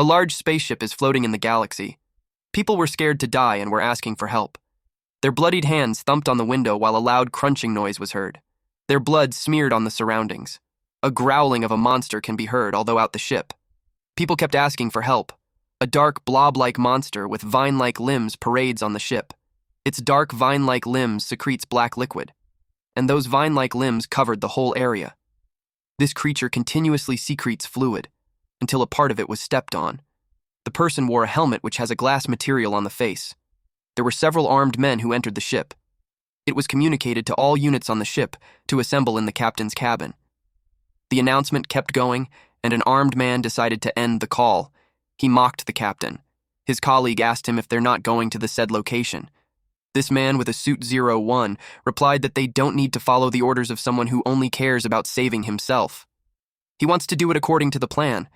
A large spaceship is floating in the galaxy. People were scared to die and were asking for help. Their bloodied hands thumped on the window while a loud crunching noise was heard. Their blood smeared on the surroundings. A growling of a monster can be heard, although out the ship. People kept asking for help. A dark blob-like monster with vine-like limbs parades on the ship. Its dark vine-like limbs secretes black liquid, and those vine-like limbs covered the whole area. This creature continuously secretes fluid, until a part of it was stepped on. The person wore a helmet which has a glass material on the face. There were several armed men who entered the ship. It was communicated to all units on the ship to assemble in the captain's cabin. The announcement kept going, and an armed man decided to end the call. He mocked the captain. His colleague asked him if they're not going to the said location. This man with a suit 01 replied that they don't need to follow the orders of someone who only cares about saving himself. He wants to do it according to the plan.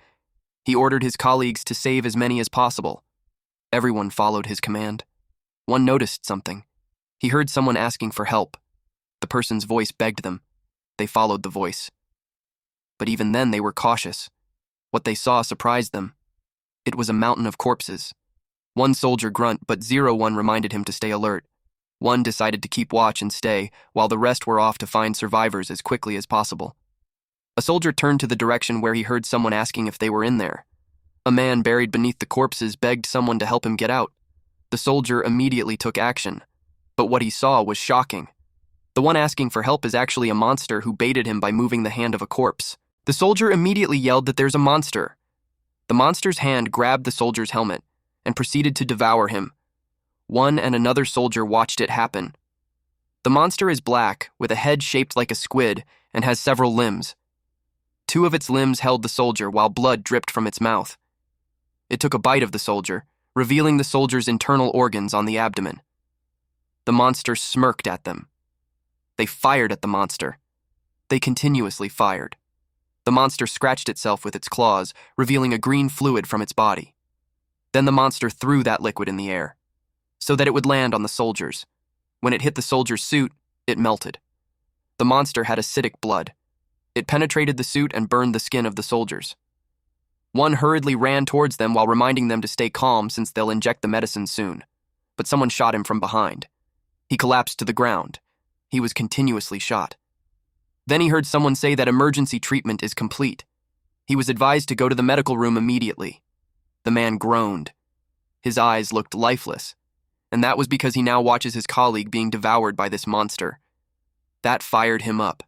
He ordered his colleagues to save as many as possible. Everyone followed his command. One noticed something. He heard someone asking for help. The person's voice begged them. They followed the voice. But even then they were cautious. What they saw surprised them. It was a mountain of corpses. One soldier grunted, but 01 reminded him to stay alert. One decided to keep watch and stay, while the rest were off to find survivors as quickly as possible. A soldier turned to the direction where he heard someone asking if they were in there. A man buried beneath the corpses begged someone to help him get out. The soldier immediately took action, but what he saw was shocking. The one asking for help is actually a monster who baited him by moving the hand of a corpse. The soldier immediately yelled that there's a monster. The monster's hand grabbed the soldier's helmet and proceeded to devour him. One and another soldier watched it happen. The monster is black, with a head shaped like a squid, and has several limbs. Two of its limbs held the soldier while blood dripped from its mouth. It took a bite of the soldier, revealing the soldier's internal organs on the abdomen. The monster smirked at them. They fired at the monster. They continuously fired. The monster scratched itself with its claws, revealing a green fluid from its body. Then the monster threw that liquid in the air, so that it would land on the soldiers. When it hit the soldier's suit, it melted. The monster had acidic blood. It penetrated the suit and burned the skin of the soldiers. One hurriedly ran towards them while reminding them to stay calm since they'll inject the medicine soon. But someone shot him from behind. He collapsed to the ground. He was continuously shot. Then he heard someone say that emergency treatment is complete. He was advised to go to the medical room immediately. The man groaned. His eyes looked lifeless, and that was because he now watches his colleague being devoured by this monster. That fired him up.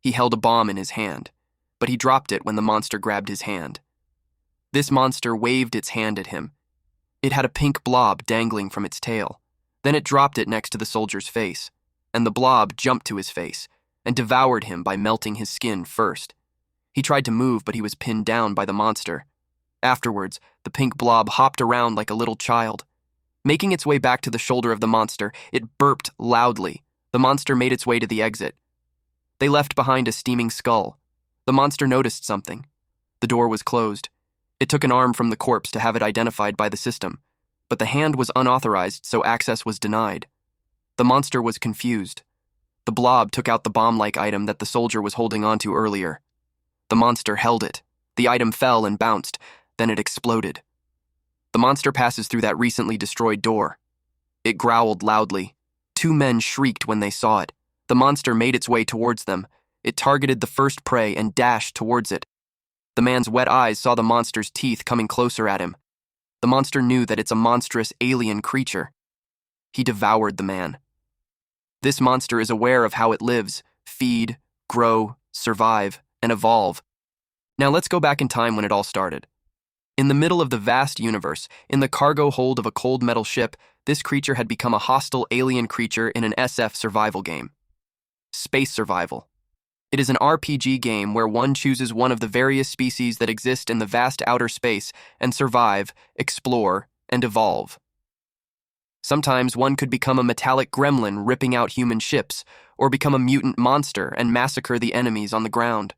He held a bomb in his hand, but he dropped it when the monster grabbed his hand. This monster waved its hand at him. It had a pink blob dangling from its tail. Then it dropped it next to the soldier's face, and the blob jumped to his face and devoured him by melting his skin first. He tried to move, but he was pinned down by the monster. Afterwards, the pink blob hopped around like a little child. Making its way back to the shoulder of the monster, it burped loudly. The monster made its way to the exit. They left behind a steaming skull. The monster noticed something. The door was closed. It took an arm from the corpse to have it identified by the system, but the hand was unauthorized, so access was denied. The monster was confused. The blob took out the bomb-like item that the soldier was holding onto earlier. The monster held it. The item fell and bounced, then it exploded. The monster passes through that recently destroyed door. It growled loudly. Two men shrieked when they saw it. The monster made its way towards them. It targeted the first prey and dashed towards it. The man's wet eyes saw the monster's teeth coming closer at him. The monster knew that it's a monstrous alien creature. He devoured the man. This monster is aware of how it lives, feed, grow, survive, and evolve. Now let's go back in time when it all started. In the middle of the vast universe, in the cargo hold of a cold metal ship, this creature had become a hostile alien creature in an SF survival game. Space Survival. It is an RPG game where one chooses one of the various species that exist in the vast outer space and survive, explore, and evolve. Sometimes one could become a metallic gremlin ripping out human ships, or become a mutant monster and massacre the enemies on the ground.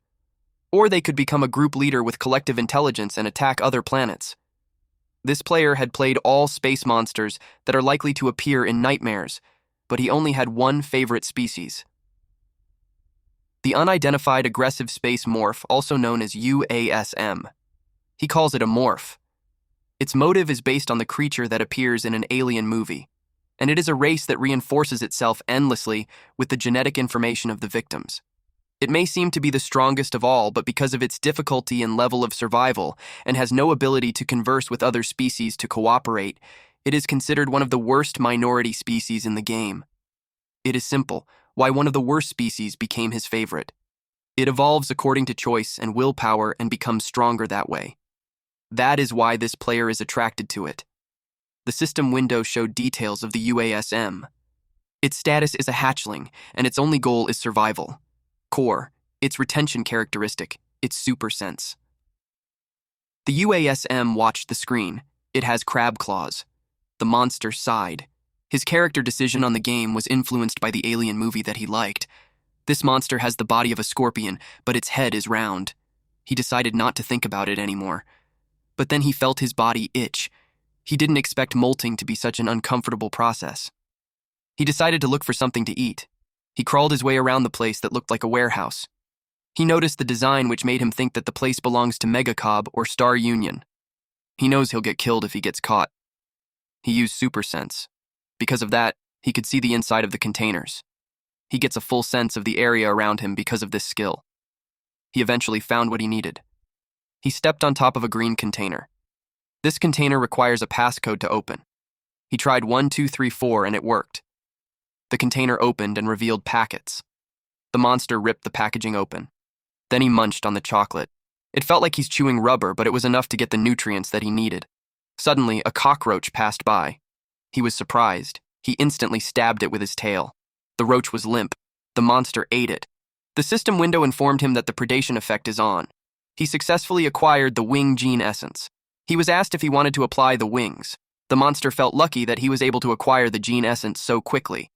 Or they could become a group leader with collective intelligence and attack other planets. This player had played all space monsters that are likely to appear in nightmares, but he only had one favorite species. The unidentified aggressive space morph, also known as UASM. He calls it a morph. Its motive is based on the creature that appears in an alien movie, and it is a race that reinforces itself endlessly with the genetic information of the victims. It may seem to be the strongest of all, but because of its difficulty and level of survival, and has no ability to converse with other species to cooperate, it is considered one of the worst minority species in the game. It is simple why one of the worst species became his favorite. It evolves according to choice and willpower and becomes stronger that way. That is why this player is attracted to it. The system window showed details of the UASM. Its status is a hatchling, and its only goal is survival. Core, its retention characteristic, its super sense. The UASM watched the screen. It has crab claws. The monster sighed. His character decision on the game was influenced by the alien movie that he liked. This monster has the body of a scorpion, but its head is round. He decided not to think about it anymore. But then he felt his body itch. He didn't expect molting to be such an uncomfortable process. He decided to look for something to eat. He crawled his way around the place that looked like a warehouse. He noticed the design, which made him think that the place belongs to MangaCap or Star Union. He knows he'll get killed if he gets caught. He used super sense. Because of that, he could see the inside of the containers. He gets a full sense of the area around him because of this skill. He eventually found what he needed. He stepped on top of a green container. This container requires a passcode to open. He tried 1, 2, 3, 4 and it worked. The container opened and revealed packets. The monster ripped the packaging open. Then he munched on the chocolate. It felt like he's chewing rubber, but it was enough to get the nutrients that he needed. Suddenly, a cockroach passed by. He was surprised. He instantly stabbed it with his tail. The roach was limp. The monster ate it. The system window informed him that the predation effect is on. He successfully acquired the wing gene essence. He was asked if he wanted to apply the wings. The monster felt lucky that he was able to acquire the gene essence so quickly.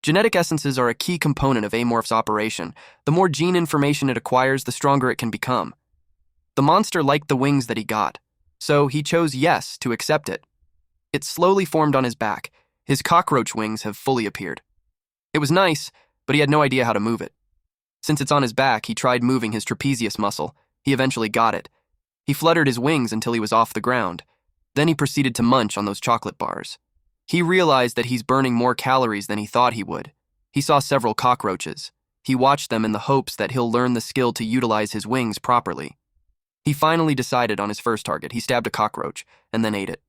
Genetic essences are a key component of Amorph's operation. The more gene information it acquires, the stronger it can become. The monster liked the wings that he got, so he chose yes to accept it. It slowly formed on his back. His cockroach wings have fully appeared. It was nice, but he had no idea how to move it. Since it's on his back, he tried moving his trapezius muscle. He eventually got it. He fluttered his wings until he was off the ground. Then he proceeded to munch on those chocolate bars. He realized that he's burning more calories than he thought he would. He saw several cockroaches. He watched them in the hopes that he'll learn the skill to utilize his wings properly. He finally decided on his first target. He stabbed a cockroach and then ate it.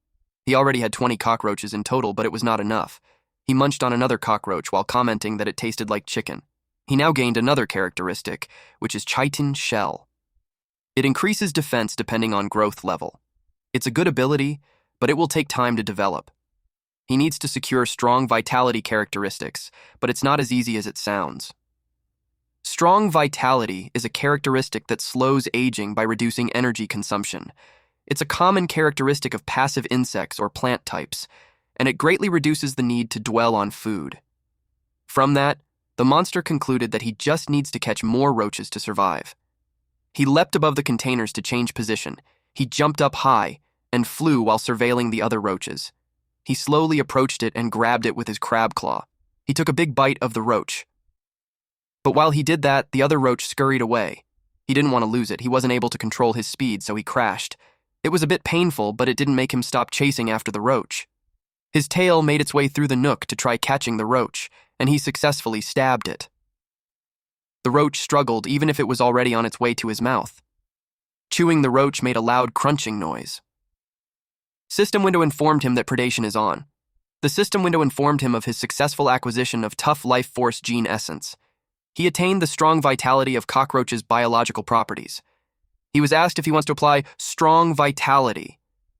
He already had 20 cockroaches in total, but it was not enough. He munched on another cockroach while commenting that it tasted like chicken. He now gained another characteristic, which is chitin shell. It increases defense depending on growth level. It's a good ability, but it will take time to develop. He needs to secure strong vitality characteristics, but it's not as easy as it sounds. Strong vitality is a characteristic that slows aging by reducing energy consumption. It's a common characteristic of passive insects or plant types, and it greatly reduces the need to dwell on food. From that, the monster concluded that he just needs to catch more roaches to survive. He leapt above the containers to change position. He jumped up high and flew while surveilling the other roaches. He slowly approached it and grabbed it with his crab claw. He took a big bite of the roach. But while he did that, the other roach scurried away. He didn't want to lose it. He wasn't able to control his speed, so he crashed. It was a bit painful, but it didn't make him stop chasing after the roach. His tail made its way through the nook to try catching the roach, and he successfully stabbed it. The roach struggled even if it was already on its way to his mouth. Chewing the roach made a loud crunching noise. System window informed him that predation is on. The system window informed him of his successful acquisition of tough life force gene essence. He attained the strong vitality of cockroaches' biological properties. He was asked if he wants to apply strong vitality.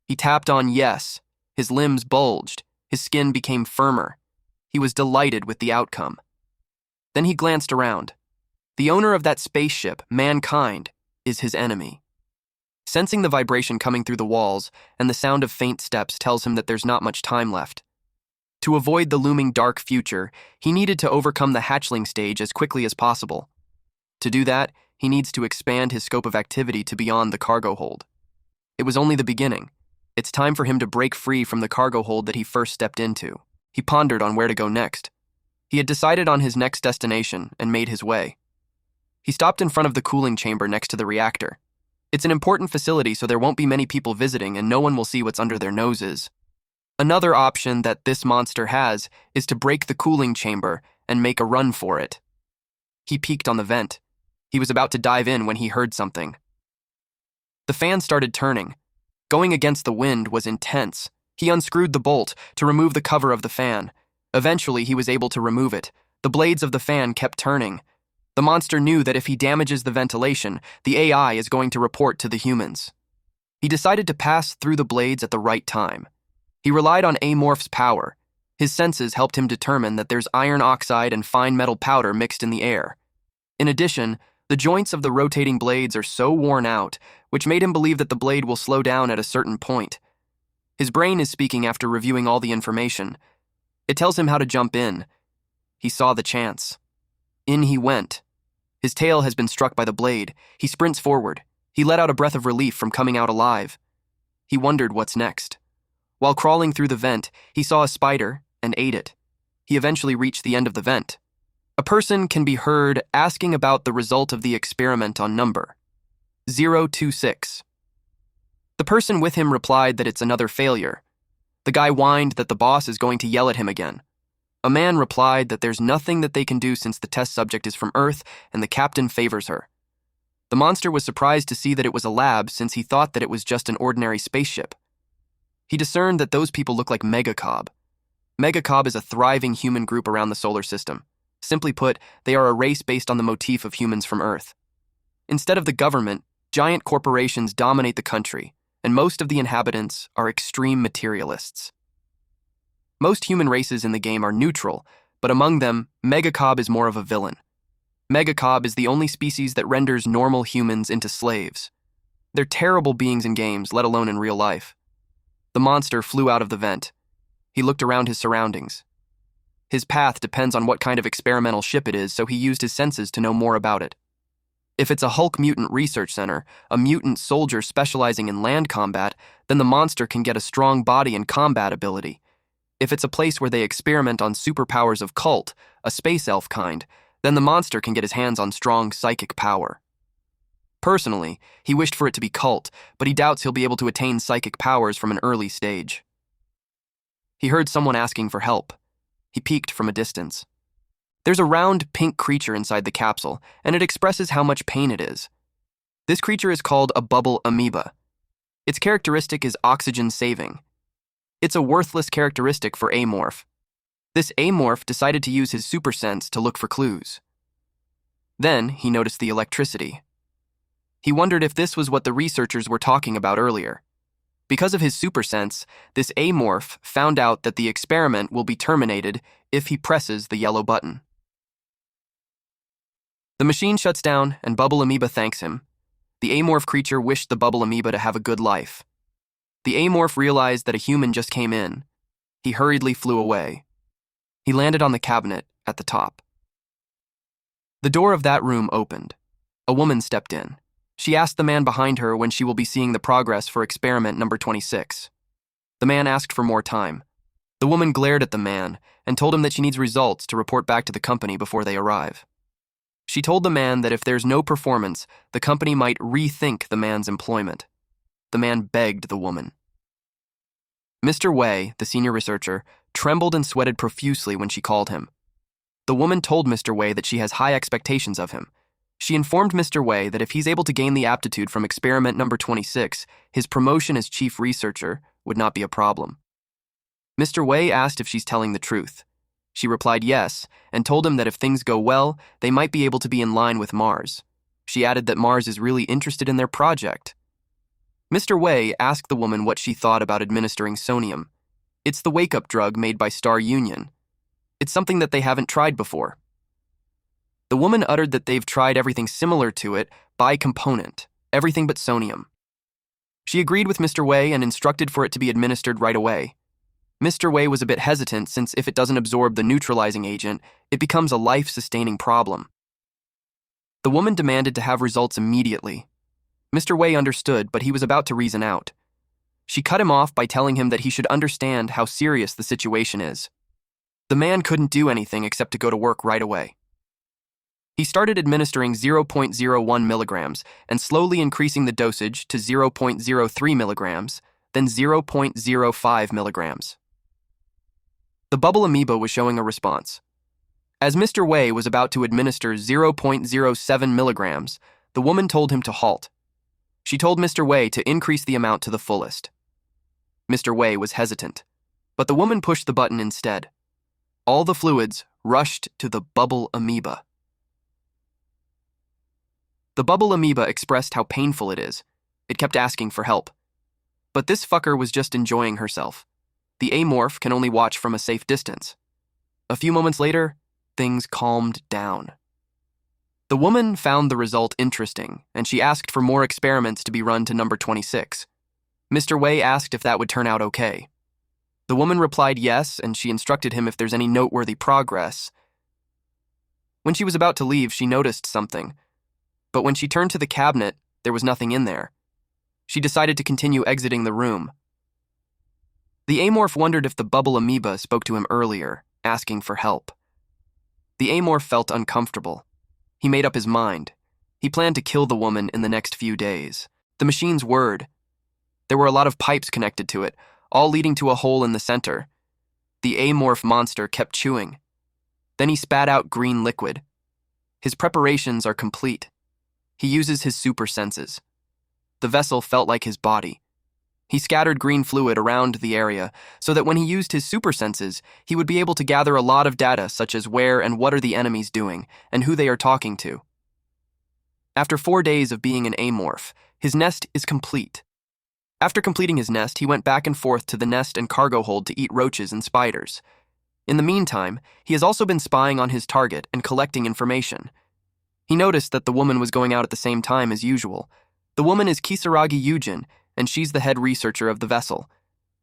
He tapped on yes. His limbs bulged. His skin became firmer. He was delighted with the outcome. Then he glanced around. The owner of that spaceship, mankind, is his enemy. Sensing the vibration coming through the walls and the sound of faint steps tells him that there's not much time left. To avoid the looming dark future, he needed to overcome the hatchling stage as quickly as possible. To do that, he needs to expand his scope of activity to beyond the cargo hold. It was only the beginning. It's time for him to break free from the cargo hold that he first stepped into. He pondered on where to go next. He had decided on his next destination and made his way. He stopped in front of the cooling chamber next to the reactor. It's an important facility, so there won't be many people visiting and no one will see what's under their noses. Another option that this monster has is to break the cooling chamber and make a run for it. He peeked on the vent. He was about to dive in when he heard something. The fan started turning. Going against the wind was intense. He unscrewed the bolt to remove the cover of the fan. Eventually, he was able to remove it. The blades of the fan kept turning. The monster knew that if he damages the ventilation, the AI is going to report to the humans. He decided to pass through the blades at the right time. He relied on Amorph's power. His senses helped him determine that there's iron oxide and fine metal powder mixed in the air. In addition, the joints of the rotating blades are so worn out, which made him believe that the blade will slow down at a certain point. His brain is speaking after reviewing all the information. It tells him how to jump in. He saw the chance. In he went. His tail has been struck by the blade. He sprints forward. He let out a breath of relief from coming out alive. He wondered what's next. While crawling through the vent, he saw a spider and ate it. He eventually reached the end of the vent. A person can be heard asking about the result of the experiment on number 026. The person with him replied that it's another failure. The guy whined that the boss is going to yell at him again. A man replied that there's nothing that they can do since the test subject is from Earth and the captain favors her. The monster was surprised to see that it was a lab since he thought that it was just an ordinary spaceship. He discerned that those people look like MangaCap. MangaCap is a thriving human group around the solar system. Simply put, they are a race based on the motif of humans from Earth. Instead of the government, giant corporations dominate the country, and most of the inhabitants are extreme materialists. Most human races in the game are neutral, but among them, MangaCap is more of a villain. MangaCap is the only species that renders normal humans into slaves. They're terrible beings in games, let alone in real life. The monster flew out of the vent. He looked around his surroundings. His path depends on what kind of experimental ship it is, so he used his senses to know more about it. If it's a Hulk mutant research center, a mutant soldier specializing in land combat, then the monster can get a strong body and combat ability. If it's a place where they experiment on superpowers of cult, a space elf kind, then the monster can get his hands on strong psychic power. Personally, he wished for it to be cult, but he doubts he'll be able to attain psychic powers from an early stage. He heard someone asking for help. He peeked from a distance. There's a round, pink creature inside the capsule, and it expresses how much pain it is. This creature is called a bubble amoeba. Its characteristic is oxygen saving. It's a worthless characteristic for Amorph. This Amorph decided to use his super sense to look for clues. Then he noticed the electricity. He wondered if this was what the researchers were talking about earlier. Because of his super sense, this Amorph found out that the experiment will be terminated if he presses the yellow button. The machine shuts down and Bubble Amoeba thanks him. The Amorph creature wished the Bubble Amoeba to have a good life. The Amorph realized that a human just came in. He hurriedly flew away. He landed on the cabinet at the top. The door of that room opened. A woman stepped in. She asked the man behind her when she will be seeing the progress for experiment number 26. The man asked for more time. The woman glared at the man and told him that she needs results to report back to the company before they arrive. She told the man that if there's no performance, the company might rethink the man's employment. The man begged the woman. Mr. Wei, the senior researcher, trembled and sweated profusely when she called him. The woman told Mr. Wei that she has high expectations of him. She informed Mr. Wei that if he's able to gain the aptitude from experiment number 26, his promotion as chief researcher would not be a problem. Mr. Wei asked if she's telling the truth. She replied yes, and told him that if things go well, they might be able to be in line with Mars. She added that Mars is really interested in their project. Mr. Wei asked the woman what she thought about administering sonium. It's the wake-up drug made by Star Union. It's something that they haven't tried before. The woman uttered that they've tried everything similar to it by component, everything but sonium. She agreed with Mr. Wei and instructed for it to be administered right away. Mr. Wei was a bit hesitant since if it doesn't absorb the neutralizing agent, it becomes a life-sustaining problem. The woman demanded to have results immediately. Mr. Wei understood, but he was about to reason out. She cut him off by telling him that he should understand how serious the situation is. The man couldn't do anything except to go to work right away. He started administering 0.01 milligrams and slowly increasing the dosage to 0.03 milligrams, then 0.05 milligrams. The bubble amoeba was showing a response. As Mr. Wei was about to administer 0.07 milligrams, the woman told him to halt. She told Mr. Wei to increase the amount to the fullest. Mr. Wei was hesitant, but the woman pushed the button instead. All the fluids rushed to the bubble amoeba. The bubble amoeba expressed how painful it is. It kept asking for help. But this fucker was just enjoying herself. The amorph can only watch from a safe distance. A few moments later, things calmed down. The woman found the result interesting, and she asked for more experiments to be run to number 26. Mr. Wei asked if that would turn out okay. The woman replied yes, and she instructed him if there's any noteworthy progress. When she was about to leave, she noticed something. But when she turned to the cabinet, there was nothing in there. She decided to continue exiting the room. The amorph wondered if the bubble amoeba spoke to him earlier, asking for help. The amorph felt uncomfortable. He made up his mind. He planned to kill the woman in the next few days. The machine's whirred. There were a lot of pipes connected to it, all leading to a hole in the center. The amorph monster kept chewing. Then he spat out green liquid. His preparations are complete. He uses his super senses. The vessel felt like his body. He scattered green fluid around the area so that when he used his super senses, he would be able to gather a lot of data such as where and what are the enemies doing and who they are talking to. After 4 days of being an amorph, his nest is complete. After completing his nest, he went back and forth to the nest and cargo hold to eat roaches and spiders. In the meantime, he has also been spying on his target and collecting information. He noticed that the woman was going out at the same time as usual. The woman is Kisaragi Yujin, and she's the head researcher of the vessel.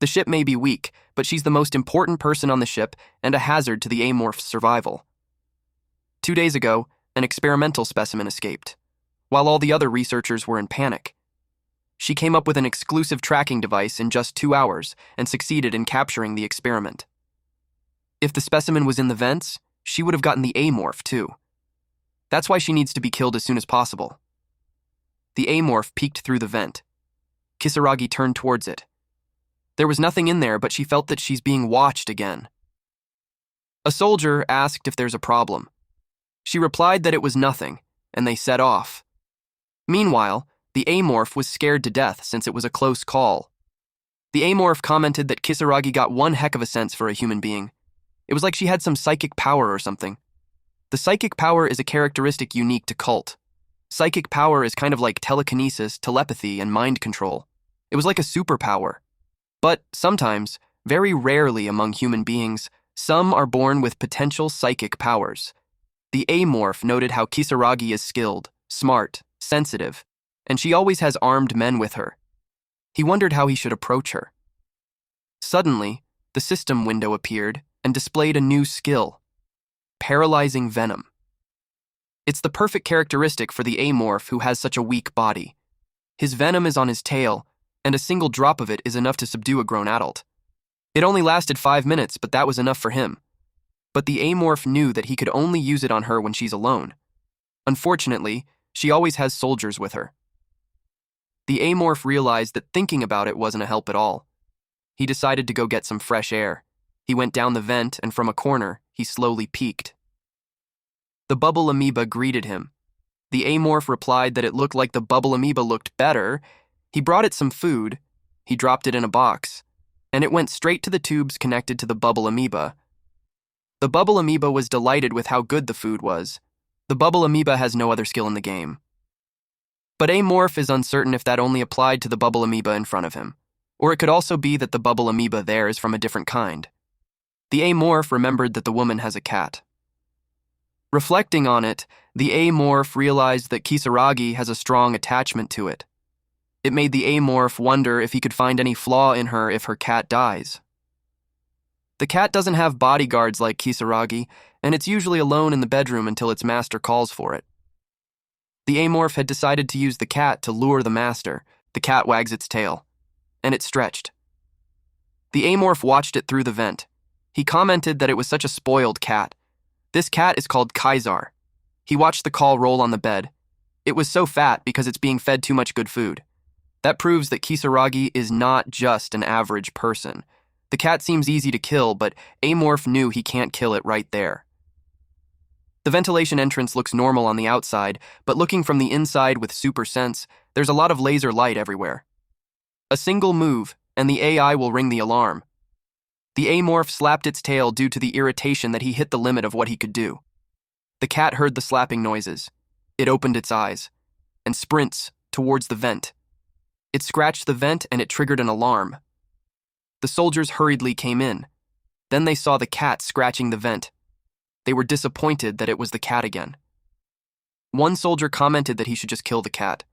The ship may be weak, but she's the most important person on the ship and a hazard to the amorph's survival. 2 days ago, an experimental specimen escaped, while all the other researchers were in panic. She came up with an exclusive tracking device in just 2 hours and succeeded in capturing the experiment. If the specimen was in the vents, she would have gotten the amorph too. That's why she needs to be killed as soon as possible. The amorph peeked through the vent. Kisaragi turned towards it. There was nothing in there, but she felt that she's being watched again. A soldier asked if there's a problem. She replied that it was nothing, and they set off. Meanwhile, the amorph was scared to death since it was a close call. The amorph commented that Kisaragi got one heck of a sense for a human being. It was like she had some psychic power or something. The psychic power is a characteristic unique to cult. Psychic power is kind of like telekinesis, telepathy, and mind control. It was like a superpower. But sometimes, very rarely among human beings, some are born with potential psychic powers. The amorph noted how Kisaragi is skilled, smart, sensitive, and she always has armed men with her. He wondered how he should approach her. Suddenly, the system window appeared and displayed a new skill: paralyzing venom. It's the perfect characteristic for the amorph who has such a weak body. His venom is on his tail, and a single drop of it is enough to subdue a grown adult. It only lasted 5 minutes, but that was enough for him. But the amorph knew that he could only use it on her when she's alone. Unfortunately, she always has soldiers with her. The amorph realized that thinking about it wasn't a help at all. He decided to go get some fresh air. He went down the vent, and from a corner, he slowly peeked. The bubble amoeba greeted him. The amorph replied that it looked like the bubble amoeba looked better. He brought it some food. He dropped it in a box, and it went straight to the tubes connected to the bubble amoeba. The bubble amoeba was delighted with how good the food was. The bubble amoeba has no other skill in the game. But amorph is uncertain if that only applied to the bubble amoeba in front of him, or it could also be that the bubble amoeba there is from a different kind. The amorph remembered that the woman has a cat. Reflecting on it, the amorph realized that Kisaragi has a strong attachment to it. It made the amorph wonder if he could find any flaw in her if her cat dies. The cat doesn't have bodyguards like Kisaragi, and it's usually alone in the bedroom until its master calls for it. The amorph had decided to use the cat to lure the master. The cat wags its tail, and it stretched. The amorph watched it through the vent. He commented that it was such a spoiled cat. This cat is called Kaisar. He watched the call roll on the bed. It was so fat because it's being fed too much good food. That proves that Kisaragi is not just an average person. The cat seems easy to kill, but Amorph knew he can't kill it right there. The ventilation entrance looks normal on the outside, but looking from the inside with super sense, there's a lot of laser light everywhere. A single move, and the AI will ring the alarm. The Amorph slapped its tail due to the irritation that he hit the limit of what he could do. The cat heard the slapping noises. It opened its eyes, and sprints towards the vent. It scratched the vent and it triggered an alarm. The soldiers hurriedly came in. Then they saw the cat scratching the vent. They were disappointed that it was the cat again. One soldier commented that he should just kill the cat.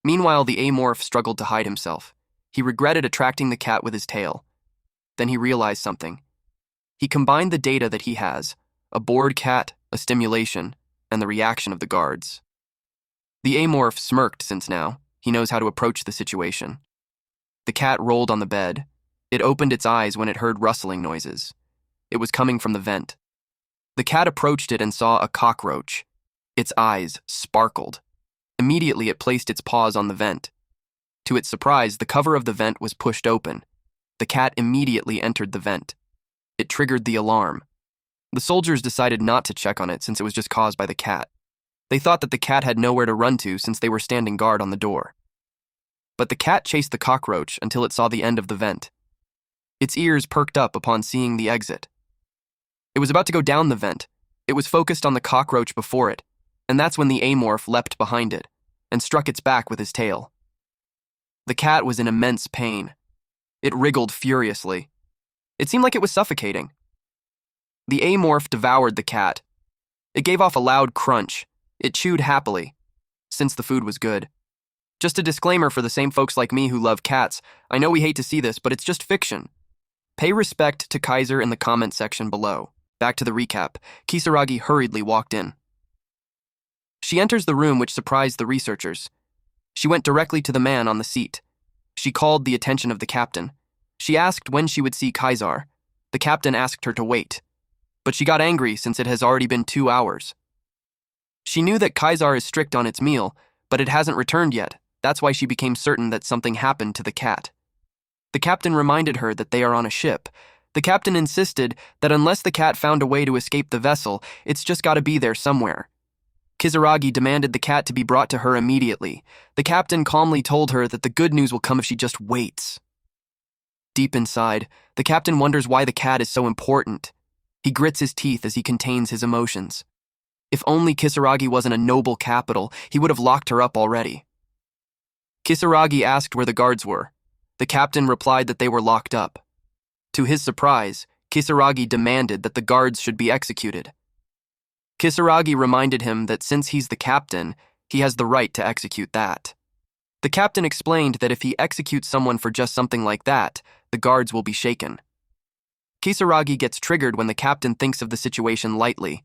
Meanwhile, the Amorph struggled to hide himself. He regretted attracting the cat with his tail. Then he realized something. He combined the data that he has, a bored cat, a stimulation, and the reaction of the guards. The Amorph smirked since now he knows how to approach the situation. The cat rolled on the bed. It opened its eyes when it heard rustling noises. It was coming from the vent. The cat approached it and saw a cockroach. Its eyes sparkled. Immediately it placed its paws on the vent. To its surprise, the cover of the vent was pushed open. The cat immediately entered the vent. It triggered the alarm. The soldiers decided not to check on it since it was just caused by the cat. They thought that the cat had nowhere to run to since they were standing guard on the door. But the cat chased the cockroach until it saw the end of the vent. Its ears perked up upon seeing the exit. It was about to go down the vent. It was focused on the cockroach before it, and that's when the Amorph leapt behind it and struck its back with his tail. The cat was in immense pain. It wriggled furiously. It seemed like it was suffocating. The Amorph devoured the cat. It gave off a loud crunch. It chewed happily, since the food was good. Just a disclaimer for the same folks like me who love cats. I know we hate to see this, but it's just fiction. Pay respect to Kaiser in the comment section below. Back to the recap. Kisaragi hurriedly walked in. She enters the room, which surprised the researchers. She went directly to the man on the seat. She called the attention of the captain. She asked when she would see Kaiser. The captain asked her to wait. But she got angry since it has already been 2 hours. She knew that Kaiser is strict on its meal, but it hasn't returned yet. That's why she became certain that something happened to the cat. The captain reminded her that they are on a ship. The captain insisted that unless the cat found a way to escape the vessel, it's just got to be there somewhere. Kisaragi demanded the cat to be brought to her immediately. The captain calmly told her that the good news will come if she just waits. Deep inside, the captain wonders why the cat is so important. He grits his teeth as he contains his emotions. If only Kisaragi wasn't a noble capital, he would have locked her up already. Kisaragi asked where the guards were. The captain replied that they were locked up. To his surprise, Kisaragi demanded that the guards should be executed. Kisaragi reminded him that since he's the captain, he has the right to execute that. The captain explained that if he executes someone for just something like that, the guards will be shaken. Kisaragi gets triggered when the captain thinks of the situation lightly.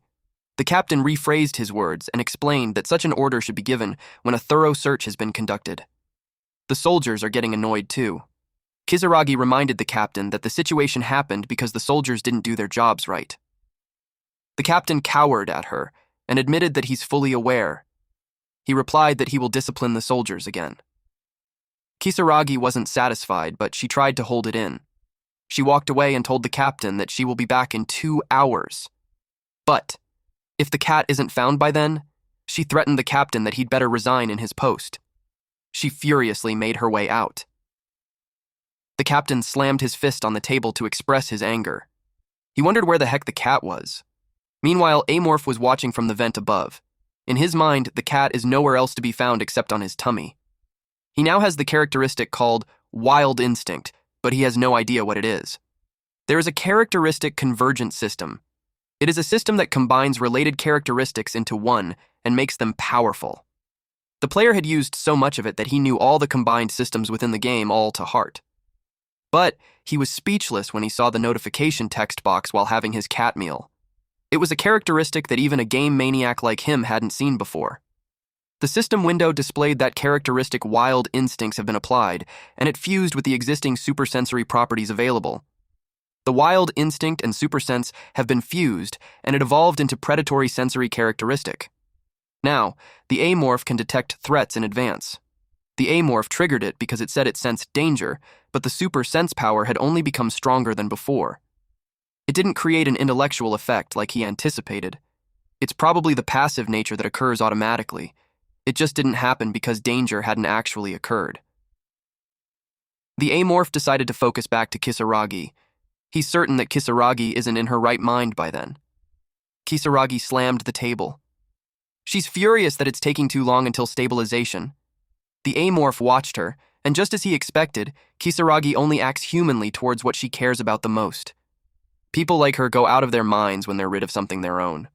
The captain rephrased his words and explained that such an order should be given when a thorough search has been conducted. The soldiers are getting annoyed too. Kisaragi reminded the captain that the situation happened because the soldiers didn't do their jobs right. The captain cowered at her and admitted that he's fully aware. He replied that he will discipline the soldiers again. Kisaragi wasn't satisfied, but she tried to hold it in. She walked away and told the captain that she will be back in 2 hours. But if the cat isn't found by then, she threatened the captain that he'd better resign in his post. She furiously made her way out. The captain slammed his fist on the table to express his anger. He wondered where the heck the cat was. Meanwhile, Amorph was watching from the vent above. In his mind, the cat is nowhere else to be found except on his tummy. He now has the characteristic called Wild Instinct, but he has no idea what it is. There is a characteristic convergent system. It is a system that combines related characteristics into one and makes them powerful. The player had used so much of it that he knew all the combined systems within the game all to heart. But he was speechless when he saw the notification text box while having his cat meal. It was a characteristic that even a game maniac like him hadn't seen before. The system window displayed that characteristic wild instincts have been applied, and it fused with the existing supersensory properties available. The wild instinct and supersense have been fused, and it evolved into predatory sensory characteristic. Now, the amorph can detect threats in advance. The amorph triggered it because it said it sensed danger, but the super sense power had only become stronger than before. It didn't create an intellectual effect like he anticipated. It's probably the passive nature that occurs automatically. It just didn't happen because danger hadn't actually occurred. The amorph decided to focus back to Kisaragi. He's certain that Kisaragi isn't in her right mind by then. Kisaragi slammed the table. She's furious that it's taking too long until stabilization. The amorph watched her, and just as he expected, Kisaragi only acts humanly towards what she cares about the most. People like her go out of their minds when they're rid of something their own.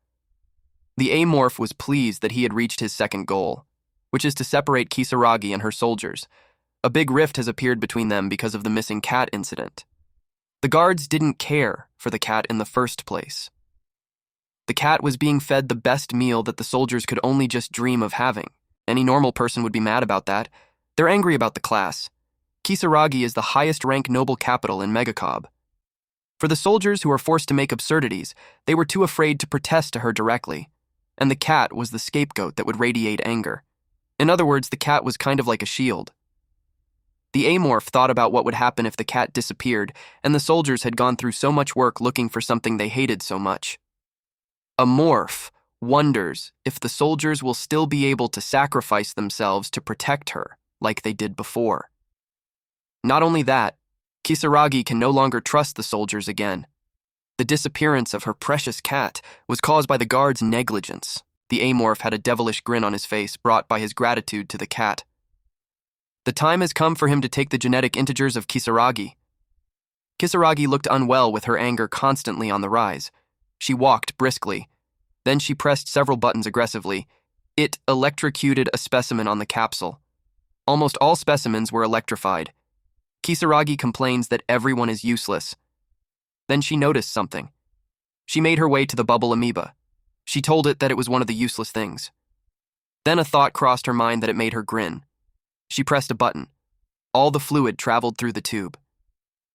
The amorph was pleased that he had reached his second goal, which is to separate Kisaragi and her soldiers. A big rift has appeared between them because of the missing cat incident. The guards didn't care for the cat in the first place. The cat was being fed the best meal that the soldiers could only just dream of having. Any normal person would be mad about that. They're angry about the class. Kisaragi is the highest rank noble capital in Megacab. For the soldiers who were forced to make absurdities, they were too afraid to protest to her directly, and the cat was the scapegoat that would radiate anger. In other words, the cat was kind of like a shield. The amorph thought about what would happen if the cat disappeared, and the soldiers had gone through so much work looking for something they hated so much. Amorph wonders if the soldiers will still be able to sacrifice themselves to protect her, like they did before. Not only that, Kisaragi can no longer trust the soldiers again. The disappearance of her precious cat was caused by the guards' negligence. The amorph had a devilish grin on his face brought by his gratitude to the cat. The time has come for him to take the genetic integers of Kisaragi. Kisaragi looked unwell with her anger constantly on the rise. She walked briskly. Then she pressed several buttons aggressively. It electrocuted a specimen on the capsule. Almost all specimens were electrified. Kisaragi complains that everyone is useless. Then she noticed something. She made her way to the bubble amoeba. She told it that it was one of the useless things. Then a thought crossed her mind that it made her grin. She pressed a button. All the fluid traveled through the tube.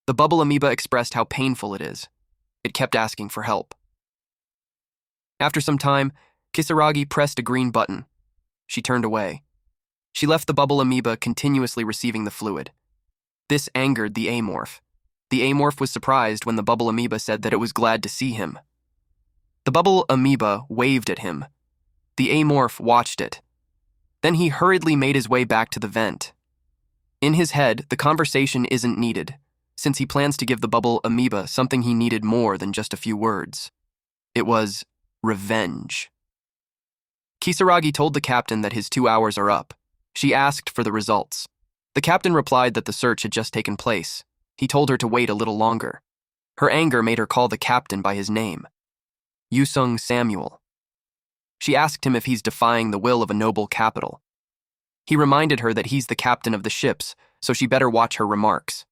The bubble amoeba expressed how painful it is. It kept asking for help. After some time, Kisaragi pressed a green button. She turned away. She left the bubble amoeba continuously receiving the fluid. This angered the amorph. The amorph was surprised when the bubble amoeba said that it was glad to see him. The bubble amoeba waved at him. The amorph watched it. Then he hurriedly made his way back to the vent. In his head, the conversation isn't needed, since he plans to give the bubble amoeba something he needed more than just a few words. It was revenge. Kisaragi told the captain that his 2 hours are up. She asked for the results. The captain replied that the search had just taken place. He told her to wait a little longer. Her anger made her call the captain by his name. Yusung Samuel. She asked him if he's defying the will of a noble capital. He reminded her that he's the captain of the ships, so she better watch her remarks.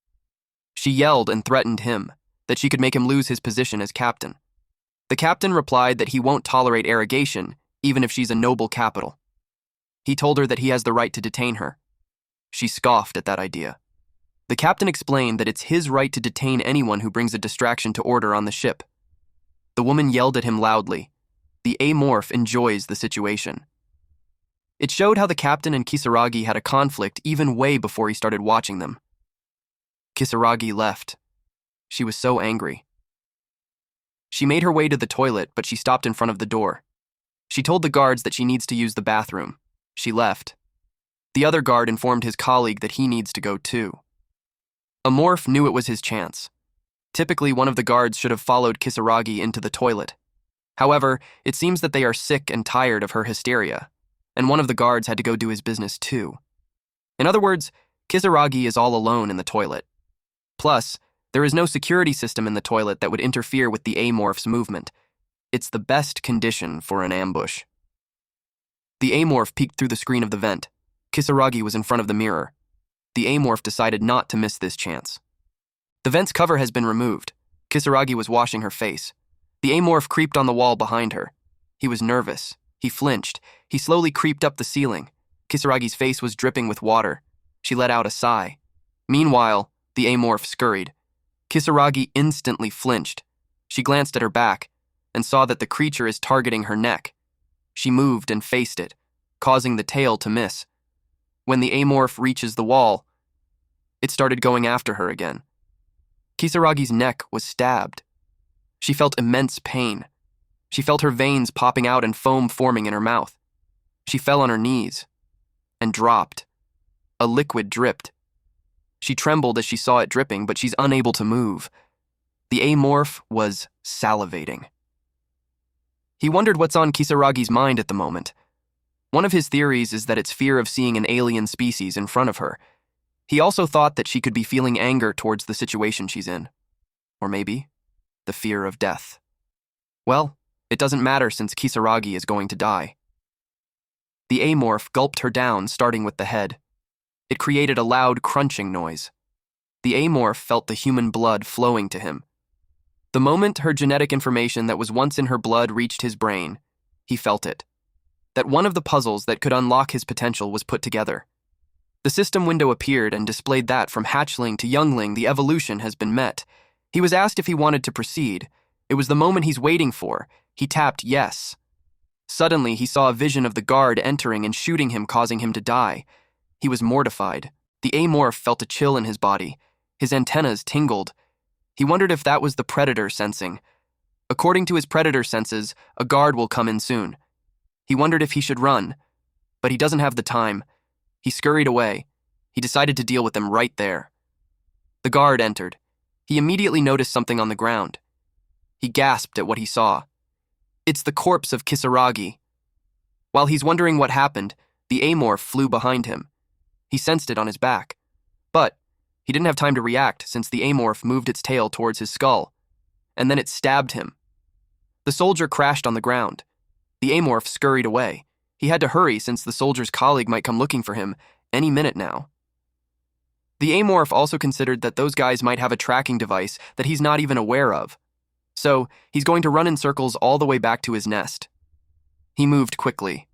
She yelled and threatened him, that she could make him lose his position as captain. The captain replied that he won't tolerate arrogation, even if she's a noble capital. He told her that he has the right to detain her. She scoffed at that idea. The captain explained that it's his right to detain anyone who brings a distraction to order on the ship. The woman yelled at him loudly. The amorph enjoys the situation. It showed how the captain and Kisaragi had a conflict even way before he started watching them. Kisaragi left. She was so angry. She made her way to the toilet, but she stopped in front of the door. She told the guards that she needs to use the bathroom. She left. The other guard informed his colleague that he needs to go too. Amorph knew it was his chance. Typically, one of the guards should have followed Kisaragi into the toilet. However, it seems that they are sick and tired of her hysteria, and one of the guards had to go do his business too. In other words, Kisaragi is all alone in the toilet. Plus, there is no security system in the toilet that would interfere with the amorph's movement. It's the best condition for an ambush. The amorph peeked through the screen of the vent. Kisaragi was in front of the mirror. The amorph decided not to miss this chance. The vent's cover has been removed. Kisaragi was washing her face. The amorph creeped on the wall behind her. He was nervous. He flinched. He slowly creeped up the ceiling. Kisaragi's face was dripping with water. She let out a sigh. Meanwhile, the amorph scurried. Kisaragi instantly flinched. She glanced at her back and saw that the creature is targeting her neck. She moved and faced it, causing the tail to miss. When the amorph reaches the wall, it started going after her again. Kisaragi's neck was stabbed. She felt immense pain. She felt her veins popping out and foam forming in her mouth. She fell on her knees and dropped. A liquid dripped. She trembled as she saw it dripping, but she's unable to move. The amorph was salivating. He wondered what's on Kisaragi's mind at the moment. One of his theories is that it's fear of seeing an alien species in front of her. He also thought that she could be feeling anger towards the situation she's in. Or maybe the fear of death. Well, it doesn't matter since Kisaragi is going to die. The amorph gulped her down, starting with the head. It created a loud crunching noise. The amorph felt the human blood flowing to him. The moment her genetic information that was once in her blood reached his brain, he felt it. That one of the puzzles that could unlock his potential was put together. The system window appeared and displayed that from hatchling to youngling, the evolution has been met. He was asked if he wanted to proceed. It was the moment he's waiting for. He tapped yes. Suddenly, he saw a vision of the guard entering and shooting him, causing him to die. He was mortified. The amorph felt a chill in his body. His antennas tingled. He wondered if that was the predator sensing. According to his predator senses, a guard will come in soon. He wondered if he should run, but he doesn't have the time. He scurried away. He decided to deal with them right there. The guard entered. He immediately noticed something on the ground. He gasped at what he saw. It's the corpse of Kisaragi. While he's wondering what happened, the amorph flew behind him. He sensed it on his back. But he didn't have time to react since the amorph moved its tail towards his skull, and then it stabbed him. The soldier crashed on the ground. The amorph scurried away. He had to hurry since the soldier's colleague might come looking for him any minute now. The amorph also considered that those guys might have a tracking device that he's not even aware of. So he's going to run in circles all the way back to his nest. He moved quickly.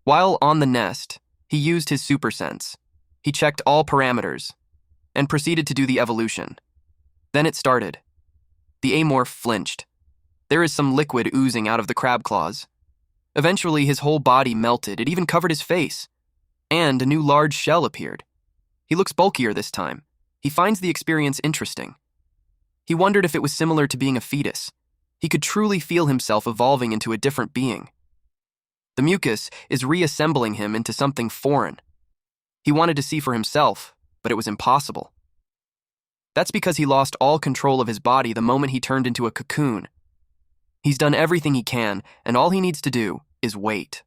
While on the nest, he used his super sense. He checked all parameters and proceeded to do the evolution. Then it started. The amorph flinched. There is some liquid oozing out of the crab claws. Eventually, his whole body melted. It even covered his face. And a new large shell appeared. He looks bulkier this time. He finds the experience interesting. He wondered if it was similar to being a fetus. He could truly feel himself evolving into a different being. The mucus is reassembling him into something foreign. He wanted to see for himself, but it was impossible. That's because he lost all control of his body the moment he turned into a cocoon. He's done everything he can, and all he needs to do is wait.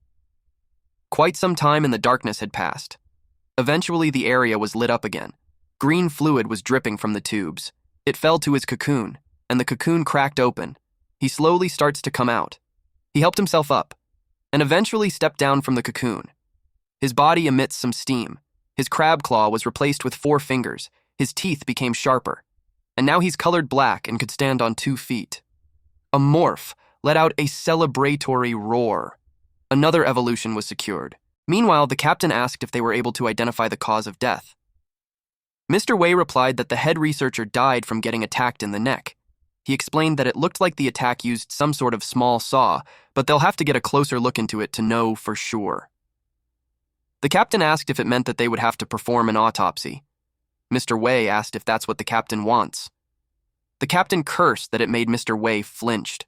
Quite some time in the darkness had passed. Eventually, the area was lit up again. Green fluid was dripping from the tubes. It fell to his cocoon, and the cocoon cracked open. He slowly starts to come out. He helped himself up, and eventually stepped down from the cocoon. His body emits some steam. His crab claw was replaced with 4 fingers. His teeth became sharper, and now he's colored black and could stand on 2 feet. A morph let out a celebratory roar. Another evolution was secured. Meanwhile, the captain asked if they were able to identify the cause of death. Mr. Wei replied that the head researcher died from getting attacked in the neck. He explained that it looked like the attack used some sort of small saw, but they'll have to get a closer look into it to know for sure. The captain asked if it meant that they would have to perform an autopsy. Mr. Wei asked if that's what the captain wants. The captain cursed that it made Mr. Wei flinched.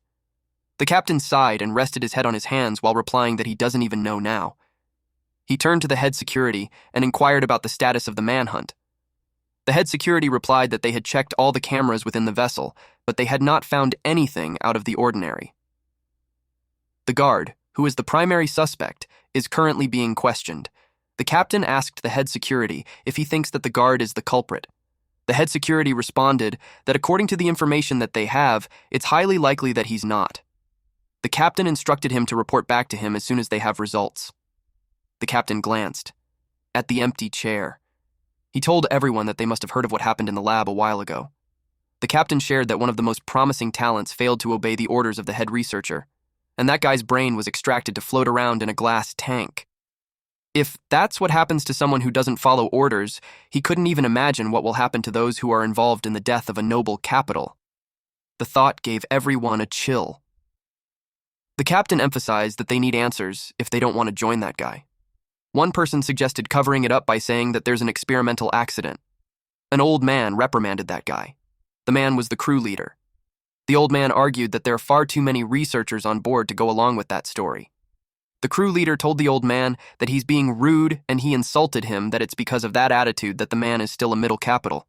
The captain sighed and rested his head on his hands while replying that he doesn't even know now. He turned to the head security and inquired about the status of the manhunt. The head security replied that they had checked all the cameras within the vessel, but they had not found anything out of the ordinary. The guard, who is the primary suspect, is currently being questioned. The captain asked the head security if he thinks that the guard is the culprit. The head security responded that according to the information that they have, it's highly likely that he's not. The captain instructed him to report back to him as soon as they have results. The captain glanced at the empty chair. He told everyone that they must have heard of what happened in the lab a while ago. The captain shared that one of the most promising talents failed to obey the orders of the head researcher, and that guy's brain was extracted to float around in a glass tank. If that's what happens to someone who doesn't follow orders, he couldn't even imagine what will happen to those who are involved in the death of a noble capital. The thought gave everyone a chill. The captain emphasized that they need answers if they don't want to join that guy. One person suggested covering it up by saying that there's an experimental accident. An old man reprimanded that guy. The man was the crew leader. The old man argued that there are far too many researchers on board to go along with that story. The crew leader told the old man that he's being rude and he insulted him, that it's because of that attitude that the man is still a middle capital.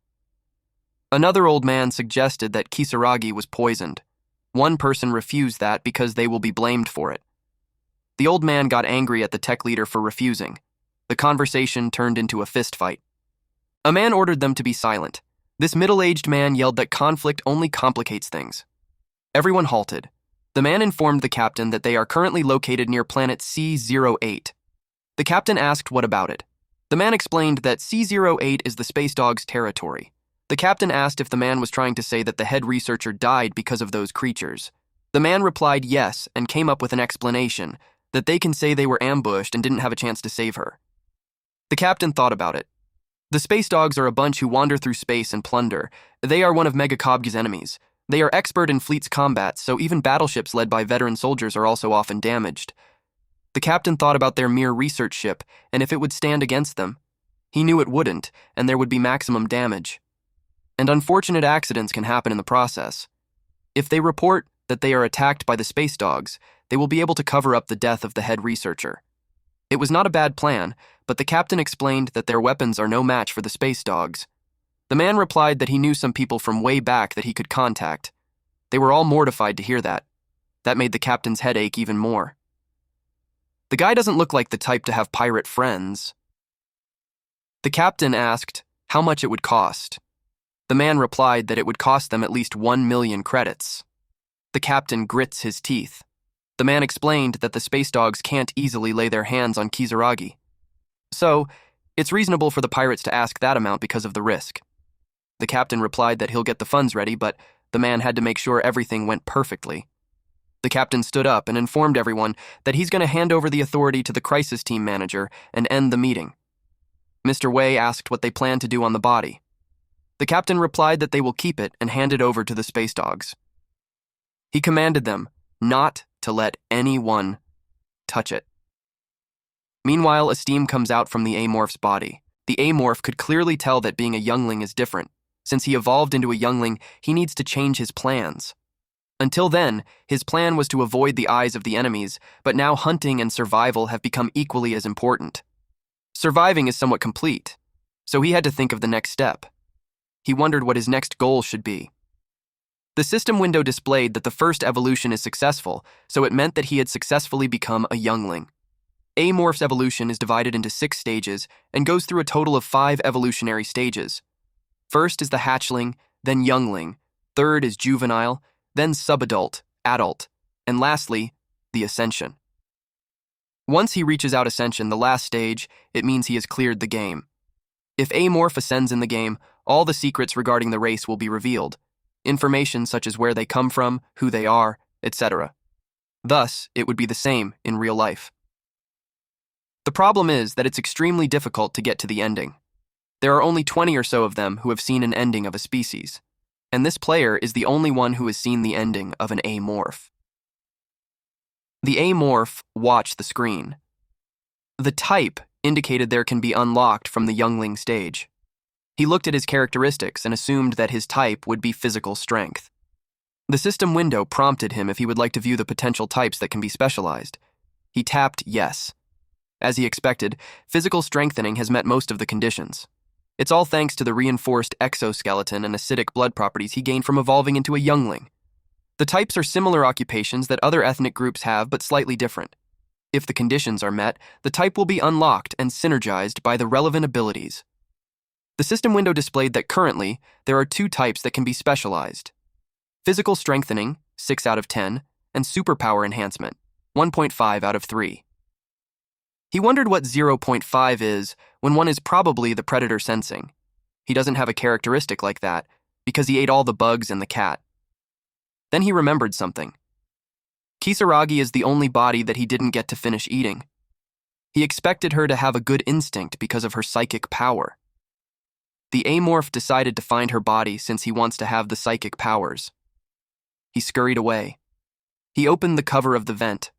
Another old man suggested that Kisaragi was poisoned. One person refused that because they will be blamed for it. The old man got angry at the tech leader for refusing. The conversation turned into a fist fight. A man ordered them to be silent. This middle-aged man yelled that conflict only complicates things. Everyone halted. The man informed the captain that they are currently located near planet C08. The captain asked what about it. The man explained that C08 is the space dog's territory. The captain asked if the man was trying to say that the head researcher died because of those creatures. The man replied yes and came up with an explanation, that they can say they were ambushed and didn't have a chance to save her. The captain thought about it. The space dogs are a bunch who wander through space and plunder. They are one of ManhwaCapped's enemies. They are expert in fleet's combat, so even battleships led by veteran soldiers are also often damaged. The captain thought about their mere research ship, and if it would stand against them. He knew it wouldn't, and there would be maximum damage. And unfortunate accidents can happen in the process. If they report that they are attacked by the space dogs, they will be able to cover up the death of the head researcher. It was not a bad plan, but the captain explained that their weapons are no match for the space dogs. The man replied that he knew some people from way back that he could contact. They were all mortified to hear that. That made the captain's head ache even more. The guy doesn't look like the type to have pirate friends. The captain asked how much it would cost. The man replied that it would cost them at least 1 million credits. The captain grits his teeth. The man explained that the space dogs can't easily lay their hands on Kisaragi. So, it's reasonable for the pirates to ask that amount because of the risk. The captain replied that he'll get the funds ready, but the man had to make sure everything went perfectly. The captain stood up and informed everyone that he's going to hand over the authority to the crisis team manager and end the meeting. Mr. Wei asked what they plan to do on the body. The captain replied that they will keep it and hand it over to the space dogs. He commanded them not to let anyone touch it. Meanwhile, a steam comes out from the amorph's body. The amorph could clearly tell that being a youngling is different. Since he evolved into a youngling, he needs to change his plans. Until then, his plan was to avoid the eyes of the enemies, but now hunting and survival have become equally as important. Surviving is somewhat complete, so he had to think of the next step. He wondered what his next goal should be. The system window displayed that the first evolution is successful, so it meant that he had successfully become a youngling. Amorph's evolution is divided into 6 stages and goes through a total of 5 evolutionary stages. First is the hatchling, then youngling, third is juvenile, then subadult, adult, and lastly, the ascension. Once he reaches out ascension, the last stage, it means he has cleared the game. If Amorph ascends in the game, all the secrets regarding the race will be revealed. Information such as where they come from, who they are, etc. Thus, it would be the same in real life. The problem is that it's extremely difficult to get to the ending. There are only 20 or so of them who have seen an ending of a species, and this player is the only one who has seen the ending of an amorph. The amorph watched the screen. The type indicated there can be unlocked from the youngling stage. He looked at his characteristics and assumed that his type would be physical strength. The system window prompted him if he would like to view the potential types that can be specialized. He tapped yes. As he expected, physical strengthening has met most of the conditions. It's all thanks to the reinforced exoskeleton and acidic blood properties he gained from evolving into a youngling. The types are similar occupations that other ethnic groups have, but slightly different. If the conditions are met, the type will be unlocked and synergized by the relevant abilities. The system window displayed that currently, there are 2 types that can be specialized. Physical strengthening, 6 out of 10, and superpower enhancement, 1.5 out of 3. He wondered what 0.5 is when one is probably the predator sensing. He doesn't have a characteristic like that because he ate all the bugs and the cat. Then he remembered something. Kisaragi is the only body that he didn't get to finish eating. He expected her to have a good instinct because of her psychic power. The amorph decided to find her body since he wants to have the psychic powers. He scurried away. He opened the cover of the vent.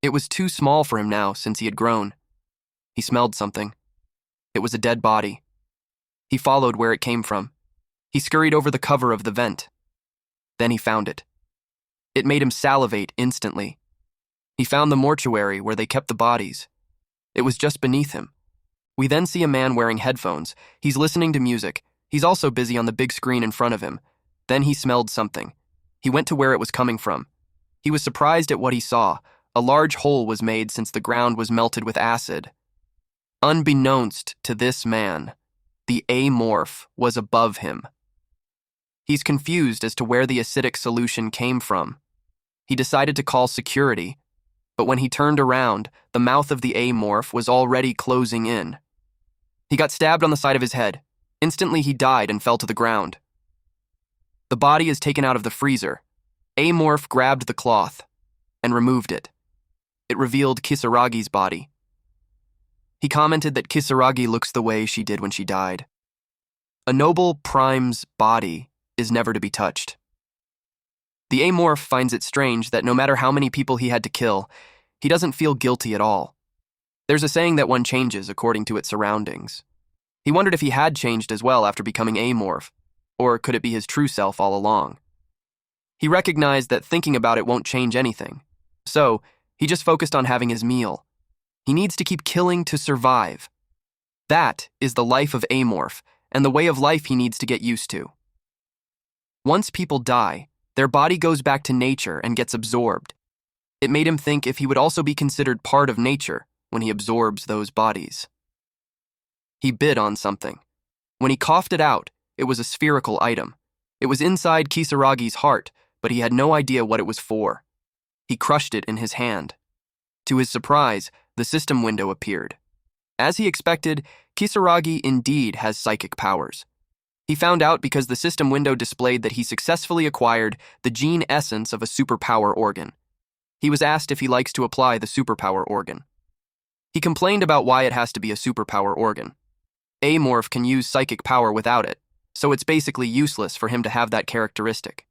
It was too small for him now since he had grown. He smelled something. It was a dead body. He followed where it came from. He scurried over the cover of the vent. Then he found it. It made him salivate instantly. He found the mortuary where they kept the bodies. It was just beneath him. We then see a man wearing headphones. He's listening to music. He's also busy on the big screen in front of him. Then he smelled something. He went to where it was coming from. He was surprised at what he saw. A large hole was made since the ground was melted with acid. Unbeknownst to this man, the amorph was above him. He's confused as to where the acidic solution came from. He decided to call security, but when he turned around, the mouth of the amorph was already closing in. He got stabbed on the side of his head. Instantly, he died and fell to the ground. The body is taken out of the freezer. Amorph grabbed the cloth and removed it. It revealed Kisaragi's body. He commented that Kisaragi looks the way she did when she died. A noble prime's body is never to be touched. The amorph finds it strange that no matter how many people he had to kill, he doesn't feel guilty at all. There's a saying that one changes according to its surroundings. He wondered if he had changed as well after becoming amorph, or could it be his true self all along? He recognized that thinking about it won't change anything, so he just focused on having his meal. He needs to keep killing to survive. That is the life of amorph, and the way of life he needs to get used to. Once people die, their body goes back to nature and gets absorbed. It made him think if he would also be considered part of nature when he absorbs those bodies. He bit on something. When he coughed it out, it was a spherical item. It was inside Kisaragi's heart, but he had no idea what it was for. He crushed it in his hand. To his surprise, the system window appeared. As he expected, Kisaragi indeed has psychic powers. He found out because the system window displayed that he successfully acquired the gene essence of a superpower organ. He was asked if he likes to apply the superpower organ. He complained about why it has to be a superpower organ. Amorph can use psychic power without it, so it's basically useless for him to have that characteristic.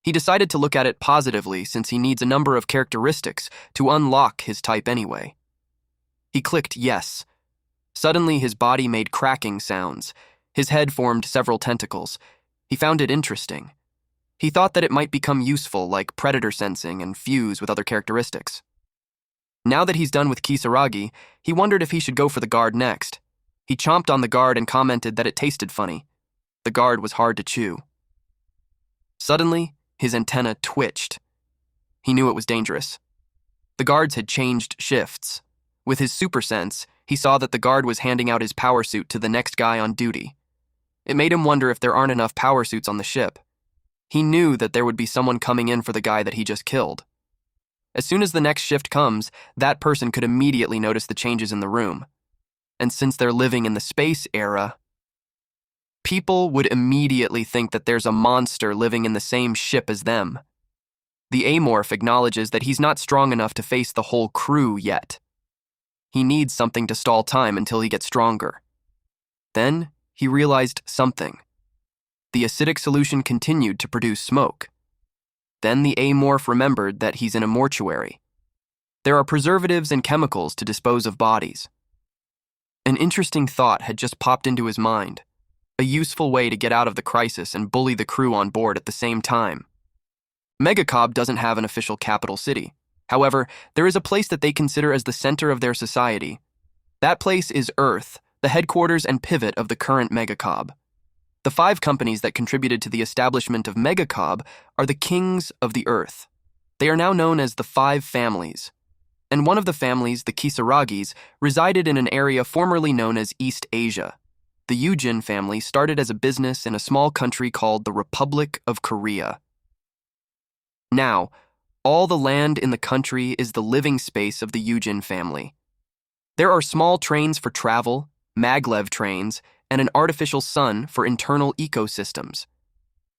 He decided to look at it positively since he needs a number of characteristics to unlock his type anyway. He clicked yes. Suddenly his body made cracking sounds. His head formed several tentacles. He found it interesting. He thought that it might become useful, like predator sensing and fuse with other characteristics. Now that he's done with Kisaragi, he wondered if he should go for the guard next. He chomped on the guard and commented that it tasted funny. The guard was hard to chew. Suddenly, his antenna twitched. He knew it was dangerous. The guards had changed shifts. With his super sense, he saw that the guard was handing out his power suit to the next guy on duty. It made him wonder if there aren't enough power suits on the ship. He knew that there would be someone coming in for the guy that he just killed. As soon as the next shift comes, that person could immediately notice the changes in the room. And since they're living in the space era, people would immediately think that there's a monster living in the same ship as them. The amorph acknowledges that he's not strong enough to face the whole crew yet. He needs something to stall time until he gets stronger. Then he realized something. The acidic solution continued to produce smoke. Then the amorph remembered that he's in a mortuary. There are preservatives and chemicals to dispose of bodies. An interesting thought had just popped into his mind. A useful way to get out of the crisis and bully the crew on board at the same time. MangaCapped doesn't have an official capital city. However, there is a place that they consider as the center of their society. That place is Earth, the headquarters and pivot of the current MangaCapped. The 5 companies that contributed to the establishment of MangaCapped are the kings of the Earth. They are now known as the 5 families. And one of the families, the Kisaragis, resided in an area formerly known as East Asia. The Eugene family started as a business in a small country called the Republic of Korea. Now, all the land in the country is the living space of the Eugene family. There are small trains for travel, maglev trains, and an artificial sun for internal ecosystems.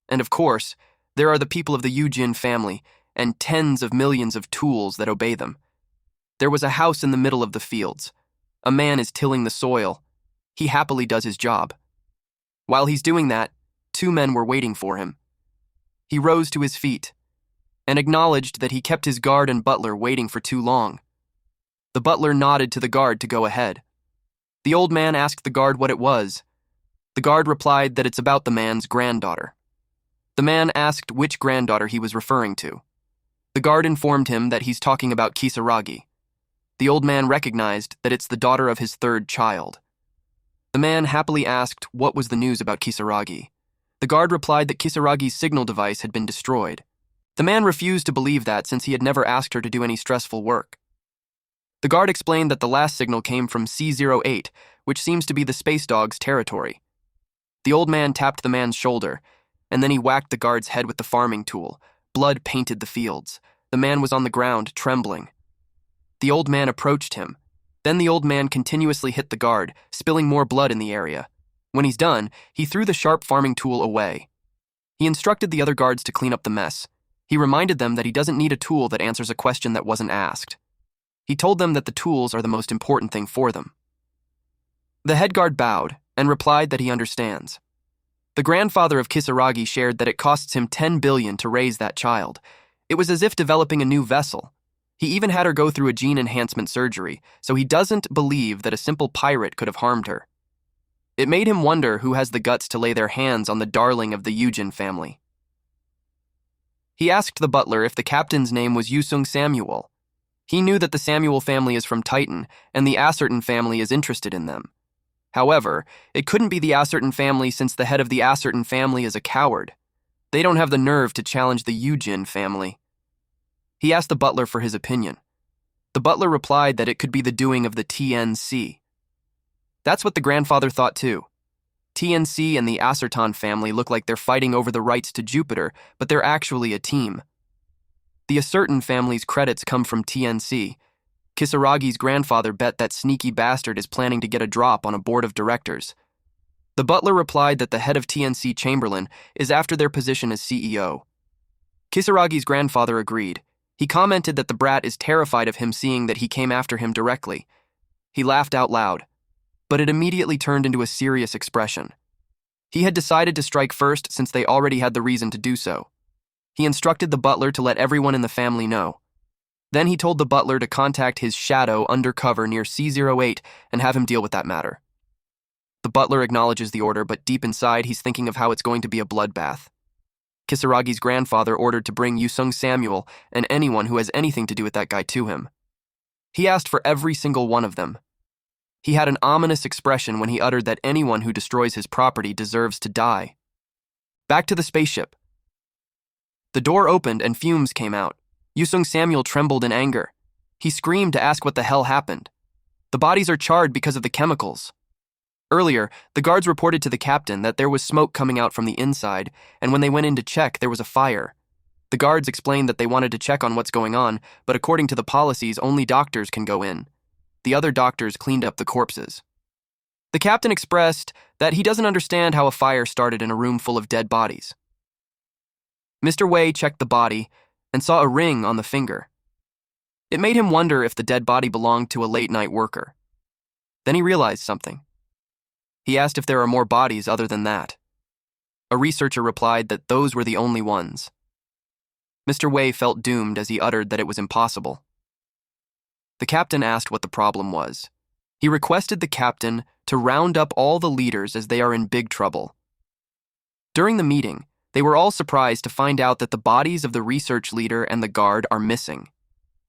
And of course, there are the people of the Eugene family and tens of millions of tools that obey them. There was a house in the middle of the fields. A man is tilling the soil. He happily does his job. While he's doing that, 2 men were waiting for him. He rose to his feet. and acknowledged that he kept his guard and butler waiting for too long. The butler nodded to the guard to go ahead. The old man asked the guard what it was. The guard replied that it's about the man's granddaughter. The man asked which granddaughter he was referring to. The guard informed him that he's talking about Kisaragi. The old man recognized that it's the daughter of his third child. The man happily asked what was the news about Kisaragi. The guard replied that Kisaragi's signal device had been destroyed. The man refused to believe that since he had never asked her to do any stressful work. The guard explained that the last signal came from C08, which seems to be the space dog's territory. The old man tapped the man's shoulder, and then he whacked the guard's head with the farming tool. Blood painted the fields. The man was on the ground, trembling. The old man approached him. Then the old man continuously hit the guard, spilling more blood in the area. When he's done, he threw the sharp farming tool away. He instructed the other guards to clean up the mess. He reminded them that he doesn't need a tool that answers a question that wasn't asked. He told them that the tools are the most important thing for them. The head guard bowed and replied that he understands. The grandfather of Kisaragi shared that it costs him 10 billion to raise that child. It was as if developing a new vessel. He even had her go through a gene enhancement surgery, so he doesn't believe that a simple pirate could have harmed her. It made him wonder who has the guts to lay their hands on the darling of the Yujin family. He asked the butler if the captain's name was Yusung Samuel. He knew that the Samuel family is from Titan, and the Ascertain family is interested in them. However, it couldn't be the Ascertain family since the head of the Ascertain family is a coward. They don't have the nerve to challenge the Yujin family. He asked the butler for his opinion. The butler replied that it could be the doing of the TNC. That's what the grandfather thought too. TNC and the Ascertain family look like they're fighting over the rights to Jupiter, but they're actually a team. The Ascertain family's credits come from TNC. Kisaragi's grandfather bet that sneaky bastard is planning to get a drop on a board of directors. The butler replied that the head of TNC Chamberlain is after their position as CEO. Kisaragi's grandfather agreed. He commented that the brat is terrified of him seeing that he came after him directly. He laughed out loud, but it immediately turned into a serious expression. He had decided to strike first since they already had the reason to do so. He instructed the butler to let everyone in the family know. Then he told the butler to contact his shadow undercover near C08 and have him deal with that matter. The butler acknowledges the order, but deep inside he's thinking of how it's going to be a bloodbath. Kisaragi's grandfather ordered to bring Yusung Samuel and anyone who has anything to do with that guy to him. He asked for every single one of them. He had an ominous expression when he uttered that anyone who destroys his property deserves to die. Back to the spaceship. The door opened and fumes came out. Yusung Samuel trembled in anger. He screamed to ask what the hell happened. The bodies are charred because of the chemicals. Earlier, the guards reported to the captain that there was smoke coming out from the inside, and when they went in to check, there was a fire. The guards explained that they wanted to check on what's going on, but according to the policies, only doctors can go in. The other doctors cleaned up the corpses. The captain expressed that he doesn't understand how a fire started in a room full of dead bodies. Mr. Wei checked the body and saw a ring on the finger. It made him wonder if the dead body belonged to a late-night worker. Then he realized something. He asked if there are more bodies other than that. A researcher replied that those were the only ones. Mr. Wei felt doomed as he uttered that it was impossible. The captain asked what the problem was. He requested the captain to round up all the leaders as they are in big trouble. During the meeting, they were all surprised to find out that the bodies of the research leader and the guard are missing.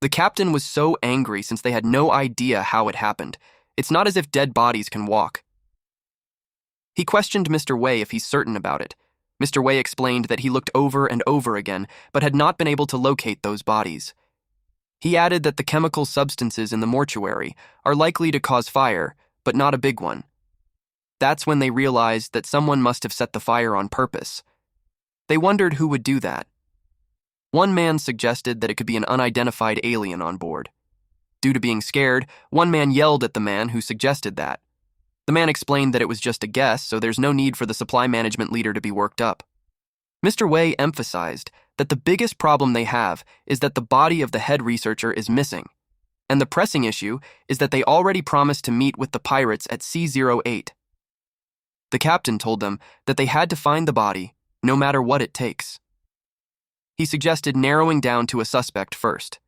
The captain was so angry since they had no idea how it happened. It's not as if dead bodies can walk. He questioned Mr. Wei if he's certain about it. Mr. Wei explained that he looked over and over again, but had not been able to locate those bodies. He added that the chemical substances in the mortuary are likely to cause fire, but not a big one. That's when they realized that someone must have set the fire on purpose. They wondered who would do that. One man suggested that it could be an unidentified alien on board. Due to being scared, one man yelled at the man who suggested that. The man explained that it was just a guess, so there's no need for the supply management leader to be worked up. Mr. Wei emphasized that the biggest problem they have is that the body of the head researcher is missing, and the pressing issue is that they already promised to meet with the pirates at C08. The captain told them that they had to find the body, no matter what it takes. He suggested narrowing down to a suspect first.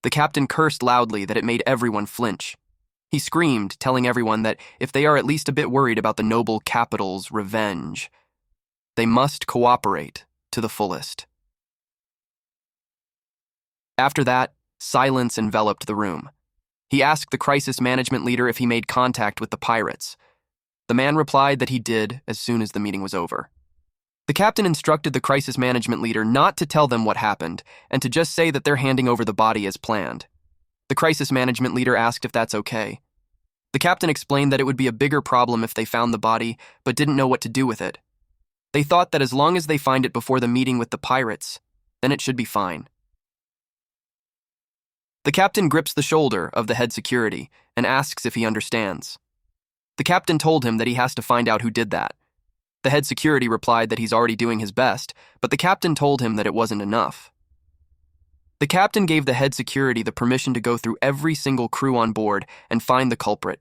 The captain cursed loudly that it made everyone flinch. He screamed, telling everyone that if they are at least a bit worried about the noble capital's revenge, they must cooperate to the fullest. After that, silence enveloped the room. He asked the crisis management leader if he made contact with the pirates. The man replied that he did as soon as the meeting was over. The captain instructed the crisis management leader not to tell them what happened and to just say that they're handing over the body as planned. The crisis management leader asked if that's okay. The captain explained that it would be a bigger problem if they found the body, but didn't know what to do with it. They thought that as long as they find it before the meeting with the pirates, then it should be fine. The captain grips the shoulder of the head security and asks if he understands. The captain told him that he has to find out who did that. The head security replied that he's already doing his best, but the captain told him that it wasn't enough. The captain gave the head security the permission to go through every single crew on board and find the culprit.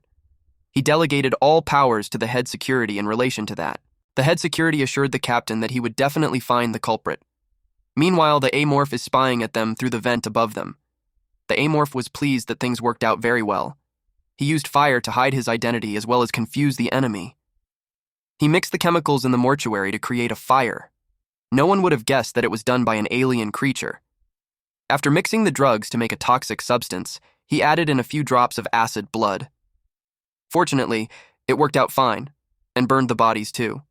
He delegated all powers to the head security in relation to that. The head security assured the captain that he would definitely find the culprit. Meanwhile, the amorph is spying at them through the vent above them. The amorph was pleased that things worked out very well. He used fire to hide his identity as well as confuse the enemy. He mixed the chemicals in the mortuary to create a fire. No one would have guessed that it was done by an alien creature. After mixing the drugs to make a toxic substance, he added in a few drops of acid blood. Fortunately, it worked out fine, and burned the bodies too.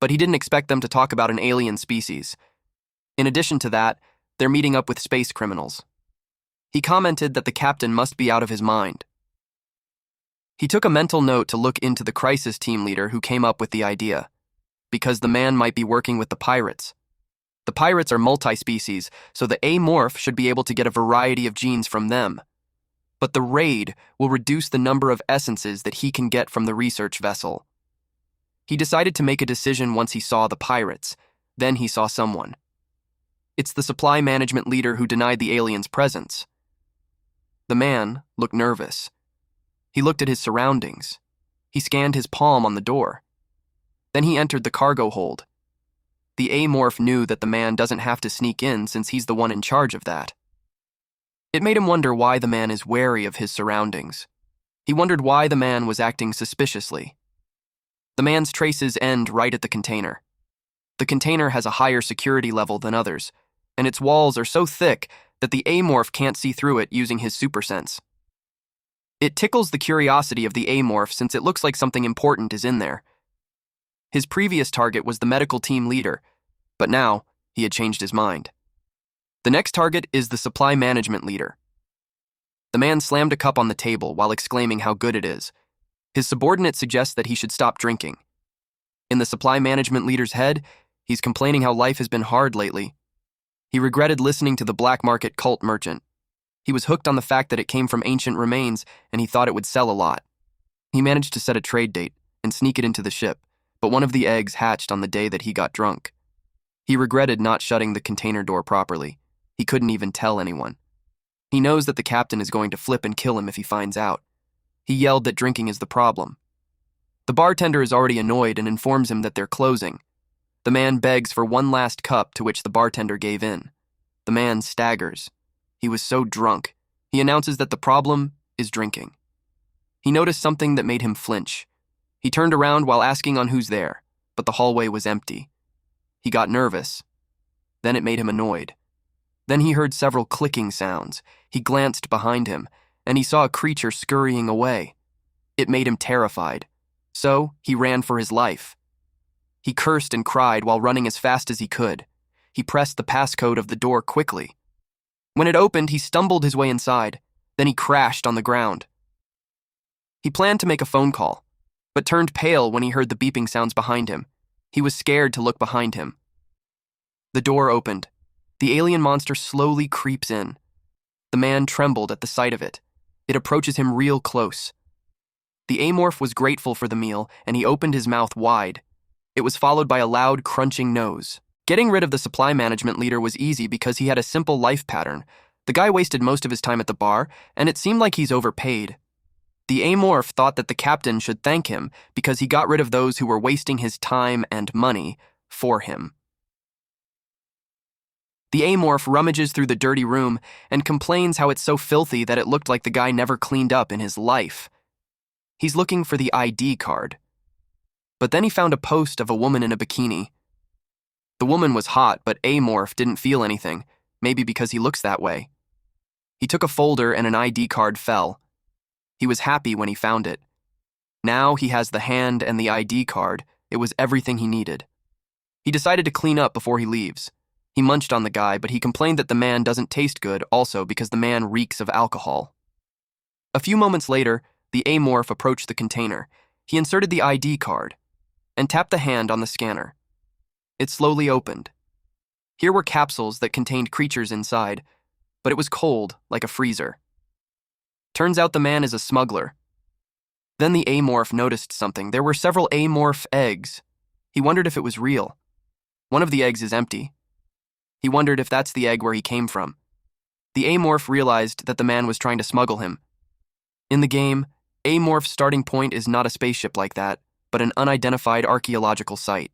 But he didn't expect them to talk about an alien species. In addition to that, they're meeting up with space criminals. He commented that the captain must be out of his mind. He took a mental note to look into the crisis team leader who came up with the idea, because the man might be working with the pirates. The pirates are multi-species, so the amorph should be able to get a variety of genes from them. But the raid will reduce the number of essences that he can get from the research vessel. He decided to make a decision once he saw the pirates. Then he saw someone. It's the supply management leader who denied the alien's presence. The man looked nervous. He looked at his surroundings. He scanned his palm on the door. Then he entered the cargo hold. The amorph knew that the man doesn't have to sneak in since he's the one in charge of that. It made him wonder why the man is wary of his surroundings. He wondered why the man was acting suspiciously. The man's traces end right at the container. The container has a higher security level than others, and its walls are so thick that the amorph can't see through it using his supersense. It tickles the curiosity of the amorph since it looks like something important is in there. His previous target was the medical team leader, but now he had changed his mind. The next target is the supply management leader. The man slammed a cup on the table while exclaiming how good it is. His subordinate suggests that he should stop drinking. In the supply management leader's head, he's complaining how life has been hard lately. He regretted listening to the black market cult merchant. He was hooked on the fact that it came from ancient remains and he thought it would sell a lot. He managed to set a trade date and sneak it into the ship, but one of the eggs hatched on the day that he got drunk. He regretted not shutting the container door properly. He couldn't even tell anyone. He knows that the captain is going to flip and kill him if he finds out. He yelled that drinking is the problem. The bartender is already annoyed and informs him that they're closing. The man begs for one last cup, to which the bartender gave in. The man staggers. He was so drunk. He announces that the problem is drinking. He noticed something that made him flinch. He turned around while asking on who's there, but the hallway was empty. He got nervous. Then it made him annoyed. Then he heard several clicking sounds. He glanced behind him, and he saw a creature scurrying away. It made him terrified. So he ran for his life. He cursed and cried while running as fast as he could. He pressed the passcode of the door quickly. When it opened, he stumbled his way inside. Then he crashed on the ground. He planned to make a phone call, but turned pale when he heard the beeping sounds behind him. He was scared to look behind him. The door opened. The alien monster slowly creeps in. The man trembled at the sight of it. It approaches him real close. The amorph was grateful for the meal, and he opened his mouth wide. It was followed by a loud, crunching nose. Getting rid of the supply management leader was easy because he had a simple life pattern. The guy wasted most of his time at the bar, and it seemed like he's overpaid. The amorph thought that the captain should thank him because he got rid of those who were wasting his time and money for him. The amorph rummages through the dirty room and complains how it's so filthy that it looked like the guy never cleaned up in his life. He's looking for the ID card. But then he found a post of a woman in a bikini. The woman was hot, but amorph didn't feel anything, maybe because he looks that way. He took a folder and an ID card fell. He was happy when he found it. Now he has the hand and the ID card. It was everything he needed. He decided to clean up before he leaves. He munched on the guy, but he complained that the man doesn't taste good also because the man reeks of alcohol. A few moments later, the amorph approached the container. He inserted the ID card and tapped the hand on the scanner. It slowly opened. Here were capsules that contained creatures inside, but it was cold, like a freezer. Turns out the man is a smuggler. Then the amorph noticed something. There were several amorph eggs. He wondered if it was real. One of the eggs is empty. He wondered if that's the egg where he came from. The amorph realized that the man was trying to smuggle him. In the game, amorph's starting point is not a spaceship like that, but an unidentified archaeological site.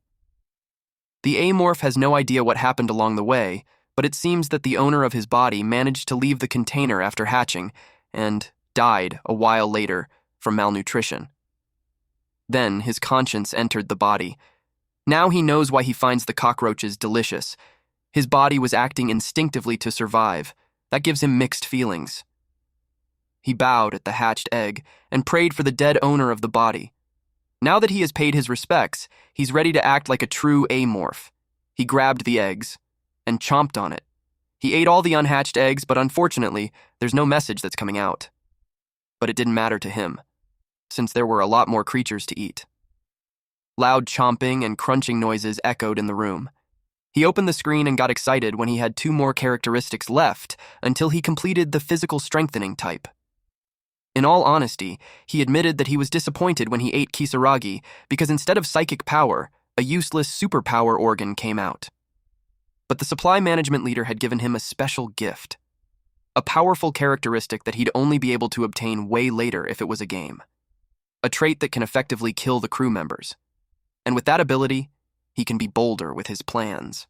The amorph has no idea what happened along the way, but it seems that the owner of his body managed to leave the container after hatching and died a while later from malnutrition. Then his conscience entered the body. Now he knows why he finds the cockroaches delicious. His body was acting instinctively to survive. That gives him mixed feelings. He bowed at the hatched egg and prayed for the dead owner of the body. Now that he has paid his respects, he's ready to act like a true amorph. He grabbed the eggs and chomped on it. He ate all the unhatched eggs, but unfortunately, there's no message that's coming out. But it didn't matter to him, since there were a lot more creatures to eat. Loud chomping and crunching noises echoed in the room. He opened the screen and got excited when he had 2 more characteristics left until he completed the physical strengthening type. In all honesty, he admitted that he was disappointed when he ate kisaragi because instead of psychic power, a useless superpower organ came out. But the supply management leader had given him a special gift, a powerful characteristic that he'd only be able to obtain way later if it was a game, a trait that can effectively kill the crew members. And with that ability, he can be bolder with his plans.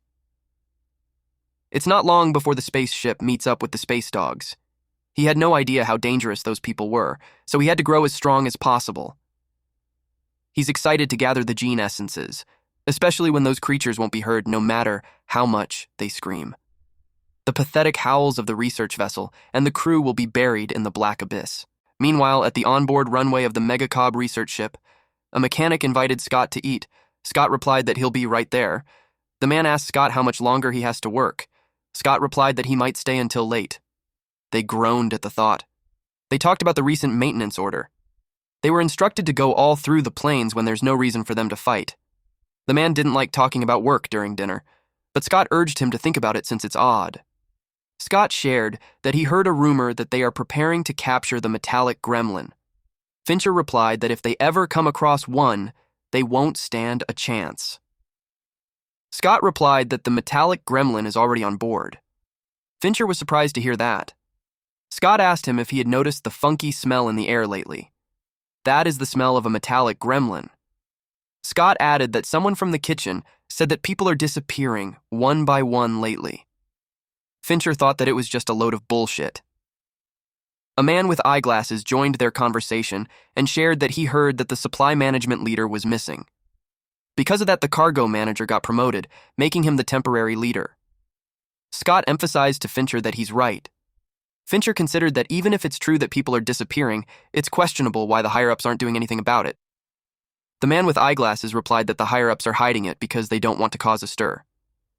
It's not long before the spaceship meets up with the space dogs. He had no idea how dangerous those people were, so he had to grow as strong as possible. He's excited to gather the gene essences, especially when those creatures won't be heard no matter how much they scream. The pathetic howls of the research vessel and the crew will be buried in the black abyss. Meanwhile, at the onboard runway of the MangaCapped research ship, a mechanic invited Scott to eat. Scott replied that he'll be right there. The man asked Scott how much longer he has to work. Scott replied that he might stay until late. They groaned at the thought. They talked about the recent maintenance order. They were instructed to go all through the planes when there's no reason for them to fight. The man didn't like talking about work during dinner, but Scott urged him to think about it since it's odd. Scott shared that he heard a rumor that they are preparing to capture the metallic gremlin. Fincher replied that if they ever come across one, they won't stand a chance. Scott replied that the metallic gremlin is already on board. Fincher was surprised to hear that. Scott asked him if he had noticed the funky smell in the air lately. That is the smell of a metallic gremlin. Scott added that someone from the kitchen said that people are disappearing one by one lately. Fincher thought that it was just a load of bullshit. A man with eyeglasses joined their conversation and shared that he heard that the supply management leader was missing. Because of that, the cargo manager got promoted, making him the temporary leader. Scott emphasized to Fincher that he's right. Fincher considered that even if it's true that people are disappearing, it's questionable why the higher-ups aren't doing anything about it. The man with eyeglasses replied that the higher-ups are hiding it because they don't want to cause a stir.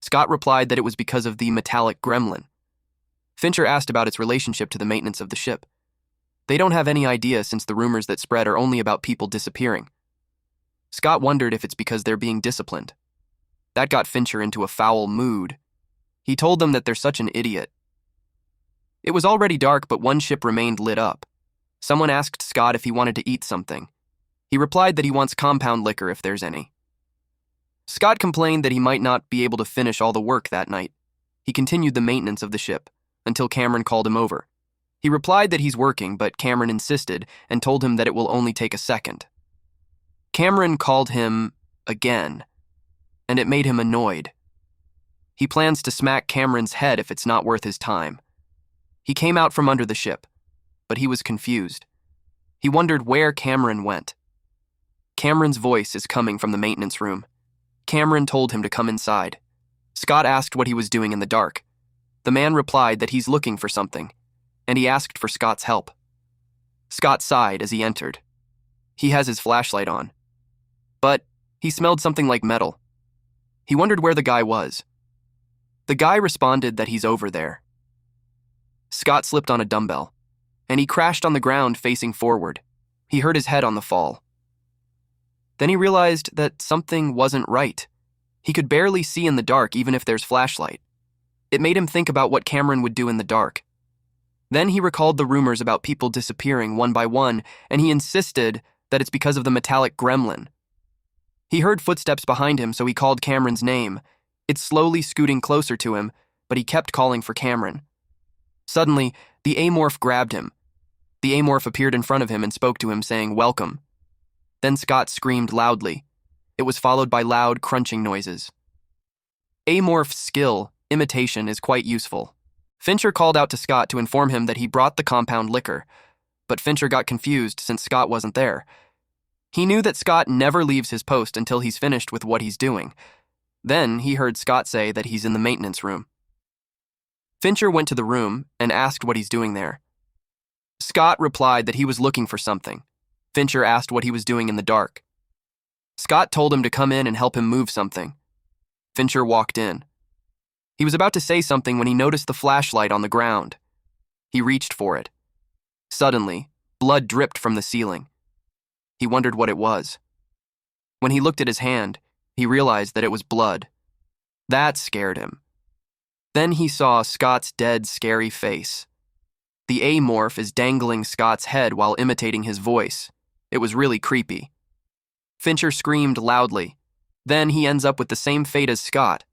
Scott replied that it was because of the metallic gremlin. Fincher asked about its relationship to the maintenance of the ship. They don't have any idea since the rumors that spread are only about people disappearing. Scott wondered if it's because they're being disciplined. That got Fincher into a foul mood. He told them that they're such an idiot. It was already dark, but one ship remained lit up. Someone asked Scott if he wanted to eat something. He replied that he wants compound liquor if there's any. Scott complained that he might not be able to finish all the work that night. He continued the maintenance of the ship until Cameron called him over. He replied that he's working, but Cameron insisted and told him that it will only take a second. Cameron called him again, and it made him annoyed. He plans to smack Cameron's head if it's not worth his time. He came out from under the ship, but he was confused. He wondered where Cameron went. Cameron's voice is coming from the maintenance room. Cameron told him to come inside. Scott asked what he was doing in the dark. The man replied that he's looking for something, and he asked for Scott's help. Scott sighed as he entered. He has his flashlight on, but he smelled something like metal. He wondered where the guy was. The guy responded that he's over there. Scott slipped on a dumbbell, and he crashed on the ground facing forward. He hurt his head on the fall. Then he realized that something wasn't right. He could barely see in the dark even if there's flashlight. It made him think about what Cameron would do in the dark. Then he recalled the rumors about people disappearing one by one, and he insisted that it's because of the metallic gremlin. He heard footsteps behind him, so he called Cameron's name. It's slowly scooting closer to him, but he kept calling for Cameron. Suddenly, the amorph grabbed him. The amorph appeared in front of him and spoke to him, saying, "Welcome." Then Scott screamed loudly. It was followed by loud crunching noises. Amorph's skill, imitation, is quite useful. Fincher called out to Scott to inform him that he brought the compound liquor, but Fincher got confused since Scott wasn't there. He knew that Scott never leaves his post until he's finished with what he's doing. Then he heard Scott say that he's in the maintenance room. Fincher went to the room and asked what he's doing there. Scott replied that he was looking for something. Fincher asked what he was doing in the dark. Scott told him to come in and help him move something. Fincher walked in. He was about to say something when he noticed the flashlight on the ground. He reached for it. Suddenly, blood dripped from the ceiling. He wondered what it was. When he looked at his hand, he realized that it was blood. That scared him. Then he saw Scott's dead, scary face. The amorph is dangling Scott's head while imitating his voice. It was really creepy. Fincher screamed loudly. Then he ends up with the same fate as Scott.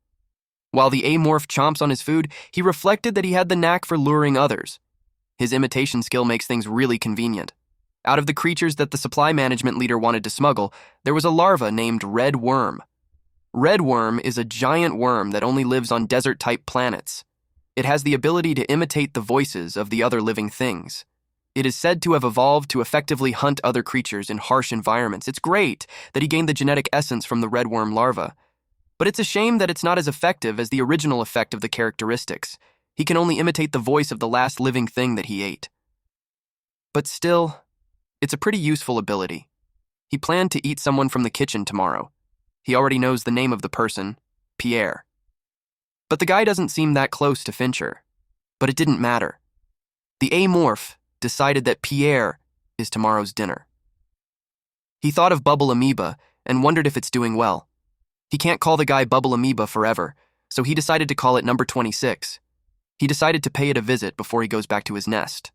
While the amorph chomps on his food, he reflected that he had the knack for luring others. His imitation skill makes things really convenient. Out of the creatures that the supply management leader wanted to smuggle, there was a larva named Red Worm. Red Worm is a giant worm that only lives on desert-type planets. It has the ability to imitate the voices of the other living things. It is said to have evolved to effectively hunt other creatures in harsh environments. It's great that he gained the genetic essence from the red worm larva. But it's a shame that it's not as effective as the original effect of the characteristics. He can only imitate the voice of the last living thing that he ate. But still, it's a pretty useful ability. He planned to eat someone from the kitchen tomorrow. He already knows the name of the person, Pierre. But the guy doesn't seem that close to Fincher. But it didn't matter. The amorph decided that Pierre is tomorrow's dinner. He thought of Bubble Amoeba and wondered if it's doing well. He can't call the guy Bubble Amoeba forever, so he decided to call it number 26. He decided to pay it a visit before he goes back to his nest.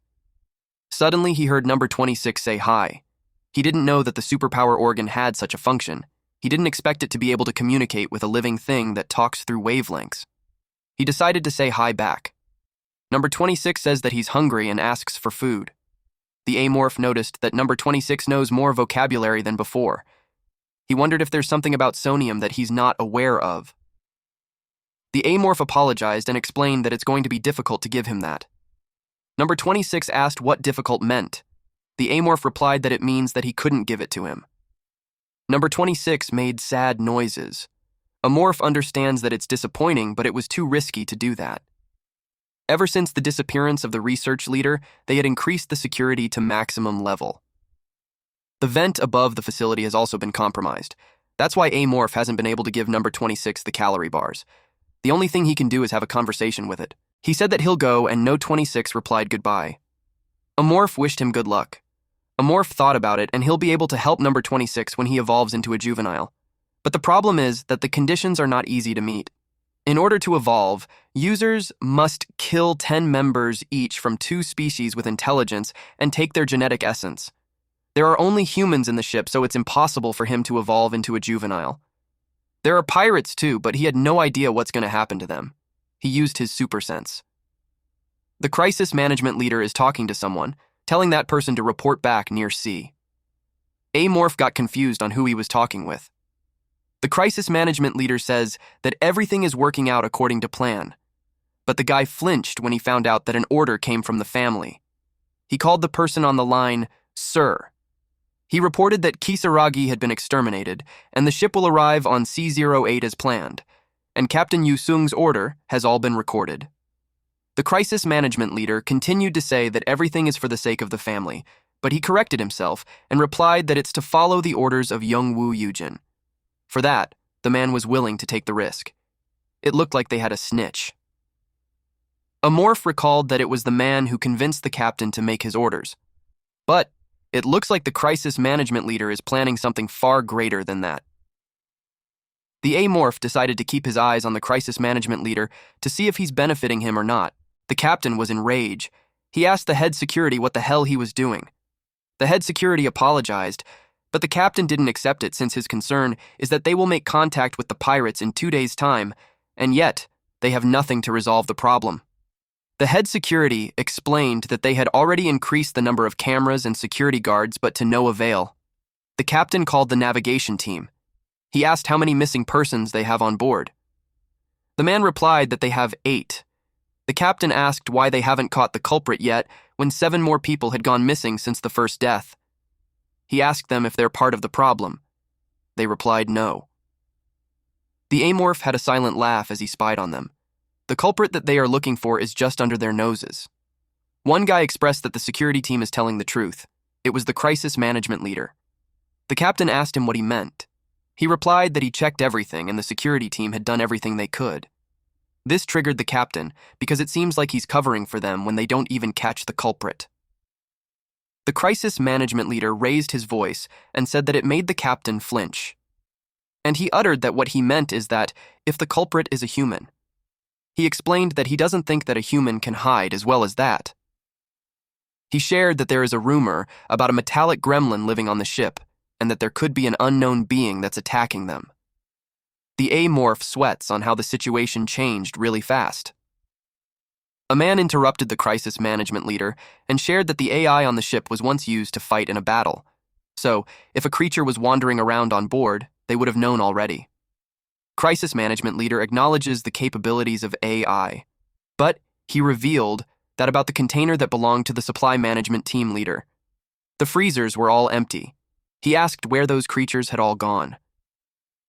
Suddenly, he heard number 26 say hi. He didn't know that the superpower organ had such a function. He didn't expect it to be able to communicate with a living thing that talks through wavelengths. He decided to say hi back. Number 26 says that he's hungry and asks for food. The amorph noticed that number 26 knows more vocabulary than before. He wondered if there's something about sonium that he's not aware of. The amorph apologized and explained that it's going to be difficult to give him that. Number 26 asked what difficult meant. The amorph replied that it means that he couldn't give it to him. Number 26 made sad noises. A morph understands that it's disappointing, but it was too risky to do that. Ever since the disappearance of the research leader, they had increased the security to maximum level. The vent above the facility has also been compromised. That's why Amorph hasn't been able to give number 26 the calorie bars. The only thing he can do is have a conversation with it. He said that he'll go, and no 26 replied goodbye. Amorph wished him good luck. Amorph thought about it, and he'll be able to help number 26 when he evolves into a juvenile. But the problem is that the conditions are not easy to meet. In order to evolve, users must kill 10 members each from 2 species with intelligence and take their genetic essence. There are only humans in the ship, so it's impossible for him to evolve into a juvenile. There are pirates too, but he had no idea what's going to happen to them. He used his super sense. The crisis management leader is talking to someone, telling that person to report back near C. Amorph got confused on who he was talking with. The crisis management leader says that everything is working out according to plan. But the guy flinched when he found out that an order came from the family. He called the person on the line, Sir. He reported that Kisaragi had been exterminated, and the ship will arrive on C-08 as planned, and Captain Yusung's order has all been recorded. The crisis management leader continued to say that everything is for the sake of the family, but he corrected himself and replied that it's to follow the orders of Youngwoo Yujin. For that, the man was willing to take the risk. It looked like they had a snitch. Amorph recalled that it was the man who convinced the captain to make his orders. But it looks like the crisis management leader is planning something far greater than that. The Amorph decided to keep his eyes on the crisis management leader to see if he's benefiting him or not. The captain was in rage. He asked the head security what the hell he was doing. The head security apologized, but the captain didn't accept it since his concern is that they will make contact with the pirates in 2 days' time, and yet they have nothing to resolve the problem. The head security explained that they had already increased the number of cameras and security guards, but to no avail. The captain called the navigation team. He asked how many missing persons they have on board. The man replied that they have 8. The captain asked why they haven't caught the culprit yet when 7 more people had gone missing since the first death. He asked them if they're part of the problem. They replied no. The Amorph had a silent laugh as he spied on them. The culprit that they are looking for is just under their noses. One guy expressed that the security team is telling the truth. It was the crisis management leader. The captain asked him what he meant. He replied that he checked everything and the security team had done everything they could. This triggered the captain because it seems like he's covering for them when they don't even catch the culprit. The crisis management leader raised his voice and said that it made the captain flinch. And he uttered that what he meant is that if the culprit is a human, he explained that he doesn't think that a human can hide as well as that. He shared that there is a rumor about a metallic gremlin living on the ship and that there could be an unknown being that's attacking them. The Amorph sweats on how the situation changed really fast. A man interrupted the crisis management leader and shared that the AI on the ship was once used to fight in a battle. So, if a creature was wandering around on board, they would have known already. Crisis management leader acknowledges the capabilities of AI, but he revealed that about the container that belonged to the supply management team leader. The freezers were all empty. He asked where those creatures had all gone.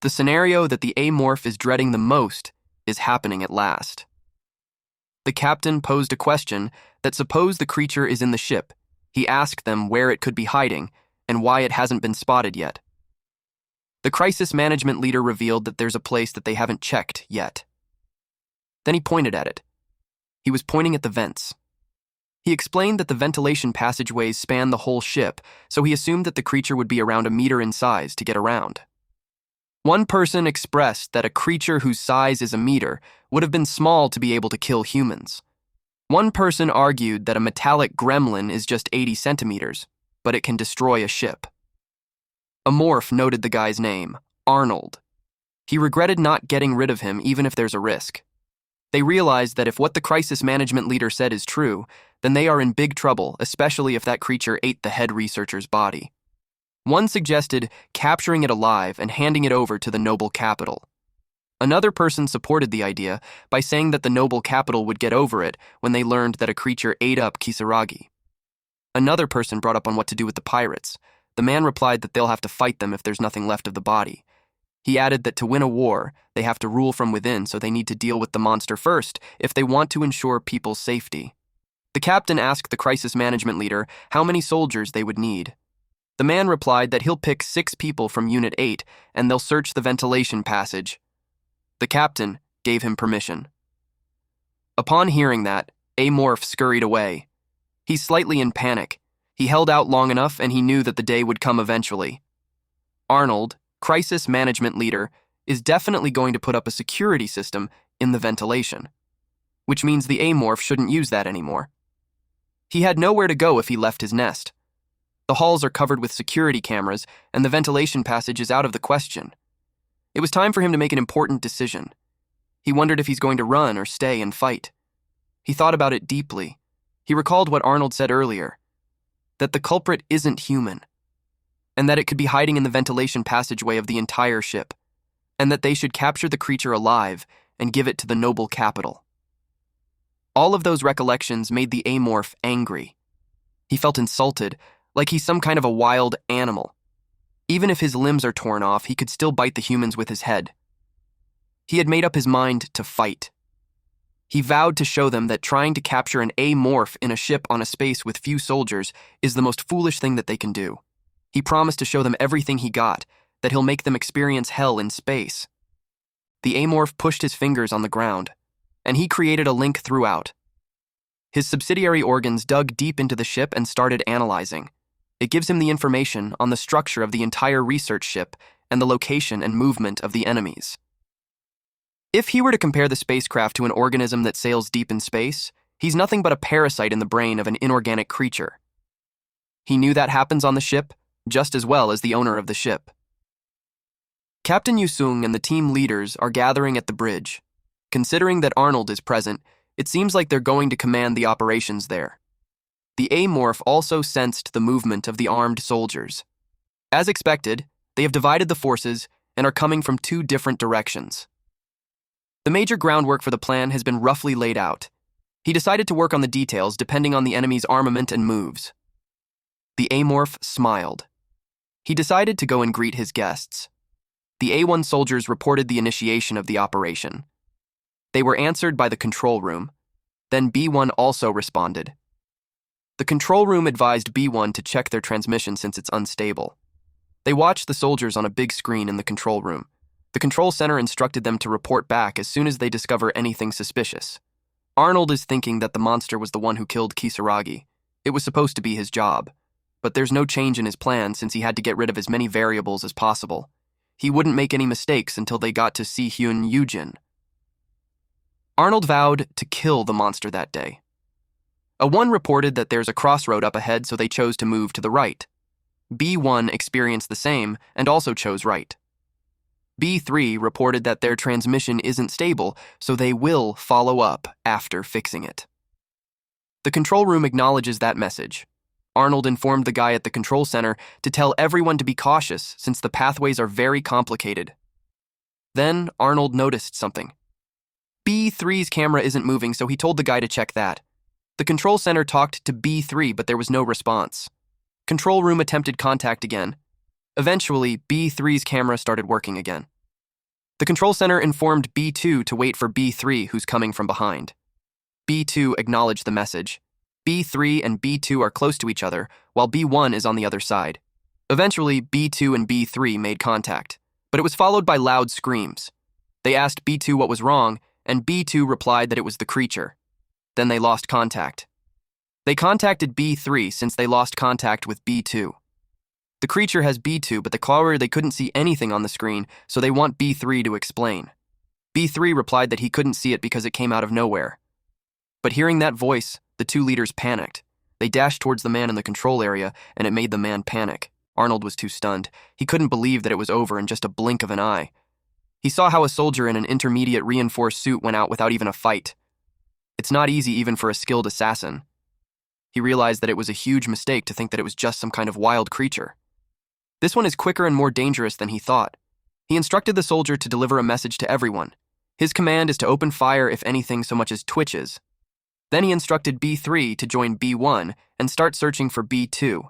The scenario that the Amorph is dreading the most is happening at last. The captain posed a question that suppose the creature is in the ship. He asked them where it could be hiding and why it hasn't been spotted yet. The crisis management leader revealed that there's a place that they haven't checked yet. Then he pointed at it. He was pointing at the vents. He explained that the ventilation passageways span the whole ship, so he assumed that the creature would be around a meter in size to get around. One person expressed that a creature whose size is a meter would have been small to be able to kill humans. One person argued that a metallic gremlin is just 80 centimeters, but it can destroy a ship. Amorph noted the guy's name, Arnold. He regretted not getting rid of him even if there's a risk. They realized that if what the crisis management leader said is true, then they are in big trouble, especially if that creature ate the head researcher's body. One suggested capturing it alive and handing it over to the noble capital. Another person supported the idea by saying that the noble capital would get over it when they learned that a creature ate up Kisaragi. Another person brought up on what to do with the pirates. The man replied that they'll have to fight them if there's nothing left of the body. He added that to win a war, they have to rule from within, so they need to deal with the monster first if they want to ensure people's safety. The captain asked the crisis management leader how many soldiers they would need. The man replied that he'll pick 6 people from Unit 8 and they'll search the ventilation passage. The captain gave him permission. Upon hearing that, Amorph scurried away. He's slightly in panic. He held out long enough and he knew that the day would come eventually. Arnold, crisis management leader, is definitely going to put up a security system in the ventilation, which means the Amorph shouldn't use that anymore. He had nowhere to go if he left his nest. The halls are covered with security cameras and the ventilation passage is out of the question. It was time for him to make an important decision. He wondered if he's going to run or stay and fight. He thought about it deeply. He recalled what Arnold said earlier, that the culprit isn't human, and that it could be hiding in the ventilation passageway of the entire ship. and that they should capture the creature alive and give it to the noble capital. All of those recollections made the amorph angry. He felt insulted, like he's some kind of a wild animal. Even if his limbs are torn off, he could still bite the humans with his head. He had made up his mind to fight. He vowed to show them that trying to capture an amorph in a ship on a space with few soldiers is the most foolish thing that they can do. He promised to show them everything he got, that he'll make them experience hell in space. The amorph pushed his fingers on the ground, and he created a link throughout. His subsidiary organs dug deep into the ship and started analyzing. It gives him the information on the structure of the entire research ship and the location and movement of the enemies. If he were to compare the spacecraft to an organism that sails deep in space, he's nothing but a parasite in the brain of an inorganic creature. He knew that happens on the ship just as well as the owner of the ship. Captain Yusung and the team leaders are gathering at the bridge. Considering that Arnold is present, it seems like they're going to command the operations there. The amorph also sensed the movement of the armed soldiers. As expected, they have divided the forces and are coming from two different directions. The major groundwork for the plan has been roughly laid out. He decided to work on the details depending on the enemy's armament and moves. The amorph smiled. He decided to go and greet his guests. The A1 soldiers reported the initiation of the operation. They were answered by the control room. Then B1 also responded. The control room advised B1 to check their transmission since it's unstable. They watched the soldiers on a big screen in the control room. The control center instructed them to report back as soon as they discover anything suspicious. Arnold is thinking that the monster was the one who killed Kisaragi. It was supposed to be his job. But there's no change in his plan since he had to get rid of as many variables as possible. He wouldn't make any mistakes until they got to Sihyun Yujin. Arnold vowed to kill the monster that day. A1 reported that there's a crossroad up ahead, so they chose to move to the right. B1 experienced the same and also chose right. B3 reported that their transmission isn't stable, so they will follow up after fixing it. The control room acknowledges that message. Arnold informed the guy at the control center to tell everyone to be cautious since the pathways are very complicated. Then Arnold noticed something. B3's camera isn't moving, so he told the guy to check that. The control center talked to B3, but there was no response. Control room attempted contact again. Eventually, B3's camera started working again. The control center informed B2 to wait for B3, who's coming from behind. B2 acknowledged the message. B3 and B2 are close to each other, while B1 is on the other side. Eventually, B2 and B3 made contact, but it was followed by loud screams. They asked B2 what was wrong, and B2 replied that it was the creature. Then they lost contact. They contacted B3 since they lost contact with B2. The creature has B2, but the caller they couldn't see anything on the screen, so they want B3 to explain. B3 replied that he couldn't see it because it came out of nowhere. But hearing that voice, the two leaders panicked. They dashed towards the man in the control area, and it made the man panic. Arnold was too stunned. He couldn't believe that it was over in just a blink of an eye. He saw how a soldier in an intermediate reinforced suit went out without even a fight. It's not easy even for a skilled assassin. He realized that it was a huge mistake to think that it was just some kind of wild creature. This one is quicker and more dangerous than he thought. He instructed the soldier to deliver a message to everyone. His command is to open fire if anything so much as twitches. Then he instructed B3 to join B1 and start searching for B2.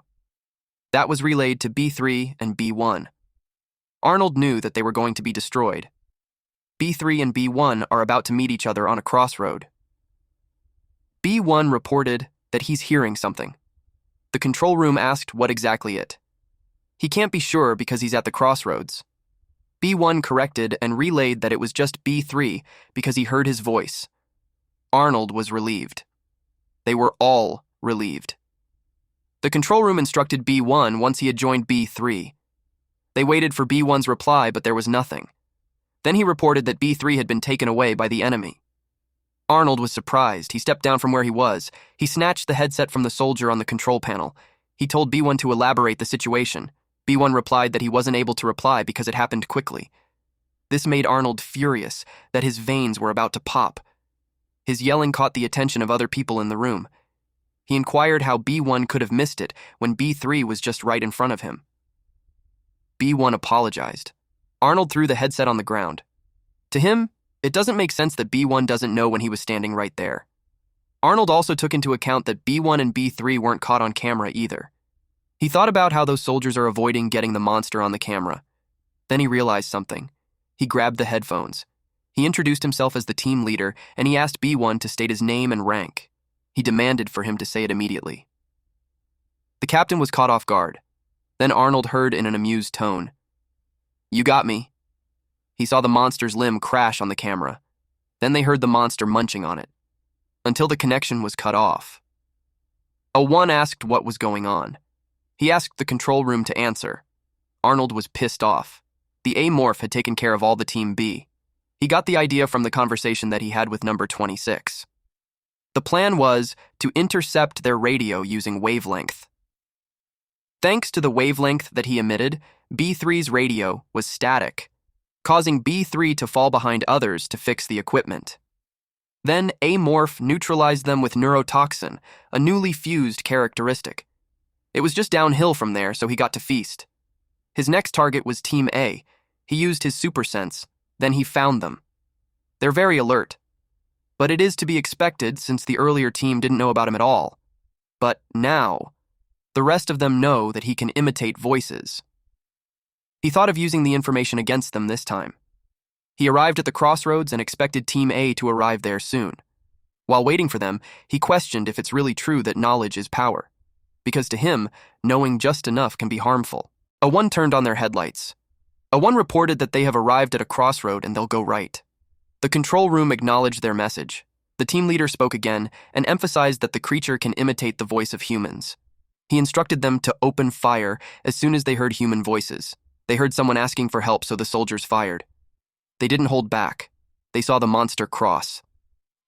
That was relayed to B3 and B1. Arnold knew that they were going to be destroyed. B3 and B1 are about to meet each other on a crossroad. B1 reported that he's hearing something. The control room asked what exactly it. He can't be sure because he's at the crossroads. B1 corrected and relayed that it was just B3 because he heard his voice. Arnold was relieved. They were all relieved. The control room instructed B1 once he had joined B3. They waited for B1's reply, but there was nothing. Then he reported that B3 had been taken away by the enemy. Arnold was surprised. He stepped down from where he was. He snatched the headset from the soldier on the control panel. He told B1 to elaborate the situation. B1 replied that he wasn't able to reply because it happened quickly. This made Arnold furious, that his veins were about to pop. His yelling caught the attention of other people in the room. He inquired how B1 could have missed it when B3 was just right in front of him. B1 apologized. Arnold threw the headset on the ground. To him, it doesn't make sense that B1 doesn't know when he was standing right there. Arnold also took into account that B1 and B3 weren't caught on camera either. He thought about how those soldiers are avoiding getting the monster on the camera. Then he realized something. He grabbed the headphones. He introduced himself as the team leader, and he asked B1 to state his name and rank. He demanded for him to say it immediately. The captain was caught off guard. Then Arnold heard in an amused tone, "You got me." He saw the monster's limb crash on the camera. Then they heard the monster munching on it, until the connection was cut off. A1 asked what was going on. He asked the control room to answer. Arnold was pissed off. The A-morph had taken care of all the Team B. He got the idea from the conversation that he had with number 26. The plan was to intercept their radio using wavelength. Thanks to the wavelength that he emitted, B3's radio was static, causing B3 to fall behind others to fix the equipment. Then A-morph neutralized them with neurotoxin, a newly fused characteristic. It was just downhill from there, so he got to feast. His next target was Team A. He used his super sense. Then he found them. They're very alert. But it is to be expected since the earlier team didn't know about him at all. But now, the rest of them know that he can imitate voices. He thought of using the information against them this time. He arrived at the crossroads and expected Team A to arrive there soon. While waiting for them, he questioned if it's really true that knowledge is power. Because to him, knowing just enough can be harmful. A1 turned on their headlights. A1 reported that they have arrived at a crossroad and they'll go right. The control room acknowledged their message. The team leader spoke again and emphasized that the creature can imitate the voice of humans. He instructed them to open fire as soon as they heard human voices. They heard someone asking for help, so the soldiers fired. They didn't hold back. They saw the monster cross.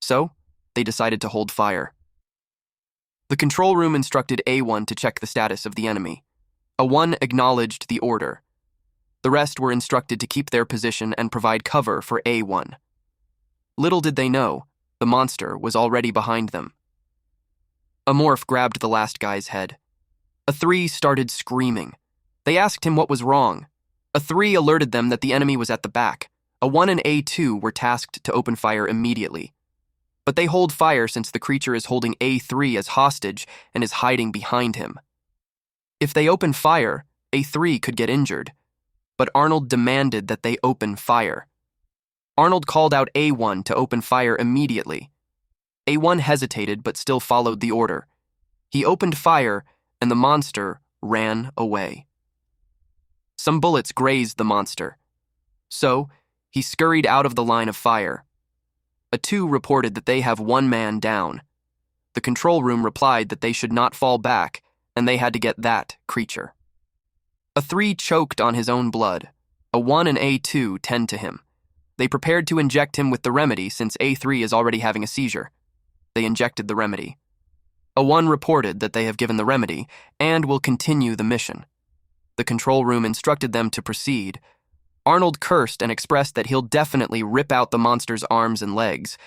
So, they decided to hold fire. The control room instructed A1 to check the status of the enemy. A1 acknowledged the order. The rest were instructed to keep their position and provide cover for A1. Little did they know, the monster was already behind them. A morph grabbed the last guy's head. A3 started screaming. They asked him what was wrong. A3 alerted them that the enemy was at the back. A1 and A2 were tasked to open fire immediately. But they hold fire since the creature is holding A3 as hostage and is hiding behind him. If they open fire, A3 could get injured. But Arnold demanded that they open fire. Arnold called out A1 to open fire immediately. A1 hesitated but still followed the order. He opened fire, and the monster ran away. Some bullets grazed the monster. So, he scurried out of the line of fire. A2 reported that they have one man down. The control room replied that they should not fall back, and they had to get that creature. A3 choked on his own blood. A1 and A2 tend to him. They prepared to inject him with the remedy since A3 is already having a seizure. They injected the remedy. A1 reported that they have given the remedy and will continue the mission. The control room instructed them to proceed. Arnold cursed and expressed that he'll definitely rip out the monster's arms and legs.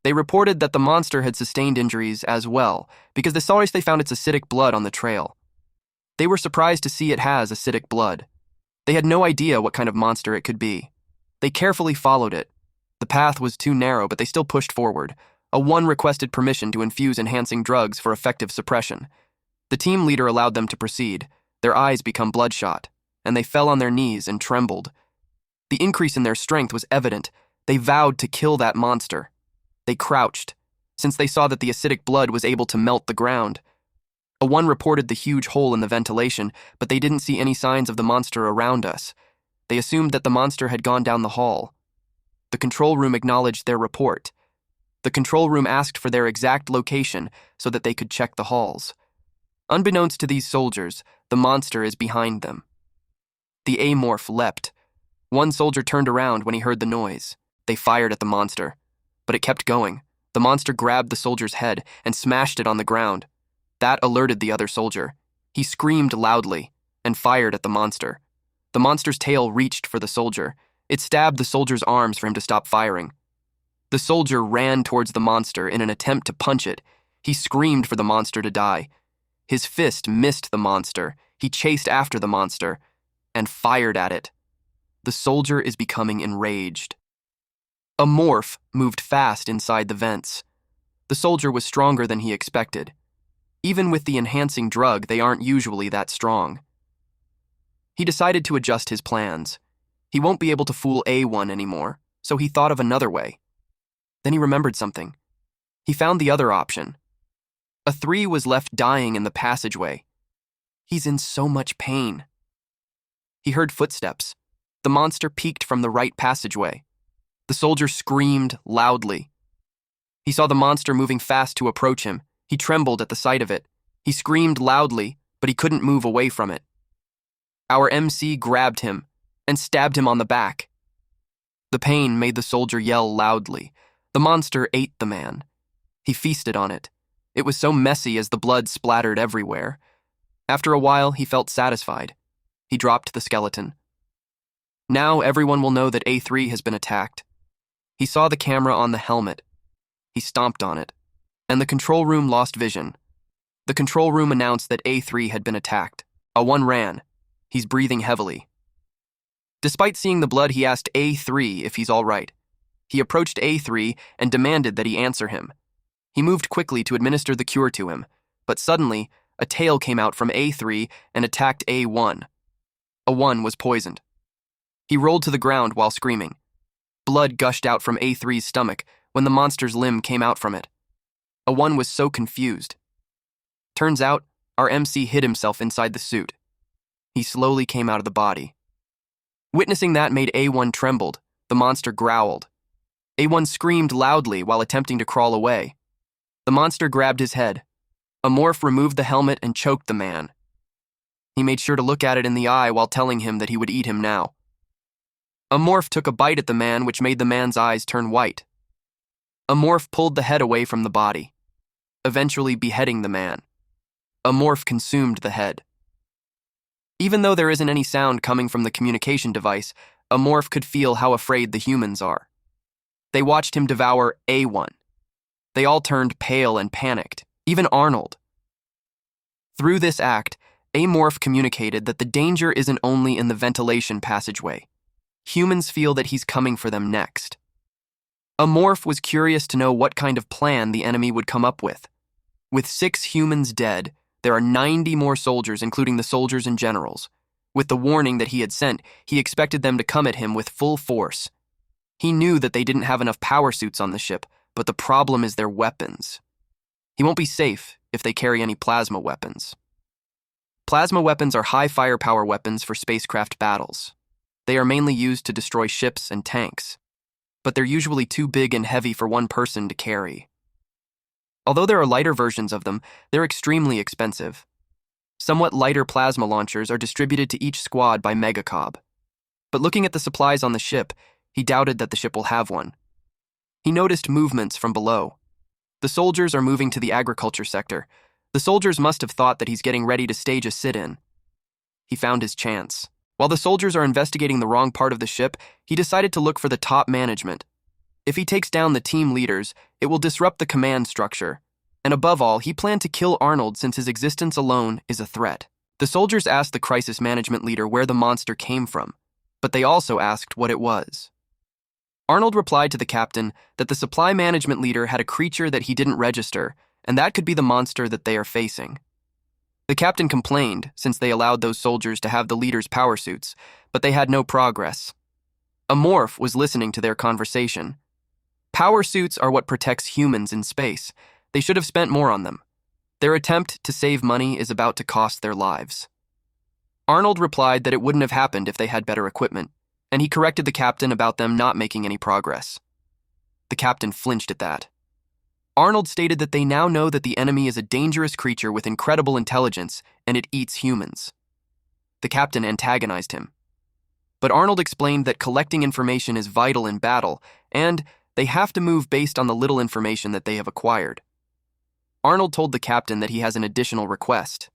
They reported that the monster had sustained injuries as well, because they found its acidic blood on the trail. They were surprised to see it has acidic blood. They had no idea what kind of monster it could be. They carefully followed it. The path was too narrow, but they still pushed forward. A1 requested permission to infuse enhancing drugs for effective suppression. The team leader allowed them to proceed. Their eyes became bloodshot, and they fell on their knees and trembled. The increase in their strength was evident. They vowed to kill that monster. They crouched, since they saw that the acidic blood was able to melt the ground. A1 reported the huge hole in the ventilation, but they didn't see any signs of the monster around us. They assumed that the monster had gone down the hall. The control room acknowledged their report. The control room asked for their exact location so that they could check the halls. Unbeknownst to these soldiers, the monster is behind them. The amorph leapt. One soldier turned around when he heard the noise. They fired at the monster, but it kept going. The monster grabbed the soldier's head and smashed it on the ground. That alerted the other soldier. He screamed loudly and fired at the monster. The monster's tail reached for the soldier. It stabbed the soldier's arms for him to stop firing. The soldier ran towards the monster in an attempt to punch it. He screamed for the monster to die. His fist missed the monster. He chased after the monster and fired at it. The soldier is becoming enraged. A morph moved fast inside the vents. The soldier was stronger than he expected. Even with the enhancing drug, they aren't usually that strong. He decided to adjust his plans. He won't be able to fool A1 anymore, so he thought of another way. Then he remembered something. He found the other option. A 3 was left dying in the passageway. He's in so much pain. He heard footsteps. The monster peeked from the right passageway. The soldier screamed loudly. He saw the monster moving fast to approach him. He trembled at the sight of it. He screamed loudly, but he couldn't move away from it. Our MC grabbed him and stabbed him on the back. The pain made the soldier yell loudly. The monster ate the man. He feasted on it. It was so messy as the blood splattered everywhere. After a while, he felt satisfied. He dropped the skeleton. Now everyone will know that A3 has been attacked. He saw the camera on the helmet. He stomped on it, and the control room lost vision. The control room announced that A3 had been attacked. A1 ran. He's breathing heavily. Despite seeing the blood, he asked A3 if he's all right. He approached A3 and demanded that he answer him. He moved quickly to administer the cure to him, but suddenly, a tail came out from A3 and attacked A1. A1 was poisoned. He rolled to the ground while screaming. Blood gushed out from A3's stomach when the monster's limb came out from it. A1 was so confused. Turns out, our MC hid himself inside the suit. He slowly came out of the body. Witnessing that made A1 trembled. The monster growled. A1 screamed loudly while attempting to crawl away. The monster grabbed his head. A morph removed the helmet and choked the man. He made sure to look at it in the eye while telling him that he would eat him now. A morph took a bite at the man, which made the man's eyes turn white. A morph pulled the head away from the body, eventually beheading the man. A morph consumed the head. Even though there isn't any sound coming from the communication device, a morph could feel how afraid the humans are. They watched him devour A1. They all turned pale and panicked, even Arnold. Through this act, a morph communicated that the danger isn't only in the ventilation passageway. Humans feel that he's coming for them next. A morph was curious to know what kind of plan the enemy would come up with. With 6 humans dead, there are 90 more soldiers, including the soldiers and generals. With the warning that he had sent, he expected them to come at him with full force. He knew that they didn't have enough power suits on the ship, but the problem is their weapons. He won't be safe if they carry any plasma weapons. Plasma weapons are high firepower weapons for spacecraft battles. They are mainly used to destroy ships and tanks, but they're usually too big and heavy for one person to carry. Although there are lighter versions of them, they're extremely expensive. Somewhat lighter plasma launchers are distributed to each squad by MangaCap. But looking at the supplies on the ship, he doubted that the ship will have one. He noticed movements from below. The soldiers are moving to the agriculture sector. The soldiers must have thought that he's getting ready to stage a sit-in. He found his chance. While the soldiers are investigating the wrong part of the ship, he decided to look for the top management. If he takes down the team leaders, it will disrupt the command structure. And above all, he planned to kill Arnold since his existence alone is a threat. The soldiers asked the crisis management leader where the monster came from, but they also asked what it was. Arnold replied to the captain that the supply management leader had a creature that he didn't register, and that could be the monster that they are facing. The captain complained since they allowed those soldiers to have the leader's power suits, but they had no progress. A morph was listening to their conversation. Power suits are what protects humans in space. They should have spent more on them. Their attempt to save money is about to cost their lives. Arnold replied that it wouldn't have happened if they had better equipment, and he corrected the captain about them not making any progress. The captain flinched at that. Arnold stated that they now know that the enemy is a dangerous creature with incredible intelligence, and it eats humans. The captain antagonized him. But Arnold explained that collecting information is vital in battle, and they have to move based on the little information that they have acquired. Arnold told the captain that he has an additional request.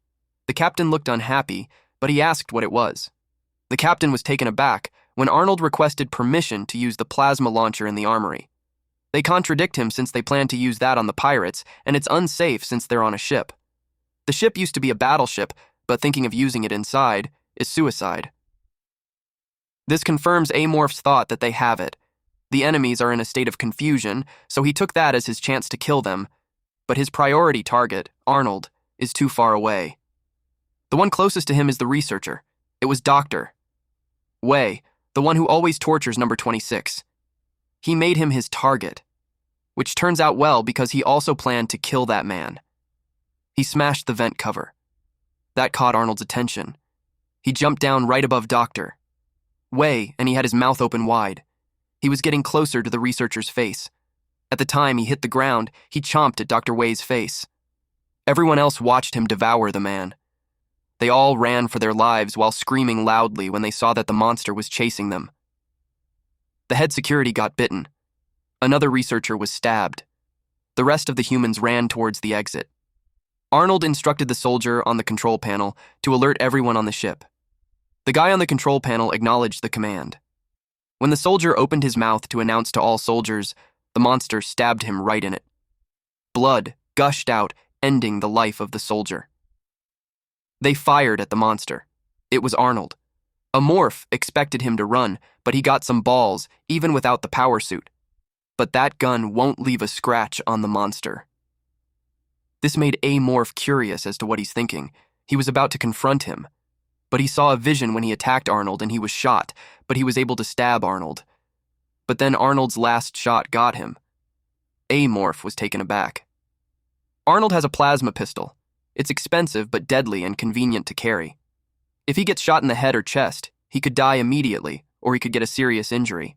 The captain looked unhappy, but he asked what it was. The captain was taken aback when Arnold requested permission to use the plasma launcher in the armory. They contradict him since they plan to use that on the pirates, and it's unsafe since they're on a ship. The ship used to be a battleship, but thinking of using it inside is suicide. This confirms Amorph's thought that they have it. The enemies are in a state of confusion, so he took that as his chance to kill them. But his priority target, Arnold, is too far away. The one closest to him is the researcher. It was Dr. Wei, the one who always tortures number 26. He made him his target, which turns out well because he also planned to kill that man. He smashed the vent cover. That caught Arnold's attention. He jumped down right above Dr. Wei, and he had his mouth open wide. He was getting closer to the researcher's face. At the time he hit the ground, he chomped at Dr. Wei's face. Everyone else watched him devour the man. They all ran for their lives while screaming loudly when they saw that the monster was chasing them. The head security got bitten. Another researcher was stabbed. The rest of the humans ran towards the exit. Arnold instructed the soldier on the control panel to alert everyone on the ship. The guy on the control panel acknowledged the command. When the soldier opened his mouth to announce to all soldiers, the monster stabbed him right in it. Blood gushed out, ending the life of the soldier. They fired at the monster. It was Arnold. A morph expected him to run, but he got some balls, even without the power suit. But that gun won't leave a scratch on the monster. This made Amorph curious as to what he's thinking. He was about to confront him. But he saw a vision when he attacked Arnold and he was shot, but he was able to stab Arnold. But then Arnold's last shot got him. Amorph was taken aback. Arnold has a plasma pistol. It's expensive but deadly and convenient to carry. If he gets shot in the head or chest, he could die immediately, or he could get a serious injury.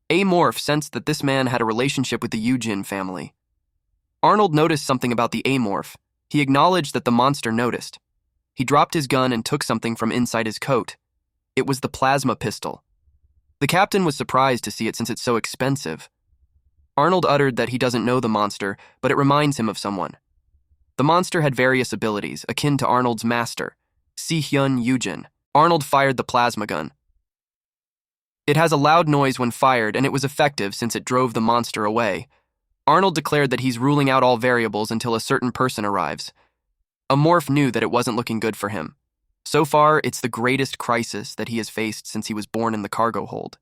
Amorph sensed that this man had a relationship with the Eugene family. Arnold noticed something about the Amorph. He acknowledged that the monster noticed. He dropped his gun and took something from inside his coat. It was the plasma pistol. The captain was surprised to see it since it's so expensive. Arnold uttered that he doesn't know the monster, but it reminds him of someone. The monster had various abilities, akin to Arnold's master, Si-hyun Eugene. Arnold fired the plasma gun. It has a loud noise when fired, and it was effective since it drove the monster away. Arnold declared that he's ruling out all variables until a certain person arrives. Amorph knew that it wasn't looking good for him. So far, it's the greatest crisis that he has faced since he was born in the cargo hold.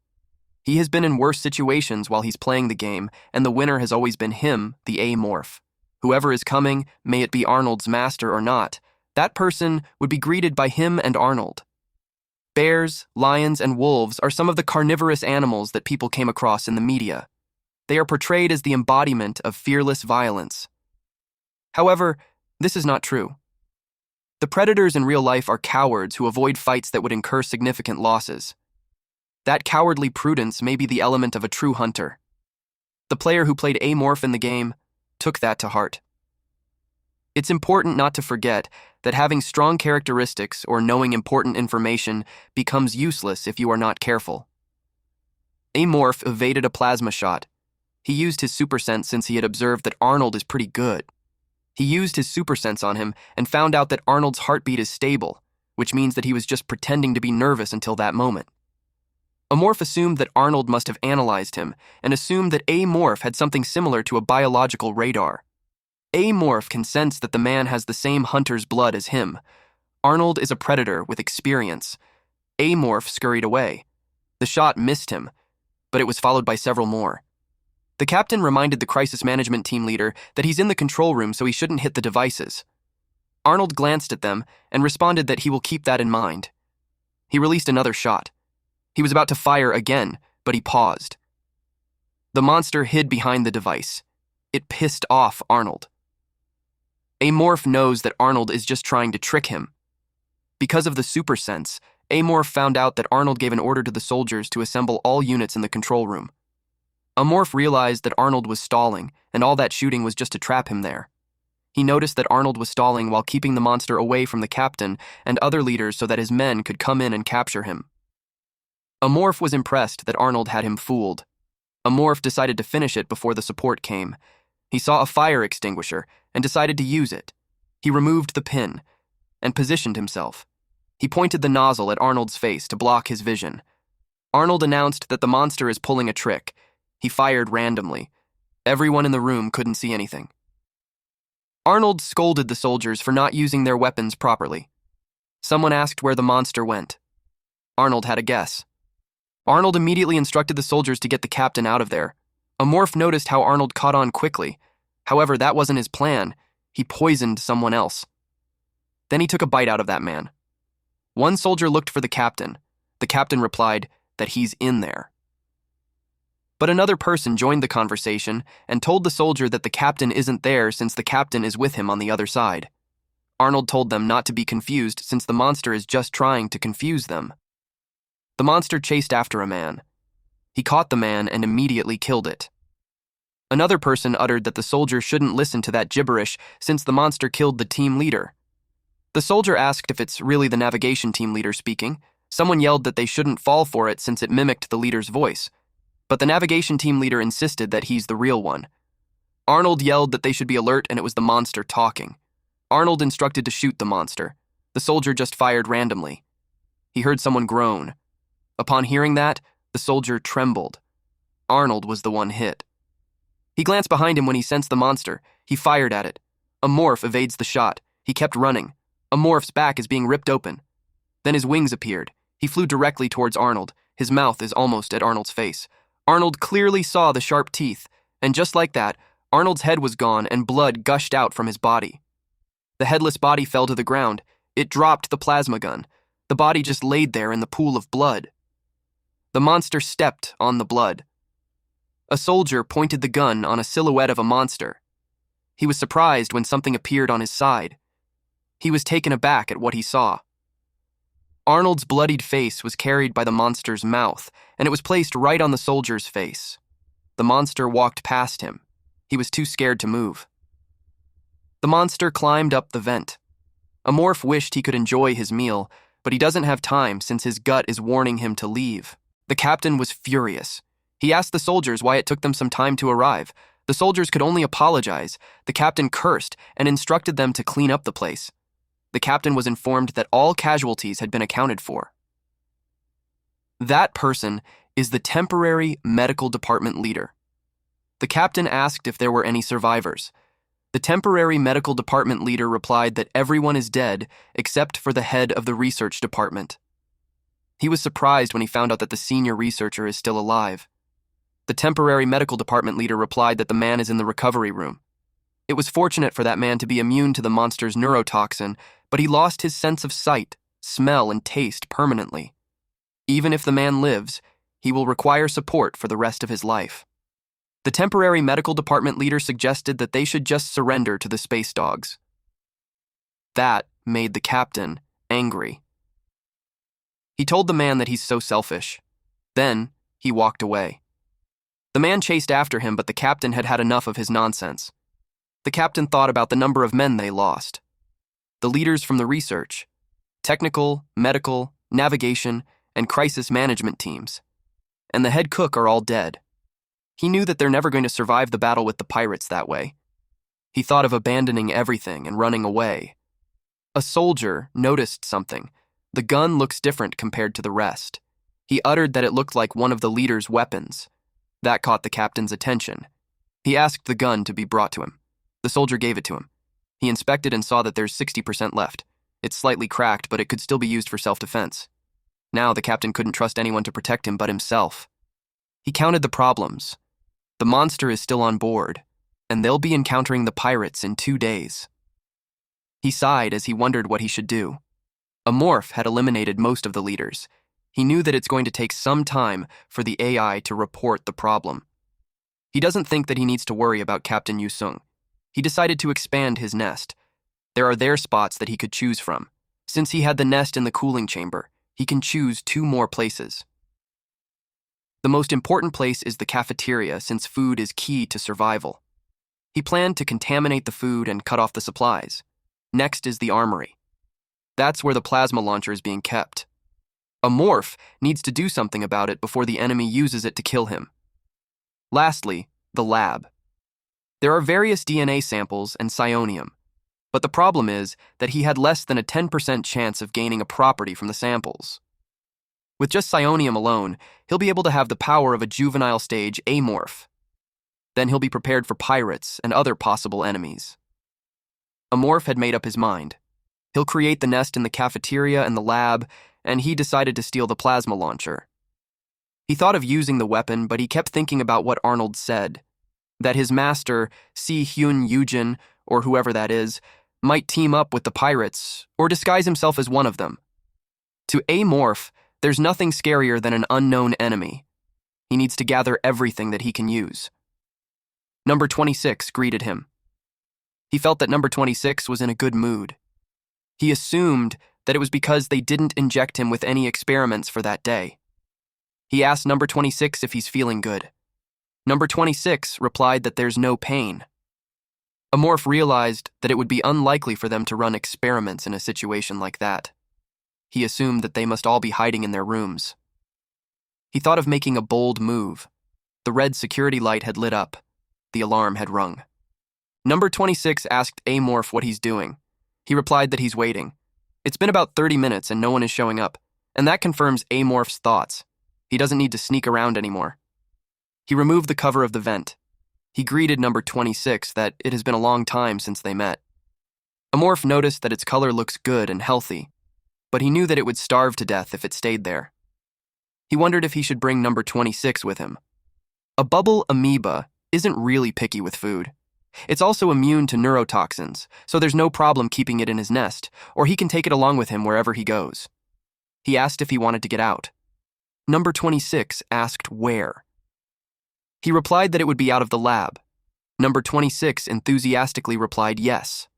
He has been in worse situations while he's playing the game, and the winner has always been him, the Amorph. Whoever is coming, may it be Arnold's master or not, that person would be greeted by him and Arnold. Bears, lions, and wolves are some of the carnivorous animals that people came across in the media. They are portrayed as the embodiment of fearless violence. However, this is not true. The predators in real life are cowards who avoid fights that would incur significant losses. That cowardly prudence may be the element of a true hunter. The player who played Amorph in the game took that to heart. It's important not to forget that having strong characteristics or knowing important information becomes useless if you are not careful. Amorph evaded a plasma shot. He used his super sense since he had observed that Arnold is pretty good. He used his super sense on him and found out that Arnold's heartbeat is stable, which means that he was just pretending to be nervous until that moment. Amorph assumed that Arnold must have analyzed him and assumed that Amorph had something similar to a biological radar. Amorph can sense that the man has the same hunter's blood as him. Arnold is a predator with experience. Amorph scurried away. The shot missed him, but it was followed by several more. The captain reminded the crisis management team leader that he's in the control room so he shouldn't hit the devices. Arnold glanced at them and responded that he will keep that in mind. He released another shot. He was about to fire again, but he paused. The monster hid behind the device. It pissed off Arnold. Amorph knows that Arnold is just trying to trick him. Because of the super sense, Amorph found out that Arnold gave an order to the soldiers to assemble all units in the control room. Amorph realized that Arnold was stalling, and all that shooting was just to trap him there. He noticed that Arnold was stalling while keeping the monster away from the captain and other leaders so that his men could come in and capture him. Amorph was impressed that Arnold had him fooled. Amorph decided to finish it before the support came. He saw a fire extinguisher and decided to use it. He removed the pin and positioned himself. He pointed the nozzle at Arnold's face to block his vision. Arnold announced that the monster is pulling a trick. He fired randomly. Everyone in the room couldn't see anything. Arnold scolded the soldiers for not using their weapons properly. Someone asked where the monster went. Arnold had a guess. Arnold immediately instructed the soldiers to get the captain out of there. A morph noticed how Arnold caught on quickly. However, that wasn't his plan. He poisoned someone else. Then he took a bite out of that man. One soldier looked for the captain. The captain replied that he's in there. But another person joined the conversation and told the soldier that the captain isn't there since the captain is with him on the other side. Arnold told them not to be confused since the monster is just trying to confuse them. The monster chased after a man. He caught the man and immediately killed it. Another person uttered that the soldier shouldn't listen to that gibberish since the monster killed the team leader. The soldier asked if it's really the navigation team leader speaking. Someone yelled that they shouldn't fall for it since it mimicked the leader's voice. But the navigation team leader insisted that he's the real one. Arnold yelled that they should be alert and it was the monster talking. Arnold instructed to shoot the monster. The soldier just fired randomly. He heard someone groan. Upon hearing that, the soldier trembled. Arnold was the one hit. He glanced behind him when he sensed the monster. He fired at it. A morph evades the shot. He kept running. A morph's back is being ripped open. Then his wings appeared. He flew directly towards Arnold. His mouth is almost at Arnold's face. Arnold clearly saw the sharp teeth, and just like that, Arnold's head was gone and blood gushed out from his body. The headless body fell to the ground. It dropped the plasma gun. The body just laid there in the pool of blood. The monster stepped on the blood. A soldier pointed the gun on a silhouette of a monster. He was surprised when something appeared on his side. He was taken aback at what he saw. Arnold's bloodied face was carried by the monster's mouth, and it was placed right on the soldier's face. The monster walked past him. He was too scared to move. The monster climbed up the vent. A morph wished he could enjoy his meal, but he doesn't have time since his gut is warning him to leave. The captain was furious. He asked the soldiers why it took them some time to arrive. The soldiers could only apologize. The captain cursed and instructed them to clean up the place. The captain was informed that all casualties had been accounted for. That person is the temporary medical department leader. The captain asked if there were any survivors. The temporary medical department leader replied that everyone is dead except for the head of the research department. He was surprised when he found out that the senior researcher is still alive. The temporary medical department leader replied that the man is in the recovery room. It was fortunate for that man to be immune to the monster's neurotoxin, but he lost his sense of sight, smell, and taste permanently. Even if the man lives, he will require support for the rest of his life. The temporary medical department leader suggested that they should just surrender to the space dogs. That made the captain angry. He told the man that he's so selfish. Then, he walked away. The man chased after him, but the captain had had enough of his nonsense. The captain thought about the number of men they lost. The leaders from the research, technical, medical, navigation, and crisis management teams. And the head cook are all dead. He knew that they're never going to survive the battle with the pirates that way. He thought of abandoning everything and running away. A soldier noticed something. The gun looks different compared to the rest. He uttered that it looked like one of the leader's weapons. That caught the captain's attention. He asked the gun to be brought to him. The soldier gave it to him. He inspected and saw that there's 60% left. It's slightly cracked, but it could still be used for self-defense. Now the captain couldn't trust anyone to protect him but himself. He counted the problems. The monster is still on board, and they'll be encountering the pirates in 2 days. He sighed as he wondered what he should do. A morph had eliminated most of the leaders. He knew that it's going to take some time for the AI to report the problem. He doesn't think that he needs to worry about Captain Yusung. He decided to expand his nest. There are spots that he could choose from. Since he had the nest in the cooling chamber, he can choose 2 more places. The most important place is the cafeteria since food is key to survival. He planned to contaminate the food and cut off the supplies. Next is the armory. That's where the plasma launcher is being kept. A morph needs to do something about it before the enemy uses it to kill him. Lastly, the lab. There are various DNA samples and psionium, but the problem is that he had less than a 10% chance of gaining a property from the samples. With just psionium alone, he'll be able to have the power of a juvenile stage amorph. Then he'll be prepared for pirates and other possible enemies. Amorph had made up his mind. He'll create the nest in the cafeteria and the lab, and he decided to steal the plasma launcher. He thought of using the weapon, but he kept thinking about what Arnold said, that his master, Si-Hyun Yujin, or whoever that is, might team up with the pirates or disguise himself as one of them. To Amorph, there's nothing scarier than an unknown enemy. He needs to gather everything that he can use. Number 26 greeted him. He felt that number 26 was in a good mood. He assumed that it was because they didn't inject him with any experiments for that day. He asked number 26 if he's feeling good. Number 26 replied that there's no pain. Amorph realized that it would be unlikely for them to run experiments in a situation like that. He assumed that they must all be hiding in their rooms. He thought of making a bold move. The red security light had lit up. The alarm had rung. Number 26 asked Amorph what he's doing. He replied that he's waiting. It's been about 30 minutes and no one is showing up, and that confirms Amorph's thoughts. He doesn't need to sneak around anymore. He removed the cover of the vent. He greeted number 26 that it has been a long time since they met. Amorph noticed that its color looks good and healthy, but he knew that it would starve to death if it stayed there. He wondered if he should bring number 26 with him. A bubble amoeba isn't really picky with food. It's also immune to neurotoxins, so there's no problem keeping it in his nest, or he can take it along with him wherever he goes. He asked if he wanted to get out. Number 26 asked where. He replied that it would be out of the lab. Number 26 enthusiastically replied yes.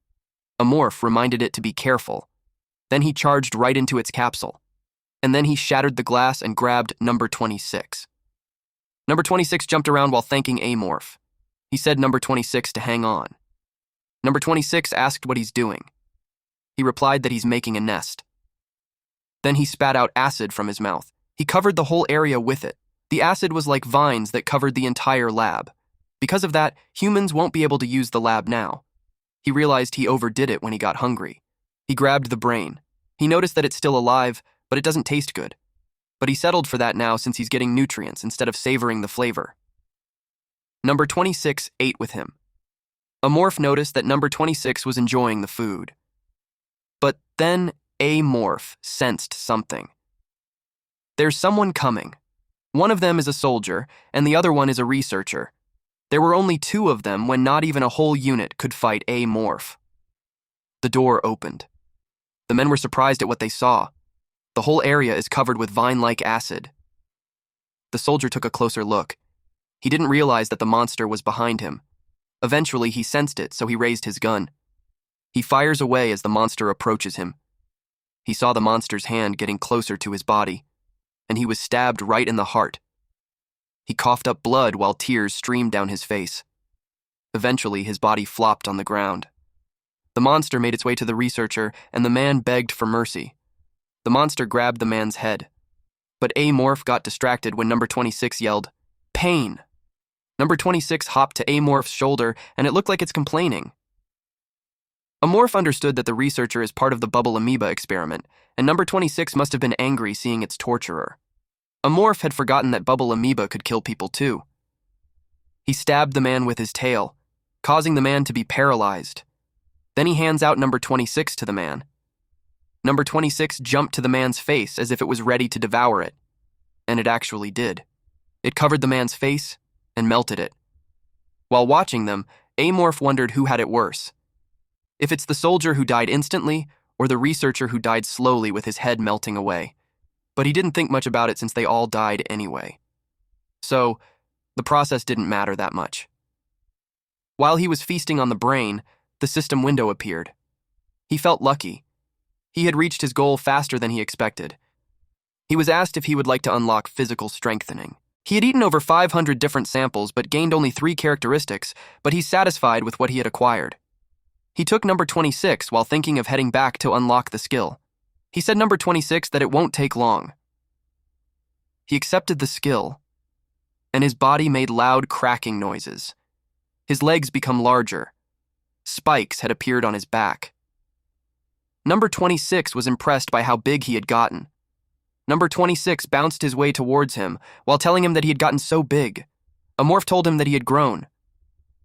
Amorph reminded it to be careful. Then he charged right into its capsule. And then he shattered the glass and grabbed number 26. Number 26 jumped around while thanking Amorph. He said number 26 to hang on. Number 26 asked what he's doing. He replied that he's making a nest. Then he spat out acid from his mouth. He covered the whole area with it. The acid was like vines that covered the entire lab. Because of that, humans won't be able to use the lab now. He realized he overdid it when he got hungry. He grabbed the brain. He noticed that it's still alive, but it doesn't taste good. But he settled for that now since he's getting nutrients instead of savoring the flavor. Number 26 ate with him. Amorph noticed that number 26 was enjoying the food. But then Amorph sensed something. There's someone coming. One of them is a soldier, and the other one is a researcher. There were only two of them when not even a whole unit could fight Amorph. The door opened. The men were surprised at what they saw. The whole area is covered with vine-like acid. The soldier took a closer look. He didn't realize that the monster was behind him. Eventually, he sensed it, so he raised his gun. He fires away as the monster approaches him. He saw the monster's hand getting closer to his body, and he was stabbed right in the heart. He coughed up blood while tears streamed down his face. Eventually, his body flopped on the ground. The monster made its way to the researcher, and the man begged for mercy. The monster grabbed the man's head. But Amorph got distracted when number 26 yelled, "Pain!" Number 26 hopped to Amorph's shoulder, and it looked like it's complaining. Amorph understood that the researcher is part of the bubble amoeba experiment, and number 26 must have been angry seeing its torturer. Amorph had forgotten that bubble amoeba could kill people too. He stabbed the man with his tail, causing the man to be paralyzed. Then he hands out number 26 to the man. Number 26 jumped to the man's face as if it was ready to devour it. And it actually did. It covered the man's face and melted it. While watching them, Amorph wondered who had it worse. If it's the soldier who died instantly, or the researcher who died slowly with his head melting away. But he didn't think much about it since they all died anyway. So, the process didn't matter that much. While he was feasting on the brain, the system window appeared. He felt lucky. He had reached his goal faster than he expected. He was asked if he would like to unlock physical strengthening. He had eaten over 500 different samples but gained only 3 characteristics, but he's satisfied with what he had acquired. He took number 26 while thinking of heading back to unlock the skill. He said number 26 that it won't take long. He accepted the skill, and his body made loud cracking noises. His legs become larger. Spikes had appeared on his back. Number 26 was impressed by how big he had gotten. Number 26 bounced his way towards him while telling him that he had gotten so big. Amorph told him that he had grown.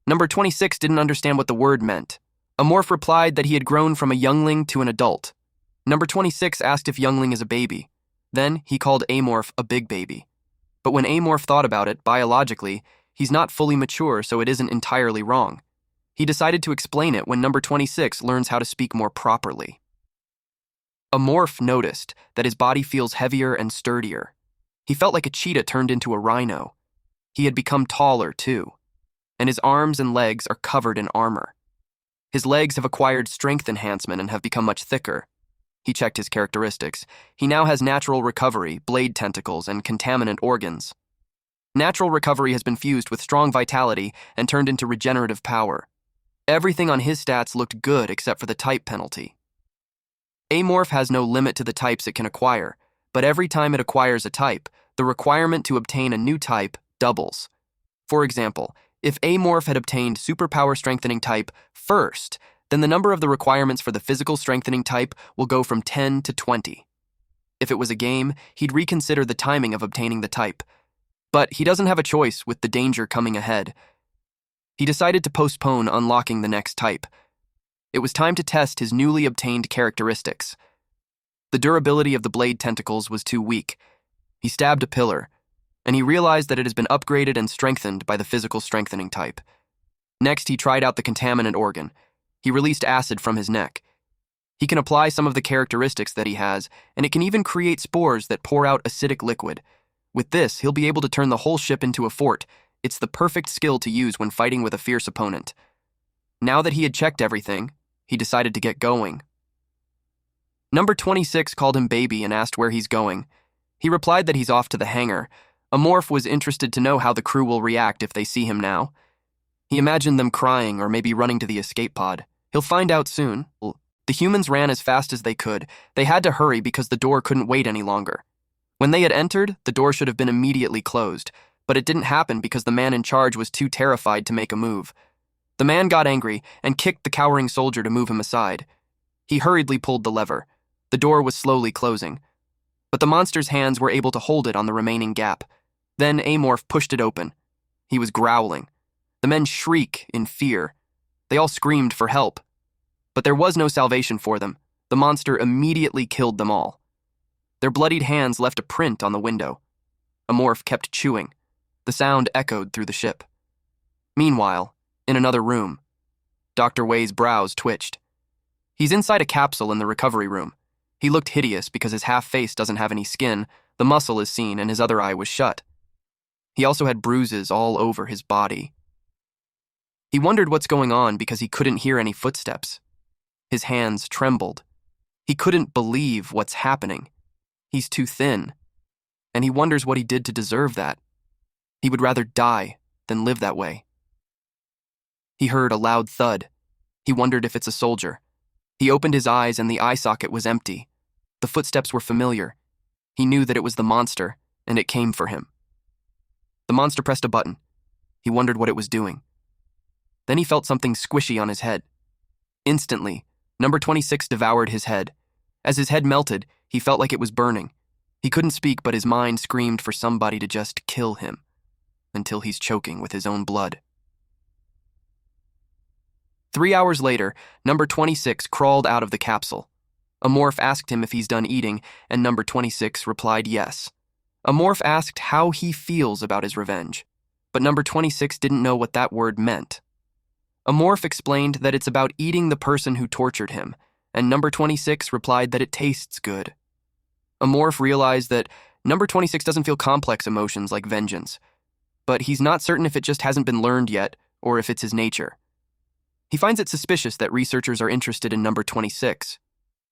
Number 26 didn't understand what the word meant. Amorph replied that he had grown from a youngling to an adult. Number 26 asked if youngling is a baby. Then he called Amorph a big baby. But when Amorph thought about it, biologically, he's not fully mature, so it isn't entirely wrong. He decided to explain it when number 26 learns how to speak more properly. Amorph noticed that his body feels heavier and sturdier. He felt like a cheetah turned into a rhino. He had become taller, too, and his arms and legs are covered in armor. His legs have acquired strength enhancement and have become much thicker. He checked his characteristics. He now has natural recovery, blade tentacles, and contaminant organs. Natural recovery has been fused with strong vitality and turned into regenerative power. Everything on his stats looked good except for the type penalty. Amorph has no limit to the types it can acquire, but every time it acquires a type, the requirement to obtain a new type doubles. For example, if Amorph had obtained superpower strengthening type first, then the number of the requirements for the physical strengthening type will go from 10 to 20. If it was a game, he'd reconsider the timing of obtaining the type. But he doesn't have a choice with the danger coming ahead. He decided to postpone unlocking the next type. It was time to test his newly obtained characteristics. The durability of the blade tentacles was too weak. He stabbed a pillar, and he realized that it has been upgraded and strengthened by the physical strengthening type. Next, he tried out the contaminant organ. He released acid from his neck. He can apply some of the characteristics that he has, and it can even create spores that pour out acidic liquid. With this, he'll be able to turn the whole ship into a fort. It's the perfect skill to use when fighting with a fierce opponent. Now that he had checked everything, he decided to get going. Number 26 called him baby and asked where he's going. He replied that he's off to the hangar. Amorph was interested to know how the crew will react if they see him now. He imagined them crying or maybe running to the escape pod. He'll find out soon. The humans ran as fast as they could. They had to hurry because the door couldn't wait any longer. When they had entered, the door should have been immediately closed, but it didn't happen because the man in charge was too terrified to make a move. The man got angry and kicked the cowering soldier to move him aside. He hurriedly pulled the lever. The door was slowly closing, but the monster's hands were able to hold it on the remaining gap. Then Amorph pushed it open. He was growling. The men shrieked in fear. They all screamed for help. But there was no salvation for them. The monster immediately killed them all. Their bloodied hands left a print on the window. Amorph kept chewing. The sound echoed through the ship. Meanwhile, in another room, Dr. Wei's brows twitched. He's inside a capsule in the recovery room. He looked hideous because his half-face doesn't have any skin, the muscle is seen, and his other eye was shut. He also had bruises all over his body. He wondered what's going on because he couldn't hear any footsteps. His hands trembled. He couldn't believe what's happening. He's too thin, and he wonders what he did to deserve that. He would rather die than live that way. He heard a loud thud. He wondered if it's a soldier. He opened his eyes and the eye socket was empty. The footsteps were familiar. He knew that it was the monster, and it came for him. The monster pressed a button. He wondered what it was doing. Then he felt something squishy on his head. Instantly, number 26 devoured his head. As his head melted, he felt like it was burning. He couldn't speak, but his mind screamed for somebody to just kill him, until he's choking with his own blood. 3 hours later, number 26 crawled out of the capsule. Amorph asked him if he's done eating, and number 26 replied yes. Amorph asked how he feels about his revenge, but number 26 didn't know what that word meant. Amorph explained that it's about eating the person who tortured him, and number 26 replied that it tastes good. Amorph realized that number 26 doesn't feel complex emotions like vengeance, but he's not certain if it just hasn't been learned yet or if it's his nature. He finds it suspicious that researchers are interested in number 26.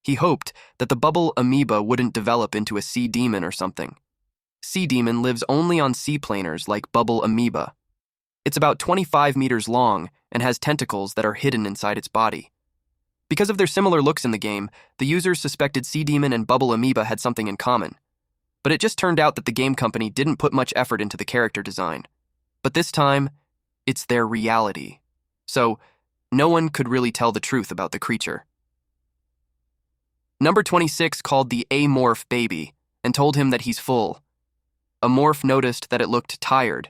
He hoped that the bubble amoeba wouldn't develop into a sea demon or something. Sea demon lives only on seaplaners like bubble amoeba. It's about 25 meters long and has tentacles that are hidden inside its body. Because of their similar looks in the game, the users suspected sea demon and bubble amoeba had something in common. But it just turned out that the game company didn't put much effort into the character design. But this time, it's their reality. So, no one could really tell the truth about the creature. Number 26 called the Amorph baby and told him that he's full. Amorph noticed that it looked tired.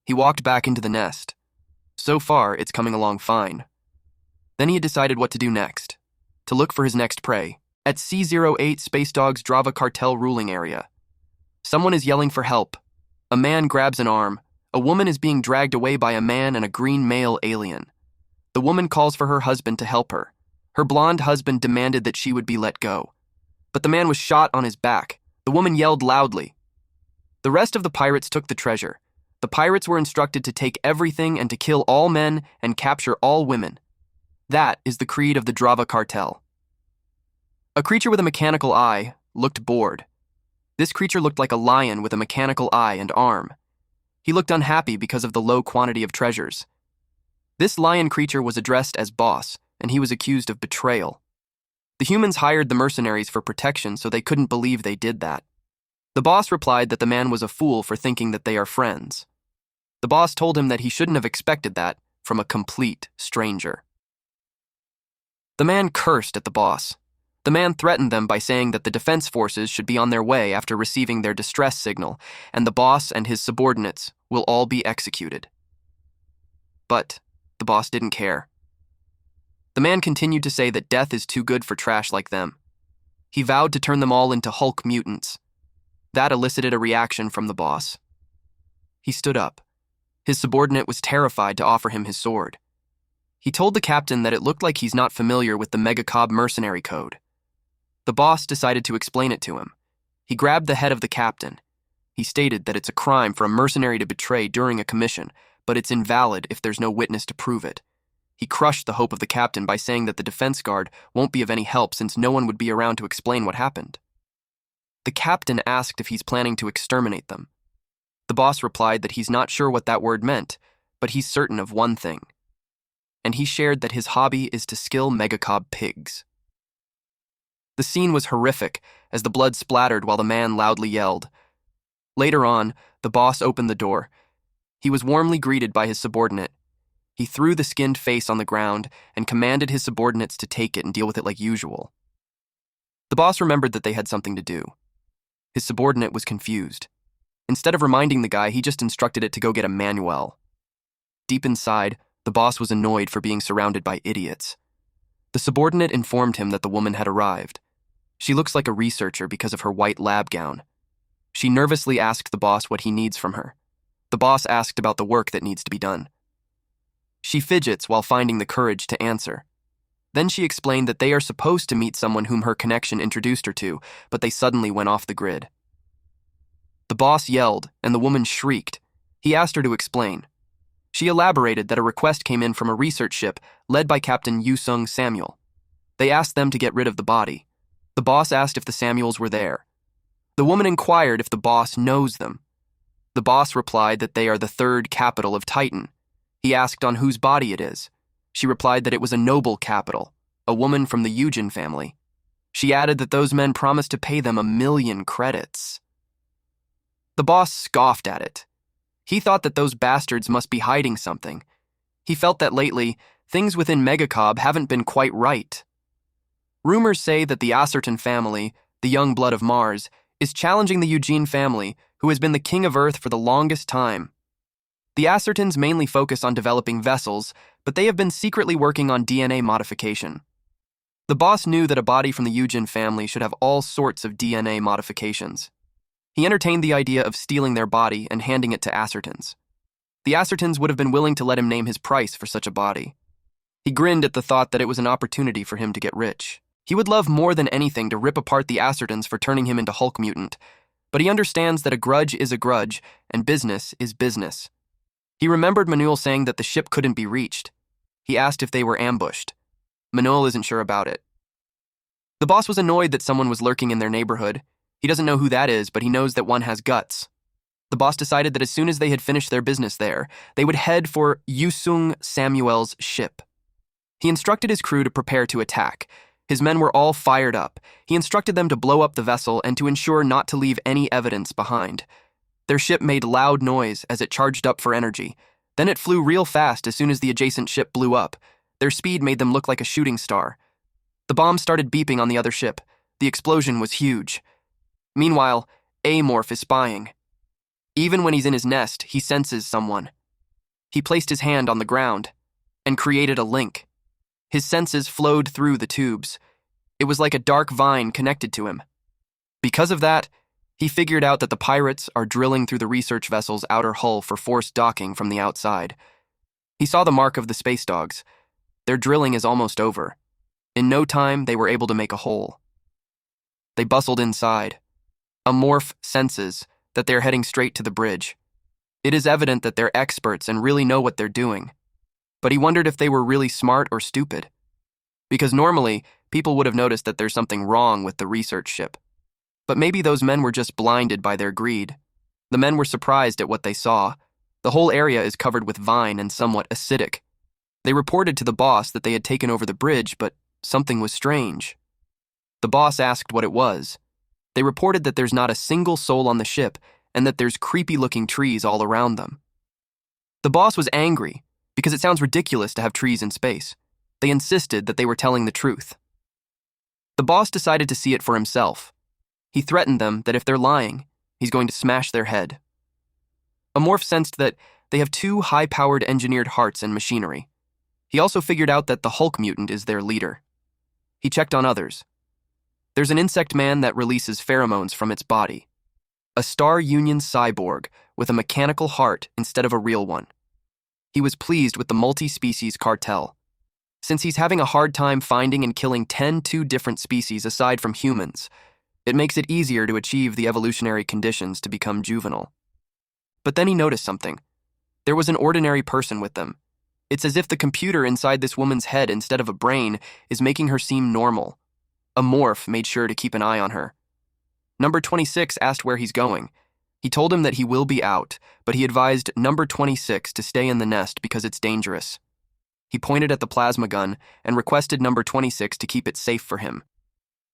He walked back into the nest. So far, it's coming along fine. Then he had decided what to do next, to look for his next prey, at C08 Space Dog's Drava Cartel ruling area. Someone is yelling for help. A man grabs an arm. A woman is being dragged away by a man and a green male alien. The woman calls for her husband to help her. Her blonde husband demanded that she would be let go. But the man was shot on his back. The woman yelled loudly. The rest of the pirates took the treasure. The pirates were instructed to take everything and to kill all men and capture all women. That is the creed of the Drava cartel. A creature with a mechanical eye looked bored. This creature looked like a lion with a mechanical eye and arm. He looked unhappy because of the low quantity of treasures. This lion creature was addressed as boss, and he was accused of betrayal. The humans hired the mercenaries for protection, so they couldn't believe they did that. The boss replied that the man was a fool for thinking that they are friends. The boss told him that he shouldn't have expected that from a complete stranger. The man cursed at the boss. The man threatened them by saying that the defense forces should be on their way after receiving their distress signal, and the boss and his subordinates will all be executed. But the boss didn't care. The man continued to say that death is too good for trash like them. He vowed to turn them all into Hulk mutants. That elicited a reaction from the boss. He stood up. His subordinate was terrified to offer him his sword. He told the captain that it looked like he's not familiar with the mangacap mercenary code. The boss decided to explain it to him. He grabbed the head of the captain. He stated that it's a crime for a mercenary to betray during a commission, but it's invalid if there's no witness to prove it. He crushed the hope of the captain by saying that the defense guard won't be of any help since no one would be around to explain what happened. The captain asked if he's planning to exterminate them. The boss replied that he's not sure what that word meant, but he's certain of one thing. And he shared that his hobby is to skill mangacap pigs. The scene was horrific as the blood splattered while the man loudly yelled. Later on, the boss opened the door. He was warmly greeted by his subordinate. He threw the skinned face on the ground and commanded his subordinates to take it and deal with it like usual. The boss remembered that they had something to do. His subordinate was confused. Instead of reminding the guy, he just instructed it to go get a manual. Deep inside, the boss was annoyed for being surrounded by idiots. The subordinate informed him that the woman had arrived. She looks like a researcher because of her white lab gown. She nervously asked the boss what he needs from her. The boss asked about the work that needs to be done. She fidgets while finding the courage to answer. Then she explained that they are supposed to meet someone whom her connection introduced her to, but they suddenly went off the grid. The boss yelled, and the woman shrieked. He asked her to explain. She elaborated that a request came in from a research ship led by Captain Yusung Samuel. They asked them to get rid of the body. The boss asked if the Samuels were there. The woman inquired if the boss knows them. The boss replied that they are the third capital of Titan. He asked on whose body it is. She replied that it was a noble capital, a woman from the Eugen family. She added that those men promised to pay them 1,000,000 credits. The boss scoffed at it. He thought that those bastards must be hiding something. He felt that lately, things within mangacap haven't been quite right. Rumors say that the Asura family, the young blood of Mars, is challenging the Eugene family, who has been the king of Earth for the longest time. The Asurans mainly focus on developing vessels, but they have been secretly working on DNA modification. The boss knew that a body from the Eugen family should have all sorts of DNA modifications. He entertained the idea of stealing their body and handing it to Asurans. The Asurans would have been willing to let him name his price for such a body. He grinned at the thought that it was an opportunity for him to get rich. He would love more than anything to rip apart the Asurans for turning him into Hulk mutant, but he understands that a grudge is a grudge and business is business. He remembered Manuel saying that the ship couldn't be reached. He asked if they were ambushed. Manuel isn't sure about it. The boss was annoyed that someone was lurking in their neighborhood. He doesn't know who that is, but he knows that one has guts. The boss decided that as soon as they had finished their business there, they would head for Yusung Samuel's ship. He instructed his crew to prepare to attack. His men were all fired up. He instructed them to blow up the vessel and to ensure not to leave any evidence behind. Their ship made loud noise as it charged up for energy. Then it flew real fast as soon as the adjacent ship blew up. Their speed made them look like a shooting star. The bomb started beeping on the other ship. The explosion was huge. Meanwhile, Amorph is spying. Even when he's in his nest, he senses someone. He placed his hand on the ground and created a link. His senses flowed through the tubes. It was like a dark vine connected to him. Because of that, He figured out that the pirates are drilling through the research vessel's outer hull for forced docking from the outside. He saw the mark of the space dogs. Their drilling is almost over. In no time, they were able to make a hole. They bustled inside. A morph senses that they're heading straight to the bridge. It is evident that they're experts and really know what they're doing. But he wondered if they were really smart or stupid. Because normally, people would have noticed that there's something wrong with the research ship. But maybe those men were just blinded by their greed. The men were surprised at what they saw. The whole area is covered with vine and somewhat acidic. They reported to the boss that they had taken over the bridge, but something was strange. The boss asked what it was. They reported that there's not a single soul on the ship and that there's creepy-looking trees all around them. The boss was angry because it sounds ridiculous to have trees in space. They insisted that they were telling the truth. The boss decided to see it for himself. He threatened them that if they're lying, he's going to smash their head. Amorph sensed that they have 2 high-powered engineered hearts and machinery. He also figured out that the Hulk mutant is their leader. He checked on others. There's an insect man that releases pheromones from its body. A Star Union cyborg with a mechanical heart instead of a real one. He was pleased with the multi-species cartel. Since he's having a hard time finding and killing 2 different species aside from humans, it makes it easier to achieve the evolutionary conditions to become juvenile. But then he noticed something. There was an ordinary person with them. It's as if the computer inside this woman's head instead of a brain is making her seem normal. A morph made sure to keep an eye on her. Number 26 asked where he's going. He told him that he will be out, but he advised number 26 to stay in the nest because it's dangerous. He pointed at the plasma gun and requested number 26 to keep it safe for him.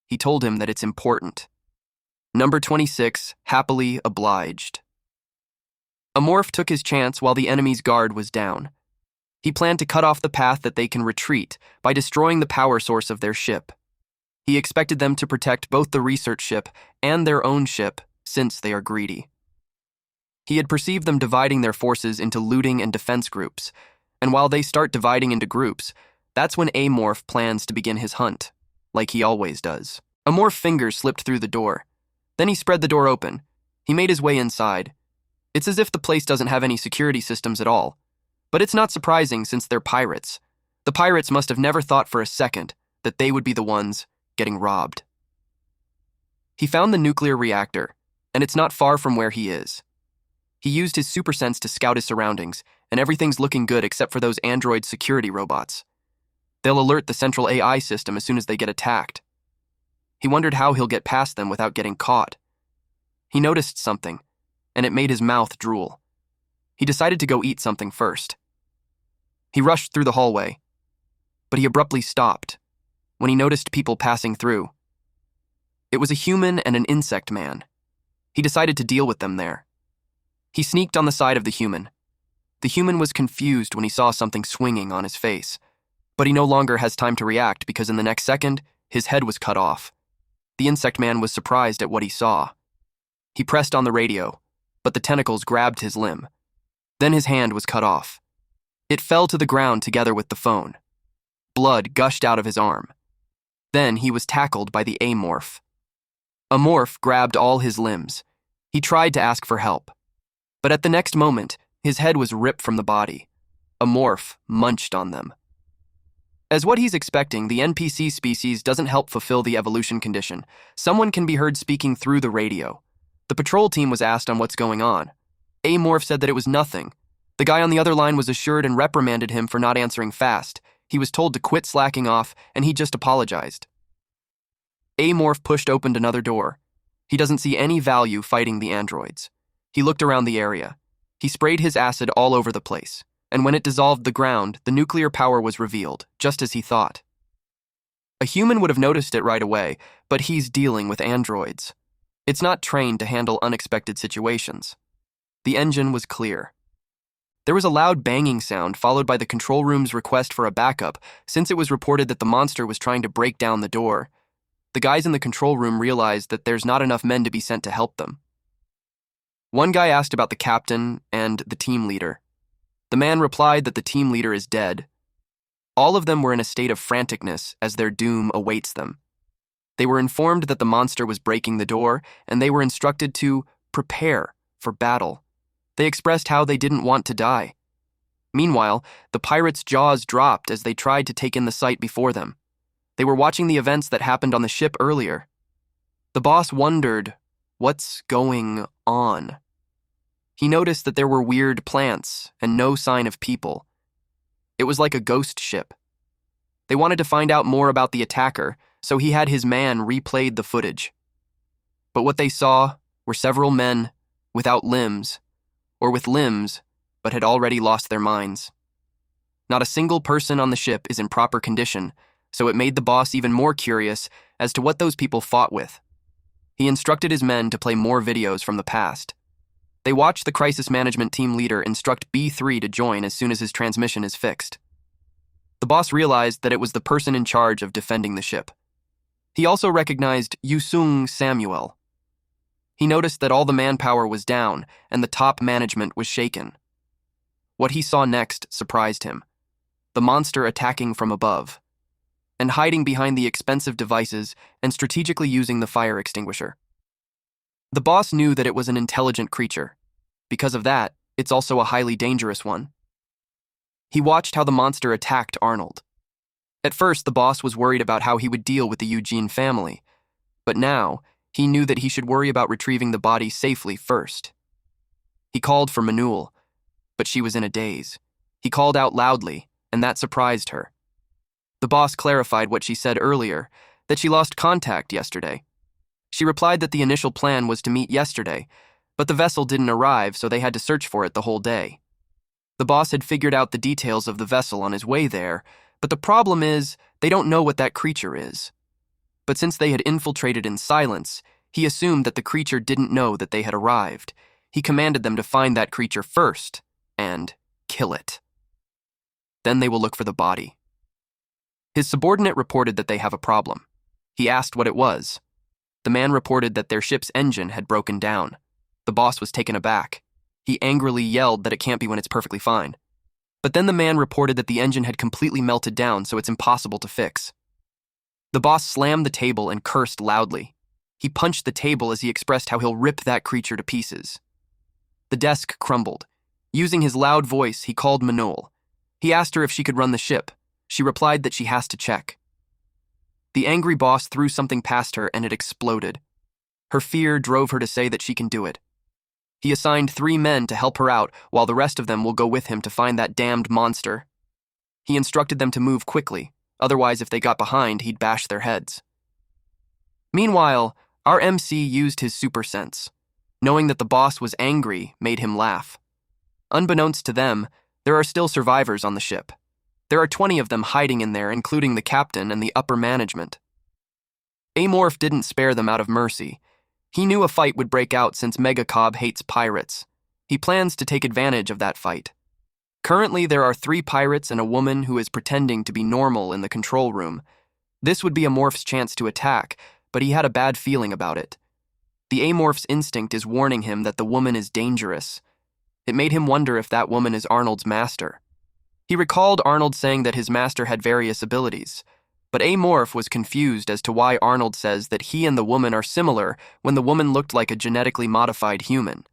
He told him that it's important. Number 26 happily obliged. A morph took his chance while the enemy's guard was down. He planned to cut off the path that they can retreat by destroying the power source of their ship. He expected them to protect both the research ship and their own ship, since they are greedy. He had perceived them dividing their forces into looting and defense groups, and while they start dividing into groups, that's when Amorph plans to begin his hunt, like he always does. Amorph's fingers slipped through the door. Then he spread the door open. He made his way inside. It's as if the place doesn't have any security systems at all. But it's not surprising since they're pirates. The pirates must have never thought for a second that they would be the ones getting robbed. He found the nuclear reactor, and it's not far from where he is. He used his super sense to scout his surroundings, and everything's looking good except for those android security robots. They'll alert the central AI system as soon as they get attacked. He wondered how he'll get past them without getting caught. He noticed something, and it made his mouth drool. He decided to go eat something first. He rushed through the hallway, but he abruptly stopped when he noticed people passing through. It was a human and an insect man. He decided to deal with them there. He sneaked on the side of the human. The human was confused when he saw something swinging on his face, but he no longer has time to react because in the next second, his head was cut off. The insect man was surprised at what he saw. He pressed on the radio, but the tentacles grabbed his limb. Then his hand was cut off. It fell to the ground together with the phone. Blood gushed out of his arm. Then he was tackled by the Amorph. Amorph grabbed all his limbs. He tried to ask for help. But at the next moment, his head was ripped from the body. Amorph munched on them. As what he's expecting, the NPC species doesn't help fulfill the evolution condition. Someone can be heard speaking through the radio. The patrol team was asked on what's going on. Amorph said that it was nothing. The guy on the other line was assured and reprimanded him for not answering fast. He was told to quit slacking off, and he just apologized. Amorph pushed open another door. He doesn't see any value fighting the androids. He looked around the area. He sprayed his acid all over the place, and when it dissolved the ground, the nuclear power was revealed, just as he thought. A human would have noticed it right away, but he's dealing with androids. It's not trained to handle unexpected situations. The engine was clear. There was a loud banging sound followed by the control room's request for a backup since it was reported that the monster was trying to break down the door. The guys in the control room realized that there's not enough men to be sent to help them. One guy asked about the captain and the team leader. The man replied that the team leader is dead. All of them were in a state of franticness as their doom awaits them. They were informed that the monster was breaking the door, and they were instructed to prepare for battle. They expressed how they didn't want to die. Meanwhile, the pirates' jaws dropped as they tried to take in the sight before them. They were watching the events that happened on the ship earlier. The boss wondered, what's going on? He noticed that there were weird plants and no sign of people. It was like a ghost ship. They wanted to find out more about the attacker, so he had his man replayed the footage. But what they saw were several men without limbs, or with limbs but had already lost their minds. Not a single person on the ship is in proper condition, so it made the boss even more curious as to what those people fought with. He instructed his men to play more videos from the past. They watched the crisis management team leader instruct B3 to join as soon as his transmission is fixed. The boss realized that it was the person in charge of defending the ship. He also recognized Yusung Samuel. He noticed that all the manpower was down and the top management was shaken. What he saw next surprised him. The monster attacking from above, and hiding behind the expensive devices and strategically using the fire extinguisher. The boss knew that it was an intelligent creature. Because of that, it's also a highly dangerous one. He watched how the monster attacked Arnold. At first, the boss was worried about how he would deal with the Eugene family, but now he knew that he should worry about retrieving the body safely first. He called for Manul, but she was in a daze. He called out loudly, and that surprised her. The boss clarified what she said earlier, that she lost contact yesterday. She replied that the initial plan was to meet yesterday, but the vessel didn't arrive, so they had to search for it the whole day. The boss had figured out the details of the vessel on his way there, but the problem is they don't know what that creature is. But since they had infiltrated in silence, he assumed that the creature didn't know that they had arrived. He commanded them to find that creature first and kill it. Then they will look for the body. His subordinate reported that they have a problem. He asked what it was. The man reported that their ship's engine had broken down. The boss was taken aback. He angrily yelled that it can't be when it's perfectly fine. But then the man reported that the engine had completely melted down, so it's impossible to fix. The boss slammed the table and cursed loudly. He punched the table as he expressed how he'll rip that creature to pieces. The desk crumbled. Using his loud voice, he called Manul. He asked her if she could run the ship. She replied that she has to check. The angry boss threw something past her and it exploded. Her fear drove her to say that she can do it. He assigned 3 men to help her out while the rest of them will go with him to find that damned monster. He instructed them to move quickly, otherwise if they got behind, he'd bash their heads. Meanwhile, our MC used his super sense. Knowing that the boss was angry made him laugh. Unbeknownst to them, there are still survivors on the ship. There are 20 of them hiding in there, including the captain and the upper management. Amorph didn't spare them out of mercy. He knew a fight would break out since MangaCapped hates pirates. He plans to take advantage of that fight. Currently, there are 3 pirates and a woman who is pretending to be normal in the control room. This would be Amorph's chance to attack, but he had a bad feeling about it. The Amorph's instinct is warning him that the woman is dangerous. It made him wonder if that woman is Arnold's master. He recalled Arnold saying that his master had various abilities, but Amorph was confused as to why Arnold says that he and the woman are similar when the woman looked like a genetically modified human.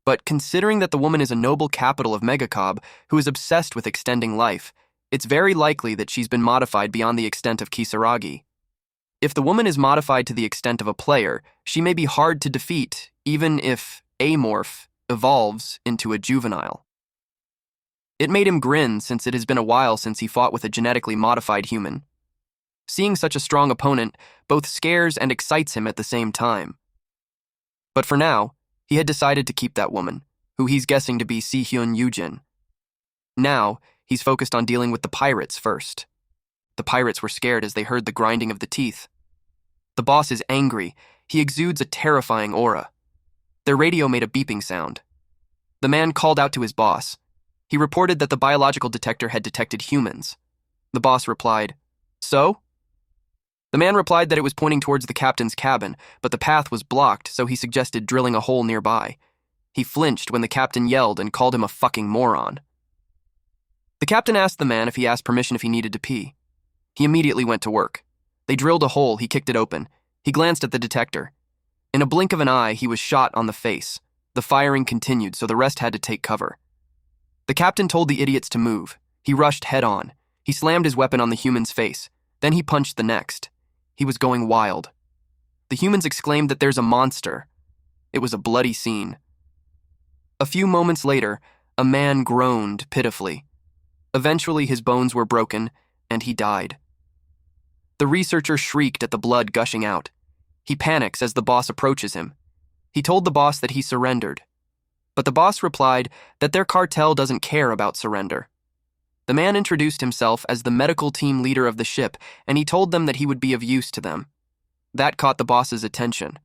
But considering that the woman is a noble capital of MangaCapped who is obsessed with extending life, it's very likely that she's been modified beyond the extent of Kisaragi. If the woman is modified to the extent of a player, she may be hard to defeat, even if Amorph evolves into a juvenile. It made him grin since it has been a while since he fought with a genetically modified human. Seeing such a strong opponent both scares and excites him at the same time. But for now, he had decided to keep that woman, who he's guessing to be Si-hyun Yujin. Now, he's focused on dealing with the pirates first. The pirates were scared as they heard the grinding of the teeth. The boss is angry. He exudes a terrifying aura. Their radio made a beeping sound. The man called out to his boss. He reported that the biological detector had detected humans. The boss replied, "So?" The man replied that it was pointing towards the captain's cabin, but the path was blocked, so he suggested drilling a hole nearby. He flinched when the captain yelled and called him a fucking moron. The captain asked the man if he asked permission if he needed to pee. He immediately went to work. They drilled a hole, he kicked it open. He glanced at the detector. In a blink of an eye, he was shot on the face. The firing continued, so the rest had to take cover. The captain told the idiots to move. He rushed head on. He slammed his weapon on the human's face. Then he punched the next. He was going wild. The humans exclaimed that there's a monster. It was a bloody scene. A few moments later, a man groaned pitifully. Eventually, his bones were broken, and he died. The researcher shrieked at the blood gushing out. He panics as the boss approaches him. He told the boss that he surrendered. But the boss replied that their cartel doesn't care about surrender. The man introduced himself as the medical team leader of the ship, and he told them that he would be of use to them. That caught the boss's attention.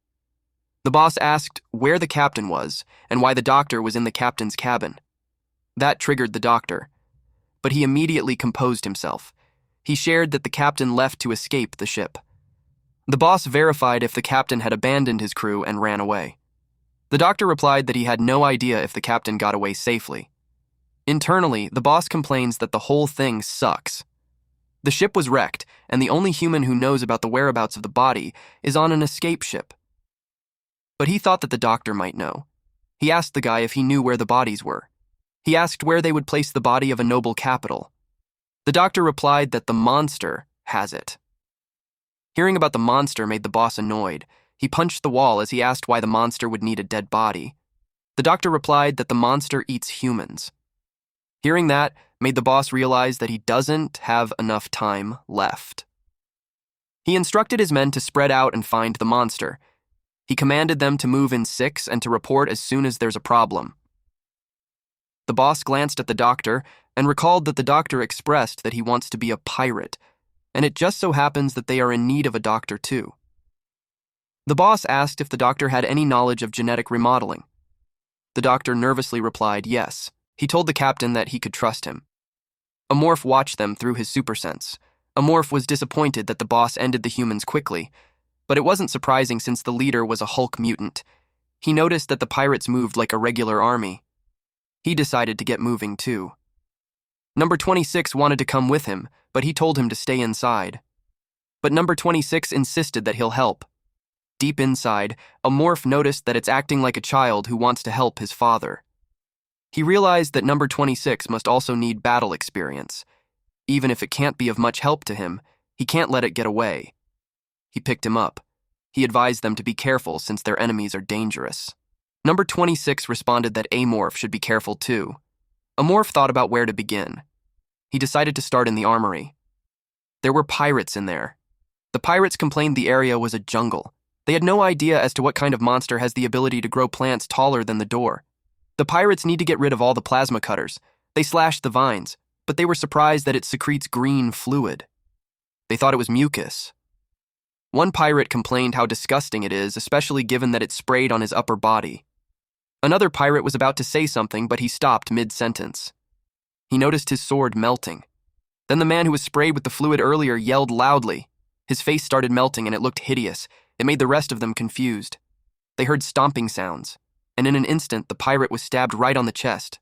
The boss asked where the captain was and why the doctor was in the captain's cabin. That triggered the doctor, but he immediately composed himself. He shared that the captain left to escape the ship. The boss verified if the captain had abandoned his crew and ran away. The doctor replied that he had no idea if the captain got away safely. Internally, the boss complains that the whole thing sucks. The ship was wrecked, and the only human who knows about the whereabouts of the body is on an escape ship. But he thought that the doctor might know. He asked the guy if he knew where the bodies were. He asked where they would place the body of a noble capital. The doctor replied that the monster has it. Hearing about the monster made the boss annoyed. He punched the wall as he asked why the monster would need a dead body. The doctor replied that the monster eats humans. Hearing that made the boss realize that he doesn't have enough time left. He instructed his men to spread out and find the monster. He commanded them to move in 6 and to report as soon as there's a problem. The boss glanced at the doctor and recalled that the doctor expressed that he wants to be a pirate, and it just so happens that they are in need of a doctor too. The boss asked if the doctor had any knowledge of genetic remodeling. The doctor nervously replied yes. He told the captain that he could trust him. Amorph watched them through his supersense. Amorph was disappointed that the boss ended the humans quickly, but it wasn't surprising since the leader was a Hulk mutant. He noticed that the pirates moved like a regular army. He decided to get moving too. Number 26 wanted to come with him, but he told him to stay inside. But number 26 insisted that he'll help. Deep inside, Amorph noticed that it's acting like a child who wants to help his father. He realized that number 26 must also need battle experience. Even if it can't be of much help to him, he can't let it get away. He picked him up. He advised them to be careful since their enemies are dangerous. Number 26 responded that Amorph should be careful too. Amorph thought about where to begin. He decided to start in the armory. There were pirates in there. The pirates complained the area was a jungle. They had no idea as to what kind of monster has the ability to grow plants taller than the door. The pirates need to get rid of all the plasma cutters. They slashed the vines, but they were surprised that it secretes green fluid. They thought it was mucus. One pirate complained how disgusting it is, especially given that it sprayed on his upper body. Another pirate was about to say something, but he stopped mid-sentence. He noticed his sword melting. Then the man who was sprayed with the fluid earlier yelled loudly. His face started melting and it looked hideous. It made the rest of them confused. They heard stomping sounds, and in an instant the pirate was stabbed right on the chest.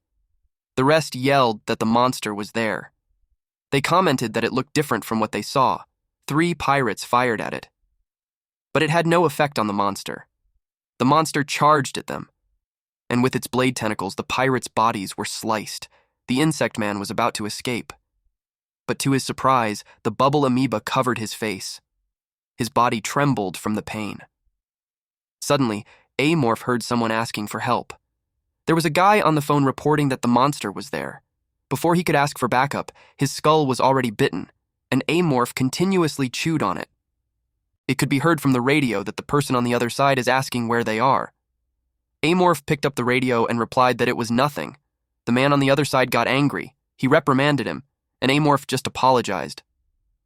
The rest yelled that the monster was there. They commented that it looked different from what they saw. 3 pirates fired at it. But it had no effect on the monster. The monster charged at them, and with its blade tentacles the pirates' bodies were sliced. The insect man was about to escape. But to his surprise, the bubble amoeba covered his face. His body trembled from the pain. Suddenly, Amorph heard someone asking for help. There was a guy on the phone reporting that the monster was there. Before he could ask for backup, his skull was already bitten, and Amorph continuously chewed on it. It could be heard from the radio that the person on the other side is asking where they are. Amorph picked up the radio and replied that it was nothing. The man on the other side got angry. He reprimanded him, and Amorph just apologized.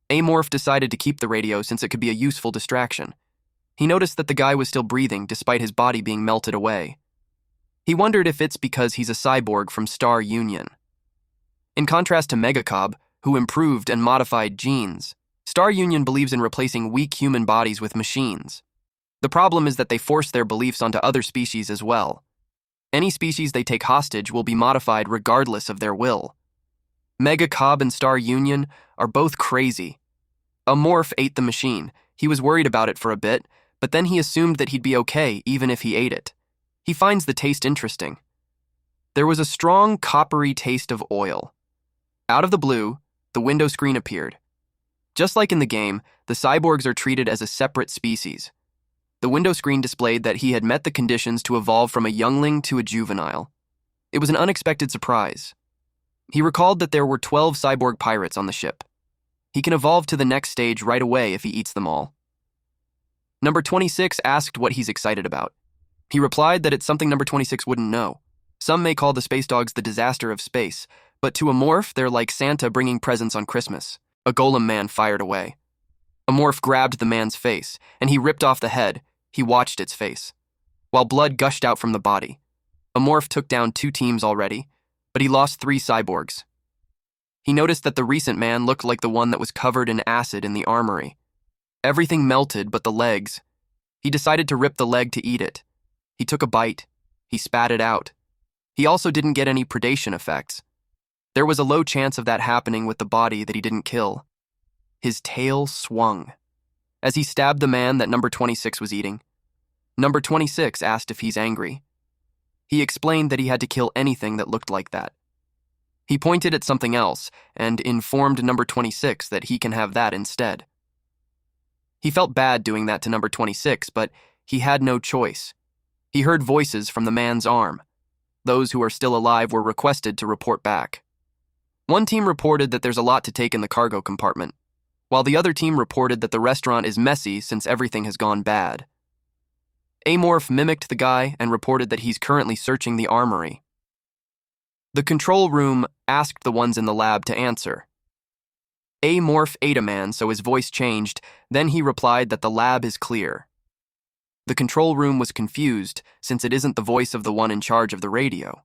Amorph decided to keep the radio since it could be a useful distraction. He noticed that the guy was still breathing despite his body being melted away. He wondered if it's because he's a cyborg from Star Union. In contrast to MangaCap, who improved and modified genes, Star Union believes in replacing weak human bodies with machines. The problem is that they force their beliefs onto other species as well. Any species they take hostage will be modified regardless of their will. MangaCap and Star Union are both crazy. A morph ate the machine. He was worried about it for a bit, but then he assumed that he'd be okay even if he ate it. He finds the taste interesting. There was a strong, coppery taste of oil. Out of the blue, the window screen appeared. Just like in the game, the cyborgs are treated as a separate species. The window screen displayed that he had met the conditions to evolve from a youngling to a juvenile. It was an unexpected surprise. He recalled that there were 12 cyborg pirates on the ship. He can evolve to the next stage right away if he eats them all. Number 26 asked what he's excited about. He replied that it's something number 26 wouldn't know. Some may call the space dogs the disaster of space, but to a morph, they're like Santa bringing presents on Christmas. A golem man fired away. A morph grabbed the man's face, and he ripped off the head. He watched its face, while blood gushed out from the body. A morph took down 2 teams already, but he lost 3 cyborgs. He noticed that the recent man looked like the one that was covered in acid in the armory. Everything melted but the legs. He decided to rip the leg to eat it. He took a bite. He spat it out. He also didn't get any predation effects. There was a low chance of that happening with the body that he didn't kill. His tail swung as he stabbed the man that number 26 was eating. Number 26 asked if he's angry. He explained that he had to kill anything that looked like that. He pointed at something else and informed number 26 that he can have that instead. He felt bad doing that to number 26, but he had no choice. He heard voices from the man's arm. Those who are still alive were requested to report back. One team reported that there's a lot to take in the cargo compartment, while the other team reported that the restaurant is messy since everything has gone bad. Amorph mimicked the guy and reported that he's currently searching the armory. The control room asked the ones in the lab to answer. Amorph ate a man, so his voice changed, then he replied that the lab is clear. The control room was confused since it isn't the voice of the one in charge of the radio.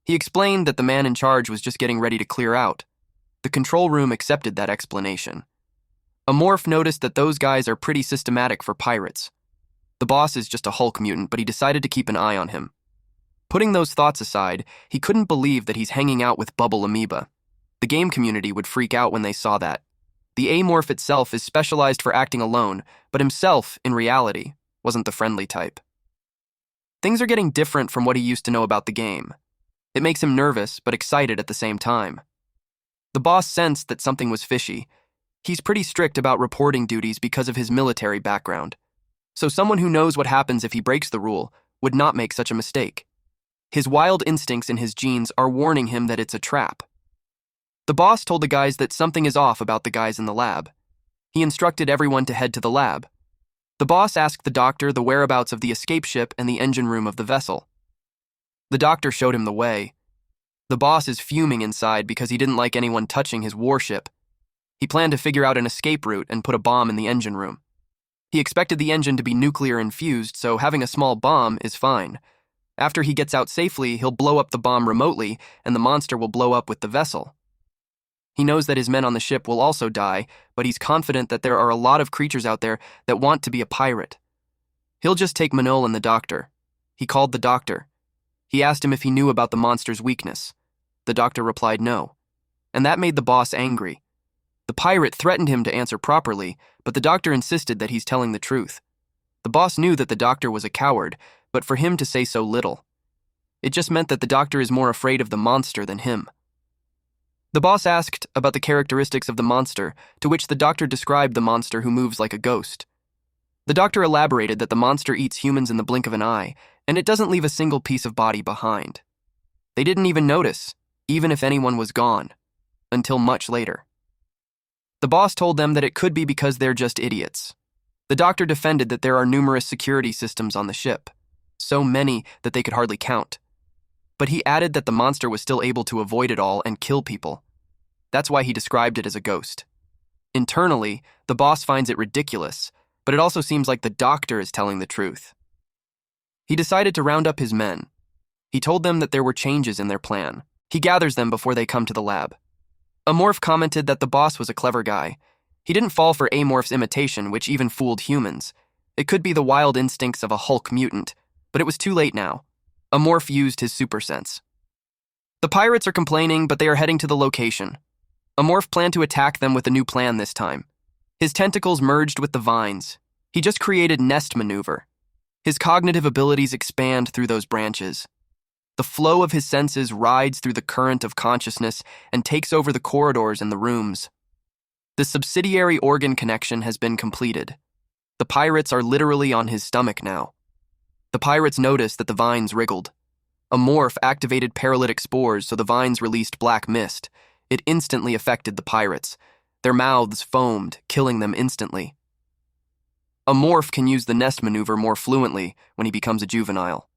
He explained that the man in charge was just getting ready to clear out. The control room accepted that explanation. Amorph noticed that those guys are pretty systematic for pirates. The boss is just a Hulk mutant, but he decided to keep an eye on him. Putting those thoughts aside, he couldn't believe that he's hanging out with Bubble Amoeba. The game community would freak out when they saw that. The Amorph itself is specialized for acting alone, but himself, in reality, wasn't the friendly type. Things are getting different from what he used to know about the game. It makes him nervous, but excited at the same time. The boss sensed that something was fishy. He's pretty strict about reporting duties because of his military background. So someone who knows what happens if he breaks the rule would not make such a mistake. His wild instincts in his genes are warning him that it's a trap. The boss told the guys that something is off about the guys in the lab. He instructed everyone to head to the lab. The boss asked the doctor the whereabouts of the escape ship and the engine room of the vessel. The doctor showed him the way. The boss is fuming inside because he didn't like anyone touching his warship. He planned to figure out an escape route and put a bomb in the engine room. He expected the engine to be nuclear infused, so having a small bomb is fine. After he gets out safely, he'll blow up the bomb remotely, and the monster will blow up with the vessel. He knows that his men on the ship will also die, but he's confident that there are a lot of creatures out there that want to be a pirate. He'll just take Manol and the doctor. He called the doctor. He asked him if he knew about the monster's weakness. The doctor replied no, and that made the boss angry. The pirate threatened him to answer properly, but the doctor insisted that he's telling the truth. The boss knew that the doctor was a coward, but for him to say so little, it just meant that the doctor is more afraid of the monster than him. The boss asked about the characteristics of the monster, to which the doctor described the monster who moves like a ghost. The doctor elaborated that the monster eats humans in the blink of an eye, and it doesn't leave a single piece of body behind. They didn't even notice, even if anyone was gone, until much later. The boss told them that it could be because they're just idiots. The doctor defended that there are numerous security systems on the ship, so many that they could hardly count. But he added that the monster was still able to avoid it all and kill people. That's why he described it as a ghost. Internally, the boss finds it ridiculous, but it also seems like the doctor is telling the truth. He decided to round up his men. He told them that there were changes in their plan. He gathers them before they come to the lab. Amorph commented that the boss was a clever guy. He didn't fall for Amorph's imitation, which even fooled humans. It could be the wild instincts of a Hulk mutant, but it was too late now. Amorph used his super sense. The pirates are complaining, but they are heading to the location. Amorph planned to attack them with a new plan this time. His tentacles merged with the vines. He just created nest maneuver. His cognitive abilities expand through those branches. The flow of his senses rides through the current of consciousness and takes over the corridors and the rooms. The subsidiary organ connection has been completed. The pirates are literally on his stomach now. The pirates noticed that the vines wriggled. A morph activated paralytic spores, so the vines released black mist. It instantly affected the pirates. Their mouths foamed, killing them instantly. A morph can use the nest maneuver more fluently when he becomes a juvenile.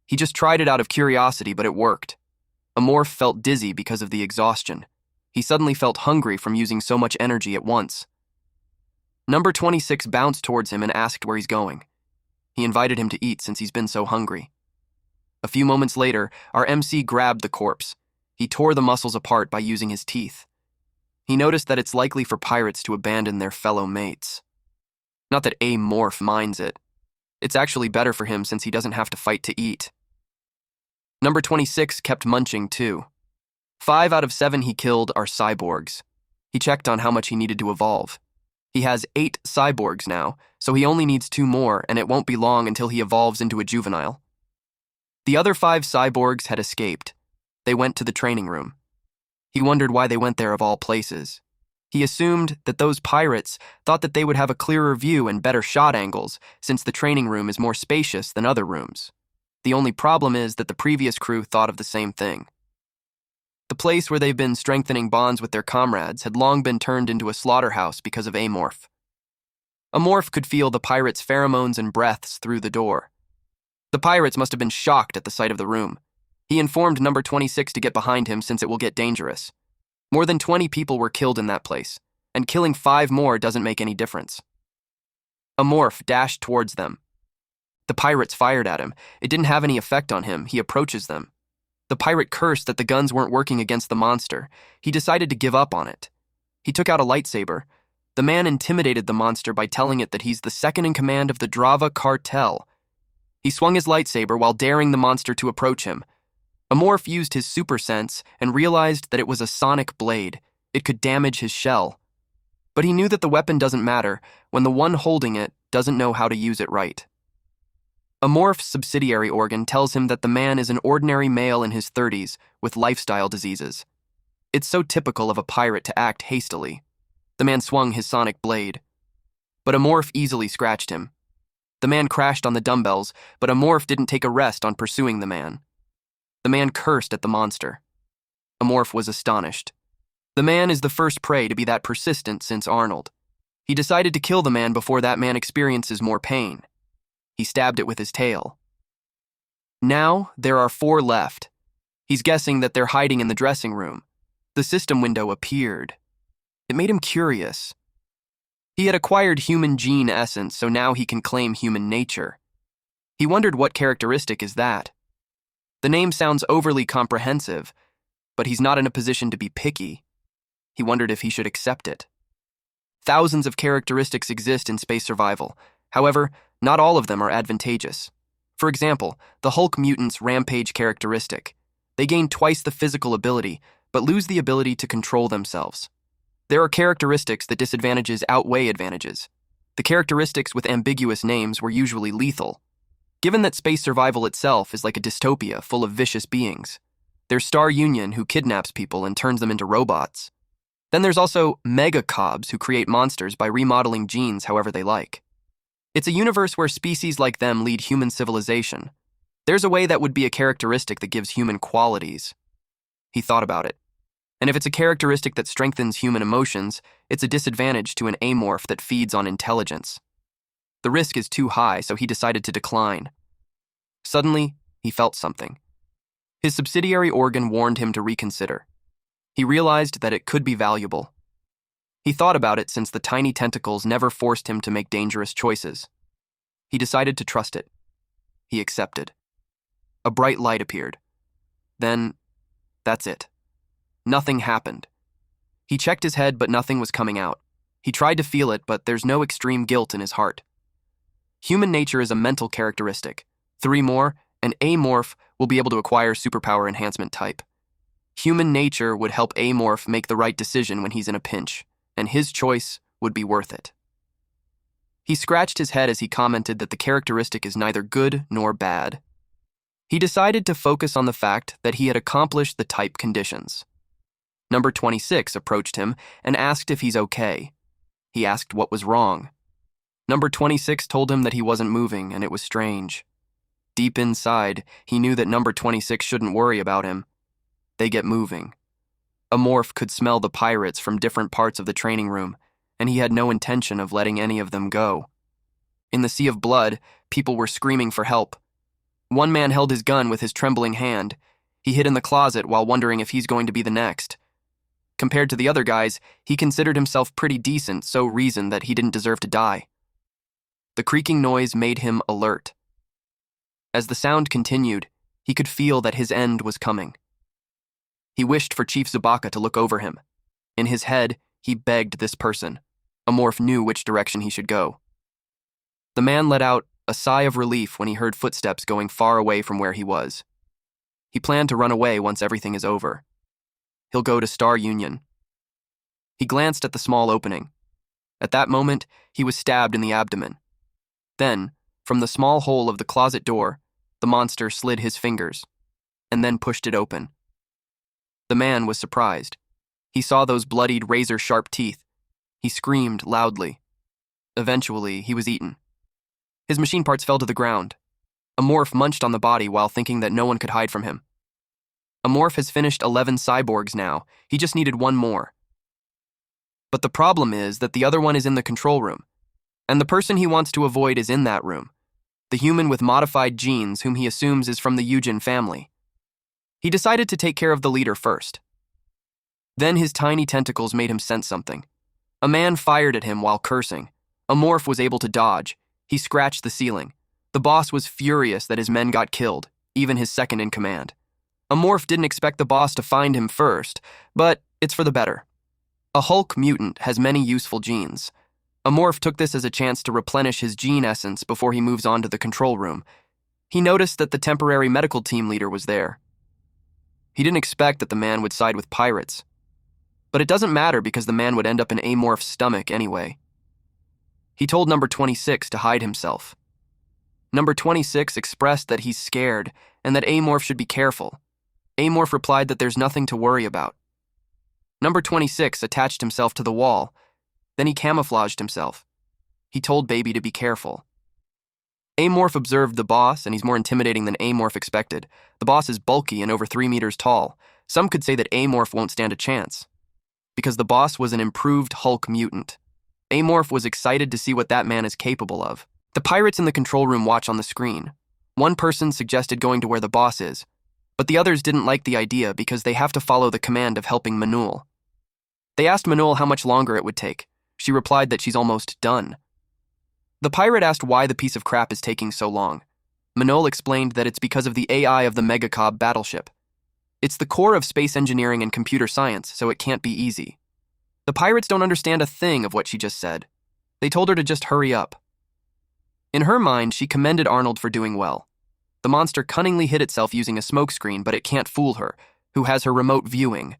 He just tried it out of curiosity, but it worked. A morph felt dizzy because of the exhaustion. He suddenly felt hungry from using so much energy at once. Number 26 bounced towards him and asked where he's going. He invited him to eat since he's been so hungry. A few moments later, our MC grabbed the corpse. He tore the muscles apart by using his teeth. He noticed that it's likely for pirates to abandon their fellow mates. Not that A Morph minds it. It's actually better for him since he doesn't have to fight to eat. Number 26 kept munching too. 5 out of 7 he killed are cyborgs. He checked on how much he needed to evolve. He has 8 cyborgs now, so he only needs 2 more, and it won't be long until he evolves into a juvenile. The other 5 cyborgs had escaped. They went to the training room. He wondered why they went there of all places. He assumed that those pirates thought that they would have a clearer view and better shot angles, since the training room is more spacious than other rooms. The only problem is that the previous crew thought of the same thing. The place where they've been strengthening bonds with their comrades had long been turned into a slaughterhouse because of Amorph. Amorph could feel the pirates' pheromones and breaths through the door. The pirates must have been shocked at the sight of the room. He informed number 26 to get behind him since it will get dangerous. More than 20 people were killed in that place, and killing 5 more doesn't make any difference. Amorph dashed towards them. The pirates fired at him. It didn't have any effect on him. He approaches them. The pirate cursed that the guns weren't working against the monster. He decided to give up on it. He took out a lightsaber. The man intimidated the monster by telling it that he's the second in command of the Drava cartel. He swung his lightsaber while daring the monster to approach him. Amorph used his super sense and realized that it was a sonic blade. It could damage his shell. But he knew that the weapon doesn't matter when the one holding it doesn't know how to use it right. Amorph's subsidiary organ tells him that the man is an ordinary male in his 30s with lifestyle diseases. It's so typical of a pirate to act hastily. The man swung his sonic blade. But Amorph easily scratched him. The man crashed on the dumbbells, but Amorph didn't take a rest on pursuing the man. The man cursed at the monster. Amorph was astonished. The man is the first prey to be that persistent since Arnold. He decided to kill the man before that man experiences more pain. He stabbed it with his tail. Now, there are 4 left. He's guessing that they're hiding in the dressing room. The system window appeared. It made him curious. He had acquired human gene essence, so now he can claim human nature. He wondered what characteristic is that. The name sounds overly comprehensive, but he's not in a position to be picky. He wondered if he should accept it. Thousands of characteristics exist in space survival. However, not all of them are advantageous. For example, the Hulk mutant's rampage characteristic. They gain twice the physical ability, but lose the ability to control themselves. There are characteristics that disadvantages outweigh advantages. The characteristics with ambiguous names were usually lethal. Given that space survival itself is like a dystopia full of vicious beings, there's Star Union who kidnaps people and turns them into robots. Then there's also mangacaps who create monsters by remodeling genes however they like. It's a universe where species like them lead human civilization. There's a way that would be a characteristic that gives human qualities. He thought about it. And if it's a characteristic that strengthens human emotions, it's a disadvantage to an amorph that feeds on intelligence. The risk is too high, so he decided to decline. Suddenly, he felt something. His subsidiary organ warned him to reconsider. He realized that it could be valuable. He thought about it since the tiny tentacles never forced him to make dangerous choices. He decided to trust it. He accepted. A bright light appeared. Then, that's it. Nothing happened. He checked his head, but nothing was coming out. He tried to feel it, but there's no extreme guilt in his heart. Human nature is a mental characteristic. 3 more, and Amorph will be able to acquire superpower enhancement type. Human nature would help Amorph make the right decision when he's in a pinch, and his choice would be worth it. He scratched his head as he commented that the characteristic is neither good nor bad. He decided to focus on the fact that he had accomplished the type conditions. Number 26 approached him and asked if he's okay. He asked what was wrong. Number 26 told him that he wasn't moving, and it was strange. Deep inside, he knew that number 26 shouldn't worry about him. They get moving. A morph could smell the pirates from different parts of the training room, and he had no intention of letting any of them go. In the sea of blood, people were screaming for help. One man held his gun with his trembling hand. He hid in the closet while wondering if he's going to be the next. Compared to the other guys, he considered himself pretty decent, so reasoned that he didn't deserve to die. The creaking noise made him alert. As the sound continued, he could feel that his end was coming. He wished for Chief Zabaka to look over him. In his head, he begged this person. A morph knew which direction he should go. The man let out a sigh of relief when he heard footsteps going far away from where he was. He planned to run away once everything is over. He'll go to Star Union. He glanced at the small opening. At that moment, he was stabbed in the abdomen. Then, from the small hole of the closet door, the monster slid his fingers, and then pushed it open. The man was surprised. He saw those bloodied, razor-sharp teeth. He screamed loudly. Eventually, he was eaten. His machine parts fell to the ground. A morph munched on the body while thinking that no one could hide from him. A morph has finished 11 cyborgs now. He just needed one more. But the problem is that the other one is in the control room, and the person he wants to avoid is in that room, the human with modified genes whom he assumes is from the Yujin family. He decided to take care of the leader first. Then his tiny tentacles made him sense something. A man fired at him while cursing. A morph was able to dodge. He scratched the ceiling. The boss was furious that his men got killed, even his second in command. A morph didn't expect the boss to find him first, but it's for the better. A Hulk mutant has many useful genes. A morph took this as a chance to replenish his gene essence before he moves on to the control room. He noticed that the temporary medical team leader was there. He didn't expect that the man would side with pirates. But it doesn't matter because the man would end up in Amorph's stomach anyway. He told number 26 to hide himself. Number 26 expressed that he's scared and that Amorph should be careful. Amorph replied that there's nothing to worry about. Number 26 attached himself to the wall. Then he camouflaged himself. He told Baby to be careful. Amorph observed the boss, and he's more intimidating than Amorph expected. The boss is bulky and over 3 meters tall. Some could say that Amorph won't stand a chance, because the boss was an improved Hulk mutant. Amorph was excited to see what that man is capable of. The pirates in the control room watch on the screen. One person suggested going to where the boss is, but the others didn't like the idea because they have to follow the command of helping Manul. They asked Manul how much longer it would take. She replied that she's almost done. The pirate asked why the piece of crap is taking so long. Manul explained that it's because of the AI of the mangacap battleship. It's the core of space engineering and computer science, so it can't be easy. The pirates don't understand a thing of what she just said. They told her to just hurry up. In her mind, she commended Arnold for doing well. The monster cunningly hid itself using a smokescreen, but it can't fool her, who has her remote viewing.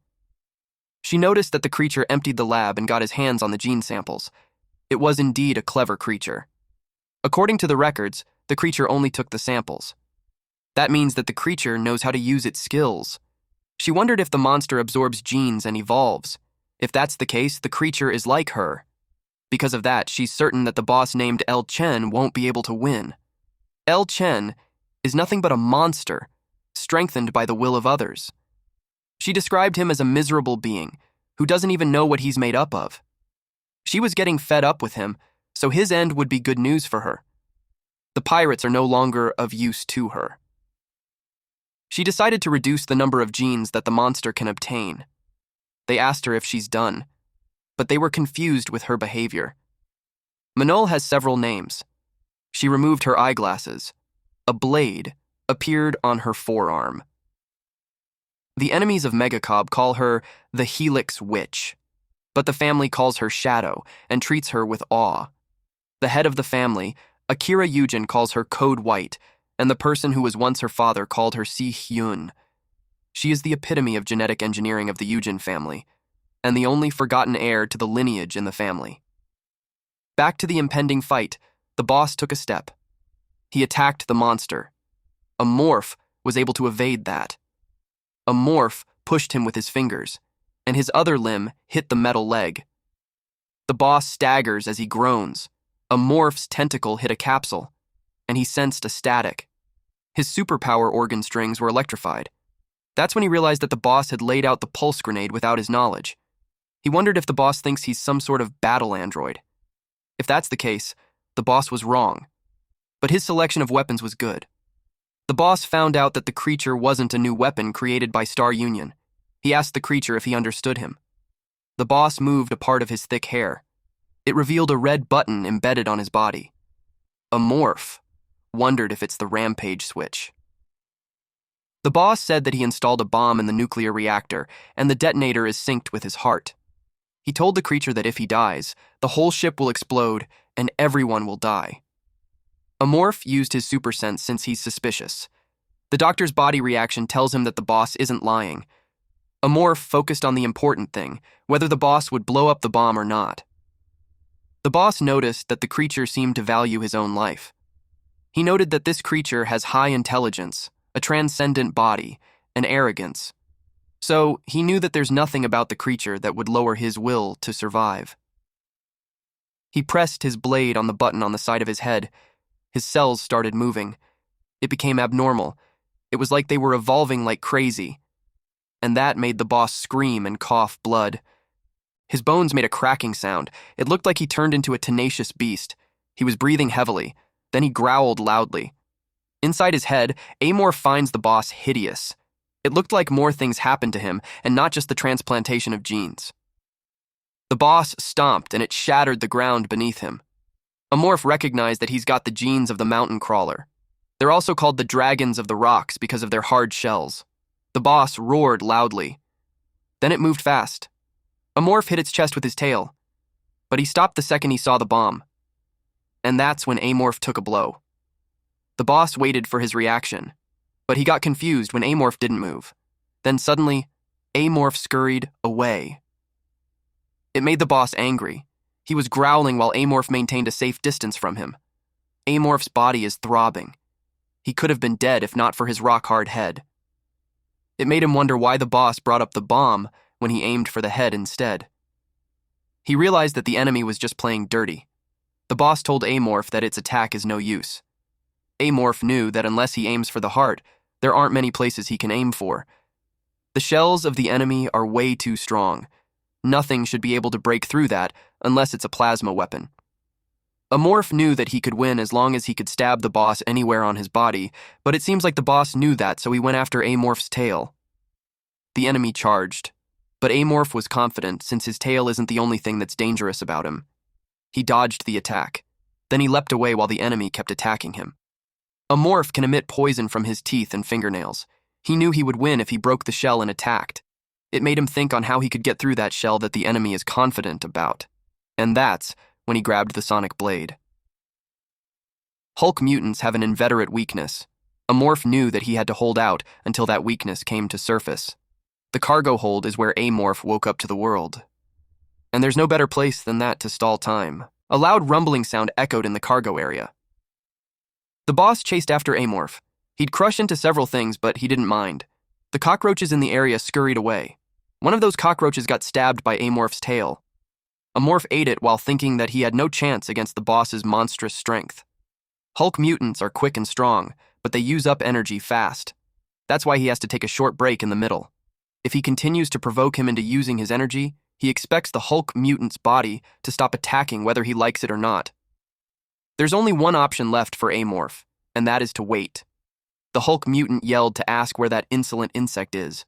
She noticed that the creature emptied the lab and got his hands on the gene samples. It was indeed a clever creature. According to the records, the creature only took the samples. That means that the creature knows how to use its skills. She wondered if the monster absorbs genes and evolves. If that's the case, the creature is like her. Because of that, she's certain that the boss named El Chen won't be able to win. El Chen is nothing but a monster, strengthened by the will of others. She described him as a miserable being who doesn't even know what he's made up of. She was getting fed up with him, so his end would be good news for her. The pirates are no longer of use to her. She decided to reduce the number of genes that the monster can obtain. They asked her if she's done, but they were confused with her behavior. Manul has several names. She removed her eyeglasses. A blade appeared on her forearm. The enemies of Megacab call her the Helix Witch, but the family calls her Shadow and treats her with awe. The head of the family, Akira Yujin, calls her Code White, and the person who was once her father called her Si Hyun. She is the epitome of genetic engineering of the Yujin family, and the only forgotten heir to the lineage in the family. Back to the impending fight, the boss took a step. He attacked the monster. A morph was able to evade that. A morph pushed him with his fingers, and his other limb hit the metal leg. The boss staggers as he groans. A morph's tentacle hit a capsule, and he sensed a static. His superpower organ strings were electrified. That's when he realized that the boss had laid out the pulse grenade without his knowledge. He wondered if the boss thinks he's some sort of battle android. If that's the case, the boss was wrong. But his selection of weapons was good. The boss found out that the creature wasn't a new weapon created by Star Union. He asked the creature if he understood him. The boss moved a part of his thick hair. It revealed a red button embedded on his body. A morph wondered if it's the rampage switch. The boss said that he installed a bomb in the nuclear reactor, and the detonator is synced with his heart. He told the creature that if he dies, the whole ship will explode and everyone will die. A morph used his super sense since he's suspicious. The doctor's body reaction tells him that the boss isn't lying. A morph focused on the important thing, whether the boss would blow up the bomb or not. The boss noticed that the creature seemed to value his own life. He noted that this creature has high intelligence, a transcendent body, and arrogance. So he knew that there's nothing about the creature that would lower his will to survive. He pressed his blade on the button on the side of his head. His cells started moving. It became abnormal. It was like they were evolving like crazy. And that made the boss scream and cough blood. His bones made a cracking sound. It looked like he turned into a tenacious beast. He was breathing heavily. Then he growled loudly. Inside his head, Amorph finds the boss hideous. It looked like more things happened to him, and not just the transplantation of genes. The boss stomped, and it shattered the ground beneath him. Amorph recognized that he's got the genes of the mountain crawler. They're also called the dragons of the rocks because of their hard shells. The boss roared loudly. Then it moved fast. Amorph hit its chest with his tail, but he stopped the second he saw the bomb. And that's when Amorph took a blow. The boss waited for his reaction, but he got confused when Amorph didn't move. Then suddenly, Amorph scurried away. It made the boss angry. He was growling while Amorph maintained a safe distance from him. Amorph's body is throbbing. He could have been dead if not for his rock-hard head. It made him wonder why the boss brought up the bomb when he aimed for the head instead. He realized that the enemy was just playing dirty. The boss told Amorph that its attack is no use. Amorph knew that unless he aims for the heart, there aren't many places he can aim for. The shells of the enemy are way too strong. Nothing should be able to break through that unless it's a plasma weapon. Amorph knew that he could win as long as he could stab the boss anywhere on his body, but it seems like the boss knew that, so he went after Amorph's tail. The enemy charged, but Amorph was confident since his tail isn't the only thing that's dangerous about him. He dodged the attack. Then he leapt away while the enemy kept attacking him. Amorph can emit poison from his teeth and fingernails. He knew he would win if he broke the shell and attacked. It made him think on how he could get through that shell that the enemy is confident about. And that's when he grabbed the sonic blade. Hulk mutants have an inveterate weakness. Amorph knew that he had to hold out until that weakness came to surface. The cargo hold is where Amorph woke up to the world. And there's no better place than that to stall time. A loud rumbling sound echoed in the cargo area. The boss chased after Amorph. He'd crush into several things, but he didn't mind. The cockroaches in the area scurried away. One of those cockroaches got stabbed by Amorph's tail. Amorph ate it while thinking that he had no chance against the boss's monstrous strength. Hulk mutants are quick and strong, but they use up energy fast. That's why he has to take a short break in the middle. If he continues to provoke him into using his energy, he expects the Hulk mutant's body to stop attacking whether he likes it or not. There's only one option left for Amorph, and that is to wait. The Hulk mutant yelled to ask where that insolent insect is.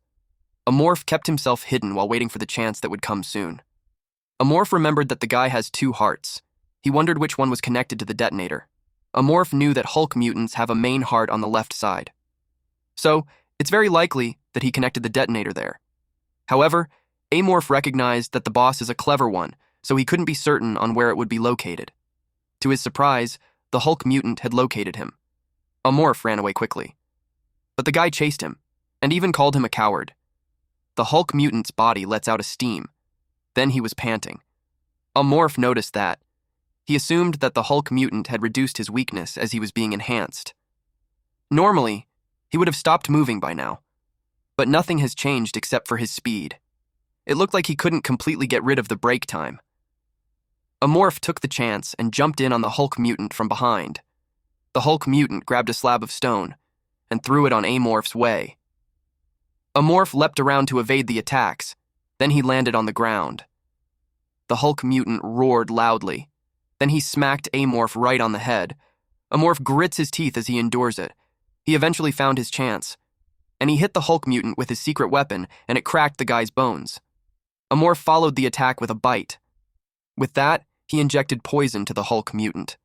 Amorph kept himself hidden while waiting for the chance that would come soon. Amorph remembered that the guy has 2 hearts. He wondered which one was connected to the detonator. Amorph knew that Hulk mutants have a main heart on the left side. So, it's very likely that he connected the detonator there. However, Amorph recognized that the boss is a clever one, so he couldn't be certain on where it would be located. To his surprise, the Hulk mutant had located him. Amorph ran away quickly. But the guy chased him, and even called him a coward. The Hulk mutant's body lets out a steam. Then he was panting. Amorph noticed that. He assumed that the Hulk mutant had reduced his weakness as he was being enhanced. Normally, he would have stopped moving by now, but nothing has changed except for his speed. It looked like he couldn't completely get rid of the break time. Amorph took the chance and jumped in on the Hulk mutant from behind. The Hulk mutant grabbed a slab of stone and threw it on Amorph's way. Amorph leapt around to evade the attacks, then he landed on the ground. The Hulk mutant roared loudly. Then he smacked Amorph right on the head. Amorph grits his teeth as he endures it. He eventually found his chance, and he hit the Hulk mutant with his secret weapon, and it cracked the guy's bones. Amorph followed the attack with a bite. With that, he injected poison to the Hulk mutant.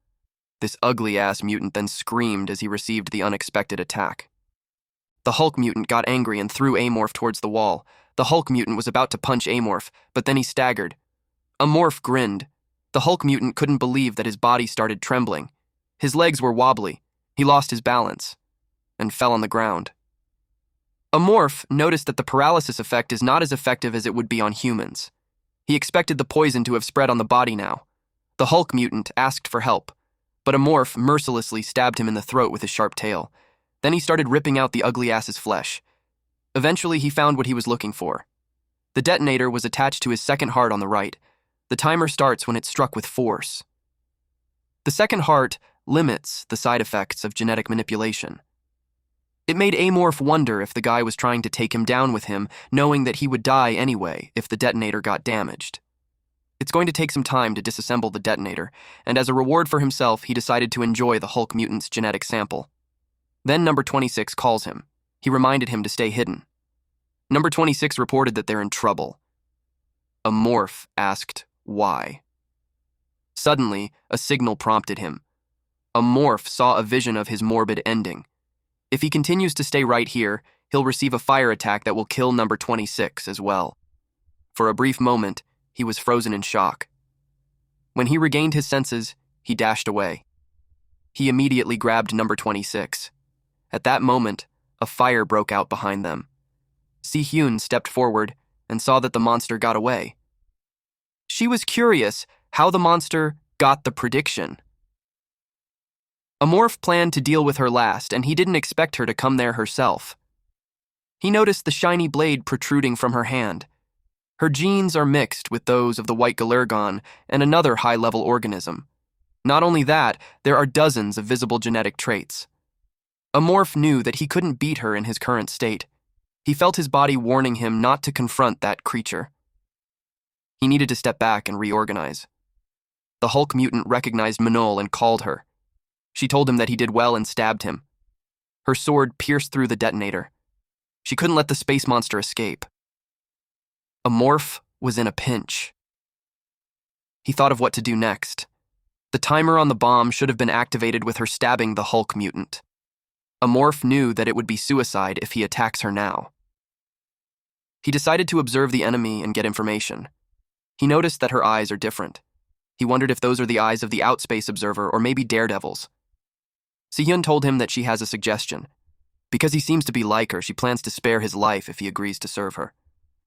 This ugly-ass mutant then screamed as he received the unexpected attack. The Hulk mutant got angry and threw Amorph towards the wall. The Hulk mutant was about to punch Amorph, but then he staggered. Amorph grinned. The Hulk mutant couldn't believe that his body started trembling. His legs were wobbly. He lost his balance and fell on the ground. Amorph noticed that the paralysis effect is not as effective as it would be on humans. He expected the poison to have spread on the body now. The Hulk mutant asked for help, but Amorph mercilessly stabbed him in the throat with his sharp tail. Then he started ripping out the ugly ass's flesh. Eventually, he found what he was looking for. The detonator was attached to his second heart on the right. The timer starts when it's struck with force. The second heart limits the side effects of genetic manipulation. It made Amorph wonder if the guy was trying to take him down with him, knowing that he would die anyway if the detonator got damaged. It's going to take some time to disassemble the detonator, and as a reward for himself, he decided to enjoy the Hulk mutant's genetic sample. Then number 26 calls him. He reminded him to stay hidden. Number 26 reported that they're in trouble. Amorph asked why. Suddenly, a signal prompted him. Amorph saw a vision of his morbid ending. If he continues to stay right here, he'll receive a fire attack that will kill number 26 as well. For a brief moment, he was frozen in shock. When he regained his senses, he dashed away. He immediately grabbed number 26. At that moment, a fire broke out behind them. Si-hyun stepped forward and saw that the monster got away. She was curious how the monster got the prediction. Amorph planned to deal with her last, and he didn't expect her to come there herself. He noticed the shiny blade protruding from her hand. Her genes are mixed with those of the white Galergon and another high-level organism. Not only that, there are dozens of visible genetic traits. Amorph knew that he couldn't beat her in his current state. He felt his body warning him not to confront that creature. He needed to step back and reorganize. The Hulk mutant recognized Manol and called her. She told him that he did well and stabbed him. Her sword pierced through the detonator. She couldn't let the space monster escape. Amorph was in a pinch. He thought of what to do next. The timer on the bomb should have been activated with her stabbing the Hulk mutant. Amorph knew that it would be suicide if he attacks her now. He decided to observe the enemy and get information. He noticed that her eyes are different. He wondered if those are the eyes of the Outspace Observer or maybe Daredevil's. Si-hyun told him that she has a suggestion. Because he seems to be like her, she plans to spare his life if he agrees to serve her.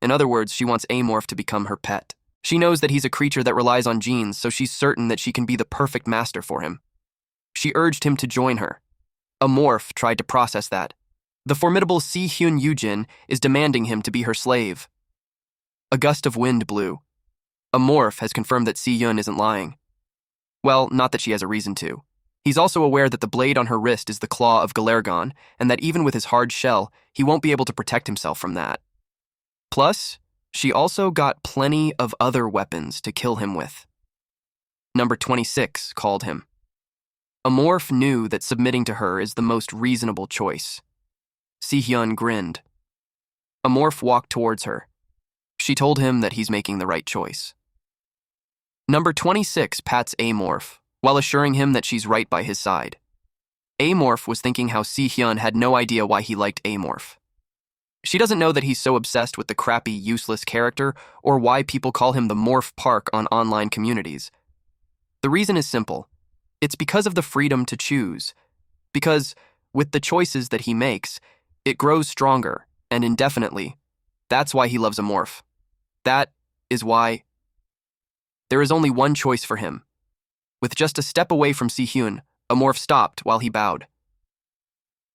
In other words, she wants Amorph to become her pet. She knows that he's a creature that relies on genes, so she's certain that she can be the perfect master for him. She urged him to join her. Amorph tried to process that. The formidable Si-hyun Yujin is demanding him to be her slave. A gust of wind blew. Amorph has confirmed that Si-hyun isn't lying. Well, not that she has a reason to. He's also aware that the blade on her wrist is the claw of Galergon, and that even with his hard shell, he won't be able to protect himself from that. Plus, she also got plenty of other weapons to kill him with. Number 26 called him. Amorph knew that submitting to her is the most reasonable choice. Si-hyun grinned. Amorph walked towards her. She told him that he's making the right choice. Number 26 pats Amorph, while assuring him that she's right by his side. Amorph was thinking how Si-hyun had no idea why he liked Amorph. She doesn't know that he's so obsessed with the crappy, useless character or why people call him the Morph Park on online communities. The reason is simple. It's because of the freedom to choose. Because, with the choices that he makes, it grows stronger and indefinitely. That's why he loves Amorph. That is why there is only one choice for him. With just a step away from Si-hyun, Amorph stopped while he bowed.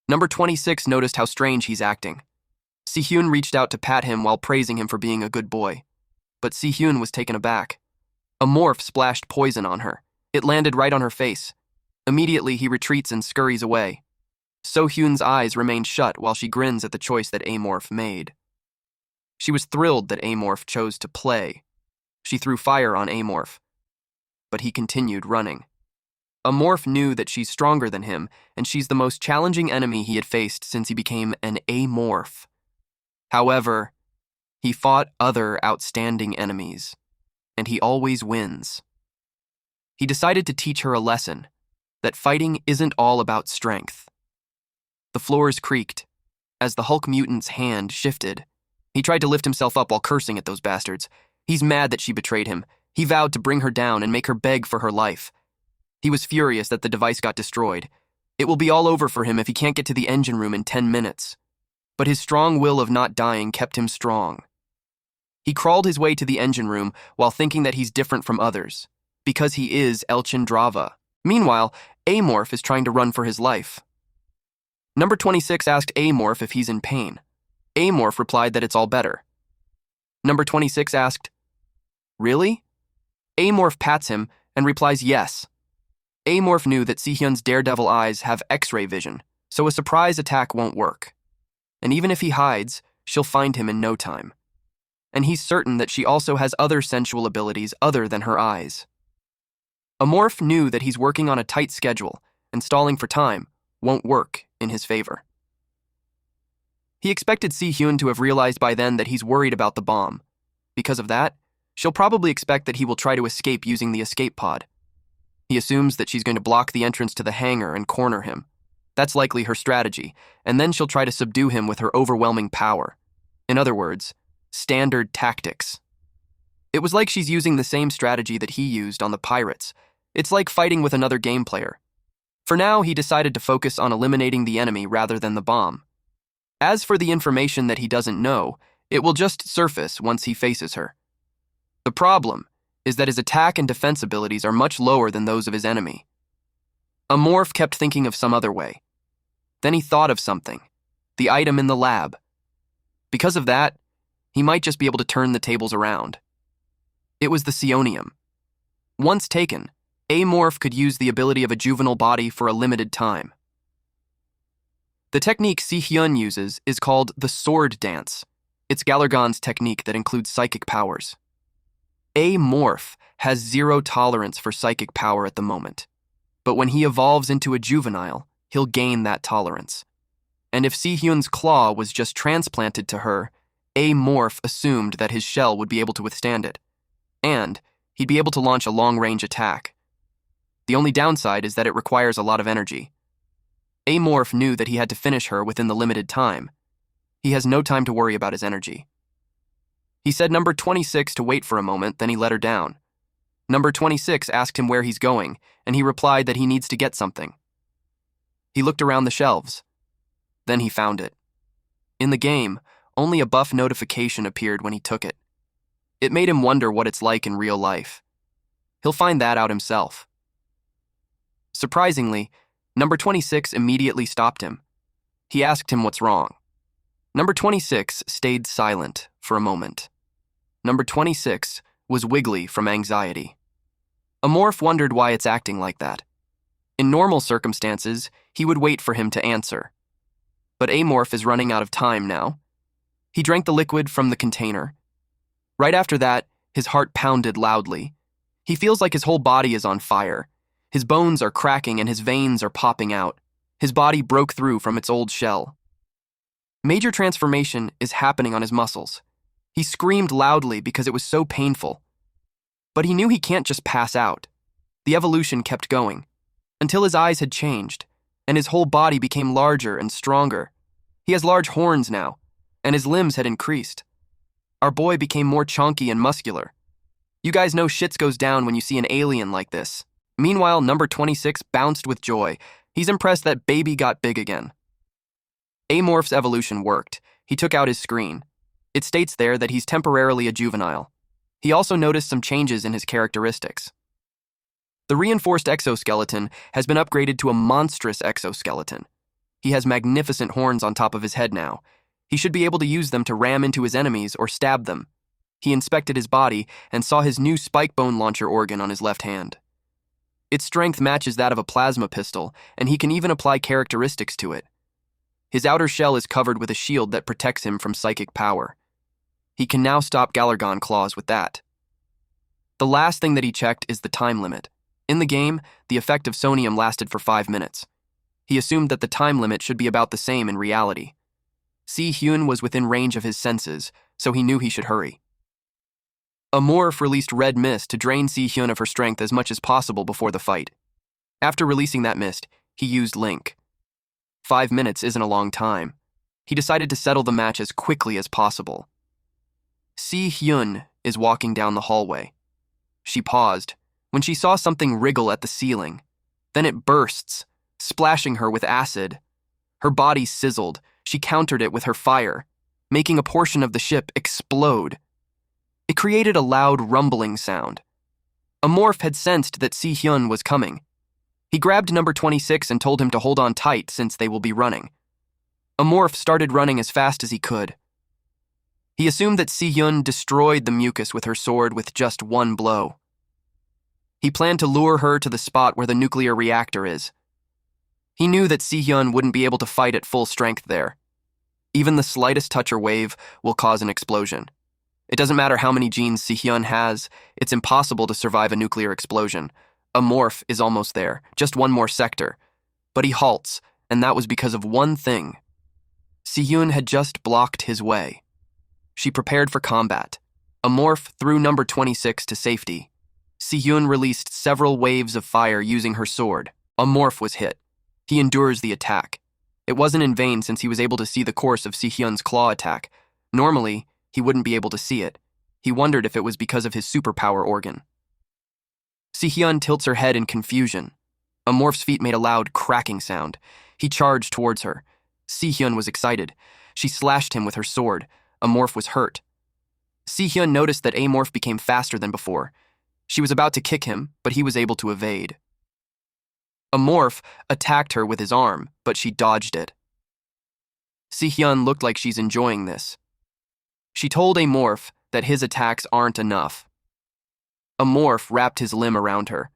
Number 26 noticed how strange he's acting. Si-hyun reached out to pat him while praising him for being a good boy. But Si-hyun was taken aback. Amorph splashed poison on her. It landed right on her face. Immediately, he retreats and scurries away. So-hyun's eyes remain shut while she grins at the choice that Amorph made. She was thrilled that Amorph chose to play. She threw fire on Amorph, but he continued running. Amorph knew that she's stronger than him, and she's the most challenging enemy he had faced since he became an Amorph. However, he fought other outstanding enemies, and he always wins. He decided to teach her a lesson, that fighting isn't all about strength. The floors creaked. As the Hulk mutant's hand shifted, he tried to lift himself up while cursing at those bastards. He's mad that she betrayed him. He vowed to bring her down and make her beg for her life. He was furious that the device got destroyed. It will be all over for him if he can't get to the engine room in 10 minutes. But his strong will of not dying kept him strong. He crawled his way to the engine room while thinking that he's different from others, because he is Elchindrava. Meanwhile, Amorph is trying to run for his life. Number 26 asked Amorph if he's in pain. Amorph replied that it's all better. Number 26 asked, "Really?" Amorph pats him and replies yes. Amorph knew that Si-hyun's daredevil eyes have X-ray vision, so a surprise attack won't work. And even if he hides, she'll find him in no time. And he's certain that she also has other sensual abilities other than her eyes. Amorph knew that he's working on a tight schedule, and stalling for time won't work in his favor. He expected Si-hyun to have realized by then that he's worried about the bomb. Because of that, she'll probably expect that he will try to escape using the escape pod. He assumes that she's going to block the entrance to the hangar and corner him. That's likely her strategy, and then she'll try to subdue him with her overwhelming power. In other words, standard tactics. It was like she's using the same strategy that he used on the pirates. It's like fighting with another game player. For now, he decided to focus on eliminating the enemy rather than the bomb. As for the information that he doesn't know, it will just surface once he faces her. The problem is that his attack and defense abilities are much lower than those of his enemy. Amorph kept thinking of some other way. Then he thought of something, the item in the lab. Because of that, he might just be able to turn the tables around. It was the psionium. Once taken, Amorph could use the ability of a juvenile body for a limited time. The technique Si-hyun uses is called the sword dance. It's Galargon's technique that includes psychic powers. Amorph has zero tolerance for psychic power at the moment, but when he evolves into a juvenile, he'll gain that tolerance. And if Si-hyun's claw was just transplanted to her, Amorph assumed that his shell would be able to withstand it, and he'd be able to launch a long-range attack. The only downside is that it requires a lot of energy. Amorph knew that he had to finish her within the limited time. He has no time to worry about his energy. He said number 26 to wait for a moment, then he let her down. Number 26 asked him where he's going, and he replied that he needs to get something. He looked around the shelves. Then he found it. In the game, only a buff notification appeared when he took it. It made him wonder what it's like in real life. He'll find that out himself. Surprisingly, number 26 immediately stopped him. He asked him what's wrong. Number 26 stayed silent for a moment. Number 26 was wiggly from anxiety. Amorph wondered why it's acting like that. In normal circumstances, he would wait for him to answer. But Amorph is running out of time now. He drank the liquid from the container. Right after that, his heart pounded loudly. He feels like his whole body is on fire. His bones are cracking and his veins are popping out. His body broke through from its old shell. Major transformation is happening on his muscles. He screamed loudly because it was so painful. But he knew he can't just pass out. The evolution kept going, until his eyes had changed, and his whole body became larger and stronger. He has large horns now, and his limbs had increased. Our boy became more chonky and muscular. You guys know shits goes down when you see an alien like this. Meanwhile, number 26 bounced with joy. He's impressed that baby got big again. Amorph's evolution worked. He took out his screen. It states there that he's temporarily a juvenile. He also noticed some changes in his characteristics. The reinforced exoskeleton has been upgraded to a monstrous exoskeleton. He has magnificent horns on top of his head now. He should be able to use them to ram into his enemies or stab them. He inspected his body and saw his new spike bone launcher organ on his left hand. Its strength matches that of a plasma pistol, and he can even apply characteristics to it. His outer shell is covered with a shield that protects him from psychic power. He can now stop Galargon claws with that. The last thing that he checked is the time limit. In the game, the effect of sonium lasted for 5 minutes. He assumed that the time limit should be about the same in reality. Si-hyun was within range of his senses, so he knew he should hurry. A morph released red mist to drain Si-hyun of her strength as much as possible before the fight. After releasing that mist, he used Link. 5 minutes isn't a long time. He decided to settle the match as quickly as possible. Si-hyun is walking down the hallway. She paused when she saw something wriggle at the ceiling. Then it bursts, splashing her with acid. Her body sizzled. She countered it with her fire, making a portion of the ship explode. It created a loud rumbling sound. A morph had sensed that Si-hyun was coming. He grabbed number 26 and told him to hold on tight since they will be running. A morph started running as fast as he could. He assumed that Si-hyun destroyed the mucus with her sword with just one blow. He planned to lure her to the spot where the nuclear reactor is. He knew that Si-hyun wouldn't be able to fight at full strength there. Even the slightest touch or wave will cause an explosion. It doesn't matter how many genes Si-hyun has, it's impossible to survive a nuclear explosion. A morph is almost there, just one more sector. But he halts, and that was because of one thing. Si-hyun had just blocked his way. She prepared for combat. A morph threw number 26 to safety. Si-hyun released several waves of fire using her sword. A morph was hit. He endures the attack. It wasn't in vain since he was able to see the course of Si-hyun's claw attack. Normally, he wouldn't be able to see it. He wondered if it was because of his superpower organ. Si-hyun tilts her head in confusion. A morph's feet made a loud cracking sound. He charged towards her. Si-hyun was excited. She slashed him with her sword. A morph was hurt. Si-hyun noticed that A morph became faster than before. She was about to kick him, but he was able to evade. A morph attacked her with his arm, but she dodged it. Si-hyun looked like she's enjoying this. She told A morph that his attacks aren't enough. A morph wrapped his limb around her.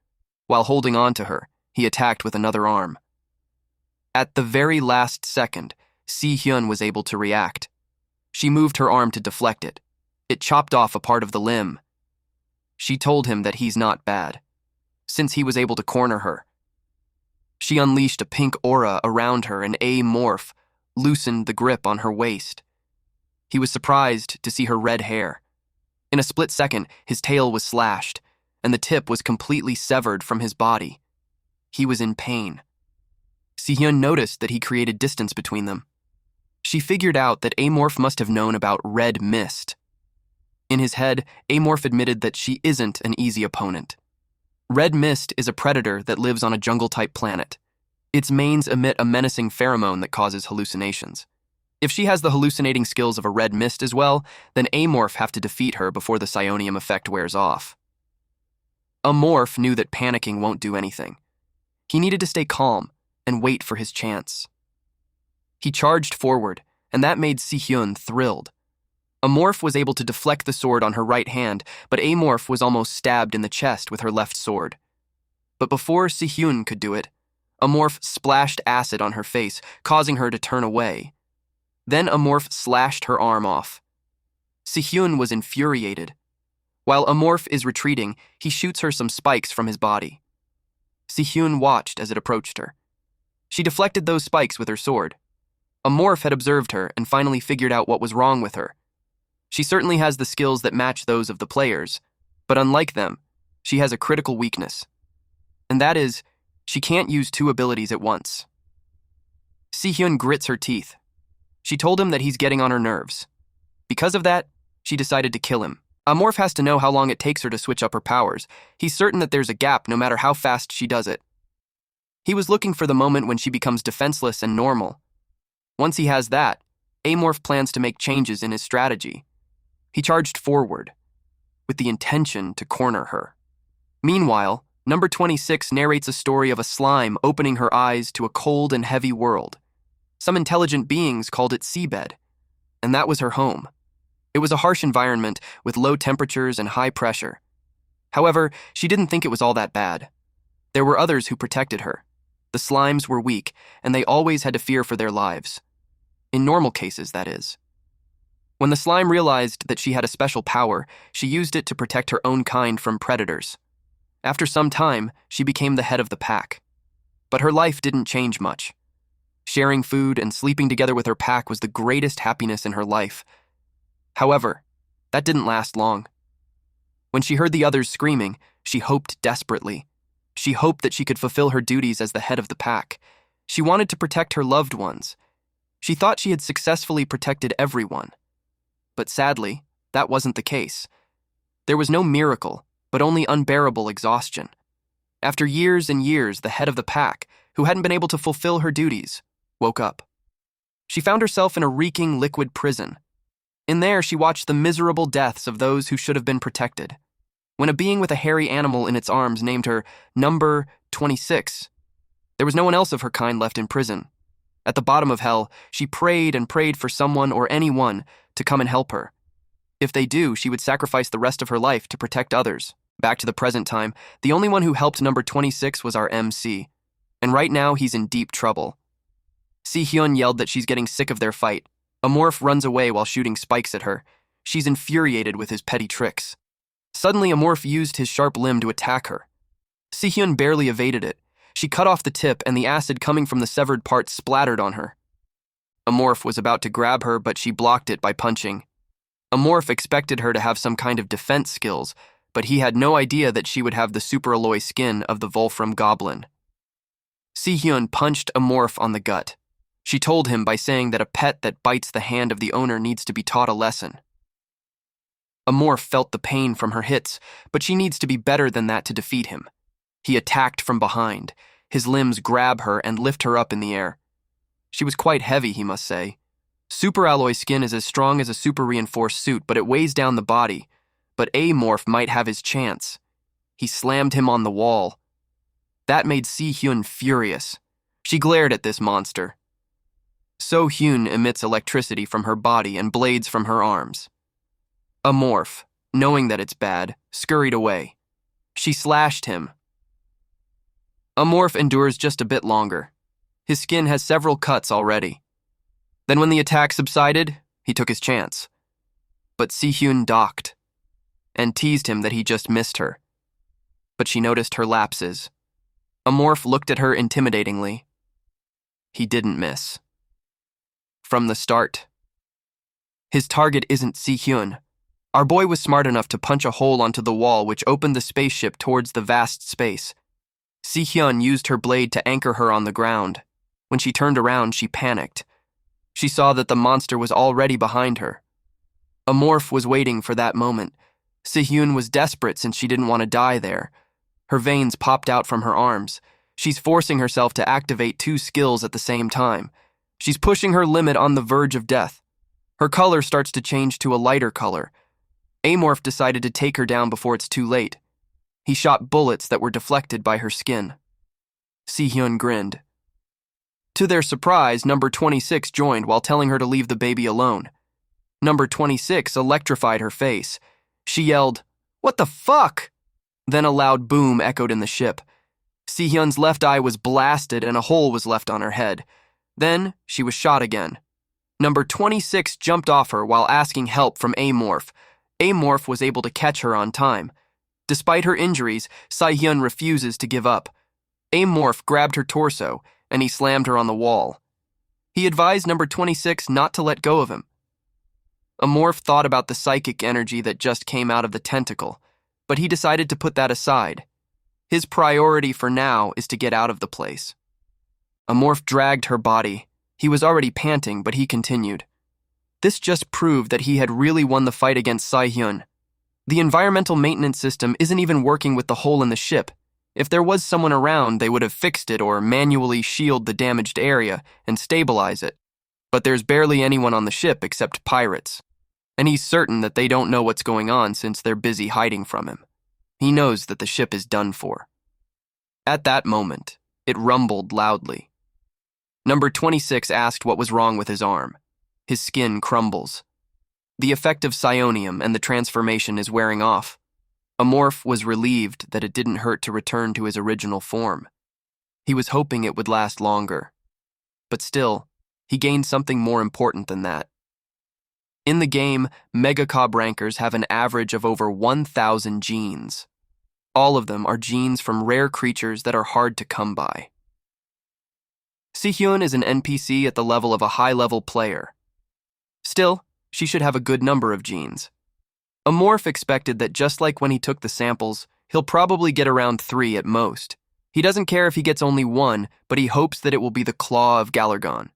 While holding on to her, he attacked with another arm. At the very last second, Si-hyun was able to react. She moved her arm to deflect it. It chopped off a part of the limb. She told him that he's not bad, since he was able to corner her. She unleashed a pink aura around her and A morph loosened the grip on her waist. He was surprised to see her red hair. In a split second, his tail was slashed, and the tip was completely severed from his body. He was in pain. Si-hyun noticed that he created distance between them. She figured out that A morph must have known about red mist. In his head, A morph admitted that she isn't an easy opponent. Red mist is a predator that lives on a jungle-type planet. Its manes emit a menacing pheromone that causes hallucinations. If she has the hallucinating skills of a red mist as well, then A morph have to defeat her before the psionium effect wears off. A morph knew that panicking won't do anything. He needed to stay calm and wait for his chance. He charged forward, and that made Si-hyun thrilled. A morph was able to deflect the sword on her right hand, but A morph was almost stabbed in the chest with her left sword. But before Si-hyun could do it, a morph splashed acid on her face, causing her to turn away. Then a morph slashed her arm off. Si-hyun was infuriated. While a morph is retreating, he shoots her some spikes from his body. Si-hyun watched as it approached her. She deflected those spikes with her sword. A morph had observed her and finally figured out what was wrong with her. She certainly has the skills that match those of the players, but unlike them, she has a critical weakness. And that is, she can't use two abilities at once. Si-hyun grits her teeth. She told him that he's getting on her nerves. Because of that, she decided to kill him. A morph has to know how long it takes her to switch up her powers. He's certain that there's a gap no matter how fast she does it. He was looking for the moment when she becomes defenseless and normal. Once he has that, A morph plans to make changes in his strategy. He charged forward, with the intention to corner her. Meanwhile, Number 26 narrates a story of a slime opening her eyes to a cold and heavy world. Some intelligent beings called it seabed, and that was her home. It was a harsh environment with low temperatures and high pressure. However, she didn't think it was all that bad. There were others who protected her. The slimes were weak, and they always had to fear for their lives. In normal cases, that is. When the slime realized that she had a special power, she used it to protect her own kind from predators. After some time, she became the head of the pack. But her life didn't change much. Sharing food and sleeping together with her pack was the greatest happiness in her life. However, that didn't last long. When she heard the others screaming, she hoped desperately. She hoped that she could fulfill her duties as the head of the pack. She wanted to protect her loved ones. She thought she had successfully protected everyone. But sadly, that wasn't the case. There was no miracle, but only unbearable exhaustion. After years and years, the head of the pack, who hadn't been able to fulfill her duties, woke up. She found herself in a reeking liquid prison. In there, she watched the miserable deaths of those who should have been protected. When a being with a hairy animal in its arms named her Number 26, there was no one else of her kind left in prison. At the bottom of hell, she prayed and prayed for someone or anyone to come and help her. If they do, she would sacrifice the rest of her life to protect others. Back to the present time, the only one who helped Number 26 was our MC. And right now, he's in deep trouble. Si-hyun yelled that she's getting sick of their fight. A morph runs away while shooting spikes at her. She's infuriated with his petty tricks. Suddenly, a morph used his sharp limb to attack her. Si-hyun barely evaded it. She cut off the tip, and the acid coming from the severed part splattered on her. A morph was about to grab her, but she blocked it by punching. A morph expected her to have some kind of defense skills, but he had no idea that she would have the superalloy skin of the Wolfram Goblin. Si-hyun punched a morph on the gut. She told him by saying that a pet that bites the hand of the owner needs to be taught a lesson. A morph felt the pain from her hits, but she needs to be better than that to defeat him. He attacked from behind. His limbs grab her and lift her up in the air. She was quite heavy, he must say. Superalloy skin is as strong as a super-reinforced suit, but it weighs down the body. But a morph might have his chance. He slammed him on the wall. That made Si-hyun furious. She glared at this monster. So-hyun emits electricity from her body and blades from her arms. A morph, knowing that it's bad, scurried away. She slashed him. A morph endures just a bit longer. His skin has several cuts already. Then when the attack subsided, he took his chance. But Si-hyun docked and teased him that he just missed her. But she noticed her lapses. A morph looked at her intimidatingly. He didn't miss. From the start. His target isn't Si-hyun. Our boy was smart enough to punch a hole onto the wall which opened the spaceship towards the vast space. Si-hyun used her blade to anchor her on the ground. When she turned around, she panicked. She saw that the monster was already behind her. A morph was waiting for that moment. Si-hyun was desperate since she didn't want to die there. Her veins popped out from her arms. She's forcing herself to activate two skills at the same time. She's pushing her limit on the verge of death. Her color starts to change to a lighter color. Amorph decided to take her down before it's too late. He shot bullets that were deflected by her skin. Si-hyun grinned. To their surprise, Number 26 joined while telling her to leave the baby alone. Number 26 electrified her face. She yelled, "What the fuck?" Then a loud boom echoed in the ship. Si-hyun's left eye was blasted and a hole was left on her head. Then she was shot again. Number 26 jumped off her while asking help from Amorph. Amorph was able to catch her on time. Despite her injuries, Si-hyun refuses to give up. Amorph grabbed her torso, and he slammed her on the wall. He advised Number 26 not to let go of him. Amorph thought about the psychic energy that just came out of the tentacle, but he decided to put that aside. His priority for now is to get out of the place. Amorph dragged her body. He was already panting, but he continued. This just proved that he had really won the fight against Si-hyun. The environmental maintenance system isn't even working with the hole in the ship. If there was someone around, they would have fixed it or manually shield the damaged area and stabilize it. But there's barely anyone on the ship except pirates. And he's certain that they don't know what's going on since they're busy hiding from him. He knows that the ship is done for. At that moment, it rumbled loudly. Number 26 asked what was wrong with his arm. His skin crumbles. The effect of psionium and the transformation is wearing off. Amorph was relieved that it didn't hurt to return to his original form. He was hoping it would last longer. But still, he gained something more important than that. In the game, mangacap rankers have an average of over 1,000 genes. All of them are genes from rare creatures that are hard to come by. Sihyun is an NPC at the level of a high-level player. Still, she should have a good number of genes. Amorph expected that just like when he took the samples, he'll probably get around 3 at most. He doesn't care if he gets only 1, but he hopes that it will be the claw of Galargon.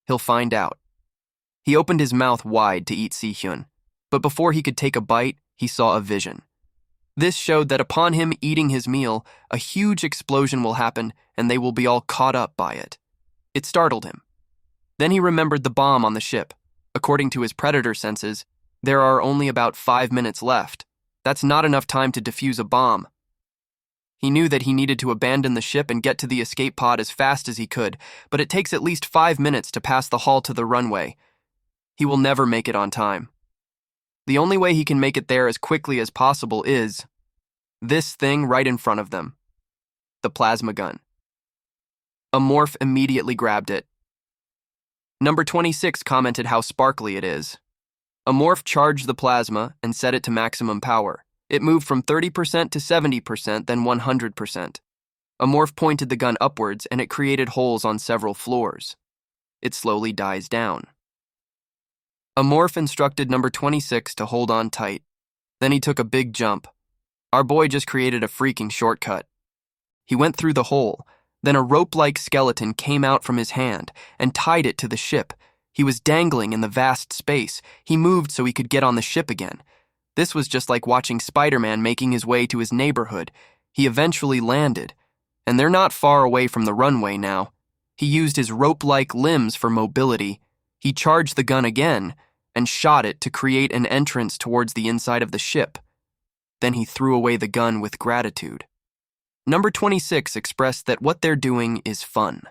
He'll find out. He opened his mouth wide to eat Sihyun, but before he could take a bite, he saw a vision. This showed that upon him eating his meal, a huge explosion will happen and they will be all caught up by it. It startled him. Then he remembered the bomb on the ship. According to his predator senses, there are only about 5 minutes left. That's not enough time to defuse a bomb. He knew that he needed to abandon the ship and get to the escape pod as fast as he could, but it takes at least 5 minutes to pass the hull to the runway. He will never make it on time. The only way he can make it there as quickly as possible is this thing right in front of them. The plasma gun. Amorph immediately grabbed it. Number 26 commented how sparkly it is. Amorph charged the plasma and set it to maximum power. It moved from 30% to 70%, then 100%. Amorph pointed the gun upwards and it created holes on several floors. It slowly dies down. Amorph instructed number 26 to hold on tight. Then he took a big jump. Our boy just created a freaking shortcut. He went through the hole. Then a rope-like skeleton came out from his hand and tied it to the ship. He was dangling in the vast space. He moved so he could get on the ship again. This was just like watching Spider-Man making his way to his neighborhood. He eventually landed, and they're not far away from the runway now. He used his rope-like limbs for mobility. He charged the gun again and shot it to create an entrance towards the inside of the ship. Then he threw away the gun with gratitude. Number 26 expressed that what they're doing is fun.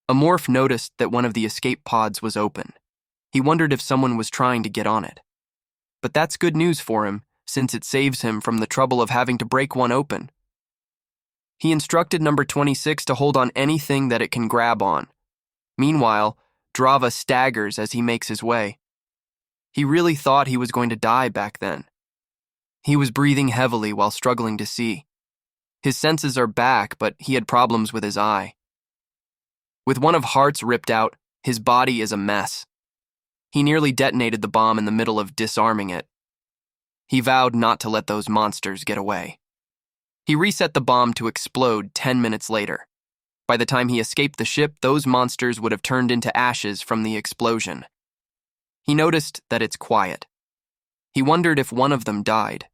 Amorph noticed that one of the escape pods was open. He wondered if someone was trying to get on it. But that's good news for him, since it saves him from the trouble of having to break one open. He instructed number 26 to hold on anything that it can grab on. Meanwhile, Drava staggers as he makes his way. He really thought he was going to die back then. He was breathing heavily while struggling to see. His senses are back, but he had problems with his eye. With one of hearts ripped out, his body is a mess. He nearly detonated the bomb in the middle of disarming it. He vowed not to let those monsters get away. He reset the bomb to explode 10 minutes later. By the time he escaped the ship, those monsters would have turned into ashes from the explosion. He noticed that it's quiet. He wondered if one of them died,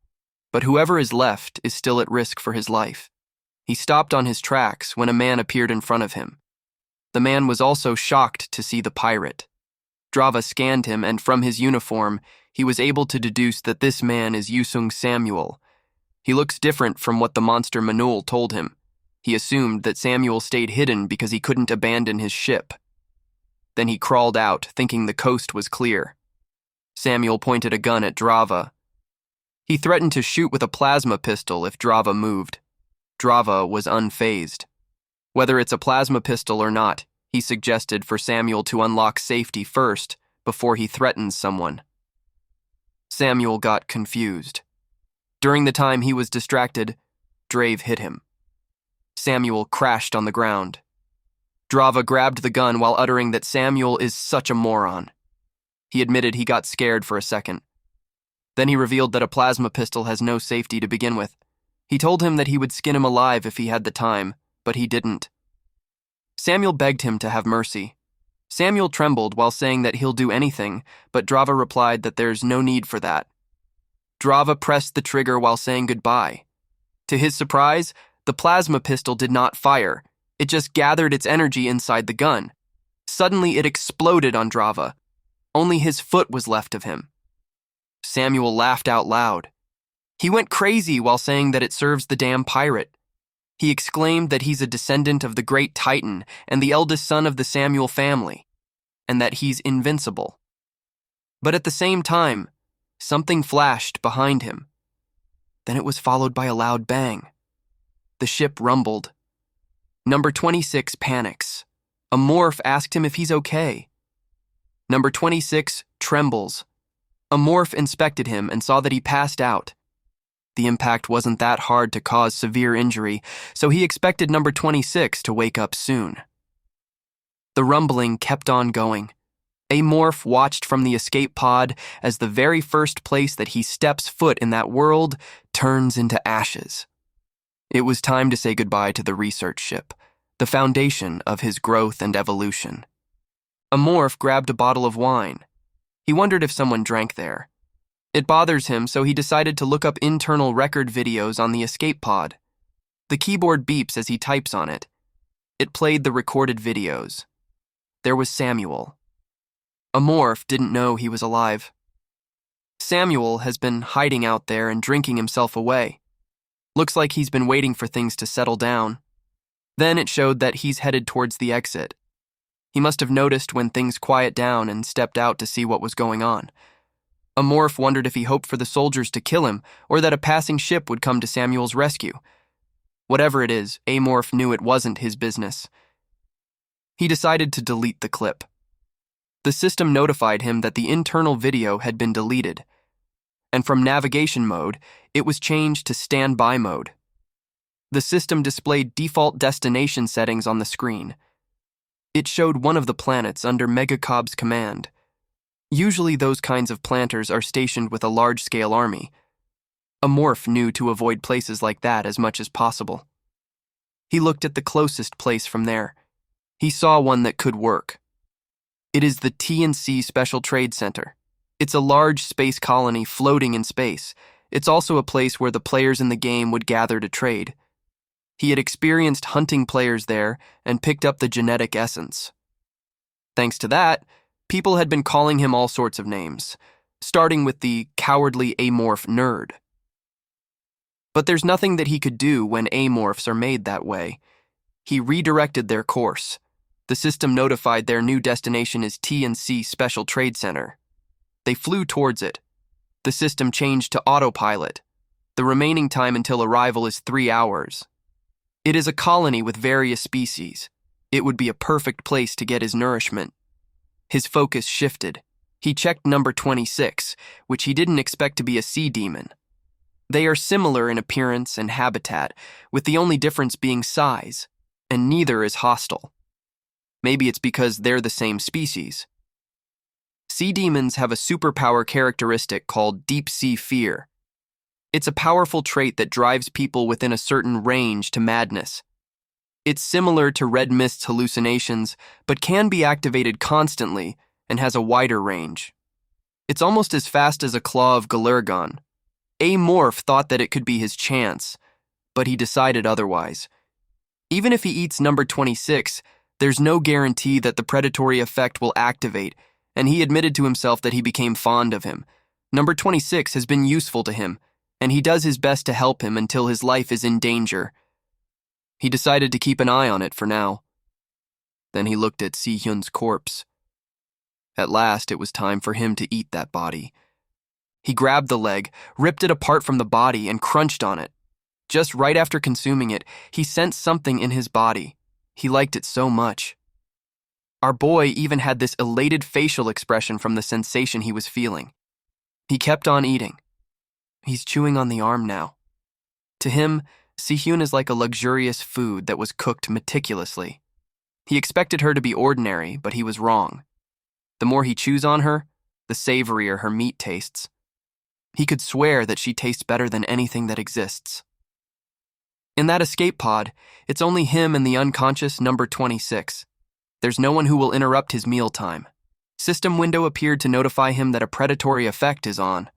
but whoever is left is still at risk for his life. He stopped on his tracks when a man appeared in front of him. The man was also shocked to see the pirate. Drava scanned him, and from his uniform, he was able to deduce that this man is Yusung Samuel. He looks different from what the monster Manul told him. He assumed that Samuel stayed hidden because he couldn't abandon his ship. Then he crawled out, thinking the coast was clear. Samuel pointed a gun at Drava. He threatened to shoot with a plasma pistol if Drava moved. Drava was unfazed. Whether it's a plasma pistol or not, he suggested for Samuel to unlock safety first before he threatens someone. Samuel got confused. During the time he was distracted, Drave hit him. Samuel crashed on the ground. Drava grabbed the gun while uttering that Samuel is such a moron. He admitted he got scared for a second. Then he revealed that a plasma pistol has no safety to begin with. He told him that he would skin him alive if he had the time, but he didn't. Samuel begged him to have mercy. Samuel trembled while saying that he'll do anything, but Drava replied that there's no need for that. Drava pressed the trigger while saying goodbye. To his surprise, the plasma pistol did not fire. It just gathered its energy inside the gun. Suddenly it exploded on Drava. Only his foot was left of him. Samuel laughed out loud. He went crazy while saying that it serves the damn pirate. He exclaimed that he's a descendant of the great Titan and the eldest son of the Samuel family, and that he's invincible. But at the same time, something flashed behind him. Then it was followed by a loud bang. The ship rumbled. Number 26 panics. A morph asked him if he's okay. Number 26 trembles. A morph inspected him and saw that he passed out. The impact wasn't that hard to cause severe injury, so he expected number 26 to wake up soon. The rumbling kept on going. A morph watched from the escape pod as the very first place that he steps foot in that world turns into ashes. It was time to say goodbye to the research ship, the foundation of his growth and evolution. A morph grabbed a bottle of wine. He wondered if someone drank there. It bothers him, so he decided to look up internal record videos on the escape pod. The keyboard beeps as he types on it. It played the recorded videos. There was Samuel. A morph didn't know he was alive. Samuel has been hiding out there and drinking himself away. Looks like he's been waiting for things to settle down. Then it showed that he's headed towards the exit. He must have noticed when things quiet down and stepped out to see what was going on. A morph wondered if he hoped for the soldiers to kill him or that a passing ship would come to Samuel's rescue. Whatever it is, A morph knew it wasn't his business. He decided to delete the clip. The system notified him that the internal video had been deleted, and from navigation mode, it was changed to standby mode. The system displayed default destination settings on the screen. It showed one of the planets under MangaCapped's command. Usually those kinds of planters are stationed with a large-scale army. A morph knew to avoid places like that as much as possible. He looked at the closest place from there. He saw one that could work. It is the T&C Special Trade Center. It's a large space colony floating in space. It's also a place where the players in the game would gather to trade. He had experienced hunting players there and picked up the genetic essence. Thanks to that, people had been calling him all sorts of names, starting with the cowardly amorph nerd. But there's nothing that he could do when amorphs are made that way. He redirected their course. The system notified their new destination is T&C Special Trade Center. They flew towards it. The system changed to autopilot. The remaining time until arrival is 3 hours. It is a colony with various species. It would be a perfect place to get his nourishment. His focus shifted. He checked number 26, which he didn't expect to be a sea demon. They are similar in appearance and habitat, with the only difference being size, and neither is hostile. Maybe it's because they're the same species. Sea demons have a superpower characteristic called deep sea fear. It's a powerful trait that drives people within a certain range to madness. It's similar to Red Mist's hallucinations, but can be activated constantly and has a wider range. It's almost as fast as a claw of Galurgon. Amorph thought that it could be his chance, but he decided otherwise. Even if he eats number 26, there's no guarantee that the predatory effect will activate, and he admitted to himself that he became fond of him. Number 26 has been useful to him, and he does his best to help him until his life is in danger. He decided to keep an eye on it for now. Then he looked at Si-hyun's corpse. At last, it was time for him to eat that body. He grabbed the leg, ripped it apart from the body, and crunched on it. Just right after consuming it, he sensed something in his body. He liked it so much. Our boy even had this elated facial expression from the sensation he was feeling. He kept on eating. He's chewing on the arm now. To him, Si-hyun is like a luxurious food that was cooked meticulously. He expected her to be ordinary, but he was wrong. The more he chews on her, the savorier her meat tastes. He could swear that she tastes better than anything that exists. In that escape pod, it's only him and the unconscious number 26. There's no one who will interrupt his mealtime. System window appeared to notify him that a predatory effect is on.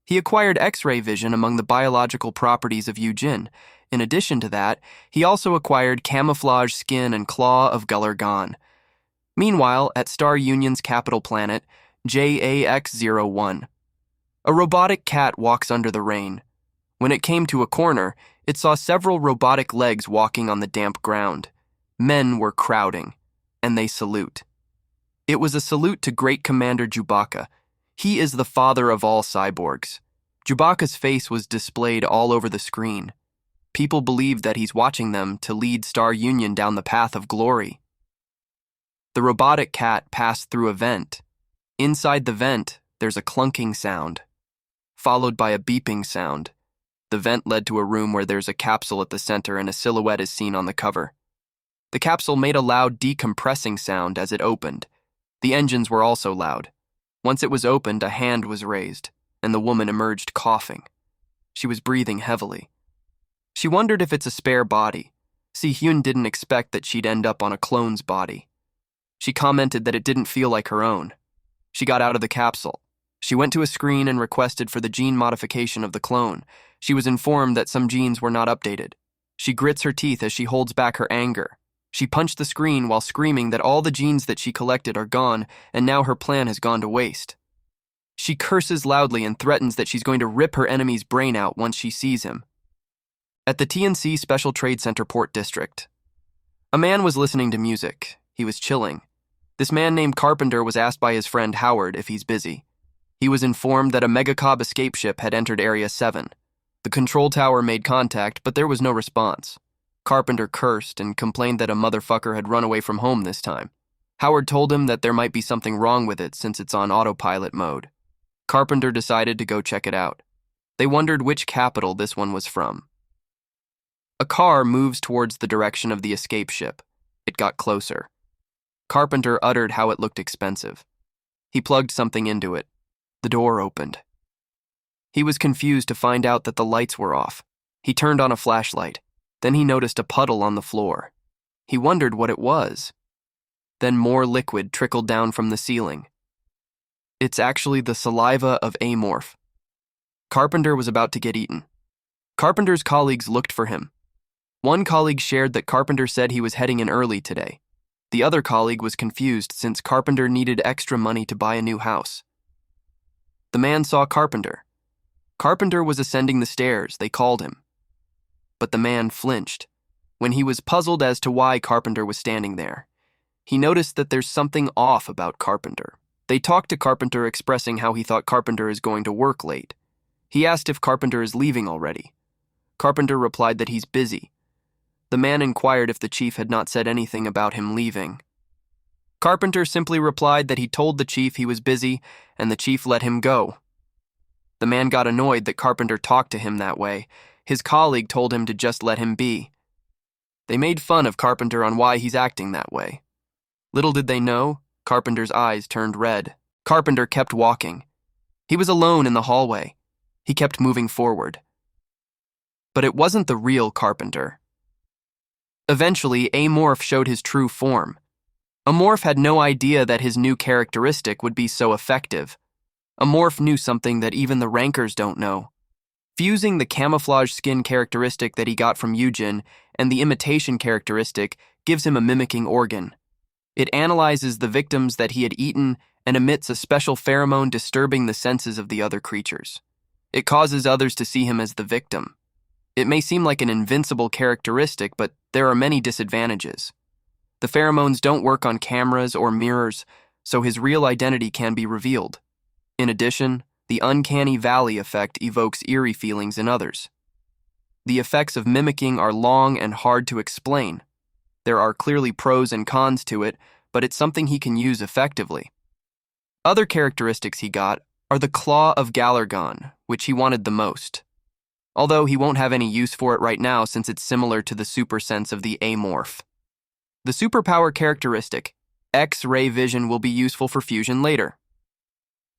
He acquired X-ray vision among the biological properties of Yujin. In addition to that, he also acquired camouflage skin and claw of Galurgon. Meanwhile, at Star Union's capital planet, JAX-01, a robotic cat walks under the rain. When it came to a corner, it saw several robotic legs walking on the damp ground. Men were crowding, and they salute. It was a salute to Great Commander Chewbacca. He is the father of all cyborgs. Chewbacca's face was displayed all over the screen. People believe that he's watching them to lead Star Union down the path of glory. The robotic cat passed through a vent. Inside the vent, there's a clunking sound, followed by a beeping sound. The vent led to a room where there's a capsule at the center and a silhouette is seen on the cover. The capsule made a loud decompressing sound as it opened. The engines were also loud. Once it was opened, a hand was raised, and the woman emerged coughing. She was breathing heavily. She wondered if it's a spare body. Si-hyun didn't expect that she'd end up on a clone's body. She commented that it didn't feel like her own. She got out of the capsule. She went to a screen and requested for the gene modification of the clone. She was informed that some genes were not updated. She grits her teeth as she holds back her anger. She punched the screen while screaming that all the genes that she collected are gone, and now her plan has gone to waste. She curses loudly and threatens that she's going to rip her enemy's brain out once she sees him. At the TNC Special Trade Center Port District, a man was listening to music. He was chilling. This man named Carpenter was asked by his friend Howard if he's busy. He was informed that a mangacap escape ship had entered Area 7. The control tower made contact, but there was no response. Carpenter cursed and complained that a motherfucker had run away from home this time. Howard told him that there might be something wrong with it since it's on autopilot mode. Carpenter decided to go check it out. They wondered which capital this one was from. A car moves towards the direction of the escape ship. It got closer. Carpenter uttered how it looked expensive. He plugged something into it. The door opened. He was confused to find out that the lights were off. He turned on a flashlight. Then he noticed a puddle on the floor. He wondered what it was. Then more liquid trickled down from the ceiling. It's actually the saliva of Amorph. Carpenter was about to get eaten. Carpenter's colleagues looked for him. One colleague shared that Carpenter said he was heading in early today. The other colleague was confused since Carpenter needed extra money to buy a new house. The man saw Carpenter. Carpenter was ascending the stairs. They called him. But the man flinched. When he was puzzled as to why Carpenter was standing there, he noticed that there's something off about Carpenter. They talked to Carpenter expressing how he thought Carpenter is going to work late. He asked if Carpenter is leaving already. Carpenter replied that he's busy. The man inquired if the chief had not said anything about him leaving. Carpenter simply replied that he told the chief he was busy and the chief let him go. The man got annoyed that Carpenter talked to him that way. His colleague told him to just let him be. They made fun of Carpenter on why he's acting that way. Little did they know, Carpenter's eyes turned red. Carpenter kept walking. He was alone in the hallway. He kept moving forward. But it wasn't the real Carpenter. Eventually, Amorph showed his true form. Amorph had no idea that his new characteristic would be so effective. Amorph knew something that even the rankers don't know. Fusing the camouflage skin characteristic that he got from Yujin and the imitation characteristic gives him a mimicking organ. It analyzes the victims that he had eaten and emits a special pheromone disturbing the senses of the other creatures. It causes others to see him as the victim. It may seem like an invincible characteristic, but there are many disadvantages. The pheromones don't work on cameras or mirrors, so his real identity can be revealed. In addition, the uncanny valley effect evokes eerie feelings in others. The effects of mimicking are long and hard to explain. There are clearly pros and cons to it, but it's something he can use effectively. Other characteristics he got are the Claw of Galargon, which he wanted the most. Although he won't have any use for it right now since it's similar to the super sense of the Amorph. The superpower characteristic, X-ray vision, will be useful for fusion later.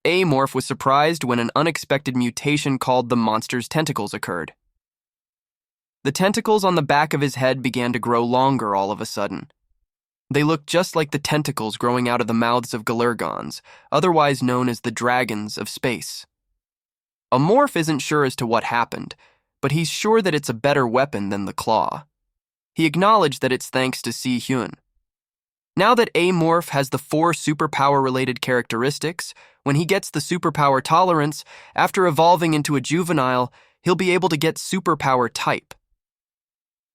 Amorph was surprised when an unexpected mutation called the monster's tentacles occurred. The tentacles on the back of his head began to grow longer all of a sudden. They looked just like the tentacles growing out of the mouths of Galergons, otherwise known as the dragons of space. Amorph isn't sure as to what happened, but he's sure that it's a better weapon than the claw. He acknowledged that it's thanks to Si-hyun. Now that Amorph has the 4 superpower-related characteristics, when he gets the superpower tolerance, after evolving into a juvenile, he'll be able to get superpower type.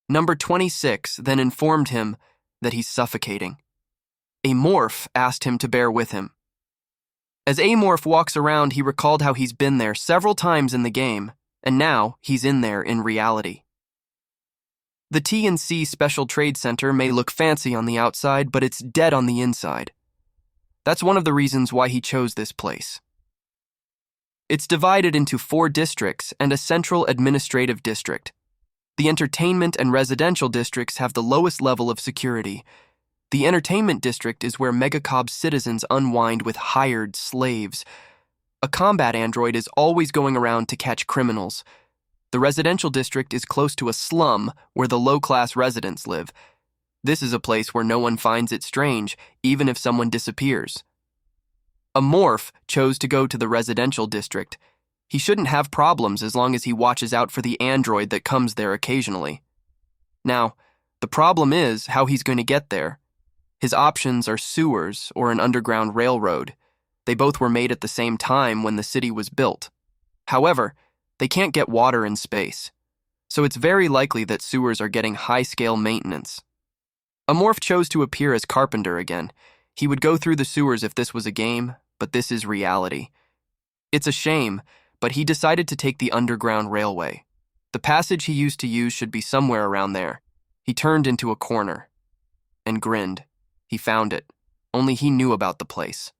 Number 26 then informed him that he's suffocating. A morph asked him to bear with him. As A morph walks around, he recalled how he's been there several times in the game, and now he's in there in reality. The T&C Special Trade Center may look fancy on the outside, but it's dead on the inside. That's one of the reasons why he chose this place. It's divided into 4 districts and a central administrative district. The entertainment and residential districts have the lowest level of security. The entertainment district is where MangaCap's citizens unwind with hired slaves. A combat android is always going around to catch criminals. The residential district is close to a slum where the low-class residents live. This is a place where no one finds it strange, even if someone disappears. A morph chose to go to the residential district. He shouldn't have problems as long as he watches out for the android that comes there occasionally. Now, the problem is how he's going to get there. His options are sewers or an underground railroad. They both were made at the same time when the city was built. However, they can't get water in space, so it's very likely that sewers are getting high-scale maintenance. A morph chose to appear as Carpenter again. He would go through the sewers if this was a game, but this is reality. It's a shame, but he decided to take the underground railway. The passage he used to use should be somewhere around there. He turned into a corner and grinned. He found it. Only he knew about the place.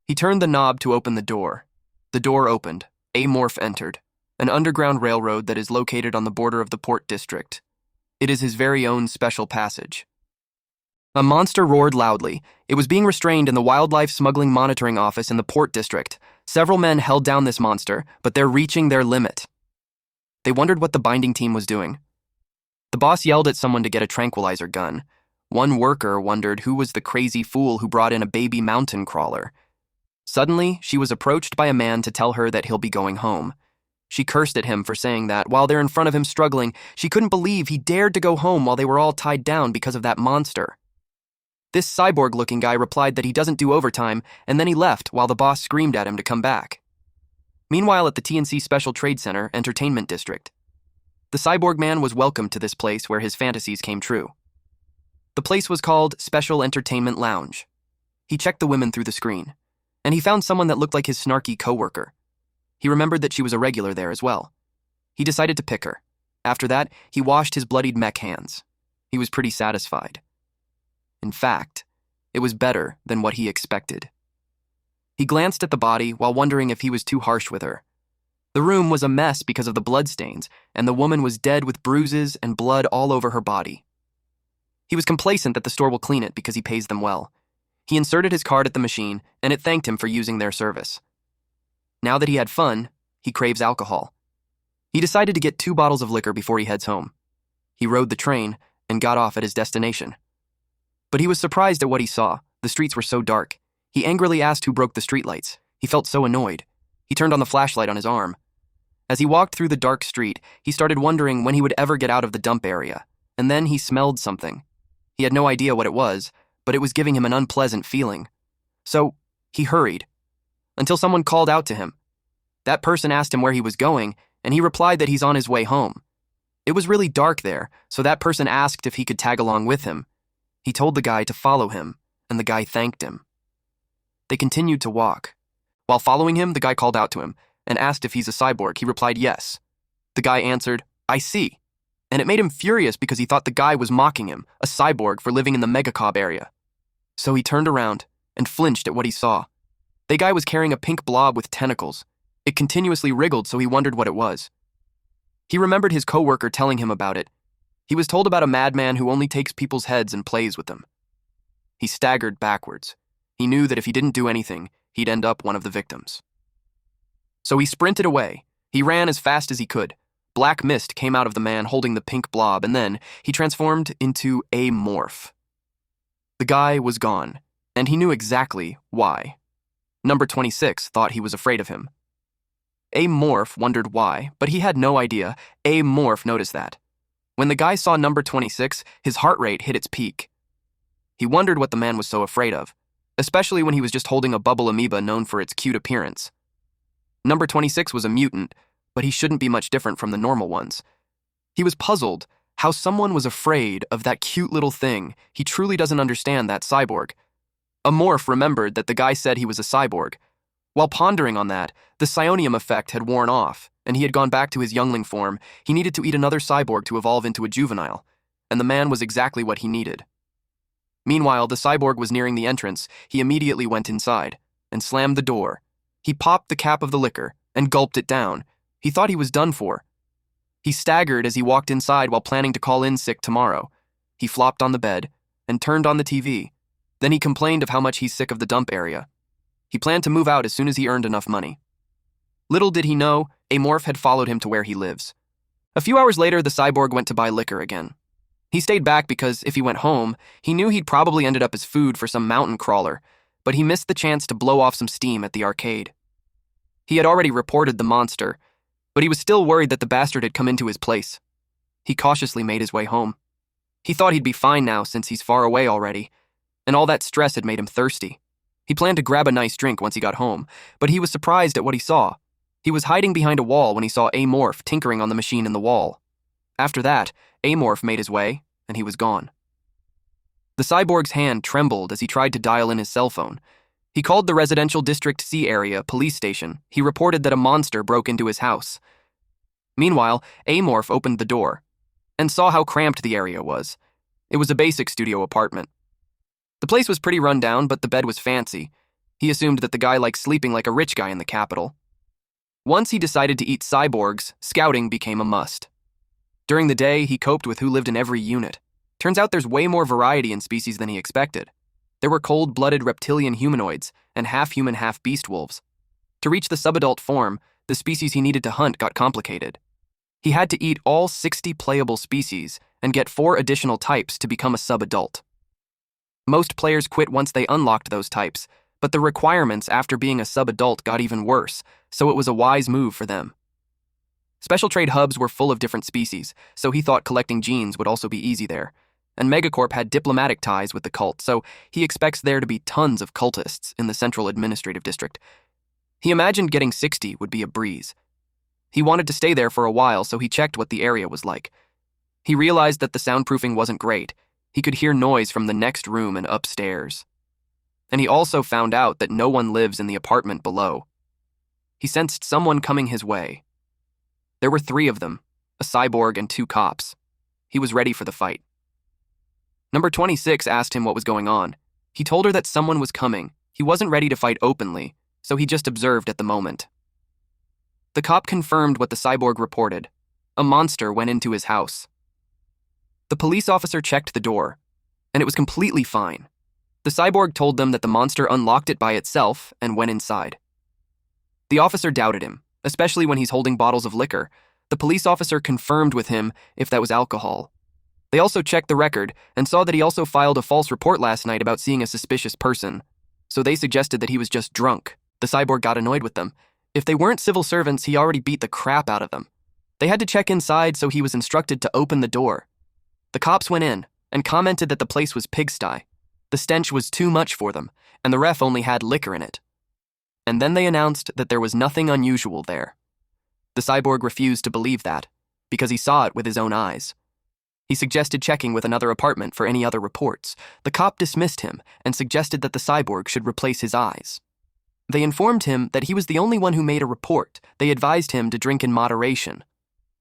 He turned the knob to open the door. The door opened. A morph entered, an underground railroad that is located on the border of the port district. It is his very own special passage. A monster roared loudly. It was being restrained in the wildlife smuggling monitoring office in the port district. Several men held down this monster, but they're reaching their limit. They wondered what the binding team was doing. The boss yelled at someone to get a tranquilizer gun. One worker wondered who was the crazy fool who brought in a baby mountain crawler. Suddenly, she was approached by a man to tell her that he'll be going home. She cursed at him for saying that while they're in front of him struggling. She couldn't believe he dared to go home while they were all tied down because of that monster. This cyborg-looking guy replied that he doesn't do overtime, and then he left while the boss screamed at him to come back. Meanwhile, at the T&C Special Trade Center Entertainment District, the cyborg man was welcomed to this place where his fantasies came true. The place was called Special Entertainment Lounge. He checked the women through the screen, and he found someone that looked like his snarky coworker. He remembered that she was a regular there as well. He decided to pick her. After that, he washed his bloodied mech hands. He was pretty satisfied. In fact, it was better than what he expected. He glanced at the body while wondering if he was too harsh with her. The room was a mess because of the bloodstains, and the woman was dead with bruises and blood all over her body. He was complacent that the store will clean it because he pays them well. He inserted his card at the machine, and it thanked him for using their service. Now that he had fun, he craves alcohol. He decided to get 2 bottles of liquor before he heads home. He rode the train and got off at his destination. But he was surprised at what he saw. The streets were so dark. He angrily asked who broke the streetlights. He felt so annoyed. He turned on the flashlight on his arm. As he walked through the dark street, he started wondering when he would ever get out of the dump area. And then he smelled something. He had no idea what it was, but it was giving him an unpleasant feeling. So, he hurried, until someone called out to him. That person asked him where he was going, and he replied that he's on his way home. It was really dark there, so that person asked if he could tag along with him. He told the guy to follow him, and the guy thanked him. They continued to walk. While following him, the guy called out to him, and asked if he's a cyborg. He replied yes. The guy answered, "I see." And it made him furious because he thought the guy was mocking him, a cyborg, for living in the MangaCap area. So he turned around and flinched at what he saw. The guy was carrying a pink blob with tentacles. It continuously wriggled, so he wondered what it was. He remembered his coworker telling him about it. He was told about a madman who only takes people's heads and plays with them. He staggered backwards. He knew that if he didn't do anything, he'd end up one of the victims. So he sprinted away. He ran as fast as he could. Black mist came out of the man holding the pink blob, and then he transformed into a morph. The guy was gone, and he knew exactly why. Number 26 thought he was afraid of him. A morph wondered why, but he had no idea. A morph noticed that. When the guy saw number 26, his heart rate hit its peak. He wondered what the man was so afraid of, especially when he was just holding a bubble amoeba known for its cute appearance. Number 26 was a mutant, but he shouldn't be much different from the normal ones. He was puzzled how someone was afraid of that cute little thing. He truly doesn't understand that cyborg. A morph remembered that the guy said he was a cyborg. While pondering on that, the psionium effect had worn off, and he had gone back to his youngling form. He needed to eat another cyborg to evolve into a juvenile, and the man was exactly what he needed. Meanwhile, the cyborg was nearing the entrance. He immediately went inside and slammed the door. He popped the cap of the liquor and gulped it down. He thought he was done for. He staggered as he walked inside while planning to call in sick tomorrow. He flopped on the bed and turned on the TV. Then he complained of how much he's sick of the dump area. He planned to move out as soon as he earned enough money. Little did he know, a morph had followed him to where he lives. A few hours later, the cyborg went to buy liquor again. He stayed back because if he went home, he knew he'd probably ended up as food for some mountain crawler, but he missed the chance to blow off some steam at the arcade. He had already reported the monster, but he was still worried that the bastard had come into his place. He cautiously made his way home. He thought he'd be fine now since he's far away already, and all that stress had made him thirsty. He planned to grab a nice drink once he got home, but he was surprised at what he saw. He was hiding behind a wall when he saw Amorph tinkering on the machine in the wall. After that, Amorph made his way, and he was gone. The cyborg's hand trembled as he tried to dial in his cell phone. He called the Residential District C area police station. He reported that a monster broke into his house. Meanwhile, Amorph opened the door and saw how cramped the area was. It was a basic studio apartment. The place was pretty run down, but the bed was fancy. He assumed that the guy liked sleeping like a rich guy in the capital. Once he decided to eat cyborgs, scouting became a must. During the day, he coped with who lived in every unit. Turns out there's way more variety in species than he expected. There were cold-blooded reptilian humanoids and half-human, half-beast wolves. To reach the subadult form, the species he needed to hunt got complicated. He had to eat all 60 playable species and get 4 additional types to become a subadult. Most players quit once they unlocked those types, but the requirements after being a subadult got even worse, so it was a wise move for them. Special trade hubs were full of different species, so he thought collecting genes would also be easy there. And Megacorp had diplomatic ties with the cult, so he expects there to be tons of cultists in the Central Administrative District. He imagined getting 60 would be a breeze. He wanted to stay there for a while, so he checked what the area was like. He realized that the soundproofing wasn't great. He could hear noise from the next room and upstairs. And he also found out that no one lives in the apartment below. He sensed someone coming his way. There were 3 of them, a cyborg and 2 cops. He was ready for the fight. Number 26 asked him what was going on. He told her that someone was coming. He wasn't ready to fight openly, so he just observed at the moment. The cop confirmed what the cyborg reported. A monster went into his house. The police officer checked the door, and it was completely fine. The cyborg told them that the monster unlocked it by itself and went inside. The officer doubted him, especially when he's holding bottles of liquor. The police officer confirmed with him if that was alcohol. They also checked the record and saw that he also filed a false report last night about seeing a suspicious person, so they suggested that he was just drunk. The cyborg got annoyed with them. If they weren't civil servants, he already beat the crap out of them. They had to check inside, so he was instructed to open the door. The cops went in and commented that the place was pigsty. The stench was too much for them, and the ref only had liquor in it. And then they announced that there was nothing unusual there. The cyborg refused to believe that, because he saw it with his own eyes. He suggested checking with another apartment for any other reports. The cop dismissed him and suggested that the cyborg should replace his eyes. They informed him that he was the only one who made a report. They advised him to drink in moderation.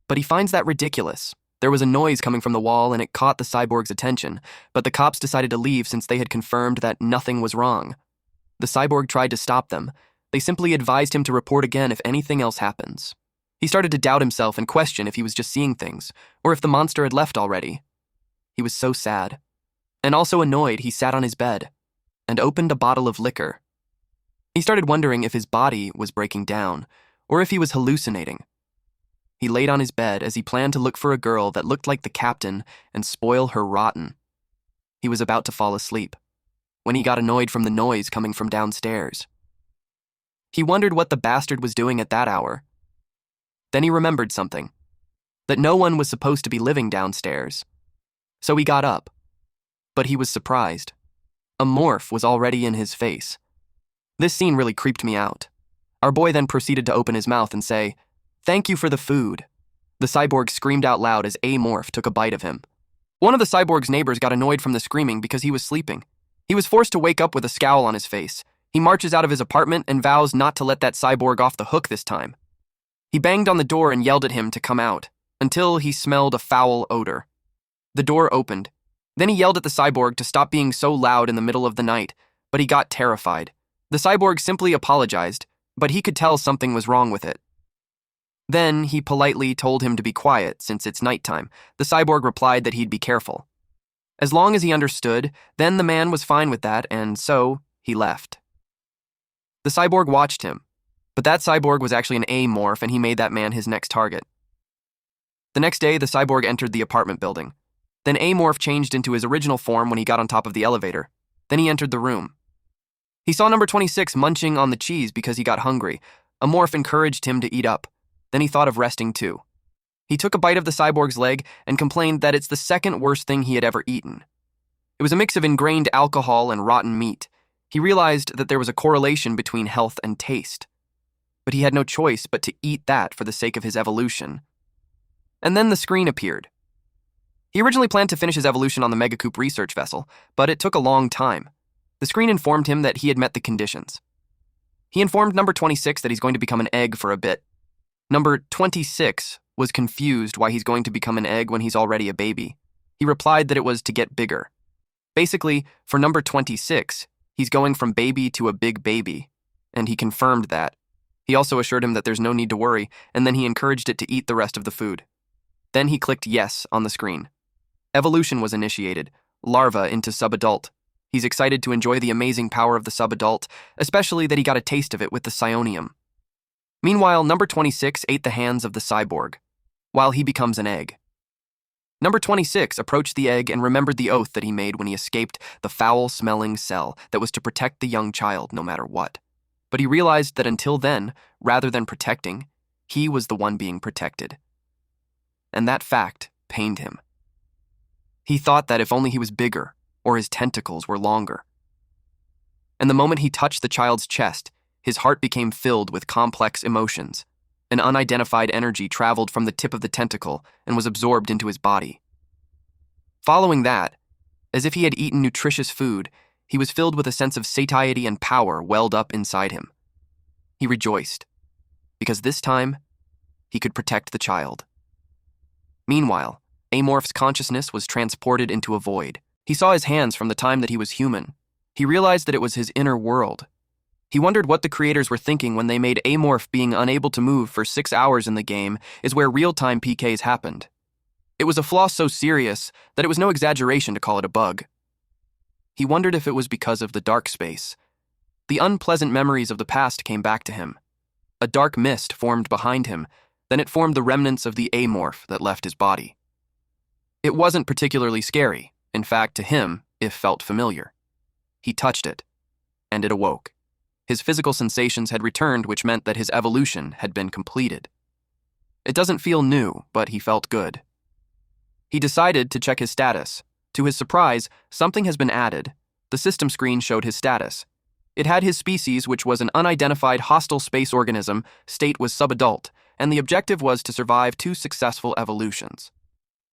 But he finds that ridiculous. There was a noise coming from the wall and it caught the cyborg's attention, but the cops decided to leave since they had confirmed that nothing was wrong. The cyborg tried to stop them. They simply advised him to report again if anything else happens. He started to doubt himself and question if he was just seeing things, or if the monster had left already. He was so sad. And also annoyed, he sat on his bed and opened a bottle of liquor. He started wondering if his body was breaking down, or if he was hallucinating. He laid on his bed as he planned to look for a girl that looked like the captain and spoil her rotten. He was about to fall asleep when he got annoyed from the noise coming from downstairs. He wondered what the bastard was doing at that hour. Then he remembered something, that no one was supposed to be living downstairs. So he got up, but he was surprised. A morph was already in his face. This scene really creeped me out. Our boy then proceeded to open his mouth and say, Thank you for the food. The cyborg screamed out loud as Amorph took a bite of him. One of the cyborg's neighbors got annoyed from the screaming because he was sleeping. He was forced to wake up with a scowl on his face. He marches out of his apartment and vows not to let that cyborg off the hook this time. He banged on the door and yelled at him to come out, until he smelled a foul odor. The door opened. Then he yelled at the cyborg to stop being so loud in the middle of the night, but he got terrified. The cyborg simply apologized, but he could tell something was wrong with it. Then he politely told him to be quiet since it's nighttime. The cyborg replied that he'd be careful. As long as he understood, then the man was fine with that, and so he left. The cyborg watched him, but that cyborg was actually an Amorph, and he made that man his next target. The next day, the cyborg entered the apartment building. Then Amorph changed into his original form when he got on top of the elevator. Then he entered the room. He saw number 26 munching on the cheese because he got hungry. Amorph encouraged him to eat up. Then he thought of resting too. He took a bite of the cyborg's leg and complained that it's the second worst thing he had ever eaten. It was a mix of ingrained alcohol and rotten meat. He realized that there was a correlation between health and taste. But he had no choice but to eat that for the sake of his evolution. And then the screen appeared. He originally planned to finish his evolution on the MangaCapped research vessel, but it took a long time. The screen informed him that he had met the conditions. He informed number 26 that he's going to become an egg for a bit. Number 26 was confused why he's going to become an egg when he's already a baby. He replied that it was to get bigger. Basically, for number 26, he's going from baby to a big baby, and he confirmed that. He also assured him that there's no need to worry, and then he encouraged it to eat the rest of the food. Then he clicked yes on the screen. Evolution was initiated, larva into subadult. He's excited to enjoy the amazing power of the subadult, especially that he got a taste of it with the psionium. Meanwhile, number 26 ate the hands of the cyborg, while he becomes an egg. Number 26 approached the egg and remembered the oath that he made when he escaped the foul-smelling cell that was to protect the young child no matter what. But he realized that until then, rather than protecting, he was the one being protected. And that fact pained him. He thought that if only he was bigger, or his tentacles were longer. And the moment he touched the child's chest, his heart became filled with complex emotions. An unidentified energy traveled from the tip of the tentacle and was absorbed into his body. Following that, as if he had eaten nutritious food, he was filled with a sense of satiety and power welled up inside him. He rejoiced, because this time, he could protect the child. Meanwhile, Amorph's consciousness was transported into a void. He saw his hands from the time that he was human. He realized that it was his inner world. He wondered what the creators were thinking when they made Amorph being unable to move for 6 hours in the game is where real-time PKs happened. It was a flaw so serious that it was no exaggeration to call it a bug. He wondered if it was because of the dark space. The unpleasant memories of the past came back to him. A dark mist formed behind him, then it formed the remnants of the Amorph that left his body. It wasn't particularly scary. In fact, to him, it felt familiar. He touched it, and it awoke. His physical sensations had returned, which meant that his evolution had been completed. It doesn't feel new, but he felt good. He decided to check his status. To his surprise, something has been added. The system screen showed his status. It had his species, which was an unidentified hostile space organism, state was subadult, and the objective was to survive 2 successful evolutions.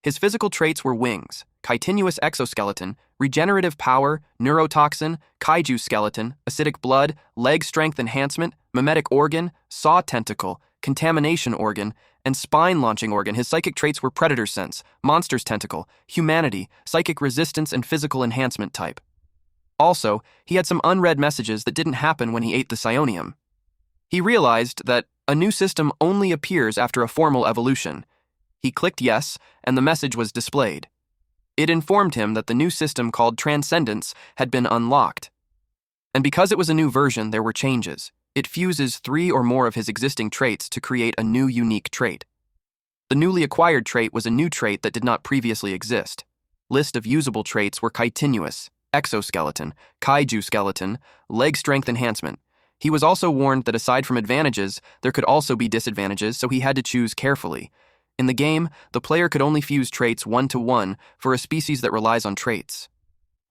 His physical traits were wings, chitinous exoskeleton, regenerative power, neurotoxin, kaiju skeleton, acidic blood, leg strength enhancement, mimetic organ, saw tentacle, contamination organ, and spine launching organ. His psychic traits were predator sense, monster's tentacle, humanity, psychic resistance, and physical enhancement type. Also, he had some unread messages that didn't happen when he ate the psionium. He realized that a new system only appears after a formal evolution. He clicked yes, and the message was displayed. It informed him that the new system called Transcendence had been unlocked. And because it was a new version, there were changes. It fuses 3 or more of his existing traits to create a new unique trait. The newly acquired trait was a new trait that did not previously exist. List of usable traits were chitinous, exoskeleton, kaiju skeleton, leg strength enhancement. He was also warned that aside from advantages, there could also be disadvantages, so he had to choose carefully. In the game, the player could only fuse traits 1-to-1 for a species that relies on traits.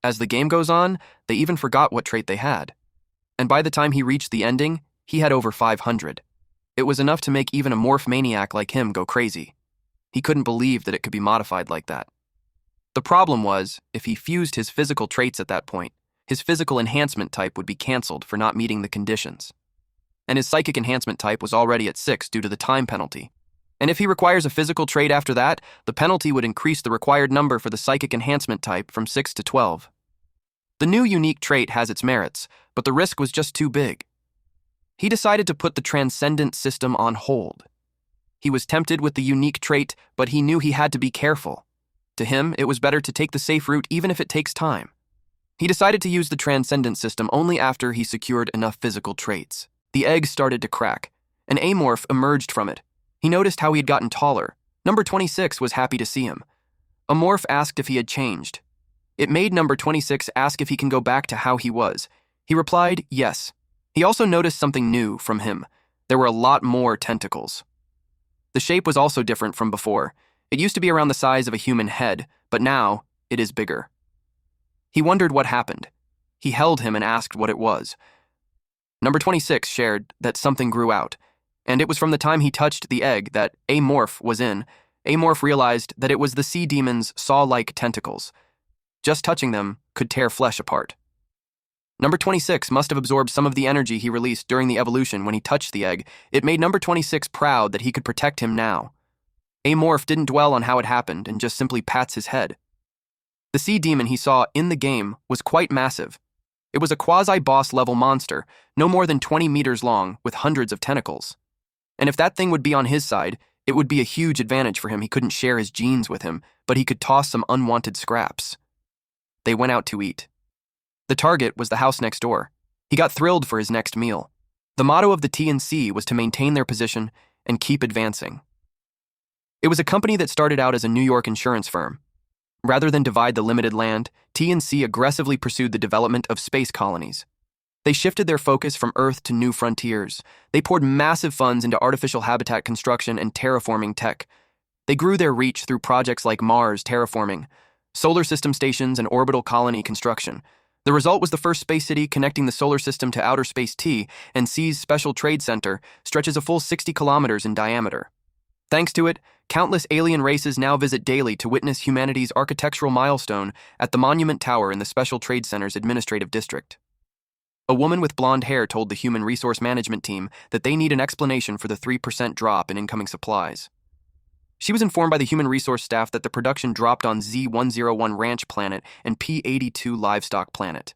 As the game goes on, they even forgot what trait they had. And by the time he reached the ending, he had over 500. It was enough to make even a morph maniac like him go crazy. He couldn't believe that it could be modified like that. The problem was, if he fused his physical traits at that point, his physical enhancement type would be cancelled for not meeting the conditions. And his psychic enhancement type was already at 6 due to the time penalty. And if he requires a physical trait after that, the penalty would increase the required number for the psychic enhancement type from 6 to 12. The new unique trait has its merits, but the risk was just too big. He decided to put the transcendent system on hold. He was tempted with the unique trait, but he knew he had to be careful. To him, it was better to take the safe route even if it takes time. He decided to use the transcendent system only after he secured enough physical traits. The egg started to crack. An amorph emerged from it. He noticed how he had gotten taller. Number 26 was happy to see him. A morph asked if he had changed. It made number 26 ask if he can go back to how he was. He replied, yes. He also noticed something new from him. There were a lot more tentacles. The shape was also different from before. It used to be around the size of a human head, but now it is bigger. He wondered what happened. He held him and asked what it was. Number 26 shared that something grew out, and it was from the time he touched the egg that Amorph was in. Amorph realized that it was the sea demon's saw-like tentacles. Just touching them could tear flesh apart. Number 26 must have absorbed some of the energy he released during the evolution when he touched the egg. It made number 26 proud that he could protect him now. Amorph didn't dwell on how it happened and just simply pats his head. The sea demon he saw in the game was quite massive. It was a quasi-boss level monster, no more than 20 meters long, with hundreds of tentacles. And if that thing would be on his side, it would be a huge advantage for him. He couldn't share his genes with him, but he could toss some unwanted scraps. They went out to eat. The target was the house next door. He got thrilled for his next meal. The motto of the TNC was to maintain their position and keep advancing. It was a company that started out as a New York insurance firm. Rather than divide the limited land, TNC aggressively pursued the development of space colonies. They shifted their focus from Earth to new frontiers. They poured massive funds into artificial habitat construction and terraforming tech. They grew their reach through projects like Mars terraforming, solar system stations, and orbital colony construction. The result was the first space city connecting the solar system to outer space T, and C's Special Trade Center stretches a full 60 kilometers in diameter. Thanks to it, countless alien races now visit daily to witness humanity's architectural milestone at the Monument Tower in the Special Trade Center's administrative district. A woman with blonde hair told the Human Resource Management team that they need an explanation for the 3% drop in incoming supplies. She was informed by the Human Resource staff that the production dropped on Z101 Ranch Planet and P82 Livestock Planet.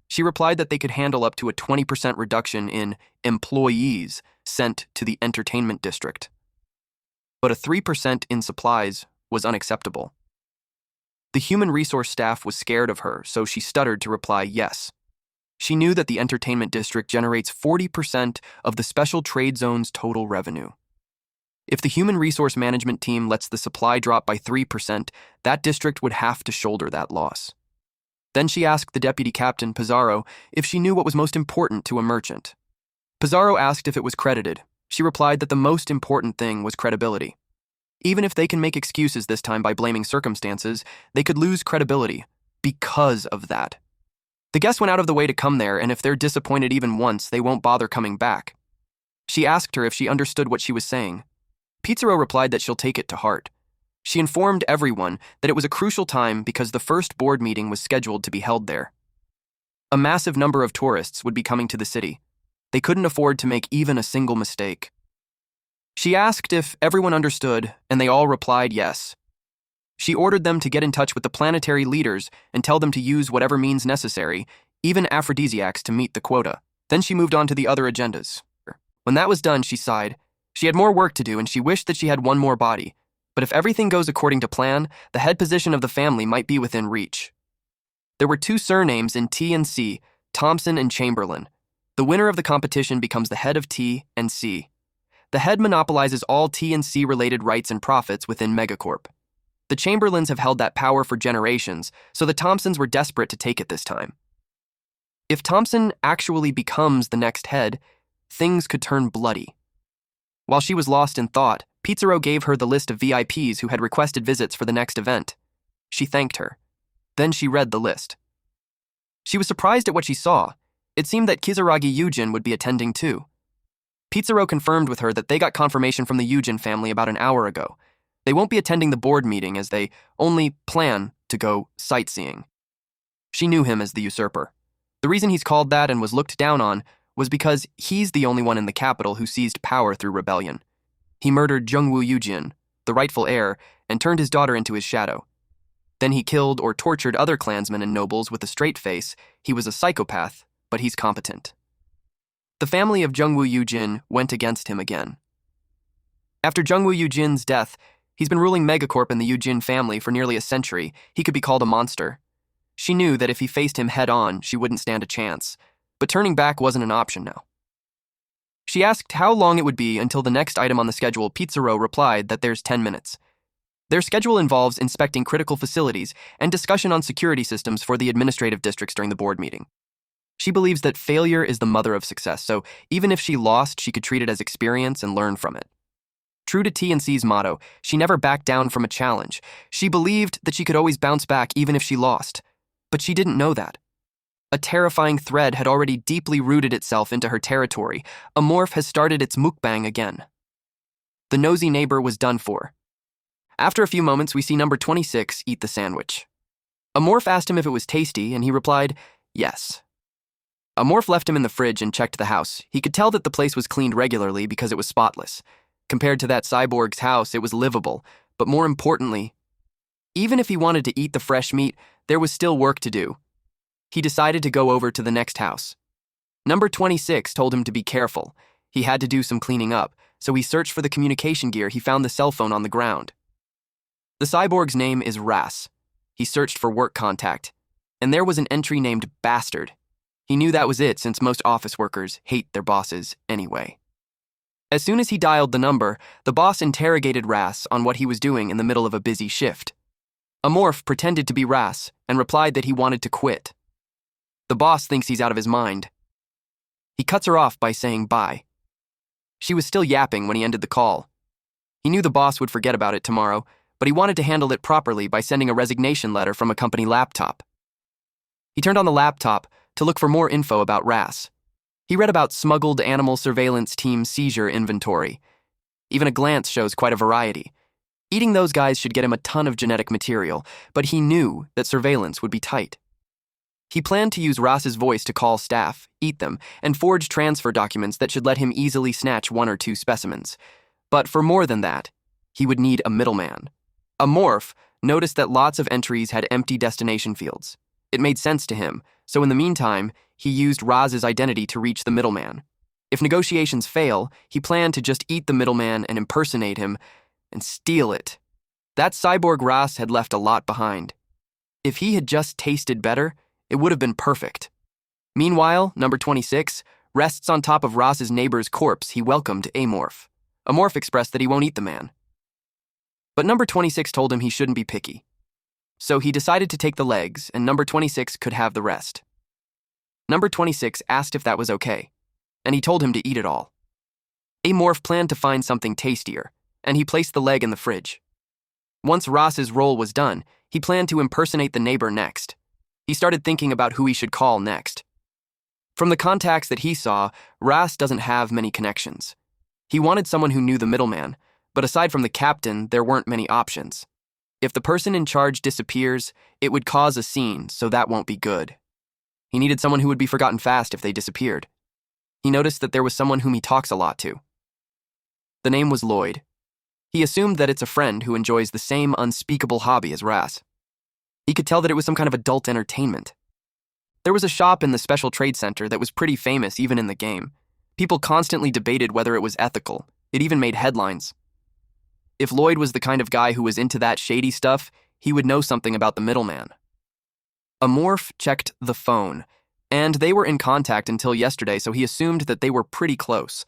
She replied that they could handle up to a 20% reduction in employees sent to the entertainment district. But a 3% in supplies was unacceptable. The Human Resource staff was scared of her, so she stuttered to reply yes. She knew that the entertainment district generates 40% of the special trade zone's total revenue. If the Human Resource Management team lets the supply drop by 3%, that district would have to shoulder that loss. Then she asked the deputy captain, Pizarro, if she knew what was most important to a merchant. Pizarro asked if it was credited. She replied that the most important thing was credibility. Even if they can make excuses this time by blaming circumstances, they could lose credibility because of that. The guests went out of the way to come there, and if they're disappointed even once, they won't bother coming back. She asked her if she understood what she was saying. Pizarro replied that she'll take it to heart. She informed everyone that it was a crucial time because the first board meeting was scheduled to be held there. A massive number of tourists would be coming to the city. They couldn't afford to make even a single mistake. She asked if everyone understood, and they all replied yes. She ordered them to get in touch with the planetary leaders and tell them to use whatever means necessary, even aphrodisiacs, to meet the quota. Then she moved on to the other agendas. When that was done, she sighed. She had more work to do, and she wished that she had one more body. But if everything goes according to plan, the head position of the family might be within reach. There were 2 surnames in T and C, Thompson and Chamberlain. The winner of the competition becomes the head of T and C. The head monopolizes all T and C related rights and profits within Megacorp. The Chamberlains have held that power for generations, so the Thompsons were desperate to take it this time. If Thompson actually becomes the next head, things could turn bloody. While she was lost in thought, Pizarro gave her the list of VIPs who had requested visits for the next event. She thanked her. Then she read the list. She was surprised at what she saw. It seemed that Kizaragi Yujin would be attending too. Pizarro confirmed with her that they got confirmation from the Yujin family about an hour ago. They won't be attending the board meeting as they only plan to go sightseeing. She knew him as the usurper. The reason he's called that and was looked down on was because he's the only one in the capital who seized power through rebellion. He murdered Jungwoo Yujin, the rightful heir, and turned his daughter into his shadow. Then he killed or tortured other clansmen and nobles with a straight face. He was a psychopath, but he's competent. The family of Jungwoo Yujin went against him again. After Jungwoo Yujin's death, he's been ruling Megacorp and the Yujin family for nearly a century. He could be called a monster. She knew that if he faced him head-on, she wouldn't stand a chance, but turning back wasn't an option now. She asked how long it would be until the next item on the schedule. Pizarro replied that there's 10 minutes. Their schedule involves inspecting critical facilities and discussion on security systems for the administrative districts during the board meeting. She believes that failure is the mother of success, so even if she lost, she could treat it as experience and learn from it. True to T&C's motto, she never backed down from a challenge. She believed that she could always bounce back even if she lost. But she didn't know that. A terrifying thread had already deeply rooted itself into her territory. A morph has started its mukbang again. The nosy neighbor was done for. After a few moments, we see number 26 eat the sandwich. A morph asked him if it was tasty, and he replied, yes. A morph left him in the fridge and checked the house. He could tell that the place was cleaned regularly because it was spotless. Compared to that cyborg's house, it was livable, but more importantly, even if he wanted to eat the fresh meat, there was still work to do. He decided to go over to the next house. Number 26 told him to be careful. He had to do some cleaning up, so he searched for the communication gear. He found the cell phone on the ground. The cyborg's name is Ras. He searched for work contact, and there was an entry named Bastard. He knew that was it since most office workers hate their bosses anyway. As soon as he dialed the number, the boss interrogated Ras on what he was doing in the middle of a busy shift. A morph pretended to be Ras and replied that he wanted to quit. The boss thinks he's out of his mind. He cuts her off by saying bye. She was still yapping when he ended the call. He knew the boss would forget about it tomorrow, but he wanted to handle it properly by sending a resignation letter from a company laptop. He turned on the laptop to look for more info about Ras. He read about smuggled animal surveillance team seizure inventory. Even a glance shows quite a variety. Eating those guys should get him a ton of genetic material, but he knew that surveillance would be tight. He planned to use Ras's voice to call staff, eat them, and forge transfer documents that should let him easily snatch 1 or 2 specimens. But for more than that, he would need a middleman. A morph noticed that lots of entries had empty destination fields. It made sense to him, so in the meantime, he used Ras's identity to reach the middleman. If negotiations fail, he planned to just eat the middleman and impersonate him and steal it. That cyborg Ras had left a lot behind. If he had just tasted better, it would have been perfect. Meanwhile, number 26 rests on top of Ras's neighbor's corpse he welcomed Amorph. Amorph expressed that he won't eat the man. But number 26 told him he shouldn't be picky. So he decided to take the legs, and number 26 could have the rest. Number 26 asked if that was okay, and he told him to eat it all. Amorph planned to find something tastier, and he placed the leg in the fridge. Once Ras's role was done, he planned to impersonate the neighbor next. He started thinking about who he should call next. From the contacts that he saw, Ras doesn't have many connections. He wanted someone who knew the middleman, but aside from the captain, there weren't many options. If the person in charge disappears, it would cause a scene, so that won't be good. He needed someone who would be forgotten fast if they disappeared. He noticed that there was someone whom he talks a lot to. The name was Lloyd. He assumed that it's a friend who enjoys the same unspeakable hobby as Ras. He could tell that it was some kind of adult entertainment. There was a shop in the Special Trade Center that was pretty famous even in the game. People constantly debated whether it was ethical. It even made headlines. If Lloyd was the kind of guy who was into that shady stuff, he would know something about the middleman. Amorph checked the phone, and they were in contact until yesterday, so he assumed that they were pretty close.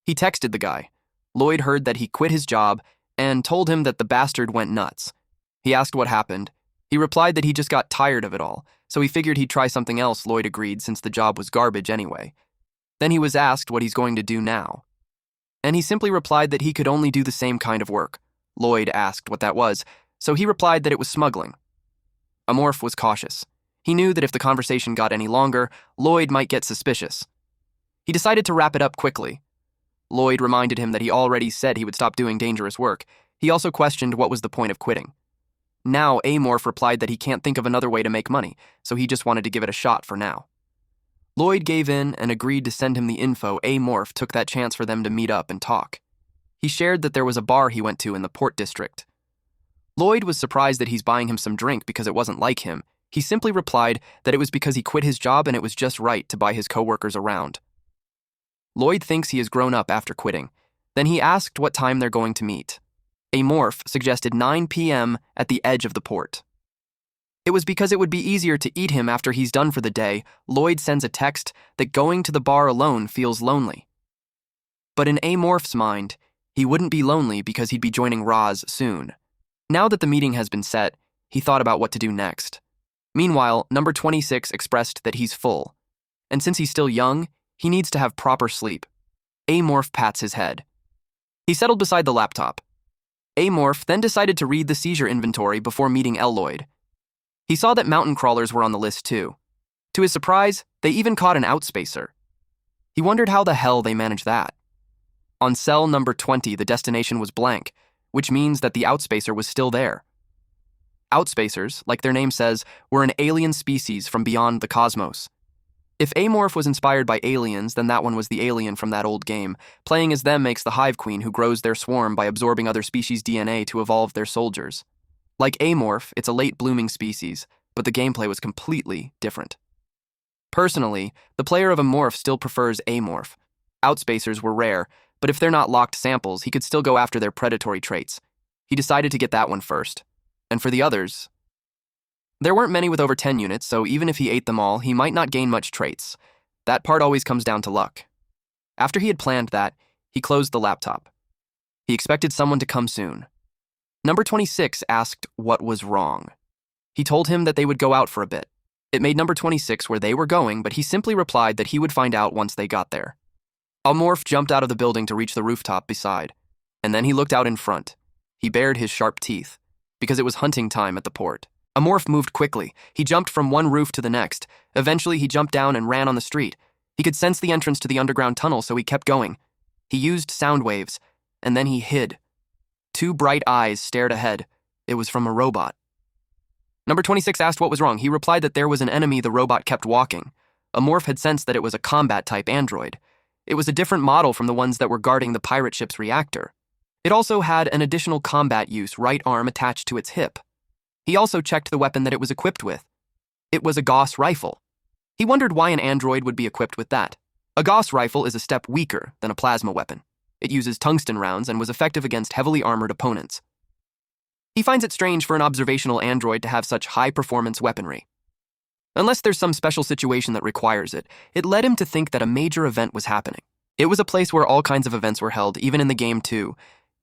He texted the guy. Lloyd heard that he quit his job and told him that the bastard went nuts. He asked what happened. He replied that he just got tired of it all, so he figured he'd try something else. Lloyd agreed since the job was garbage anyway. Then he was asked what he's going to do now. And he simply replied that he could only do the same kind of work. Lloyd asked what that was, so he replied that it was smuggling. Amorph was cautious. He knew that if the conversation got any longer, Lloyd might get suspicious. He decided to wrap it up quickly. Lloyd reminded him that he already said he would stop doing dangerous work. He also questioned what was the point of quitting. Now, Amorph replied that he can't think of another way to make money, so he just wanted to give it a shot for now. Lloyd gave in and agreed to send him the info. Amorph took that chance for them to meet up and talk. He shared that there was a bar he went to in the Port District. Lloyd was surprised that he's buying him some drink because it wasn't like him. He simply replied that it was because he quit his job and it was just right to buy his coworkers around. Lloyd thinks he has grown up after quitting. Then he asked what time they're going to meet. Amorph suggested 9 p.m. at the edge of the port. It was because it would be easier to eat him after he's done for the day. Lloyd sends a text that going to the bar alone feels lonely. But in Amorph's mind, he wouldn't be lonely because he'd be joining Roz soon. Now that the meeting has been set, he thought about what to do next. Meanwhile, number 26 expressed that he's full. And since he's still young, he needs to have proper sleep. Amorph pats his head. He settled beside the laptop. Amorph then decided to read the seizure inventory before meeting Lloyd. He saw that mountain crawlers were on the list too. To his surprise, they even caught an outspacer. He wondered how the hell they managed that. On cell number 20, the destination was blank, which means that the outspacer was still there. Outspacers, like their name says, were an alien species from beyond the cosmos. If Amorph was inspired by aliens, then that one was the alien from that old game. Playing as them makes the hive queen who grows their swarm by absorbing other species' DNA to evolve their soldiers. Like Amorph, it's a late-blooming species, but the gameplay was completely different. Personally, the player of Amorph still prefers Amorph. Outspacers were rare, but if they're not locked samples, he could still go after their predatory traits. He decided to get that one first. And for the others, there weren't many with over 10 units, so even if he ate them all, he might not gain much traits. That part always comes down to luck. After he had planned that, he closed the laptop. He expected someone to come soon. Number 26 asked what was wrong. He told him that they would go out for a bit. It made number 26 where they were going, but he simply replied that he would find out once they got there. Amorph jumped out of the building to reach the rooftop beside, and then he looked out in front. He bared his sharp teeth, because it was hunting time at the port. Amorph moved quickly. He jumped from one roof to the next. Eventually, he jumped down and ran on the street. He could sense the entrance to the underground tunnel, so he kept going. He used sound waves, and then he hid. 2 bright eyes stared ahead. It was from a robot. Number 26 asked what was wrong. He replied that there was an enemy the robot kept walking. Amorph had sensed that it was a combat-type android. It was a different model from the ones that were guarding the pirate ship's reactor. It also had an additional combat use right arm attached to its hip. He also checked the weapon that it was equipped with. It was a Gauss rifle. He wondered why an android would be equipped with that. A Gauss rifle is a step weaker than a plasma weapon. It uses tungsten rounds and was effective against heavily armored opponents. He finds it strange for an observational android to have such high-performance weaponry. Unless there's some special situation that requires it, it led him to think that a major event was happening. It was a place where all kinds of events were held, even in the game too.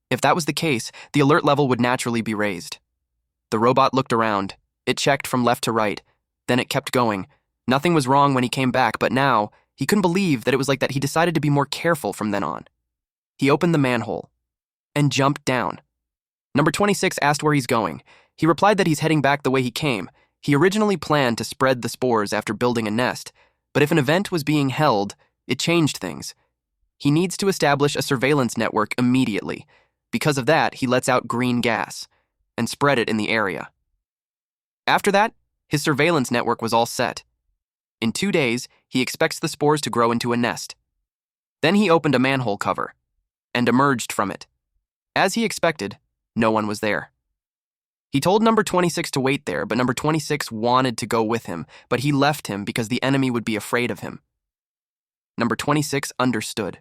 If that was the case, the alert level would naturally be raised. The robot looked around. It checked from left to right. Then it kept going. Nothing was wrong when he came back, but now, he couldn't believe that it was like that. He decided to be more careful from then on. He opened the manhole and jumped down. Number 26 asked where he's going. He replied that he's heading back the way he came. He originally planned to spread the spores after building a nest, but if an event was being held, it changed things. He needs to establish a surveillance network immediately. Because of that, he lets out green gas and spread it in the area. After that, his surveillance network was all set. In 2 days, he expects the spores to grow into a nest. Then he opened a manhole cover and emerged from it. As he expected, no one was there. He told number 26 to wait there, but number 26 wanted to go with him, but he left him because the enemy would be afraid of him. Number 26 understood.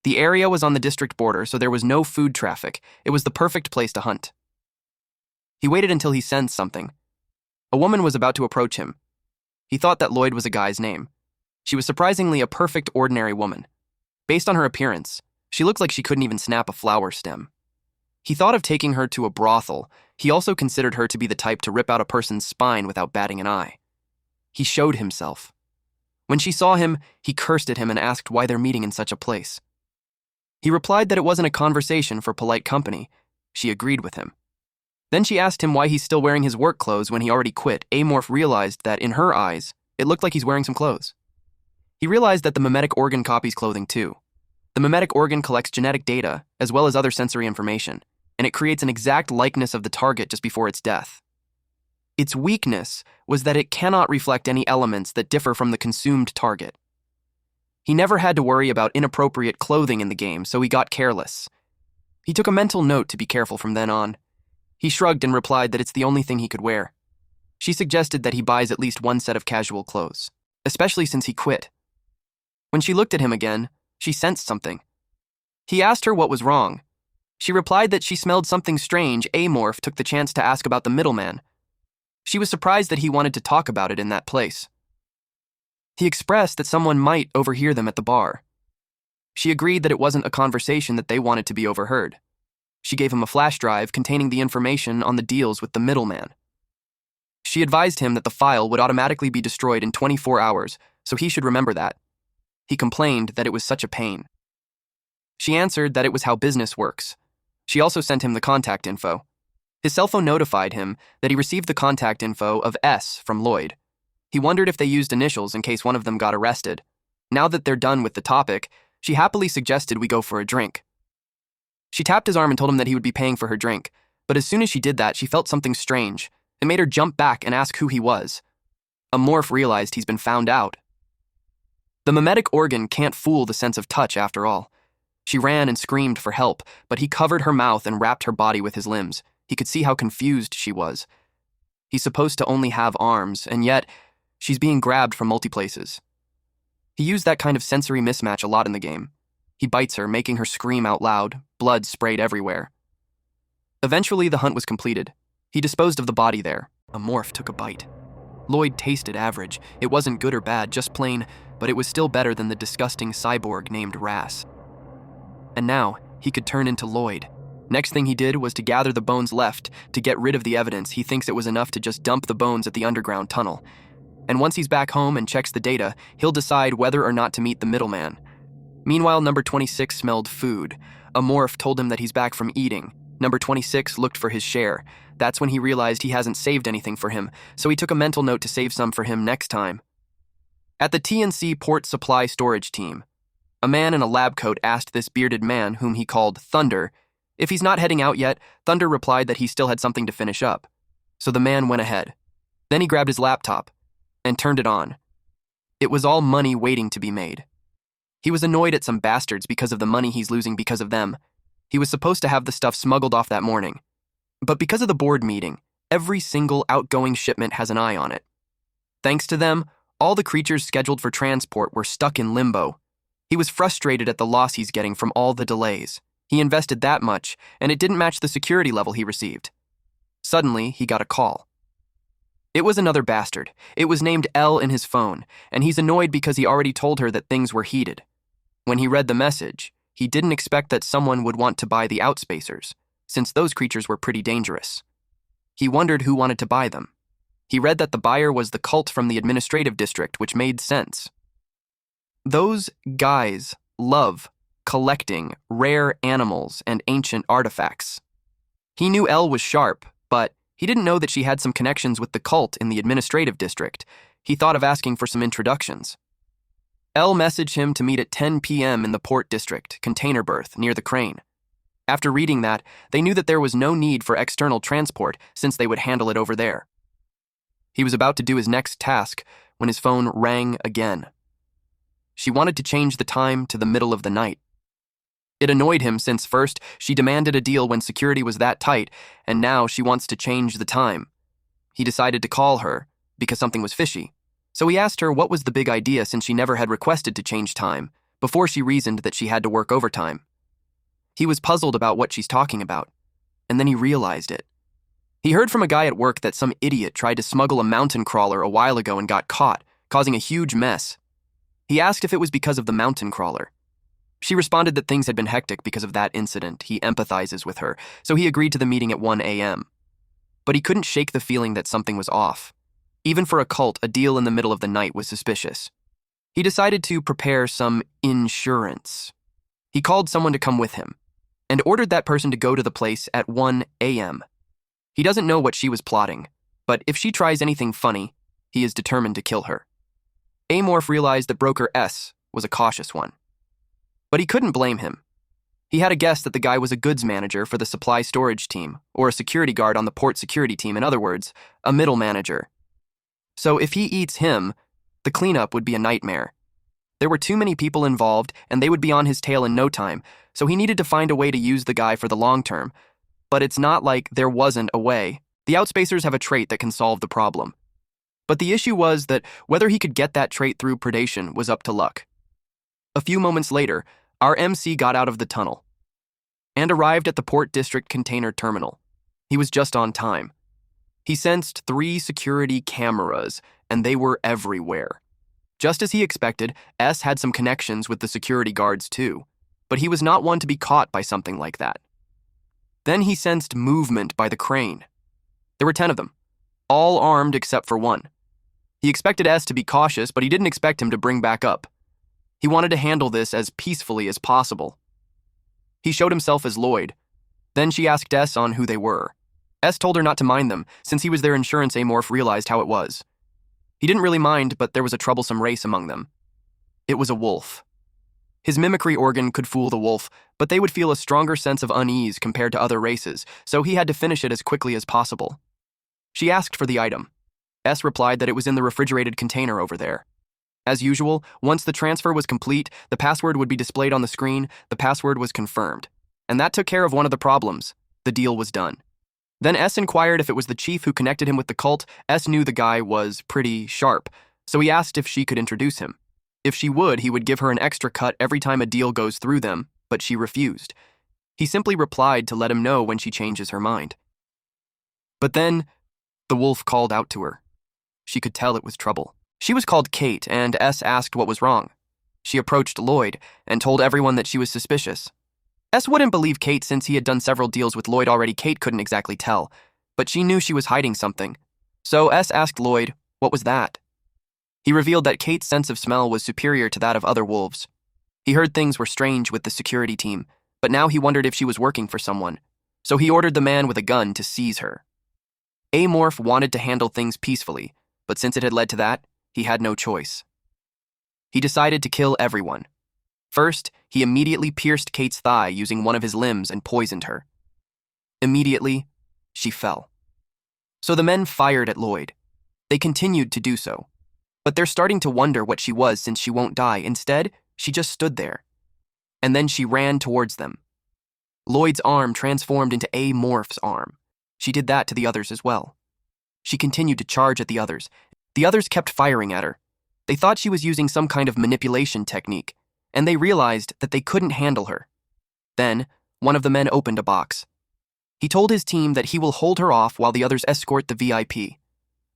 The area was on the district border, so there was no food traffic. It was the perfect place to hunt. He waited until he sensed something. A woman was about to approach him. He thought that Lloyd was a guy's name. She was surprisingly a perfect, ordinary woman. Based on her appearance, she looked like she couldn't even snap a flower stem. He thought of taking her to a brothel. He also considered her to be the type to rip out a person's spine without batting an eye. He showed himself. When she saw him, he cursed at him and asked why they're meeting in such a place. He replied that it wasn't a conversation for polite company. She agreed with him. Then she asked him why he's still wearing his work clothes when he already quit. Amorph realized that, in her eyes, it looked like he's wearing some clothes. He realized that the mimetic organ copies clothing too. The mimetic organ collects genetic data, as well as other sensory information, and it creates an exact likeness of the target just before its death. Its weakness was that it cannot reflect any elements that differ from the consumed target. He never had to worry about inappropriate clothing in the game, so he got careless. He took a mental note to be careful from then on. He shrugged and replied that it's the only thing he could wear. She suggested that he buys at least one set of casual clothes, especially since he quit. When she looked at him again, she sensed something. He asked her what was wrong. She replied that she smelled something strange. Amorph took the chance to ask about the middleman. She was surprised that he wanted to talk about it in that place. He expressed that someone might overhear them at the bar. She agreed that it wasn't a conversation that they wanted to be overheard. She gave him a flash drive containing the information on the deals with the middleman. She advised him that the file would automatically be destroyed in 24 hours, so he should remember that. He complained that it was such a pain. She answered that it was how business works. She also sent him the contact info. His cell phone notified him that he received the contact info of S from Lloyd. He wondered if they used initials in case one of them got arrested. Now that they're done with the topic, she happily suggested we go for a drink. She tapped his arm and told him that he would be paying for her drink, but as soon as she did that, she felt something strange. It made her jump back and ask who he was. Amorph realized he's been found out. The mimetic organ can't fool the sense of touch after all. She ran and screamed for help, but he covered her mouth and wrapped her body with his limbs. He could see how confused she was. He's supposed to only have arms, and yet she's being grabbed from multi-places. He used that kind of sensory mismatch a lot in the game. He bites her, making her scream out loud, blood sprayed everywhere. Eventually, the hunt was completed. He disposed of the body there. Amorph took a bite. Lloyd tasted average. It wasn't good or bad, just plain, but it was still better than the disgusting cyborg named Ras. And now, he could turn into Lloyd. Next thing he did was to gather the bones left to get rid of the evidence. He thinks it was enough to just dump the bones at the underground tunnel. And once he's back home and checks the data, he'll decide whether or not to meet the middleman. Meanwhile, number 26 smelled food. Amorph told him that he's back from eating. Number 26 looked for his share. That's when he realized he hasn't saved anything for him, so he took a mental note to save some for him next time. At the TNC Port Supply Storage Team, a man in a lab coat asked this bearded man, whom he called Thunder, if he's not heading out yet. Thunder replied that he still had something to finish up. So the man went ahead. Then he grabbed his laptop and turned it on. It was all money waiting to be made. He was annoyed at some bastards because of the money he's losing because of them. He was supposed to have the stuff smuggled off that morning. But because of the board meeting, every single outgoing shipment has an eye on it. Thanks to them, all the creatures scheduled for transport were stuck in limbo. He was frustrated at the loss he's getting from all the delays. He invested that much, and it didn't match the security level he received. Suddenly, he got a call. It was another bastard. It was named L in his phone, and he's annoyed because he already told her that things were heated. When he read the message, he didn't expect that someone would want to buy the Outspacers, since those creatures were pretty dangerous. He wondered who wanted to buy them. He read that the buyer was the cult from the administrative district, which made sense. Those guys love collecting rare animals and ancient artifacts. He knew Elle was sharp, but he didn't know that she had some connections with the cult in the administrative district. He thought of asking for some introductions. Elle messaged him to meet at 10 p.m. in the Port District, container berth, near the crane. After reading that, they knew that there was no need for external transport since they would handle it over there. He was about to do his next task when his phone rang again. She wanted to change the time to the middle of the night. It annoyed him since first she demanded a deal when security was that tight, and now she wants to change the time. He decided to call her because something was fishy. So he asked her what was the big idea since she never had requested to change time, before she reasoned that she had to work overtime. He was puzzled about what she's talking about, and then he realized it. He heard from a guy at work that some idiot tried to smuggle a mountain crawler a while ago and got caught, causing a huge mess. He asked if it was because of the mountain crawler. She responded that things had been hectic because of that incident. He empathizes with her, so he agreed to the meeting at 1 a.m. But he couldn't shake the feeling that something was off. Even for a cult, a deal in the middle of the night was suspicious. He decided to prepare some insurance. He called someone to come with him, and ordered that person to go to the place at 1 a.m. He doesn't know what she was plotting, but if she tries anything funny, he is determined to kill her. Amorph realized that Broker S was a cautious one. But he couldn't blame him. He had a guess that the guy was a goods manager for the supply storage team, or a security guard on the port security team, in other words, a middle manager. So if he eats him, the cleanup would be a nightmare. There were too many people involved, and they would be on his tail in no time, so he needed to find a way to use the guy for the long term. But it's not like there wasn't a way. The Outspacers have a trait that can solve the problem. But the issue was that whether he could get that trait through predation was up to luck. A few moments later, our MC got out of the tunnel and arrived at the Port District Container Terminal. He was just on time. He sensed 3 security cameras, and they were everywhere. Just as he expected, S had some connections with the security guards too, but he was not one to be caught by something like that. Then he sensed movement by the crane. There were 10 of them, all armed except for one. He expected S to be cautious, but he didn't expect him to bring back up. He wanted to handle this as peacefully as possible. He showed himself as Lloyd. Then she asked S on who they were. S told her not to mind them, since he was their insurance amorph realized how it was. He didn't really mind, but there was a troublesome race among them. It was a wolf. His mimicry organ could fool the wolf, but they would feel a stronger sense of unease compared to other races, so he had to finish it as quickly as possible. She asked for the item. S replied that it was in the refrigerated container over there. As usual, once the transfer was complete, the password would be displayed on the screen. The password was confirmed. And that took care of one of the problems. The deal was done. Then S inquired if it was the chief who connected him with the cult. S knew the guy was pretty sharp, so he asked if she could introduce him. If she would, he would give her an extra cut every time a deal goes through them, but she refused. He simply replied to let him know when she changes her mind. But then, the wolf called out to her. She could tell it was trouble. She was called Kate, and S asked what was wrong. She approached Lloyd and told everyone that she was suspicious. S wouldn't believe Kate since he had done several deals with Lloyd already. Kate couldn't exactly tell, but she knew she was hiding something. So S asked Lloyd, what was that? He revealed that Kate's sense of smell was superior to that of other wolves. He heard things were strange with the security team, but now he wondered if she was working for someone. So he ordered the man with a gun to seize her. Amorph wanted to handle things peacefully, but since it had led to that, he had no choice. He decided to kill everyone. First, he immediately pierced Kate's thigh using one of his limbs and poisoned her. Immediately, she fell. So the men fired at Lloyd. They continued to do so. But they're starting to wonder what she was since she won't die. Instead, she just stood there. And then she ran towards them. Lloyd's arm transformed into Amorph's arm. She did that to the others as well. She continued to charge at the others. The others kept firing at her. They thought she was using some kind of manipulation technique, and they realized that they couldn't handle her. Then, one of the men opened a box. He told his team that he will hold her off while the others escort the VIP.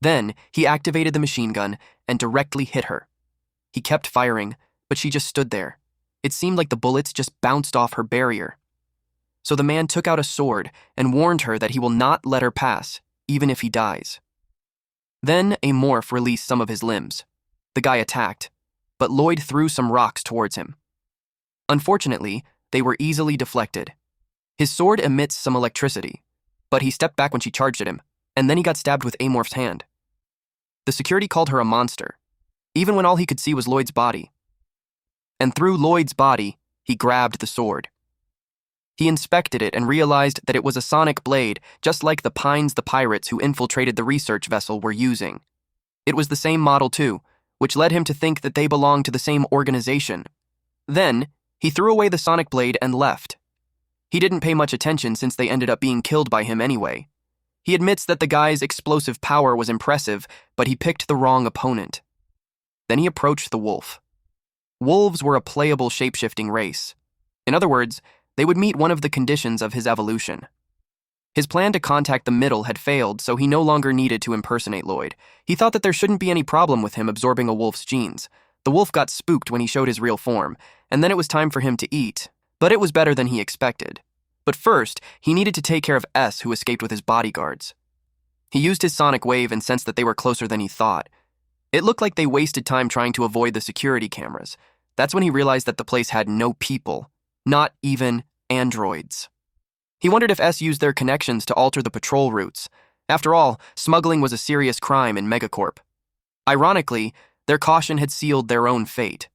Then, he activated the machine gun and directly hit her. He kept firing, but she just stood there. It seemed like the bullets just bounced off her barrier. So the man took out a sword and warned her that he will not let her pass, even if he dies. Then, Amorph released some of his limbs. The guy attacked, but Lloyd threw some rocks towards him. Unfortunately, they were easily deflected. His sword emits some electricity, but he stepped back when she charged at him, and then he got stabbed with Amorph's hand. The security called her a monster, even when all he could see was Lloyd's body. And through Lloyd's body, he grabbed the sword. He inspected it and realized that it was a sonic blade, just like the Pines the pirates who infiltrated the research vessel were using. It was the same model too, which led him to think that they belonged to the same organization. Then, he threw away the sonic blade and left. He didn't pay much attention since they ended up being killed by him anyway. He admits that the guy's explosive power was impressive, but he picked the wrong opponent. Then he approached the wolf. Wolves were a playable shape-shifting race. In other words, they would meet one of the conditions of his evolution. His plan to contact the middle had failed, so he no longer needed to impersonate Lloyd. He thought that there shouldn't be any problem with him absorbing a wolf's genes. The wolf got spooked when he showed his real form, and then it was time for him to eat. But it was better than he expected. But first, he needed to take care of S, who escaped with his bodyguards. He used his sonic wave and sensed that they were closer than he thought. It looked like they wasted time trying to avoid the security cameras. That's when he realized that the place had no people, not even androids. He wondered if S used their connections to alter the patrol routes. After all, smuggling was a serious crime in Megacorp. Ironically, their caution had sealed their own fate.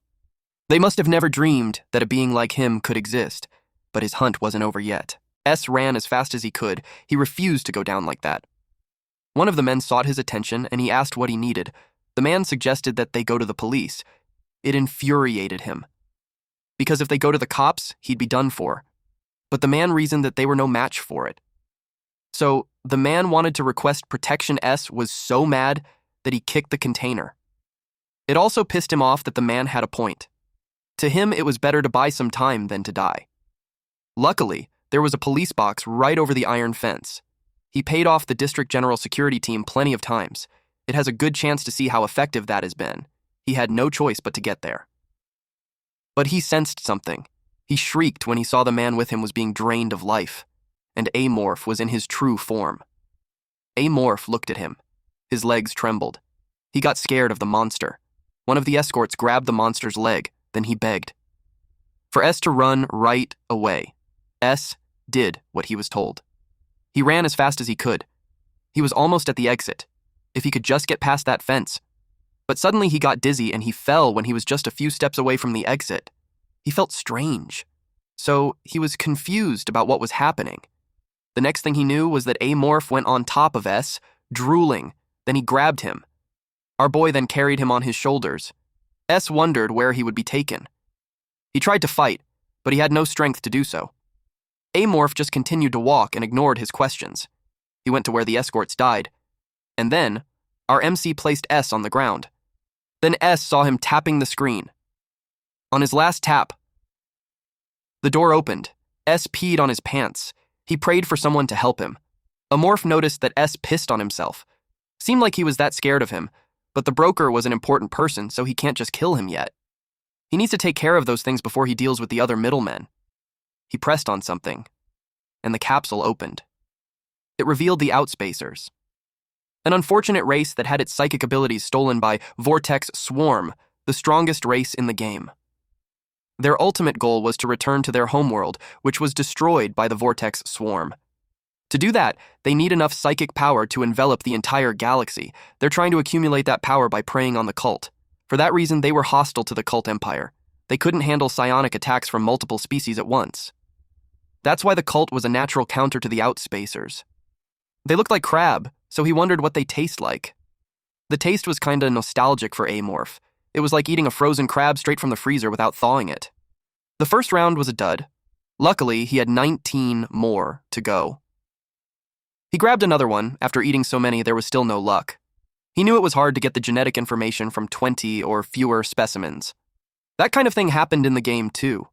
They must have never dreamed that a being like him could exist, but his hunt wasn't over yet. S ran as fast as he could. He refused to go down like that. One of the men sought his attention, and he asked what he needed. The man suggested that they go to the police. It infuriated him, because if they go to the cops, he'd be done for. But the man reasoned that they were no match for it. So the man wanted to request protection. S was so mad that he kicked the container. It also pissed him off that the man had a point. To him, it was better to buy some time than to die. Luckily, there was a police box right over the iron fence. He paid off the district general security team plenty of times. It has a good chance to see how effective that has been. He had no choice but to get there. But he sensed something. He shrieked when he saw the man with him was being drained of life, and Amorph was in his true form. Amorph looked at him. His legs trembled. He got scared of the monster. One of the escorts grabbed the monster's leg, then he begged for S to run right away. S did what he was told. He ran as fast as he could. He was almost at the exit. If he could just get past that fence. But suddenly he got dizzy and he fell when he was just a few steps away from the exit. He felt strange. So he was confused about what was happening. The next thing he knew was that Amorph went on top of S, drooling. Then he grabbed him. Our boy then carried him on his shoulders. S wondered where he would be taken. He tried to fight, but he had no strength to do so. Amorph just continued to walk and ignored his questions. He went to where the escorts died. And then, our MC placed S on the ground. Then S saw him tapping the screen. On his last tap, the door opened. S peed on his pants. He prayed for someone to help him. Amorph noticed that S pissed on himself. Seemed like he was that scared of him, but the broker was an important person, so he can't just kill him yet. He needs to take care of those things before he deals with the other middlemen. He pressed on something, and the capsule opened. It revealed the Outspacers, an unfortunate race that had its psychic abilities stolen by Vortex Swarm, the strongest race in the game. Their ultimate goal was to return to their homeworld, which was destroyed by the Vortex Swarm. To do that, they need enough psychic power to envelop the entire galaxy. They're trying to accumulate that power by preying on the cult. For that reason, they were hostile to the cult empire. They couldn't handle psionic attacks from multiple species at once. That's why the cult was a natural counter to the Outspacers. They looked like crab, so he wondered what they taste like. The taste was kinda nostalgic for Amorph. It was like eating a frozen crab straight from the freezer without thawing it. The first round was a dud. Luckily, he had 19 more to go. He grabbed another one. After eating so many, there was still no luck. He knew it was hard to get the genetic information from 20 or fewer specimens. That kind of thing happened in the game too.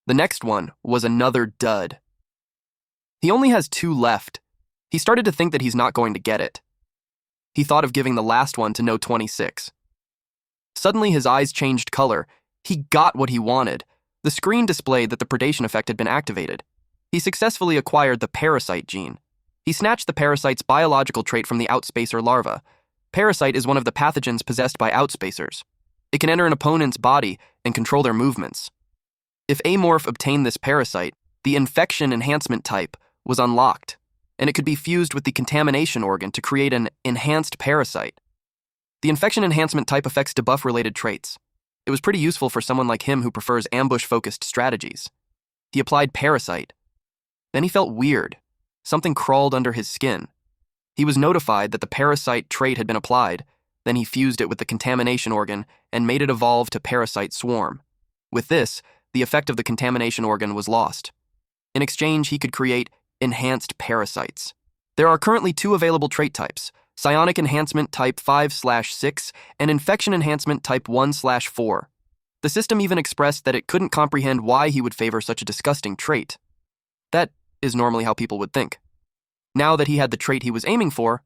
The next one was another dud. He only has 2 left. He started to think that he's not going to get it. He thought of giving the last one to No 26. Suddenly his eyes changed color. He got what he wanted. The screen displayed that the predation effect had been activated. He successfully acquired the parasite gene. He snatched the parasite's biological trait from the Outspacer larva. Parasite is one of the pathogens possessed by Outspacers. It can enter an opponent's body and control their movements. If Amorph obtained this parasite, the infection enhancement type was unlocked, and it could be fused with the contamination organ to create an enhanced parasite. The infection enhancement type affects debuff-related traits. It was pretty useful for someone like him who prefers ambush-focused strategies. He applied parasite. Then he felt weird. Something crawled under his skin. He was notified that the parasite trait had been applied. Then he fused it with the contamination organ and made it evolve to parasite swarm. With this, the effect of the contamination organ was lost. In exchange, he could create enhanced parasites. There are currently 2 available trait types, psionic enhancement type 5/6 and infection enhancement type 1/4. The system even expressed that it couldn't comprehend why he would favor such a disgusting trait. That is normally how people would think. Now that he had the trait he was aiming for,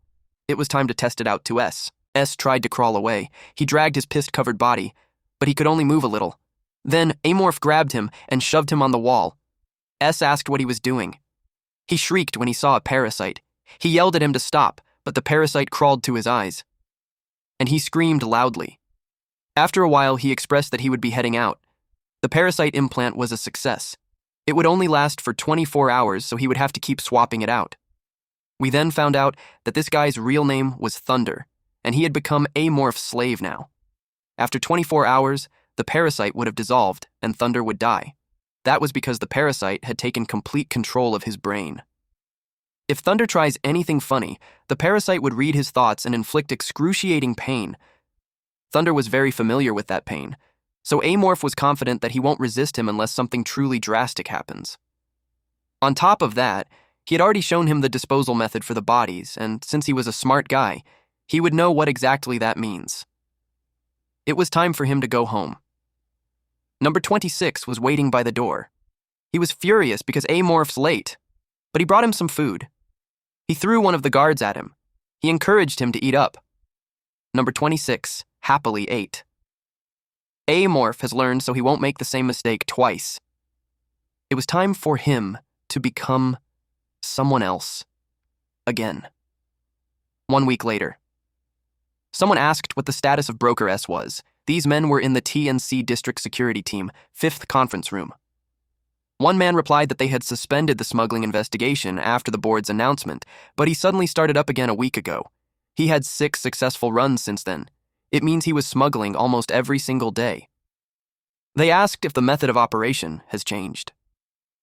it was time to test it out to S. S tried to crawl away. He dragged his piss-covered body, but he could only move a little. Then Amorph grabbed him and shoved him on the wall. S asked what he was doing. He shrieked when he saw a parasite. He yelled at him to stop, but the parasite crawled to his eyes. And he screamed loudly. After a while, he expressed that he would be heading out. The parasite implant was a success. It would only last for 24 hours, so he would have to keep swapping it out. We then found out that this guy's real name was Thunder, and he had become Amorph's slave now. After 24 hours, the parasite would have dissolved and Thunder would die. That was because the parasite had taken complete control of his brain. If Thunder tries anything funny, the parasite would read his thoughts and inflict excruciating pain. Thunder was very familiar with that pain, so Amorph was confident that he won't resist him unless something truly drastic happens. On top of that, he had already shown him the disposal method for the bodies, and since he was a smart guy, he would know what exactly that means. It was time for him to go home. Number 26 was waiting by the door. He was furious because Amorph's late, but he brought him some food. He threw one of the guards at him. He encouraged him to eat up. Number 26 happily ate. Amorph has learned so he won't make the same mistake twice. It was time for him to become someone else again. 1 week later. Someone asked what the status of Broker S was. These men were in the TNC District Security Team, 5th conference room. One man replied that they had suspended the smuggling investigation after the board's announcement, but he suddenly started up again a week ago. He had 6 successful runs since then. It means he was smuggling almost every single day. They asked if the method of operation has changed.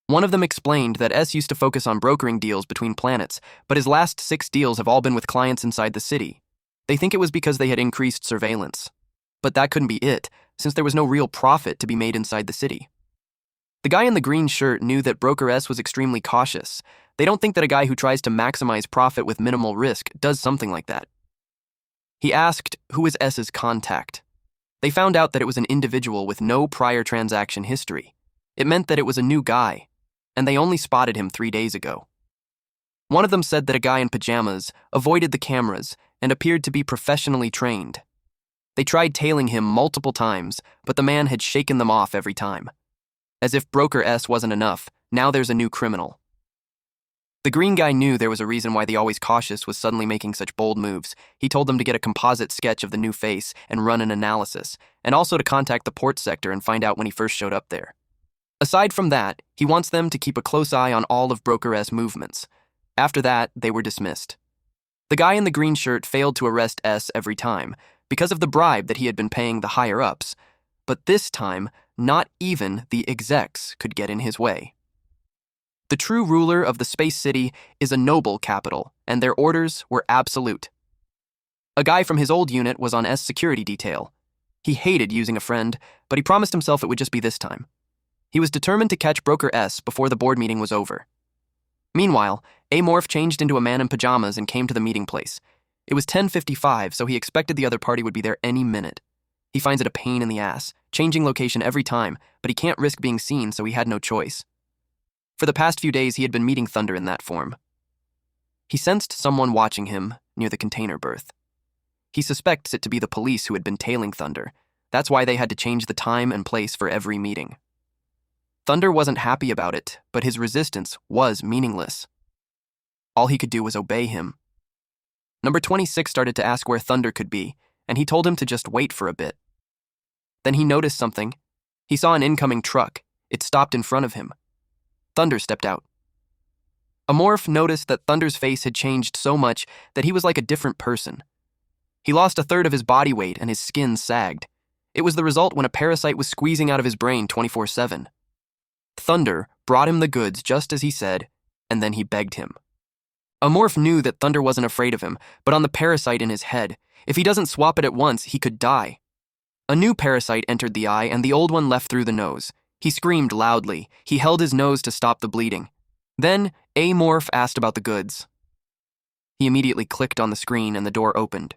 One of them explained that S used to focus on brokering deals between planets, but his last 6 deals have all been with clients inside the city. They think it was because they had increased surveillance. But that couldn't be it, since there was no real profit to be made inside the city. The guy in the green shirt knew that Broker S was extremely cautious. They don't think that a guy who tries to maximize profit with minimal risk does something like that. He asked who was S's contact. They found out that it was an individual with no prior transaction history. It meant that it was a new guy, and they only spotted him 3 days ago. One of them said that a guy in pajamas avoided the cameras and appeared to be professionally trained. They tried tailing him multiple times, but the man had shaken them off every time. As if Broker S wasn't enough, now there's a new criminal. The green guy knew there was a reason why the always cautious was suddenly making such bold moves. He told them to get a composite sketch of the new face and run an analysis, and also to contact the port sector and find out when he first showed up there. Aside from that, he wants them to keep a close eye on all of Broker S movements. After that, they were dismissed. The guy in the green shirt failed to arrest S every time, because of the bribe that he had been paying the higher-ups. But this time, not even the execs could get in his way. The true ruler of the space city is a noble capital, and their orders were absolute. A guy from his old unit was on S security detail. He hated using a friend, but he promised himself it would just be this time. He was determined to catch Broker S before the board meeting was over. Meanwhile, Amorph changed into a man in pajamas and came to the meeting place. It was 10:55, so he expected the other party would be there any minute. He finds it a pain in the ass, changing location every time, but he can't risk being seen, so he had no choice. For the past few days, he had been meeting Thunder in that form. He sensed someone watching him near the container berth. He suspects it to be the police who had been tailing Thunder. That's why they had to change the time and place for every meeting. Thunder wasn't happy about it, but his resistance was meaningless. All he could do was obey him. Number 26 started to ask where Thunder could be, and he told him to just wait for a bit. Then he noticed something. He saw an incoming truck. It stopped in front of him. Thunder stepped out. Amorph noticed that Thunder's face had changed so much that he was like a different person. He lost a third of his body weight and his skin sagged. It was the result when a parasite was squeezing out of his brain 24/7. Thunder brought him the goods just as he said, and then he begged him. Amorph knew that Thunder wasn't afraid of him, but on the parasite in his head. If he doesn't swap it at once, he could die. A new parasite entered the eye, and the old one left through the nose. He screamed loudly. He held his nose to stop the bleeding. Then, Amorph asked about the goods. He immediately clicked on the screen, and the door opened.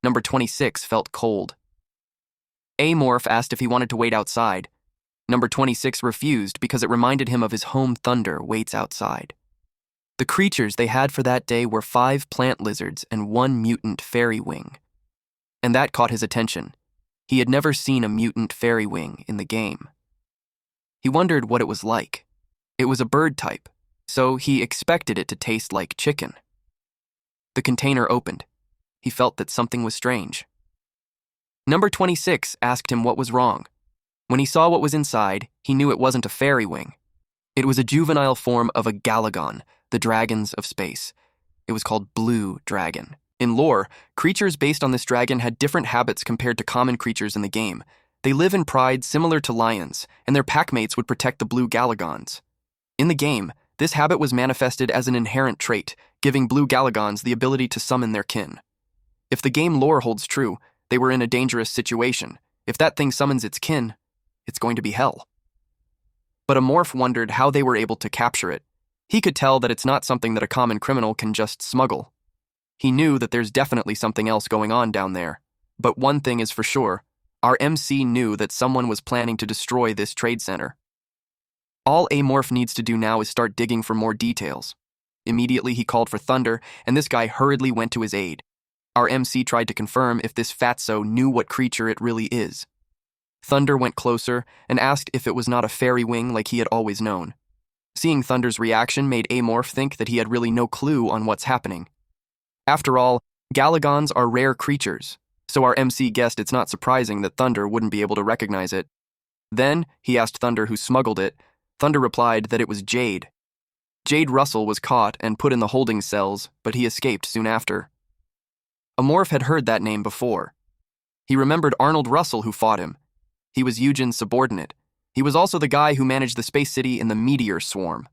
Number 26 felt cold. Amorph asked if he wanted to wait outside. Number 26 refused because it reminded him of his home. Thunder waits outside. The creatures they had for that day were 5 plant lizards and 1 mutant fairy wing. And that caught his attention. He had never seen a mutant fairy wing in the game. He wondered what it was like. It was a bird type, so he expected it to taste like chicken. The container opened. He felt that something was strange. Number 26 asked him what was wrong. When he saw what was inside, he knew it wasn't a fairy wing. It was a juvenile form of a Galagon, the dragons of space. It was called Blue Dragon. In lore, creatures based on this dragon had different habits compared to common creatures in the game. They live in pride similar to lions, and their packmates would protect the blue galagons. In the game, this habit was manifested as an inherent trait, giving blue galagons the ability to summon their kin. If the game lore holds true, they were in a dangerous situation. If that thing summons its kin, it's going to be hell. But Amorph wondered how they were able to capture it. He could tell that it's not something that a common criminal can just smuggle. He knew that there's definitely something else going on down there. But one thing is for sure, our MC knew that someone was planning to destroy this trade center. All Amorph needs to do now is start digging for more details. Immediately he called for Thunder, and this guy hurriedly went to his aid. Our MC tried to confirm if this fatso knew what creature it really is. Thunder went closer and asked if it was not a fairy wing like he had always known. Seeing Thunder's reaction made Amorph think that he had really no clue on what's happening. After all, galagons are rare creatures, so our MC guessed it's not surprising that Thunder wouldn't be able to recognize it. Then, he asked Thunder who smuggled it. Thunder replied that it was Jade. Jade Russell was caught and put in the holding cells, but he escaped soon after. Amorph had heard that name before. He remembered Arnold Russell who fought him. He was Eugen's subordinate. He was also the guy who managed the space city in the meteor swarm.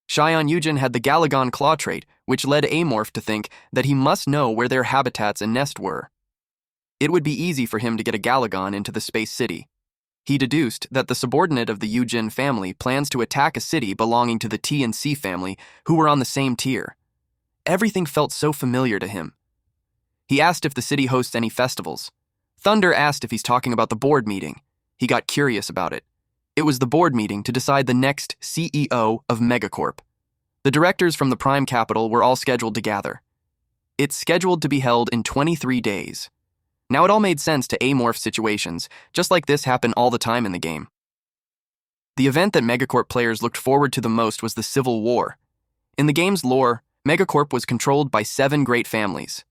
Shion Eugen had the Galagon claw trait, which led Amorph to think that he must know where their habitats and nest were. It would be easy for him to get a Galagon into the space city. He deduced that the subordinate of the Eugen family plans to attack a city belonging to the T and C family, who were on the same tier. Everything felt so familiar to him. He asked if the city hosts any festivals. Thunder asked if he's talking about the board meeting. He got curious about it. It was the board meeting to decide the next CEO of Megacorp. The directors from the Prime Capital were all scheduled to gather. It's scheduled to be held in 23 days. Now it all made sense to Amorph situations, just like this happened all the time in the game. The event that Megacorp players looked forward to the most was the Civil War. In the game's lore, Megacorp was controlled by 7 great families.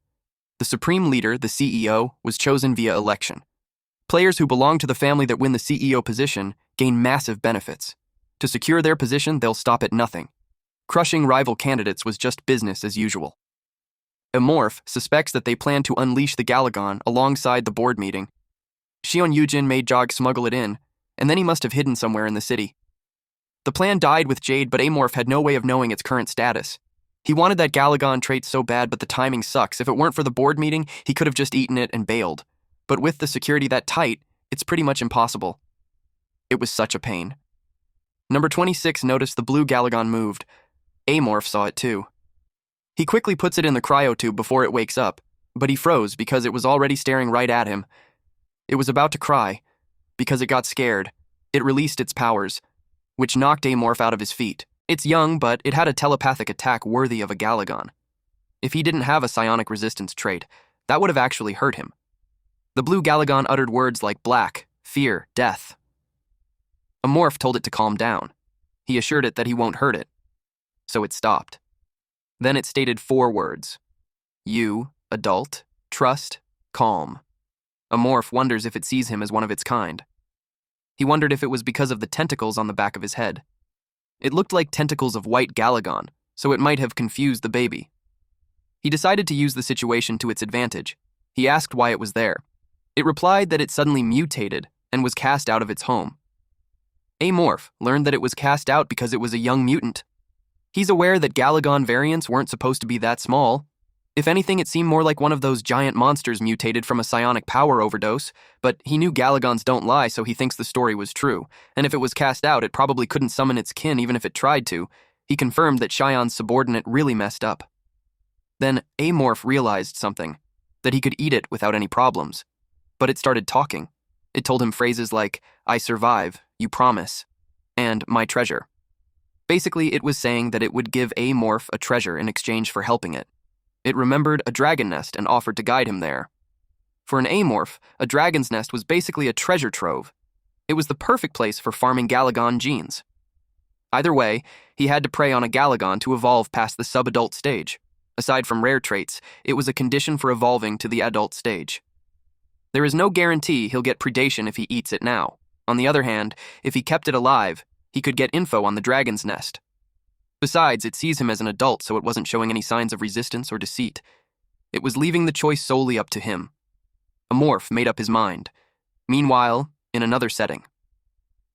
The supreme leader, the CEO, was chosen via election. Players who belong to the family that win the CEO position gain massive benefits. To secure their position, they'll stop at nothing. Crushing rival candidates was just business as usual. Amorph suspects that they plan to unleash the Galagon alongside the board meeting. Shion Eugen made Jog smuggle it in, and then he must have hidden somewhere in the city. The plan died with Jade, but Amorph had no way of knowing its current status. He wanted that Galagon trait so bad, but the timing sucks. If it weren't for the board meeting, he could have just eaten it and bailed. But with the security that tight, it's pretty much impossible. It was such a pain. Number 26 noticed the blue Galagon moved. Amorph saw it too. He quickly puts it in the cryotube before it wakes up, but he froze because it was already staring right at him. It was about to cry. Because it got scared, it released its powers, which knocked Amorph out of his feet. It's young, but it had a telepathic attack worthy of a Galagon. If he didn't have a psionic resistance trait, that would have actually hurt him. The blue Galagon uttered words like black, fear, death. Amorph told it to calm down. He assured it that he won't hurt it. So it stopped. Then it stated 4 words. You, adult, trust, calm. Amorph wonders if it sees him as one of its kind. He wondered if it was because of the tentacles on the back of his head. It looked like tentacles of white Galagon, so it might have confused the baby. He decided to use the situation to its advantage. He asked why it was there. It replied that it suddenly mutated and was cast out of its home. Amorph learned that it was cast out because it was a young mutant. He's aware that Galagon variants weren't supposed to be that small. If anything, it seemed more like one of those giant monsters mutated from a psionic power overdose, but he knew Galagons don't lie, so he thinks the story was true, and if it was cast out, it probably couldn't summon its kin even if it tried to. He confirmed that Shion's subordinate really messed up. Then Amorph realized something, that he could eat it without any problems. But it started talking. It told him phrases like, I survive, you promise, and my treasure. Basically, it was saying that it would give Amorph a treasure in exchange for helping it. It remembered a dragon nest and offered to guide him there. For an Amorph, a dragon's nest was basically a treasure trove. It was the perfect place for farming Galagon genes. Either way, he had to prey on a Galagon to evolve past the sub-adult stage. Aside from rare traits, it was a condition for evolving to the adult stage. There is no guarantee he'll get predation if he eats it now. On the other hand, if he kept it alive, he could get info on the dragon's nest. Besides, it sees him as an adult, so it wasn't showing any signs of resistance or deceit. It was leaving the choice solely up to him. Amorph made up his mind. Meanwhile, in another setting,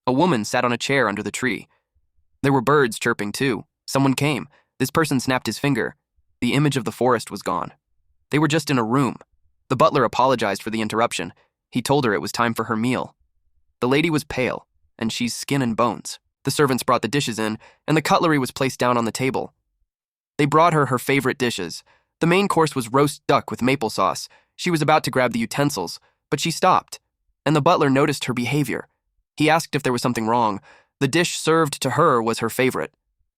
a woman sat on a chair under the tree. There were birds chirping too. Someone came. This person snapped his finger. The image of the forest was gone. They were just in a room. The butler apologized for the interruption. He told her it was time for her meal. The lady was pale, and she's skin and bones. The servants brought the dishes in, and the cutlery was placed down on the table. They brought her favorite dishes. The main course was roast duck with maple sauce. She was about to grab the utensils, but she stopped, and the butler noticed her behavior. He asked if there was something wrong. The dish served to her was her favorite.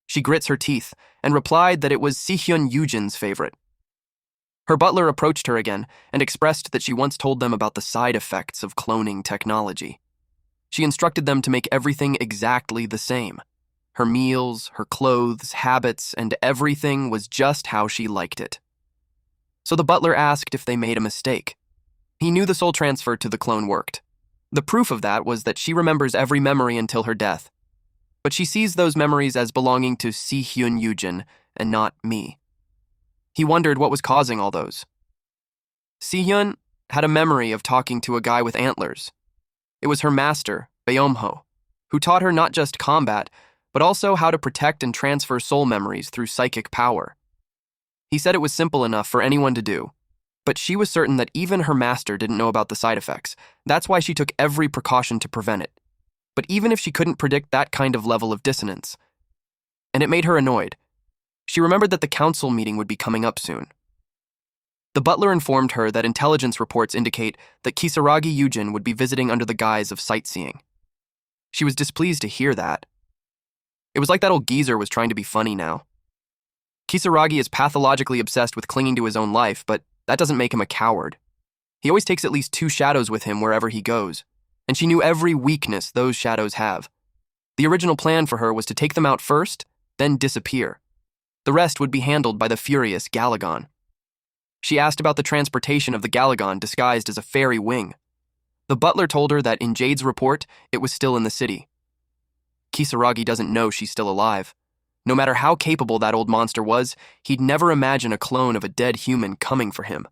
She grits her teeth and replied that it was Sihyun Yujin's favorite. Her butler approached her again and expressed that she once told them about the side effects of cloning technology. She instructed them to make everything exactly the same. Her meals, her clothes, habits, and everything was just how she liked it. So the butler asked if they made a mistake. He knew the soul transfer to the clone worked. The proof of that was that she remembers every memory until her death. But she sees those memories as belonging to Sihyun Yujin and not me. He wondered what was causing all those. Sihyun had a memory of talking to a guy with antlers. It was her master, Beomho, who taught her not just combat, but also how to protect and transfer soul memories through psychic power. He said it was simple enough for anyone to do, but she was certain that even her master didn't know about the side effects. That's why she took every precaution to prevent it. But even if she couldn't predict that kind of level of dissonance, and it made her annoyed, she remembered that the council meeting would be coming up soon. The butler informed her that intelligence reports indicate that Kisaragi Yujin would be visiting under the guise of sightseeing. She was displeased to hear that. It was like that old geezer was trying to be funny now. Kisaragi is pathologically obsessed with clinging to his own life, but that doesn't make him a coward. He always takes at least 2 shadows with him wherever he goes, and she knew every weakness those shadows have. The original plan for her was to take them out first, then disappear. The rest would be handled by the furious Galagon. She asked about the transportation of the Galagon disguised as a fairy wing. The butler told her that in Jade's report, it was still in the city. Kisaragi doesn't know she's still alive. No matter how capable that old monster was, he'd never imagine a clone of a dead human coming for him.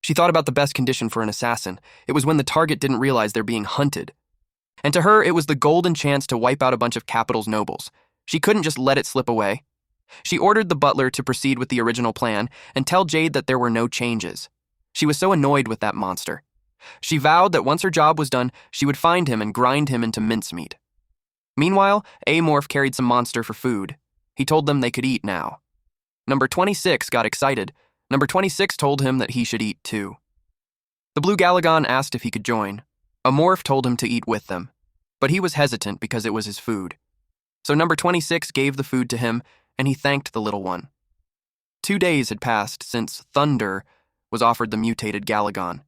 She thought about the best condition for an assassin. It was when the target didn't realize they're being hunted. And to her, it was the golden chance to wipe out a bunch of capital's nobles. She couldn't just let it slip away. She ordered the butler to proceed with the original plan and tell Jade that there were no changes. She was so annoyed with that monster. She vowed that once her job was done, she would find him and grind him into mincemeat. Meanwhile, Amorph carried some monster for food. He told them they could eat now. Number 26 got excited. Number 26 told him that he should eat too. The Blue Galagon asked if he could join. Amorph told him to eat with them, but he was hesitant because it was his food. So number 26 gave the food to him, and he thanked the little one. 2 days had passed since Thunder was offered the mutated Galagon.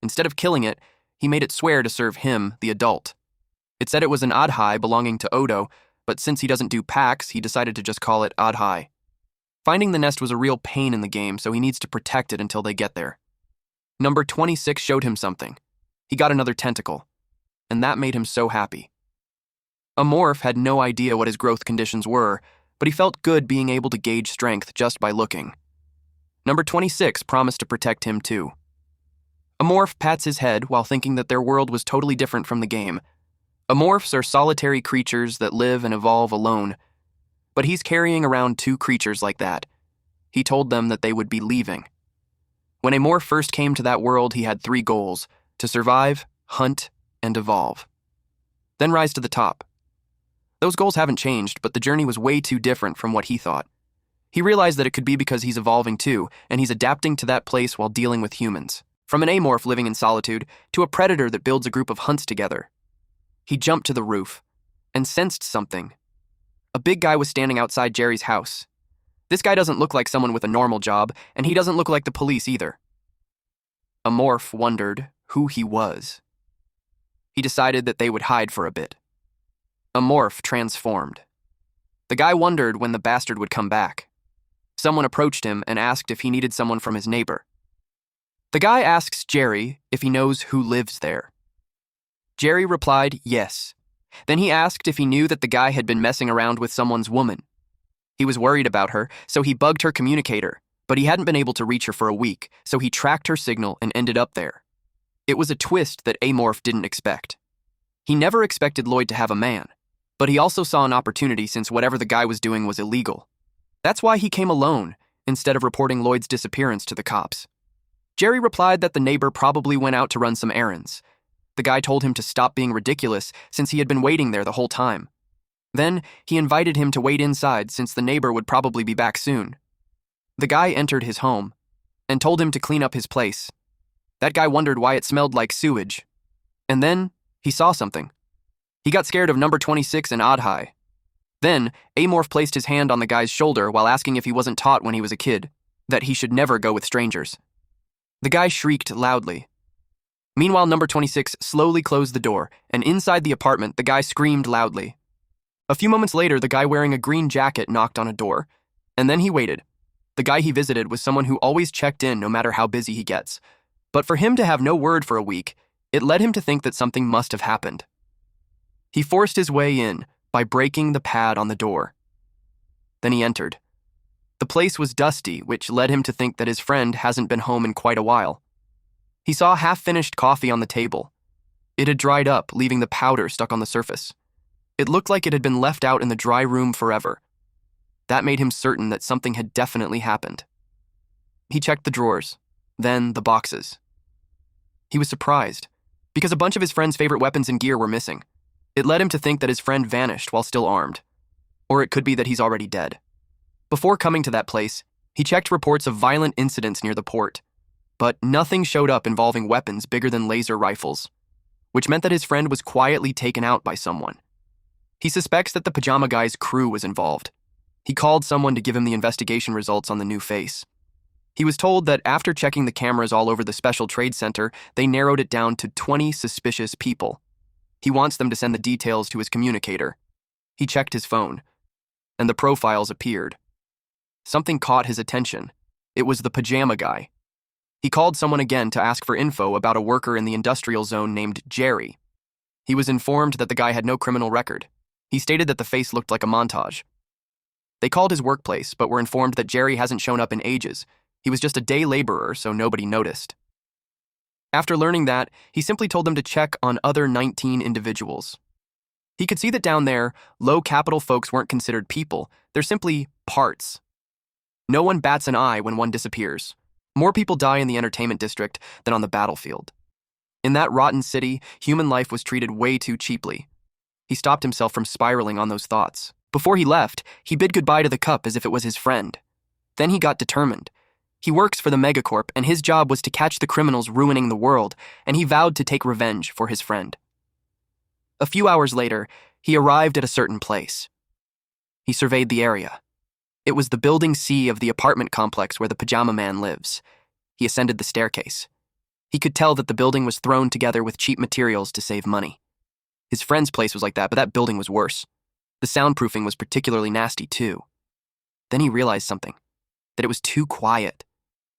Instead of killing it, he made it swear to serve him, the adult. It said it was an Adhai belonging to Odo, but since he doesn't do packs, he decided to just call it Adhai. Finding the nest was a real pain in the game, so he needs to protect it until they get there. Number 26 showed him something. He got another tentacle, and that made him so happy. Amorph had no idea what his growth conditions were, but he felt good being able to gauge strength just by looking. Number 26 promised to protect him too. Amorph pats his head while thinking that their world was totally different from the game. Amorphs are solitary creatures that live and evolve alone, but he's carrying around 2 creatures like that. He told them that they would be leaving. When Amorph first came to that world, he had 3 goals: to survive, hunt, and evolve. Then rise to the top. Those goals haven't changed, but the journey was way too different from what he thought. He realized that it could be because he's evolving too, and he's adapting to that place while dealing with humans. From an amorph living in solitude to a predator that builds a group of hunts together. He jumped to the roof and sensed something. A big guy was standing outside Jerry's house. This guy doesn't look like someone with a normal job, and he doesn't look like the police either. Amorph wondered who he was. He decided that they would hide for a bit. Amorph transformed. The guy wondered when the bastard would come back. Someone approached him and asked if he needed someone from his neighbor. The guy asks Jerry if he knows who lives there. Jerry replied yes. Then he asked if he knew that the guy had been messing around with someone's woman. He was worried about her, so he bugged her communicator, but he hadn't been able to reach her for a week, so he tracked her signal and ended up there. It was a twist that Amorph didn't expect. He never expected Lloyd to have a man, but he also saw an opportunity since whatever the guy was doing was illegal. That's why he came alone, instead of reporting Lloyd's disappearance to the cops. Jerry replied that the neighbor probably went out to run some errands. The guy told him to stop being ridiculous since he had been waiting there the whole time. Then, he invited him to wait inside since the neighbor would probably be back soon. The guy entered his home and told him to clean up his place. That guy wondered why it smelled like sewage. And then, he saw something. He got scared of number 26 and Odd-High. Then, Amorph placed his hand on the guy's shoulder while asking if he wasn't taught when he was a kid that he should never go with strangers. The guy shrieked loudly. Meanwhile, number 26 slowly closed the door, and inside the apartment, the guy screamed loudly. A few moments later, the guy wearing a green jacket knocked on a door, and then he waited. The guy he visited was someone who always checked in no matter how busy he gets. But for him to have no word for a week, it led him to think that something must have happened. He forced his way in by breaking the pad on the door. Then he entered. The place was dusty, which led him to think that his friend hasn't been home in quite a while. He saw half-finished coffee on the table. It had dried up, leaving the powder stuck on the surface. It looked like it had been left out in the dry room forever. That made him certain that something had definitely happened. He checked the drawers, then the boxes. He was surprised, because a bunch of his friend's favorite weapons and gear were missing. It led him to think that his friend vanished while still armed. Or it could be that he's already dead. Before coming to that place, he checked reports of violent incidents near the port, but nothing showed up involving weapons bigger than laser rifles, which meant that his friend was quietly taken out by someone. He suspects that the pajama guy's crew was involved. He called someone to give him the investigation results on the new face. He was told that after checking the cameras all over the Special Trade Center, they narrowed it down to 20 suspicious people. He wants them to send the details to his communicator. He checked his phone, and the profiles appeared. Something caught his attention. It was the pajama guy. He called someone again to ask for info about a worker in the industrial zone named Jerry. He was informed that the guy had no criminal record. He stated that the face looked like a montage. They called his workplace, but were informed that Jerry hasn't shown up in ages. He was just a day laborer, so nobody noticed. After learning that, he simply told them to check on other 19 individuals. He could see that down there, low-capital folks weren't considered people. They're simply parts. No one bats an eye when one disappears. More people die in the entertainment district than on the battlefield. In that rotten city, human life was treated way too cheaply. He stopped himself from spiraling on those thoughts. Before he left, he bid goodbye to the cup as if it was his friend. Then he got determined. He works for the Megacorp, and his job was to catch the criminals ruining the world, and he vowed to take revenge for his friend. A few hours later, he arrived at a certain place. He surveyed the area. It was the Building C of the apartment complex where the pajama man lives. He ascended the staircase. He could tell that the building was thrown together with cheap materials to save money. His friend's place was like that, but that building was worse. The soundproofing was particularly nasty, too. Then he realized something, that it was too quiet.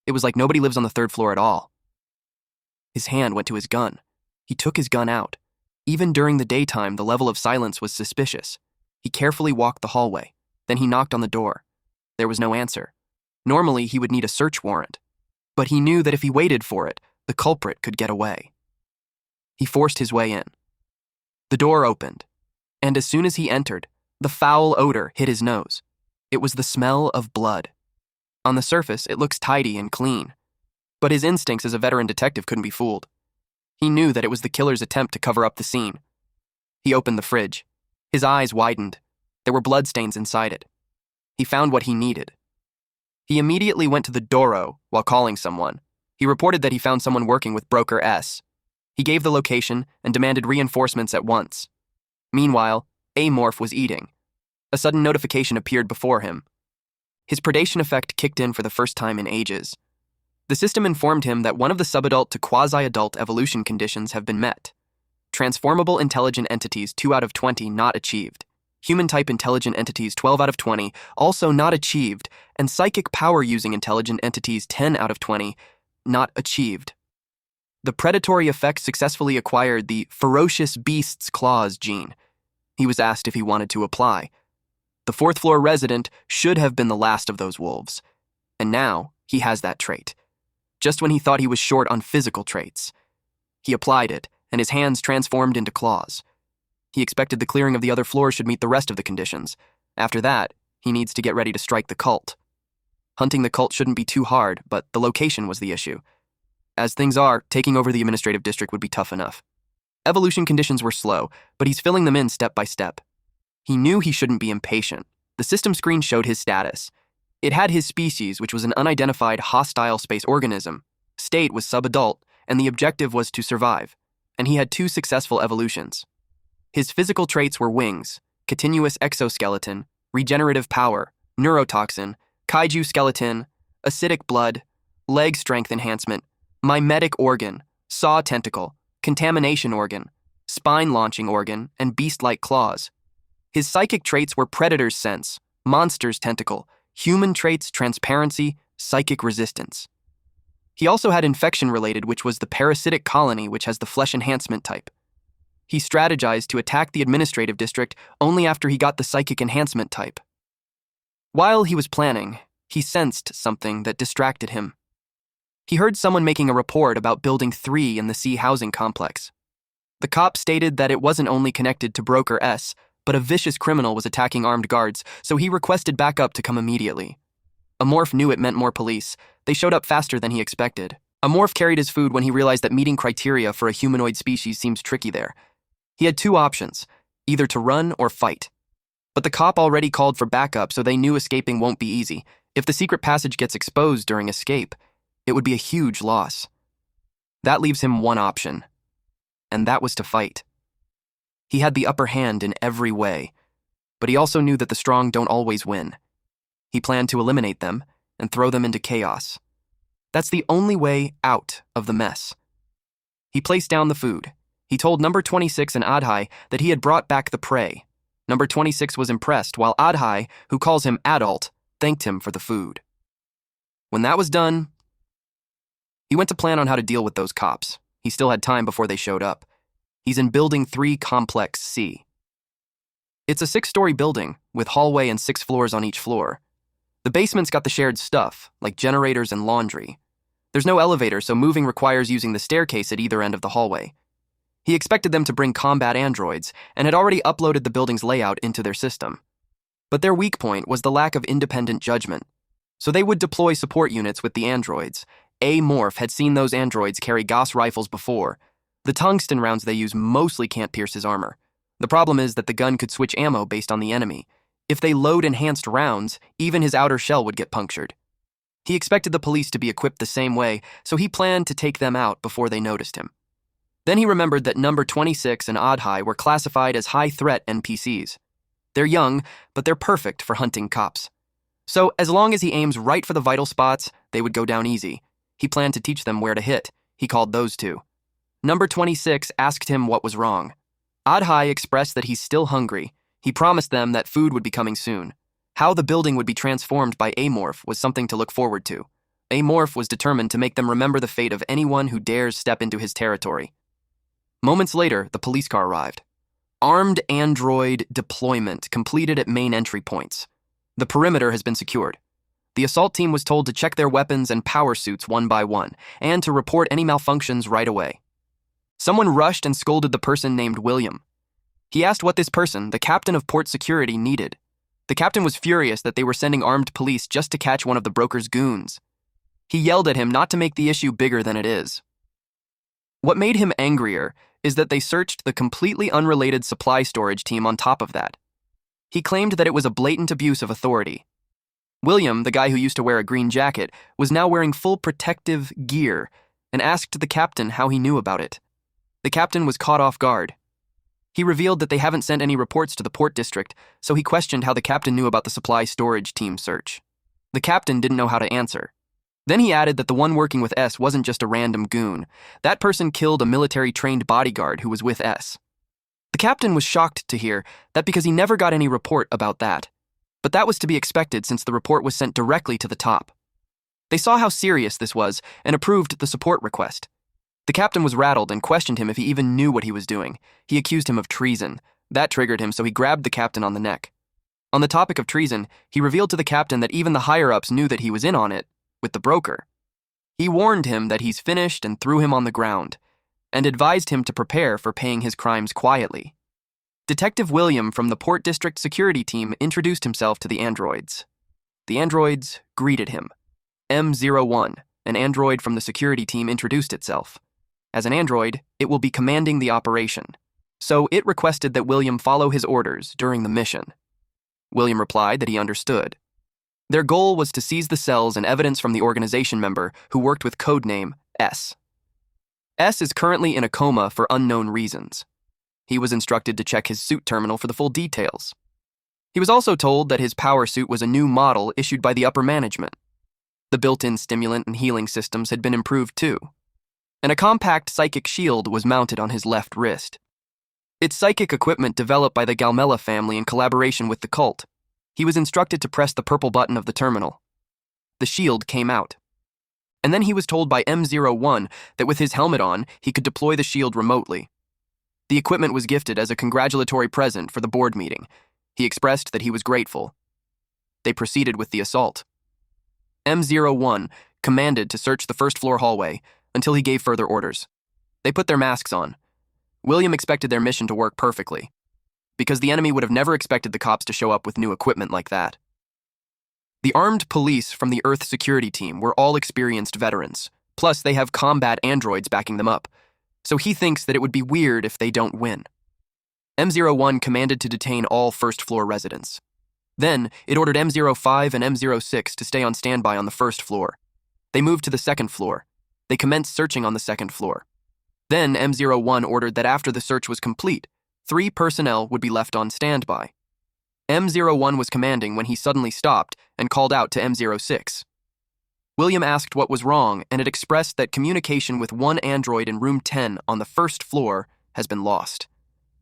It was like nobody lives on the third floor at all. His hand went to his gun. He took his gun out. Even during the daytime, the level of silence was suspicious. He carefully walked the hallway. Then he knocked on the door. There was no answer. Normally, he would need a search warrant. But he knew that if he waited for it, the culprit could get away. He forced his way in. The door opened, and as soon as he entered, the foul odor hit his nose. It was the smell of blood. On the surface, it looks tidy and clean. But his instincts as a veteran detective couldn't be fooled. He knew that it was the killer's attempt to cover up the scene. He opened the fridge. His eyes widened. There were bloodstains inside it. He found what he needed. He immediately went to the Doro while calling someone. He reported that he found someone working with Broker S. He gave the location and demanded reinforcements at once. Meanwhile, Amorph was eating. A sudden notification appeared before him. His predation effect kicked in for the first time in ages. The system informed him that one of the subadult to quasi-adult evolution conditions have been met. Transformable intelligent entities 2 out of 20 not achieved. Human-type intelligent entities 12 out of 20 also not achieved, and psychic power-using intelligent entities 10 out of 20 not achieved. The predatory effect successfully acquired the Ferocious Beast's Claws gene. He was asked if he wanted to apply. The fourth-floor resident should have been the last of those wolves, and now he has that trait. Just when he thought he was short on physical traits. He applied it, and his hands transformed into claws. He expected the clearing of the other floors should meet the rest of the conditions. After that, he needs to get ready to strike the cult. Hunting the cult shouldn't be too hard, but the location was the issue. As things are, taking over the administrative district would be tough enough. Evolution conditions were slow, but he's filling them in step by step. He knew he shouldn't be impatient. The system screen showed his status. It had his species, which was an unidentified hostile space organism. State was subadult, and the objective was to survive. And he had 2 successful evolutions. His physical traits were wings, continuous exoskeleton, regenerative power, neurotoxin, kaiju skeleton, acidic blood, leg strength enhancement, mimetic organ, saw tentacle, contamination organ, spine launching organ, and beast-like claws. His psychic traits were predator's sense, monster's tentacle, human traits transparency, psychic resistance. He also had infection-related, which was the parasitic colony, which has the flesh enhancement type. He strategized to attack the administrative district only after he got the psychic enhancement type. While he was planning, he sensed something that distracted him. He heard someone making a report about Building 3 in the C housing complex. The cop stated that it wasn't only connected to Broker S, but a vicious criminal was attacking armed guards, so he requested backup to come immediately. A morph knew it meant more police. They showed up faster than he expected. A morph carried his food when he realized that meeting criteria for a humanoid species seems tricky there. He had 2 options, either to run or fight. But the cop already called for backup, so they knew escaping won't be easy. If the secret passage gets exposed during escape, it would be a huge loss. That leaves him one option, and that was to fight. He had the upper hand in every way, but he also knew that the strong don't always win. He planned to eliminate them and throw them into chaos. That's the only way out of the mess. He placed down the food. He told number 26 and Adhai that he had brought back the prey. Number 26 was impressed, while Adhai, who calls him adult, thanked him for the food. When that was done, he went to plan on how to deal with those cops. He still had time before they showed up. He's in Building 3 Complex C. It's a 6-story building, with hallway and 6 floors on each floor. The basement's got the shared stuff, like generators and laundry. There's no elevator, so moving requires using the staircase at either end of the hallway. He expected them to bring combat androids, and had already uploaded the building's layout into their system. But their weak point was the lack of independent judgment. So they would deploy support units with the androids. A-Morph had seen those androids carry Gauss rifles before. The tungsten rounds they use mostly can't pierce his armor. The problem is that the gun could switch ammo based on the enemy. If they load enhanced rounds, even his outer shell would get punctured. He expected the police to be equipped the same way, so he planned to take them out before they noticed him. Then he remembered that number 26 and Adhai were classified as high-threat NPCs. They're young, but they're perfect for hunting cops. So as long as he aims right for the vital spots, they would go down easy. He planned to teach them where to hit. He called those 2. Number 26 asked him what was wrong. Adhai expressed that he's still hungry. He promised them that food would be coming soon. How the building would be transformed by A-Morph was something to look forward to. A-Morph was determined to make them remember the fate of anyone who dares step into his territory. Moments later, the police car arrived. Armed android deployment completed at main entry points. The perimeter has been secured. The assault team was told to check their weapons and power suits one by one, and to report any malfunctions right away. Someone rushed and scolded the person named William. He asked what this person, the captain of port security, needed. The captain was furious that they were sending armed police just to catch one of the broker's goons. He yelled at him not to make the issue bigger than it is. What made him angrier is that they searched the completely unrelated supply storage team on top of that. He claimed that it was a blatant abuse of authority. William, the guy who used to wear a green jacket, was now wearing full protective gear and asked the captain how he knew about it. The captain was caught off guard. He revealed that they haven't sent any reports to the port district, so he questioned how the captain knew about the supply storage team search. The captain didn't know how to answer. Then he added that the one working with S wasn't just a random goon. That person killed a military-trained bodyguard who was with S. The captain was shocked to hear that because he never got any report about that. But that was to be expected since the report was sent directly to the top. They saw how serious this was and approved the support request. The captain was rattled and questioned him if he even knew what he was doing. He accused him of treason. That triggered him, so he grabbed the captain on the neck. On the topic of treason, he revealed to the captain that even the higher-ups knew that he was in on it, with the broker. He warned him that he's finished and threw him on the ground. and advised him to prepare for paying his crimes quietly. Detective William from the Port District Security Team introduced himself to the androids. The androids greeted him. M01, an android from the security team, introduced itself. As an android, it will be commanding the operation, so it requested that William follow his orders during the mission. William replied that he understood. Their goal was to seize the cells and evidence from the organization member who worked with codename S. S is currently in a coma for unknown reasons. He was instructed to check his suit terminal for the full details. He was also told that his power suit was a new model issued by the upper management. The built-in stimulant and healing systems had been improved too, and a compact psychic shield was mounted on his left wrist. It's psychic equipment developed by the Galmella family in collaboration with the cult. He was instructed to press the purple button of the terminal. The shield came out. And then he was told by M01 that with his helmet on, he could deploy the shield remotely. The equipment was gifted as a congratulatory present for the board meeting. He expressed that he was grateful. They proceeded with the assault. M01 commanded to search the first-floor hallway until he gave further orders. They put their masks on. William expected their mission to work perfectly, because the enemy would have never expected the cops to show up with new equipment like that. The armed police from the Earth security team were all experienced veterans, plus they have combat androids backing them up, so he thinks that it would be weird if they don't win. M01 commanded to detain all first-floor residents. Then, it ordered M05 and M06 to stay on standby on the first floor. They moved to the second floor. They commenced searching on the second floor. Then, M01 ordered that after the search was complete, 3 personnel would be left on standby. M01 was commanding when he suddenly stopped and called out to M06. William asked what was wrong, and it expressed that communication with one android in room 10 on the first floor has been lost.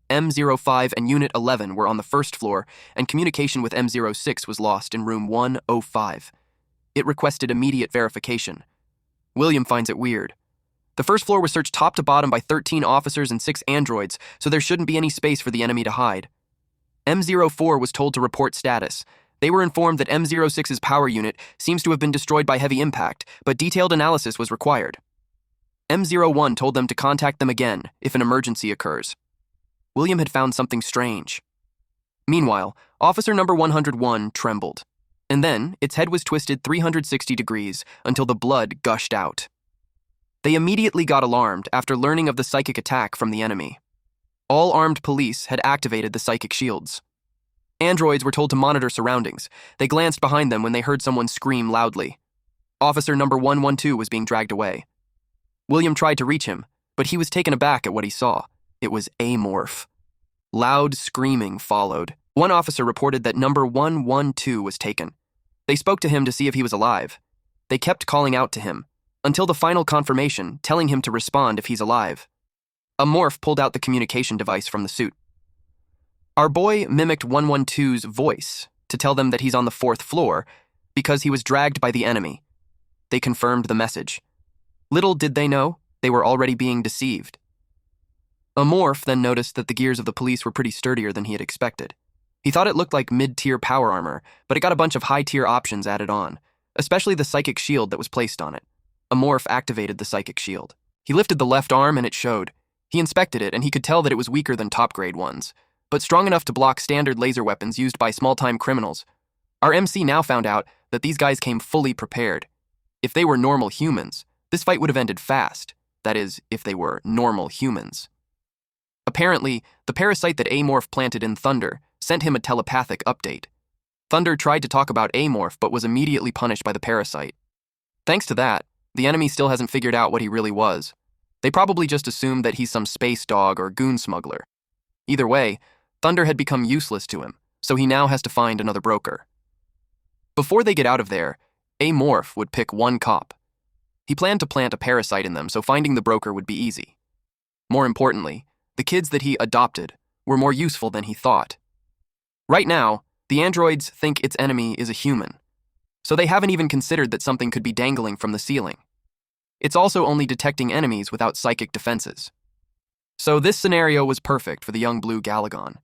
M05 and Unit 11 were on the first floor, and communication with M06 was lost in room 105. It requested immediate verification. William finds it weird. The first floor was searched top to bottom by 13 officers and 6 androids, so there shouldn't be any space for the enemy to hide. M04 was told to report status. They were informed that M06's power unit seems to have been destroyed by heavy impact, but detailed analysis was required. M01 told them to contact them again if an emergency occurs. William had found something strange. Meanwhile, officer number 101 trembled, and then its head was twisted 360 degrees until the blood gushed out. They immediately got alarmed after learning of the psychic attack from the enemy. All armed police had activated the psychic shields. Androids were told to monitor surroundings. They glanced behind them when they heard someone scream loudly. Officer number 112 was being dragged away. William tried to reach him, but he was taken aback at what he saw. It was Amorph. Loud screaming followed. One officer reported that number 112 was taken. They spoke to him to see if he was alive. They kept calling out to him, until the final confirmation, telling him to respond if he's alive. Amorph pulled out the communication device from the suit. Our boy mimicked 112's voice to tell them that he's on the 4th floor because he was dragged by the enemy. They confirmed the message. Little did they know, they were already being deceived. Amorph then noticed that the gears of the police were pretty sturdier than he had expected. He thought it looked like mid-tier power armor, but it got a bunch of high-tier options added on, especially the psychic shield that was placed on it. Amorph activated the psychic shield. He lifted the left arm and it showed. He inspected it and he could tell that it was weaker than top-grade ones, but strong enough to block standard laser weapons used by small-time criminals. Our MC now found out that these guys came fully prepared. If they were normal humans, this fight would have ended fast. That is, if they were normal humans. Apparently, the parasite that Amorph planted in Thunder sent him a telepathic update. Thunder tried to talk about Amorph but was immediately punished by the parasite. Thanks to that, the enemy still hasn't figured out what he really was. They probably just assumed that he's some space dog or goon smuggler. Either way, Thunder had become useless to him, so he now has to find another broker. Before they get out of there, Amorph would pick one cop. He planned to plant a parasite in them, so finding the broker would be easy. More importantly, the kids that he adopted were more useful than he thought. Right now, the androids think its enemy is a human, so they haven't even considered that something could be dangling from the ceiling. It's also only detecting enemies without psychic defenses. So this scenario was perfect for the young blue Galagon.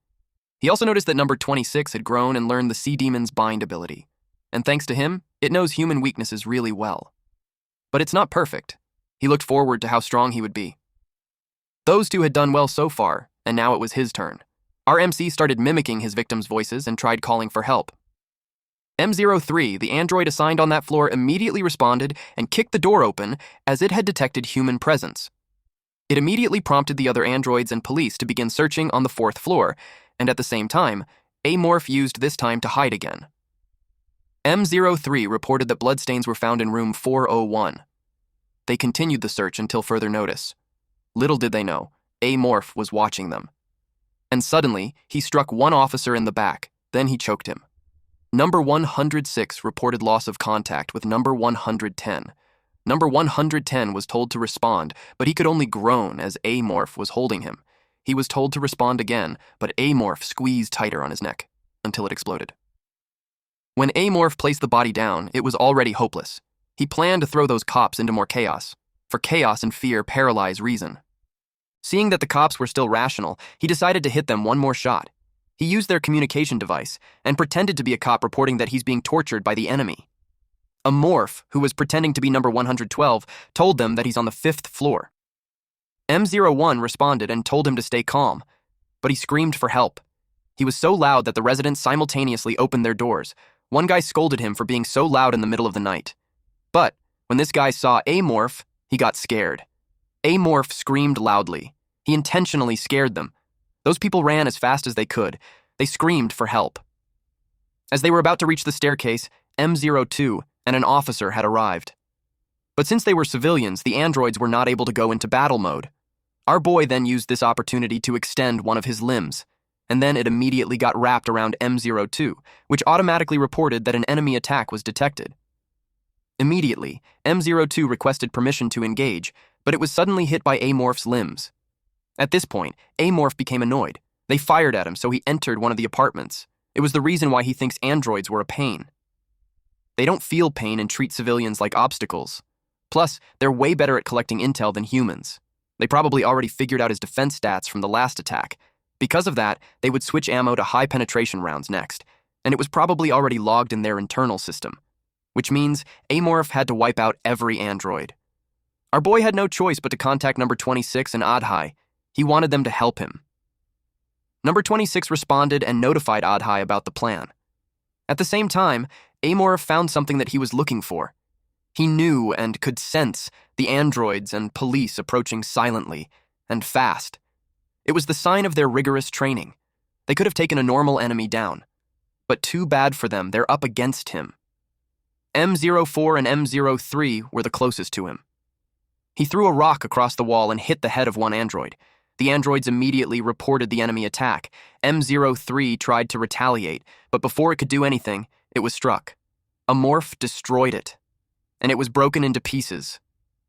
He also noticed that number 26 had grown and learned the Sea Demon's bind ability, and thanks to him, it knows human weaknesses really well. But it's not perfect. He looked forward to how strong he would be. Those two had done well so far, and now it was his turn. Our MC started mimicking his victims' voices and tried calling for help. M03, the android assigned on that floor, immediately responded and kicked the door open as it had detected human presence. It immediately prompted the other androids and police to begin searching on the 4th floor, and at the same time, Amorph used this time to hide again. M03 reported that bloodstains were found in room 401. They continued the search until further notice. Little did they know, Amorph was watching them. And suddenly, he struck one officer in the back, then he choked him. Number 106 reported loss of contact with number 110. Number 110 was told to respond, but he could only groan as Amorph was holding him. He was told to respond again, but Amorph squeezed tighter on his neck until it exploded. When Amorph placed the body down, it was already hopeless. He planned to throw those cops into more chaos, for chaos and fear paralyze reason. Seeing that the cops were still rational, he decided to hit them one more shot. He used their communication device and pretended to be a cop reporting that he's being tortured by the enemy. A morph, who was pretending to be number 112, told them that he's on the 5th floor. M01 responded and told him to stay calm, but he screamed for help. He was so loud that the residents simultaneously opened their doors. One guy scolded him for being so loud in the middle of the night. But when this guy saw Amorph, he got scared. Amorph screamed loudly. He intentionally scared them. Those people ran as fast as they could. They screamed for help. As they were about to reach the staircase, M02 and an officer had arrived. But since they were civilians, the androids were not able to go into battle mode. Our boy then used this opportunity to extend one of his limbs, and then it immediately got wrapped around M02, which automatically reported that an enemy attack was detected. Immediately, M02 requested permission to engage, but it was suddenly hit by Amorph's limbs. At this point, Amorph became annoyed. They fired at him, so he entered one of the apartments. It was the reason why he thinks androids were a pain. They don't feel pain and treat civilians like obstacles. Plus, they're way better at collecting intel than humans. They probably already figured out his defense stats from the last attack. Because of that, they would switch ammo to high penetration rounds next, and it was probably already logged in their internal system, which means Amorph had to wipe out every android. Our boy had no choice but to contact number 26 and Adhai. He wanted them to help him. Number 26 responded and notified Adhai about the plan. At the same time, Amorph found something that he was looking for. He knew and could sense the androids and police approaching silently and fast. It was the sign of their rigorous training. They could have taken a normal enemy down. But too bad for them, they're up against him. M04 and M03 were the closest to him. He threw a rock across the wall and hit the head of one android. The androids immediately reported the enemy attack. M03 tried to retaliate, but before it could do anything, it was struck. A morph destroyed it, and it was broken into pieces.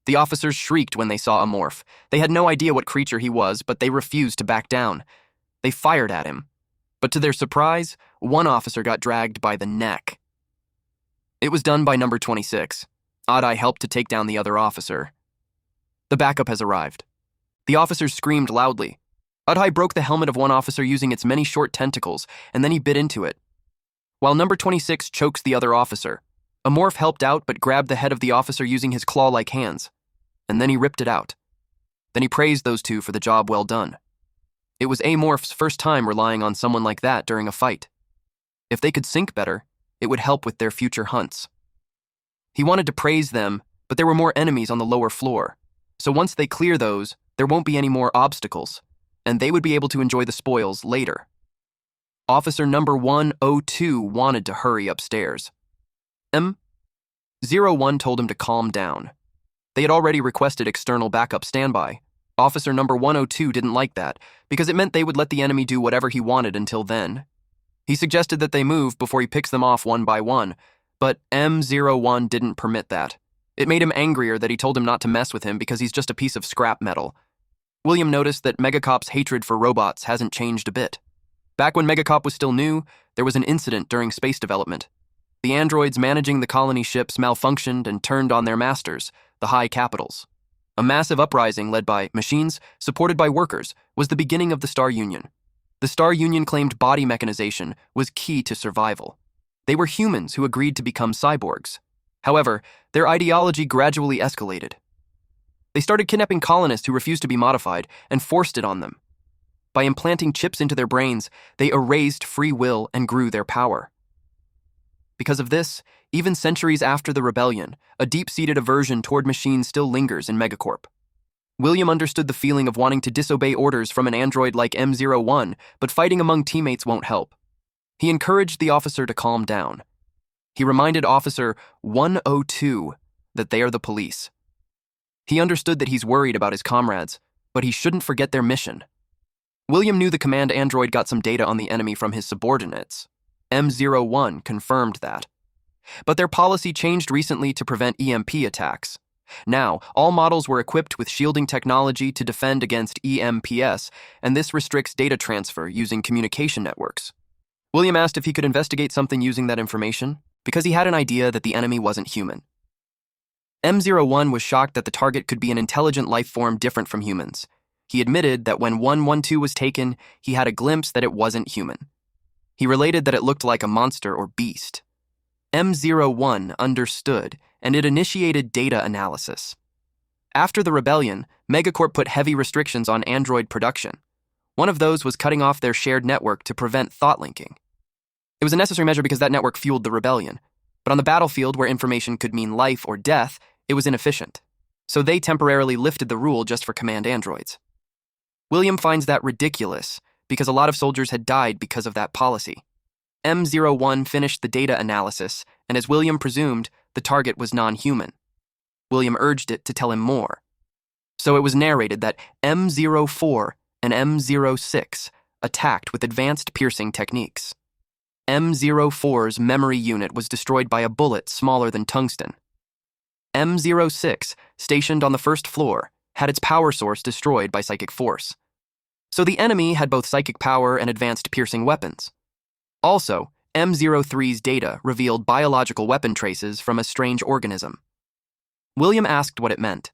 The officers shrieked when they saw a morph. They had no idea what creature he was, but they refused to back down. They fired at him, but to their surprise, one officer got dragged by the neck. It was done by number 26. Adai helped to take down the other officer. The backup has arrived. The officers screamed loudly. Adhai broke the helmet of one officer using its many short tentacles, and then he bit into it. While number 26 chokes the other officer, a morph helped out but grabbed the head of the officer using his claw-like hands, and then he ripped it out. Then he praised those two for the job well done. It was Amorph's first time relying on someone like that during a fight. If they could sync better, it would help with their future hunts. He wanted to praise them, but there were more enemies on the lower floor, so once they clear those, there won't be any more obstacles, and they would be able to enjoy the spoils later. Officer number 102 wanted to hurry upstairs. M01 told him to calm down. They had already requested external backup standby. Officer number 102 didn't like that, because it meant they would let the enemy do whatever he wanted until then. He suggested that they move before he picks them off one by one, but M01 didn't permit that. It made him angrier that he told him not to mess with him because he's just a piece of scrap metal. William noticed that Megacop's hatred for robots hasn't changed a bit. Back when Megacop was still new, there was an incident during space development. The androids managing the colony ships malfunctioned and turned on their masters, the High Capitals. A massive uprising led by machines, supported by workers, was the beginning of the Star Union. The Star Union claimed body mechanization was key to survival. They were humans who agreed to become cyborgs. However, their ideology gradually escalated. They started kidnapping colonists who refused to be modified and forced it on them. By implanting chips into their brains, they erased free will and grew their power. Because of this, even centuries after the rebellion, a deep-seated aversion toward machines still lingers in Megacorp. William understood the feeling of wanting to disobey orders from an android like M01, but fighting among teammates won't help. He encouraged the officer to calm down. He reminded Officer 102 that they are the police. He understood that he's worried about his comrades, but he shouldn't forget their mission. William knew the command android got some data on the enemy from his subordinates. M01 confirmed that. But their policy changed recently to prevent EMP attacks. Now, all models were equipped with shielding technology to defend against EMPs, and this restricts data transfer using communication networks. William asked if he could investigate something using that information, because he had an idea that the enemy wasn't human. M01 was shocked that the target could be an intelligent life form different from humans. He admitted that when 112 was taken, he had a glimpse that it wasn't human. He related that it looked like a monster or beast. M01 understood, and it initiated data analysis. After the rebellion, Megacorp put heavy restrictions on android production. One of those was cutting off their shared network to prevent thought linking. It was a necessary measure because that network fueled the rebellion. But on the battlefield, where information could mean life or death, it was inefficient. So they temporarily lifted the rule just for command androids. William finds that ridiculous, because a lot of soldiers had died because of that policy. M01 finished the data analysis, and as William presumed, the target was non-human. William urged it to tell him more. So it was narrated that M04 and M06 attacked with advanced piercing techniques. M04's memory unit was destroyed by a bullet smaller than tungsten. M06, stationed on the first floor, had its power source destroyed by psychic force. So the enemy had both psychic power and advanced piercing weapons. Also, M03's data revealed biological weapon traces from a strange organism. William asked what it meant.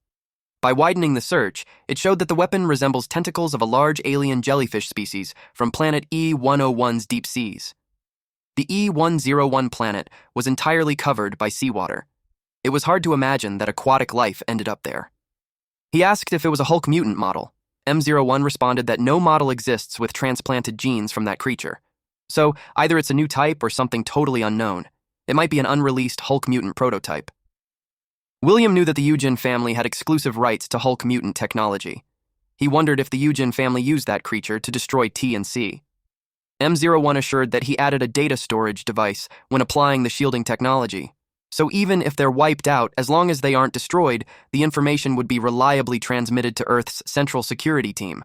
By widening the search, it showed that the weapon resembles tentacles of a large alien jellyfish species from planet E101's deep seas. The E101 planet was entirely covered by seawater. It was hard to imagine that aquatic life ended up there. He asked if it was a Hulk mutant model. M01 responded that no model exists with transplanted genes from that creature. So either it's a new type or something totally unknown. It might be an unreleased Hulk mutant prototype. William knew that the Eugen family had exclusive rights to Hulk mutant technology. He wondered if the Eugen family used that creature to destroy T and C. M01 assured that he added a data storage device when applying the shielding technology. So even if they're wiped out, as long as they aren't destroyed, the information would be reliably transmitted to Earth's central security team.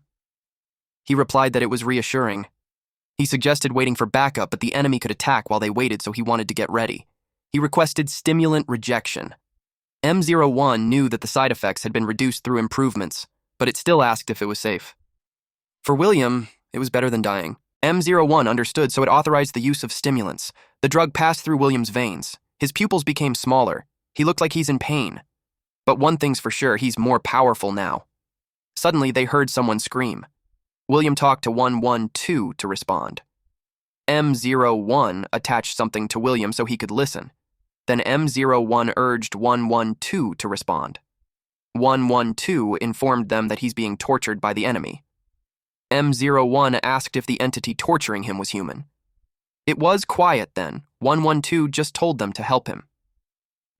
He replied that it was reassuring. He suggested waiting for backup, but the enemy could attack while they waited, so he wanted to get ready. He requested stimulant rejection. M01 knew that the side effects had been reduced through improvements, but it still asked if it was safe. For William, it was better than dying. M01 understood, so it authorized the use of stimulants. The drug passed through William's veins. His pupils became smaller. He looked like he's in pain. But one thing's for sure, he's more powerful now. Suddenly, they heard someone scream. William talked to 112 to respond. M01 attached something to William so he could listen. Then M01 urged 112 to respond. 112 informed them that he's being tortured by the enemy. M01 asked if the entity torturing him was human. It was quiet then. 112 just told them to help him.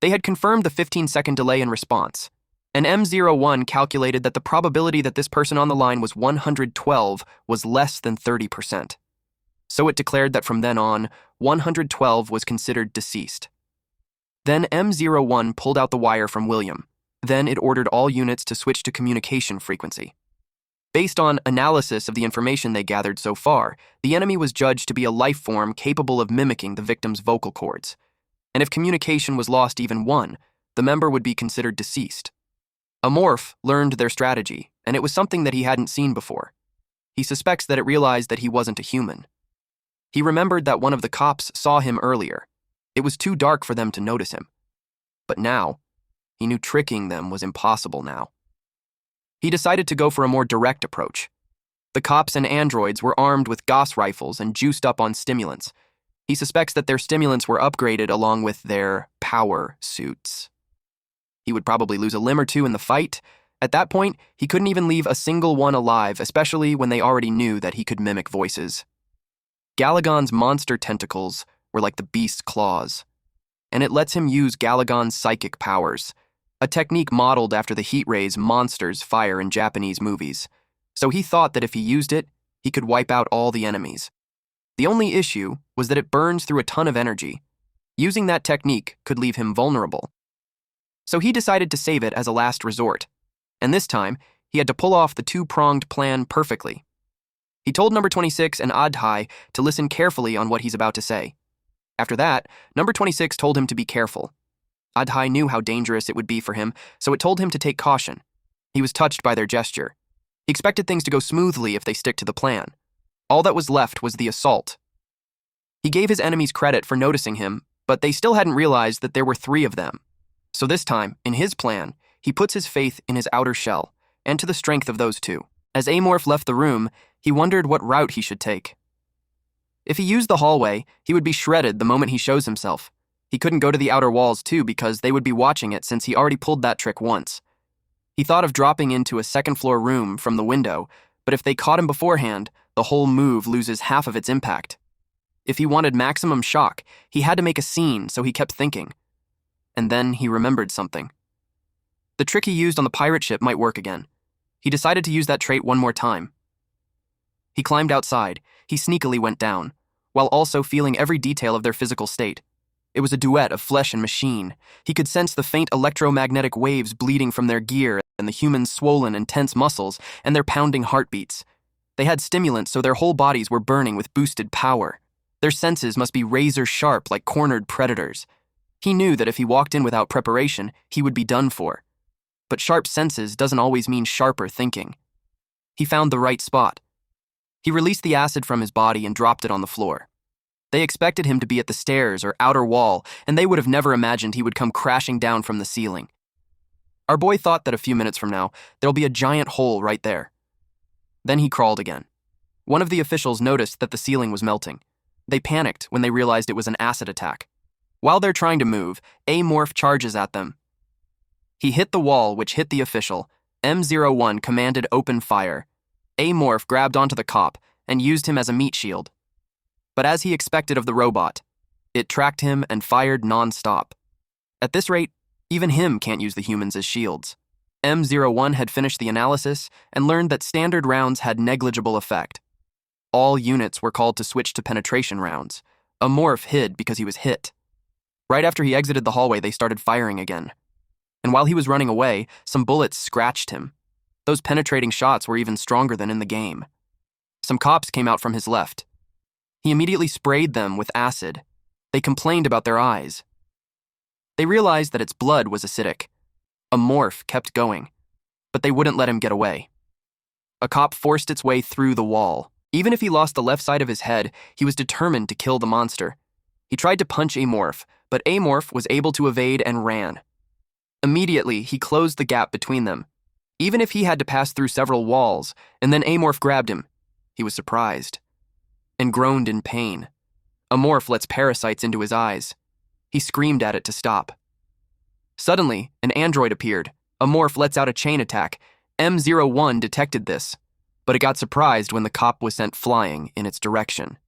They had confirmed the 15-second delay in response, and M01 calculated that the probability that this person on the line was 112 was less than 30%. So it declared that from then on, 112 was considered deceased. Then M01 pulled out the wire from William. Then it ordered all units to switch to communication frequency. Based on analysis of the information they gathered so far, the enemy was judged to be a life form capable of mimicking the victim's vocal cords. And if communication was lost even one, the member would be considered deceased. A morph learned their strategy, and it was something that he hadn't seen before. He suspects that it realized that he wasn't a human. He remembered that one of the cops saw him earlier. It was too dark for them to notice him. But now, he knew tricking them was impossible now. He decided to go for a more direct approach. The cops and androids were armed with Gauss rifles and juiced up on stimulants. He suspects that their stimulants were upgraded along with their power suits. He would probably lose a limb or two in the fight, At that point, he couldn't even leave a single one alive, especially when they already knew that he could mimic voices. Galagon's monster tentacles were like the beast's claws, and it lets him use Galagon's psychic powers, a technique modeled after the heat rays monsters fire in Japanese movies. So he thought that if he used it, he could wipe out all the enemies. The only issue was that it burns through a ton of energy. Using that technique could leave him vulnerable. So he decided to save it as a last resort, and this time, he had to pull off the two-pronged plan perfectly. He told number 26 and Adhai to listen carefully on what he's about to say. After that, number 26 told him to be careful. Adhai knew how dangerous it would be for him, so it told him to take caution. He was touched by their gesture. He expected things to go smoothly if they stick to the plan. All that was left was the assault. He gave his enemies credit for noticing him, but they still hadn't realized that there were 3 of them. So this time, in his plan, he puts his faith in his outer shell, and to the strength of those 2. As Amorph left the room, he wondered what route he should take. If he used the hallway, he would be shredded the moment he shows himself. He couldn't go to the outer walls too because they would be watching it since he already pulled that trick once. He thought of dropping into a second-floor room from the window, but if they caught him beforehand, the whole move loses half of its impact. If he wanted maximum shock, he had to make a scene, so he kept thinking. And then he remembered something. The trick he used on the pirate ship might work again. He decided to use that trait one more time. He climbed outside. He sneakily went down, while also feeling every detail of their physical state. It was a duet of flesh and machine. He could sense the faint electromagnetic waves bleeding from their gear and the humans' swollen and tense muscles and their pounding heartbeats. They had stimulants, so their whole bodies were burning with boosted power. Their senses must be razor-sharp like cornered predators. He knew that if he walked in without preparation, he would be done for. But sharp senses doesn't always mean sharper thinking. He found the right spot. He released the acid from his body and dropped it on the floor. They expected him to be at the stairs or outer wall, and they would have never imagined he would come crashing down from the ceiling. Our boy thought that a few minutes from now, there'll be a giant hole right there. Then he crawled again. One of the officials noticed that the ceiling was melting. They panicked when they realized it was an acid attack. While they're trying to move, Amorph charges at them. He hit the wall, which hit the official. M01 commanded open fire. Amorph grabbed onto the cop and used him as a meat shield. But as he expected of the robot, it tracked him and fired non-stop. At this rate, even him can't use the humans as shields. M01 had finished the analysis and learned that standard rounds had negligible effect. All units were called to switch to penetration rounds. Amorph hid because he was hit. Right after he exited the hallway, they started firing again. And while he was running away, some bullets scratched him. Those penetrating shots were even stronger than in the game. Some cops came out from his left. He immediately sprayed them with acid. They complained about their eyes. They realized that its blood was acidic. Amorph kept going, but they wouldn't let him get away. A cop forced its way through the wall. Even if he lost the left side of his head, he was determined to kill the monster. He tried to punch Amorph, but Amorph was able to evade and ran. Immediately, he closed the gap between them. Even if he had to pass through several walls, and then Amorph grabbed him, he was surprised and groaned in pain. Amorph lets parasites into his eyes. He screamed at it to stop. Suddenly, an android appeared. Amorph lets out a chain attack. M01 detected this, but it got surprised when the cop was sent flying in its direction.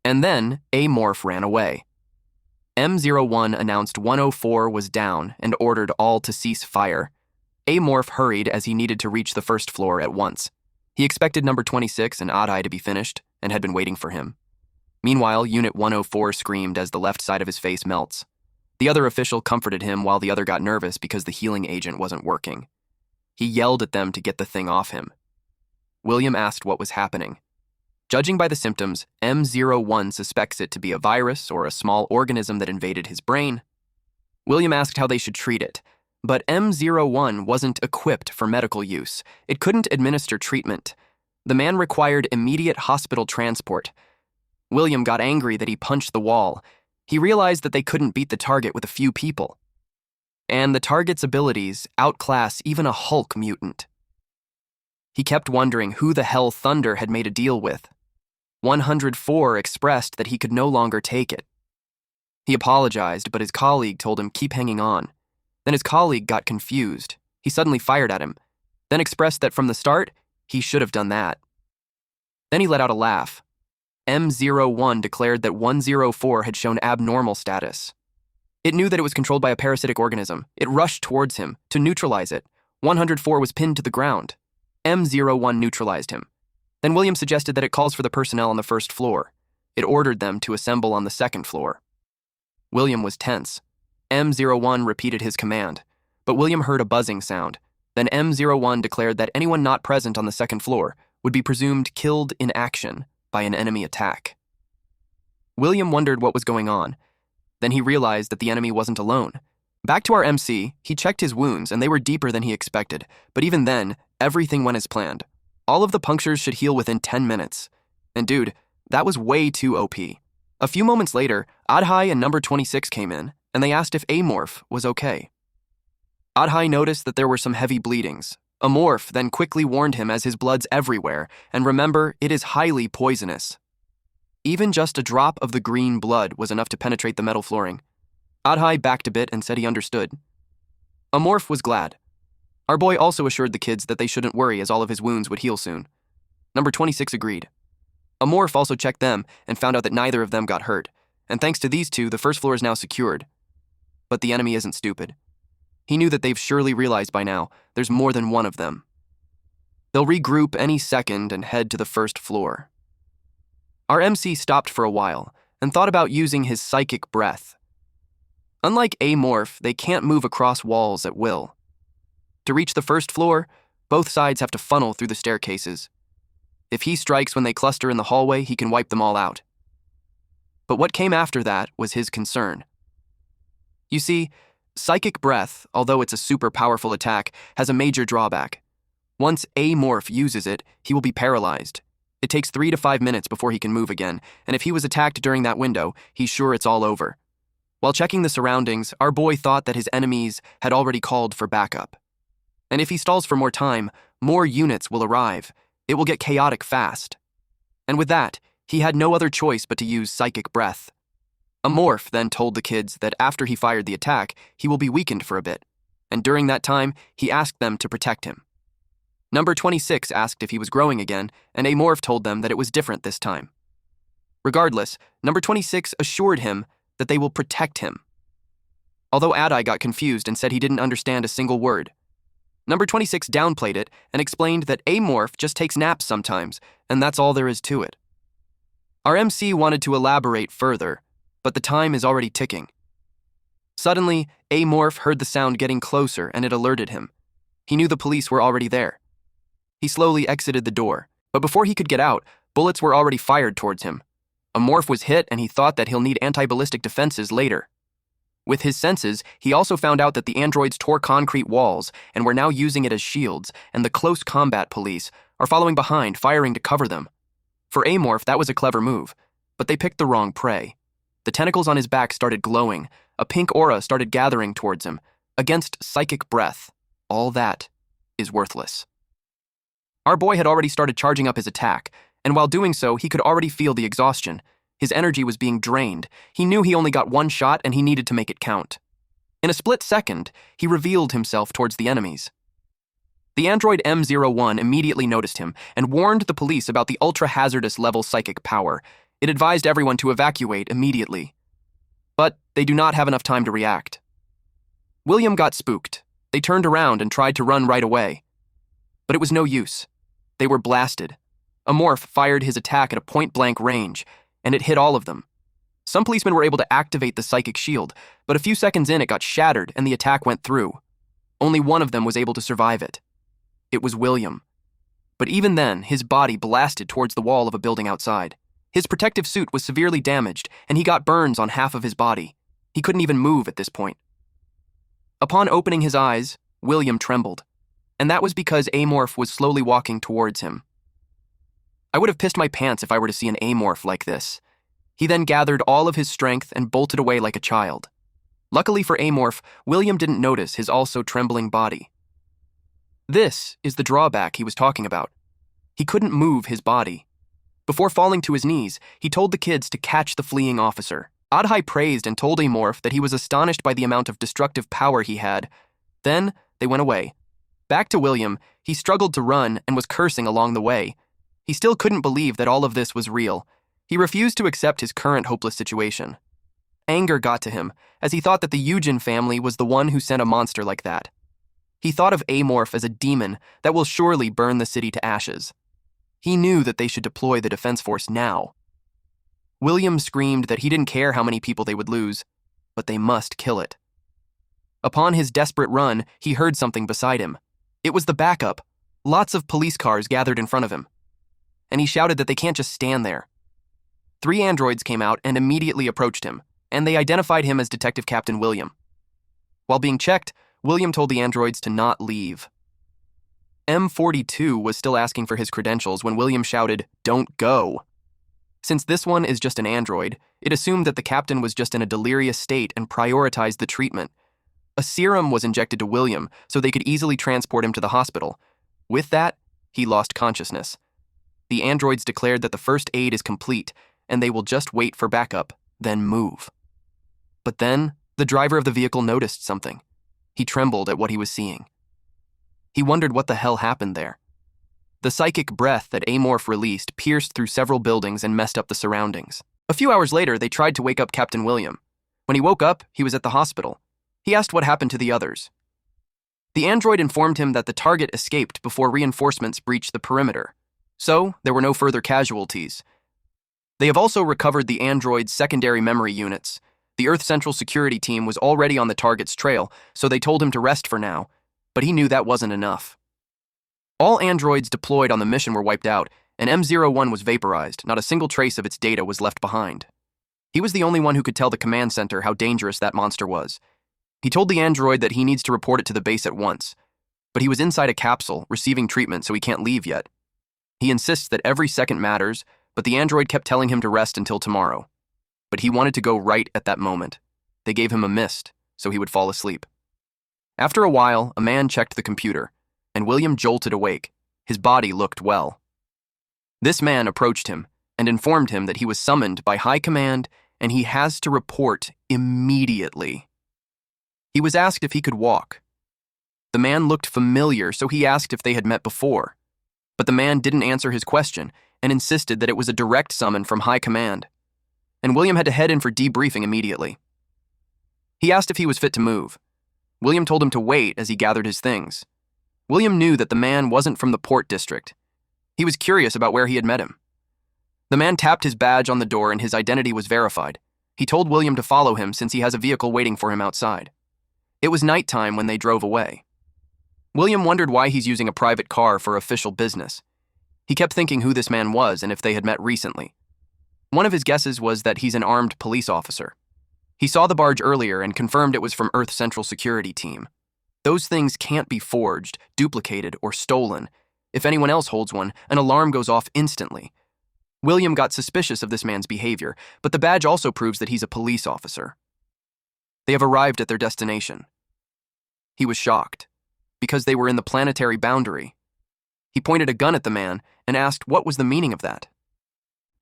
And then, Amorph ran away. M01 announced 104 was down and ordered all to cease fire. Amorph hurried as he needed to reach the first floor at once. He expected number 26 and Odd-Eye to be finished and had been waiting for him. Meanwhile, Unit 104 screamed as the left side of his face melts. The other official comforted him while the other got nervous because the healing agent wasn't working. He yelled at them to get the thing off him. William asked what was happening. Judging by the symptoms, M01 suspects it to be a virus or a small organism that invaded his brain. William asked how they should treat it, but M01 wasn't equipped for medical use. It couldn't administer treatment. The man required immediate hospital transport. William got angry that he punched the wall. He realized that they couldn't beat the target with a few people. And the target's abilities outclass even a Hulk mutant. He kept wondering who the hell Thunder had made a deal with. 104 expressed that he could no longer take it. He apologized, but his colleague told him keep hanging on. Then his colleague got confused. He suddenly fired at him. then expressed that from the start, he should have done that. Then he let out a laugh. M01 declared that 104 had shown abnormal status. It knew that it was controlled by a parasitic organism. It rushed towards him to neutralize it. 104 was pinned to the ground. M01 neutralized him. Then William suggested that it calls for the personnel on the first floor. It ordered them to assemble on the second floor. William was tense. M01 repeated his command, but William heard a buzzing sound. Then M01 declared that anyone not present on the second floor would be presumed killed in action by an enemy attack. William wondered what was going on. Then he realized that the enemy wasn't alone. Back to our MC, he checked his wounds, and they were deeper than he expected. But even then, everything went as planned. All of the punctures should heal within 10 minutes. And dude, that was way too OP. A few moments later, Adhai and number 26 came in, and they asked if Amorph was okay. Adhai noticed that there were some heavy bleedings. Amorph then quickly warned him as his blood's everywhere, and remember, it is highly poisonous. Even just a drop of the green blood was enough to penetrate the metal flooring. Adhai backed a bit and said he understood. Amorph was glad. Our boy also assured the kids that they shouldn't worry as all of his wounds would heal soon. Number 26 agreed. Amorph also checked them and found out that neither of them got hurt, and thanks to these two, the first floor is now secured. But the enemy isn't stupid. He knew that they've surely realized by now there's more than one of them. They'll regroup any second and head to the first floor. Our MC stopped for a while and thought about using his psychic breath. Unlike Amorph, they can't move across walls at will. To reach the first floor, both sides have to funnel through the staircases. If he strikes when they cluster in the hallway, he can wipe them all out. But what came after that was his concern. You see, psychic breath, although it's a super powerful attack, has a major drawback. Once Amorph uses it, he will be paralyzed. It takes 3 to 5 minutes before he can move again, and if he was attacked during that window, he's sure it's all over. While checking the surroundings, our boy thought that his enemies had already called for backup. And if he stalls for more time, more units will arrive. It will get chaotic fast. And with that, he had no other choice but to use psychic breath. Amorph then told the kids that after he fired the attack, he will be weakened for a bit, and during that time, he asked them to protect him. Number 26 asked if he was growing again, and Amorph told them that it was different this time. Regardless, number 26 assured him that they will protect him. Although Adai got confused and said he didn't understand a single word. Number 26 downplayed it and explained that Amorph just takes naps sometimes, and that's all there is to it. Our MC wanted to elaborate further, but the time is already ticking. Suddenly, Amorph heard the sound getting closer and it alerted him. He knew the police were already there. He slowly exited the door, but before he could get out, bullets were already fired towards him. Amorph was hit and he thought that he'll need anti-ballistic defenses later. With his senses, he also found out that the androids tore concrete walls and were now using it as shields, and the close combat police are following behind, firing to cover them. For Amorph, that was a clever move, but they picked the wrong prey. The tentacles on his back started glowing. A pink aura started gathering towards him. Against psychic breath, all that is worthless. Our boy had already started charging up his attack, and while doing so, he could already feel the exhaustion. His energy was being drained. He knew he only got one shot and he needed to make it count. In a split second, he revealed himself towards the enemies. The android M01 immediately noticed him and warned the police about the ultra-hazardous level psychic power. It advised everyone to evacuate immediately. But they do not have enough time to react. William got spooked. They turned around and tried to run right away. But it was no use. They were blasted. Amorph fired his attack at a point-blank range, and it hit all of them. Some policemen were able to activate the psychic shield, but a few seconds in it got shattered and the attack went through. Only one of them was able to survive it. It was William. But even then, his body blasted towards the wall of a building outside. His protective suit was severely damaged, and he got burns on half of his body. He couldn't even move at this point. Upon opening his eyes, William trembled, and that was because Amorph was slowly walking towards him. I would have pissed my pants if I were to see an Amorph like this. He then gathered all of his strength and bolted away like a child. Luckily for Amorph, William didn't notice his also trembling body. This is the drawback he was talking about. He couldn't move his body. Before falling to his knees, he told the kids to catch the fleeing officer. Adhai praised and told Amorph that he was astonished by the amount of destructive power he had. Then they went away. Back to William, he struggled to run and was cursing along the way. He still couldn't believe that all of this was real. He refused to accept his current hopeless situation. Anger got to him, as he thought that the Eugen family was the one who sent a monster like that. He thought of Amorph as a demon that will surely burn the city to ashes. He knew that they should deploy the defense force now. William screamed that he didn't care how many people they would lose, but they must kill it. Upon his desperate run, he heard something beside him. It was the backup. Lots of police cars gathered in front of him. And he shouted that they can't just stand there. 3 androids came out and immediately approached him, and they identified him as Detective Captain William. While being checked, William told the androids to not leave. M42 was still asking for his credentials when William shouted, "Don't go." Since this one is just an android, it assumed that the captain was just in a delirious state and prioritized the treatment. A serum was injected to William so they could easily transport him to the hospital. With that, he lost consciousness. The androids declared that the first aid is complete and they will just wait for backup, then move. But then, the driver of the vehicle noticed something. He trembled at what he was seeing. He wondered what the hell happened there. The psychic breath that Amorph released pierced through several buildings and messed up the surroundings. A few hours later, they tried to wake up Captain William. When he woke up, he was at the hospital. He asked what happened to the others. The android informed him that the target escaped before reinforcements breached the perimeter. So, there were no further casualties. They have also recovered the android's secondary memory units. The Earth Central Security Team was already on the target's trail, so they told him to rest for now, but he knew that wasn't enough. All androids deployed on the mission were wiped out, and M01 was vaporized. Not a single trace of its data was left behind. He was the only one who could tell the command center how dangerous that monster was. He told the android that he needs to report it to the base at once, but he was inside a capsule, receiving treatment, so he can't leave yet. He insists that every second matters, but the android kept telling him to rest until tomorrow. But he wanted to go right at that moment. They gave him a mist, so he would fall asleep. After a while, a man checked the computer, and William jolted awake. His body looked well. This man approached him and informed him that he was summoned by High Command and he has to report immediately. He was asked if he could walk. The man looked familiar, so he asked if they had met before. But the man didn't answer his question and insisted that it was a direct summon from High Command. And William had to head in for debriefing immediately. He asked if he was fit to move. William told him to wait as he gathered his things. William knew that the man wasn't from the Port District. He was curious about where he had met him. The man tapped his badge on the door and his identity was verified. He told William to follow him since he has a vehicle waiting for him outside. It was nighttime when they drove away. William wondered why he's using a private car for official business. He kept thinking who this man was and if they had met recently. One of his guesses was that he's an armed police officer. He saw the barge earlier and confirmed it was from Earth Central Security Team. Those things can't be forged, duplicated, or stolen. If anyone else holds one, an alarm goes off instantly. William got suspicious of this man's behavior, but the badge also proves that he's a police officer. They have arrived at their destination. He was shocked, because they were in the planetary boundary. He pointed a gun at the man and asked what was the meaning of that.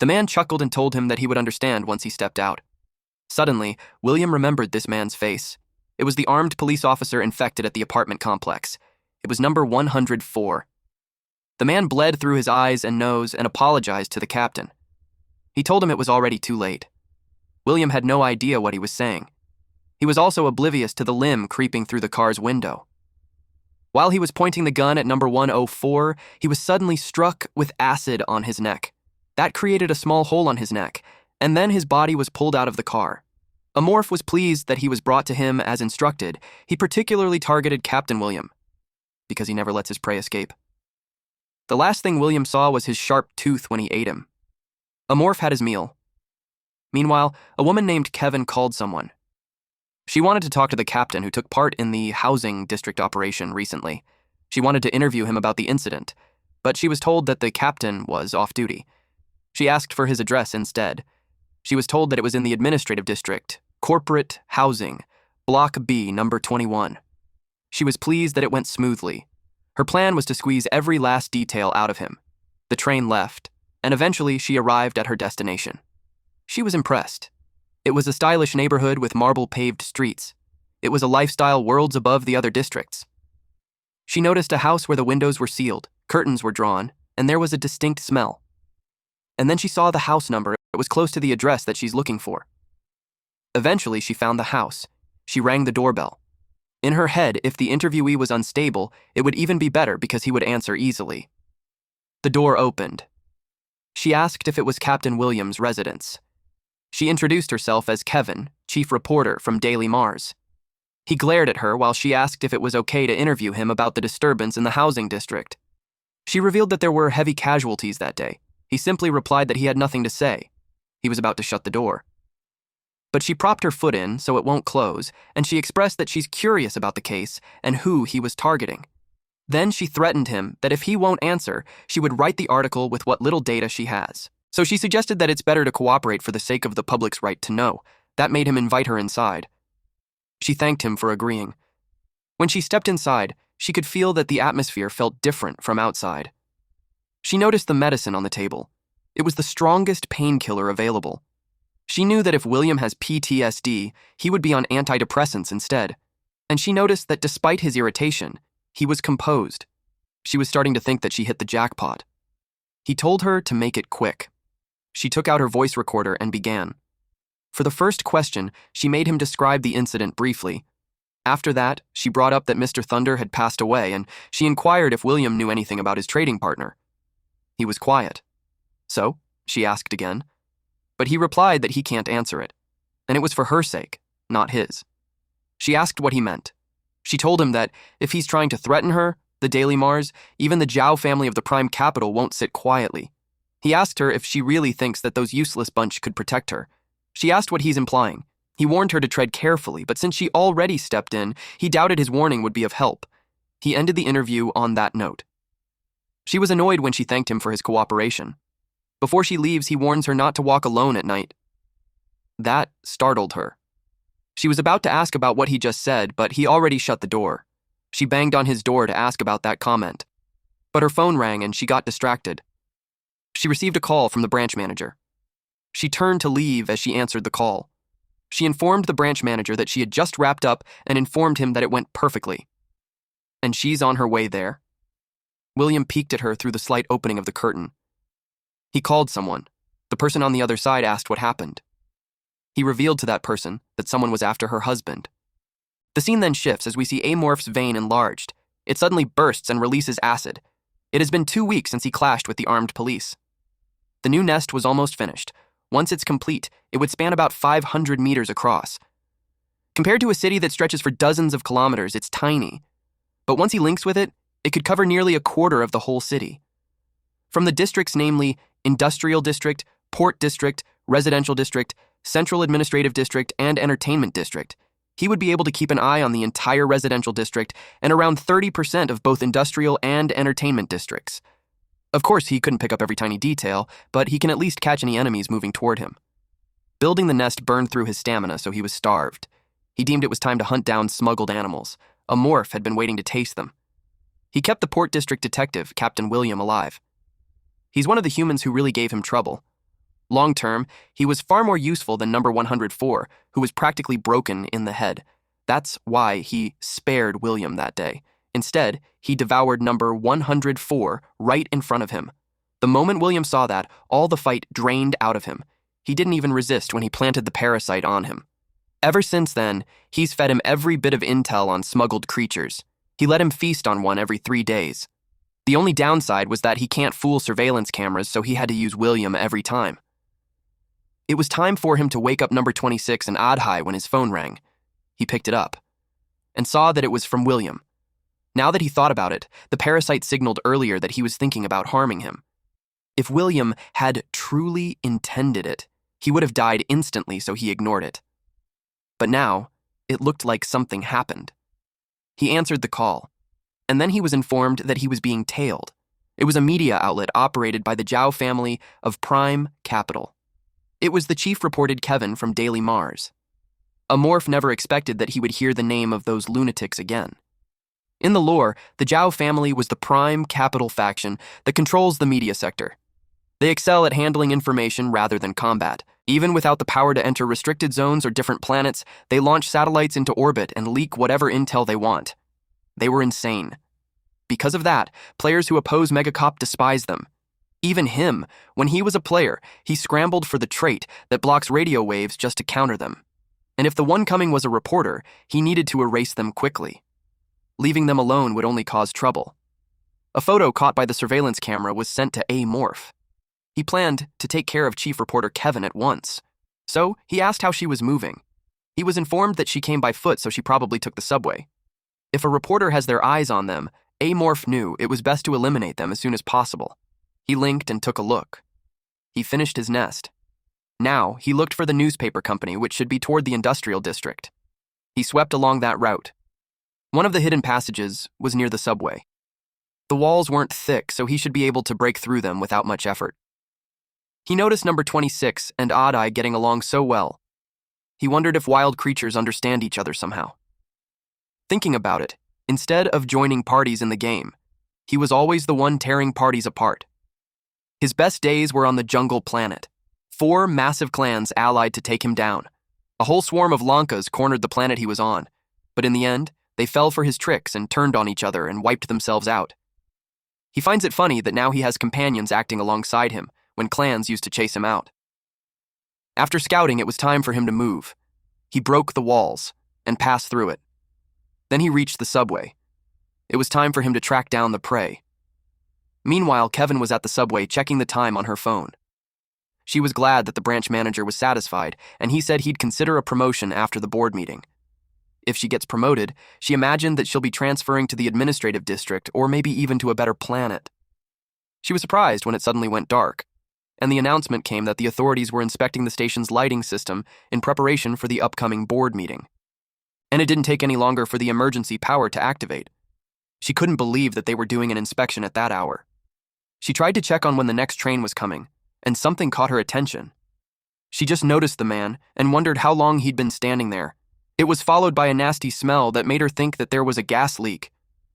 The man chuckled and told him that he would understand once he stepped out. Suddenly, William remembered this man's face. It was the armed police officer infected at the apartment complex. It was number 104. The man bled through his eyes and nose and apologized to the captain. He told him it was already too late. William had no idea what he was saying. He was also oblivious to the limb creeping through the car's window. While he was pointing the gun at number 104, he was suddenly struck with acid on his neck. That created a small hole on his neck, and then his body was pulled out of the car. Amorph was pleased that he was brought to him as instructed. He particularly targeted Captain William, because he never lets his prey escape. The last thing William saw was his sharp tooth when he ate him. Amorph had his meal. Meanwhile, a woman named Kevin called someone. She wanted to talk to the captain who took part in the housing district operation recently. She wanted to interview him about the incident, but she was told that the captain was off duty. She asked for his address instead. She was told that it was in the administrative district, corporate housing, block B, number 21. She was pleased that it went smoothly. Her plan was to squeeze every last detail out of him. The train left, and eventually she arrived at her destination. She was impressed. It was a stylish neighborhood with marble-paved streets. It was a lifestyle worlds above the other districts. She noticed a house where the windows were sealed, curtains were drawn, and there was a distinct smell. And then she saw the house number. It was close to the address that she's looking for. Eventually, she found the house. She rang the doorbell. In her head, if the interviewee was unstable, it would even be better because he would answer easily. The door opened. She asked if it was Captain William's residence. She introduced herself as Kevin, chief reporter from Daily Mars. He glared at her while she asked if it was okay to interview him about the disturbance in the housing district. She revealed that there were heavy casualties that day. He simply replied that he had nothing to say. He was about to shut the door. But she propped her foot in so it won't close, and she expressed that she's curious about the case and who he was targeting. Then she threatened him that if he won't answer, she would write the article with what little data she has. So she suggested that it's better to cooperate for the sake of the public's right to know. That made him invite her inside. She thanked him for agreeing. When she stepped inside, she could feel that the atmosphere felt different from outside. She noticed the medicine on the table. It was the strongest painkiller available. She knew that if William has PTSD, he would be on antidepressants instead. And she noticed that despite his irritation, he was composed. She was starting to think that she hit the jackpot. He told her to make it quick. She took out her voice recorder and began. For the first question, she made him describe the incident briefly. After that, she brought up that Mr. Thunder had passed away, and she inquired if William knew anything about his trading partner. He was quiet. So, she asked again. But he replied that he can't answer it, and it was for her sake, not his. She asked what he meant. She told him that if he's trying to threaten her, the Daily Mars, even the Zhao family of the Prime Capital won't sit quietly. He asked her if she really thinks that those useless bunch could protect her. She asked what he's implying. He warned her to tread carefully, but since she already stepped in, he doubted his warning would be of help. He ended the interview on that note. She was annoyed when she thanked him for his cooperation. Before she leaves, he warns her not to walk alone at night. That startled her. She was about to ask about what he just said, but he already shut the door. She banged on his door to ask about that comment. But her phone rang and she got distracted. She received a call from the branch manager. She turned to leave as she answered the call. She informed the branch manager that she had just wrapped up and informed him that it went perfectly. And she's on her way there? William peeked at her through the slight opening of the curtain. He called someone. The person on the other side asked what happened. He revealed to that person that someone was after her husband. The scene then shifts as we see Amorph's vein enlarged. It suddenly bursts and releases acid. It has been 2 weeks since he clashed with the armed police. The new nest was almost finished. Once it's complete, it would span about 500 meters across. Compared to a city that stretches for dozens of kilometers, it's tiny. But once he links with it, it could cover nearly a quarter of the whole city. From the districts, namely Industrial District, Port District, Residential District, Central Administrative District, and Entertainment District, he would be able to keep an eye on the entire residential district and around 30% of both industrial and entertainment districts. Of course, he couldn't pick up every tiny detail, but he can at least catch any enemies moving toward him. Building the nest burned through his stamina, so he was starved. He deemed it was time to hunt down smuggled animals. A morph had been waiting to taste them. He kept the Port District detective, Captain William, alive. He's one of the humans who really gave him trouble. Long term, he was far more useful than number 104, who was practically broken in the head. That's why he spared William that day. Instead, he devoured number 104 right in front of him. The moment William saw that, all the fight drained out of him. He didn't even resist when he planted the parasite on him. Ever since then, he's fed him every bit of intel on smuggled creatures. He let him feast on one every 3 days. The only downside was that he can't fool surveillance cameras, so he had to use William every time. It was time for him to wake up number 26 in Adhai when his phone rang. He picked it up and saw that it was from William. Now that he thought about it, the parasite signaled earlier that he was thinking about harming him. If William had truly intended it, he would have died instantly, so he ignored it. But now, it looked like something happened. He answered the call, and then he was informed that he was being tailed. It was a media outlet operated by the Zhao family of Prime Capital. It was the chief reported Kevin from Daily Mars. Amorph never expected that he would hear the name of those lunatics again. In the lore, the Zhao family was the Prime Capital faction that controls the media sector. They excel at handling information rather than combat. Even without the power to enter restricted zones or different planets, they launch satellites into orbit and leak whatever intel they want. They were insane. Because of that, players who oppose MangaCapped despise them. Even him, when he was a player, he scrambled for the trait that blocks radio waves just to counter them. And if the one coming was a reporter, he needed to erase them quickly. Leaving them alone would only cause trouble. A photo caught by the surveillance camera was sent to Morph. He planned to take care of Chief Reporter Kevin at once. So he asked how she was moving. He was informed that she came by foot, so she probably took the subway. If a reporter has their eyes on them, Morph knew it was best to eliminate them as soon as possible. He linked and took a look. He finished his nest. Now, he looked for the newspaper company, which should be toward the industrial district. He swept along that route. One of the hidden passages was near the subway. The walls weren't thick, so he should be able to break through them without much effort. He noticed number 26 and Odd Eye getting along so well. He wondered if wild creatures understand each other somehow. Thinking about it, instead of joining parties in the game, he was always the one tearing parties apart. His best days were on the jungle planet. 4 massive clans allied to take him down. A whole swarm of Lankas cornered the planet he was on, but in the end, they fell for his tricks and turned on each other and wiped themselves out. He finds it funny that now he has companions acting alongside him when clans used to chase him out. After scouting, it was time for him to move. He broke the walls and passed through it. Then he reached the subway. It was time for him to track down the prey. Meanwhile, Kevin was at the subway checking the time on her phone. She was glad that the branch manager was satisfied, and he said he'd consider a promotion after the board meeting. If she gets promoted, she imagined that she'll be transferring to the administrative district or maybe even to a better planet. She was surprised when it suddenly went dark, and the announcement came that the authorities were inspecting the station's lighting system in preparation for the upcoming board meeting. And it didn't take any longer for the emergency power to activate. She couldn't believe that they were doing an inspection at that hour. She tried to check on when the next train was coming, and something caught her attention. She just noticed the man and wondered how long he'd been standing there. It was followed by a nasty smell that made her think that there was a gas leak.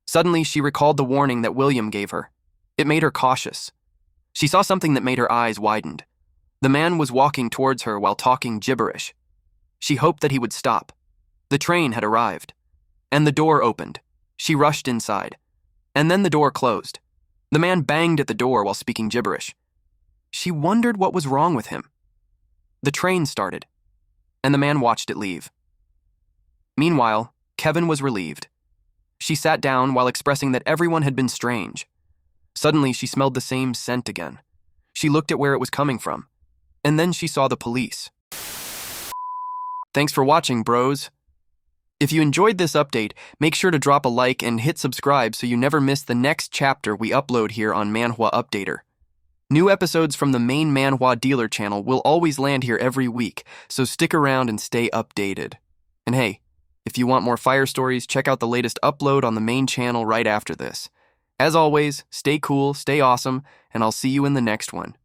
Suddenly, she recalled the warning that William gave her. It made her cautious. She saw something that made her eyes widened. The man was walking towards her while talking gibberish. She hoped that he would stop. The train had arrived, and the door opened. She rushed inside, and then the door closed. The man banged at the door while speaking gibberish. She wondered what was wrong with him. The train started, and the man watched it leave. Meanwhile, Kevin was relieved. She sat down while expressing that everyone had been strange. Suddenly, she smelled the same scent again. She looked at where it was coming from, and then she saw the police. Thanks for watching, bros. If you enjoyed this update, make sure to drop a like and hit subscribe so you never miss the next chapter we upload here on Manhwa Updater. New episodes from the main Manhwa dealer channel will always land here every week, so stick around and stay updated. And hey, if you want more fire stories, check out the latest upload on the main channel right after this. As always, stay cool, stay awesome, and I'll see you in the next one.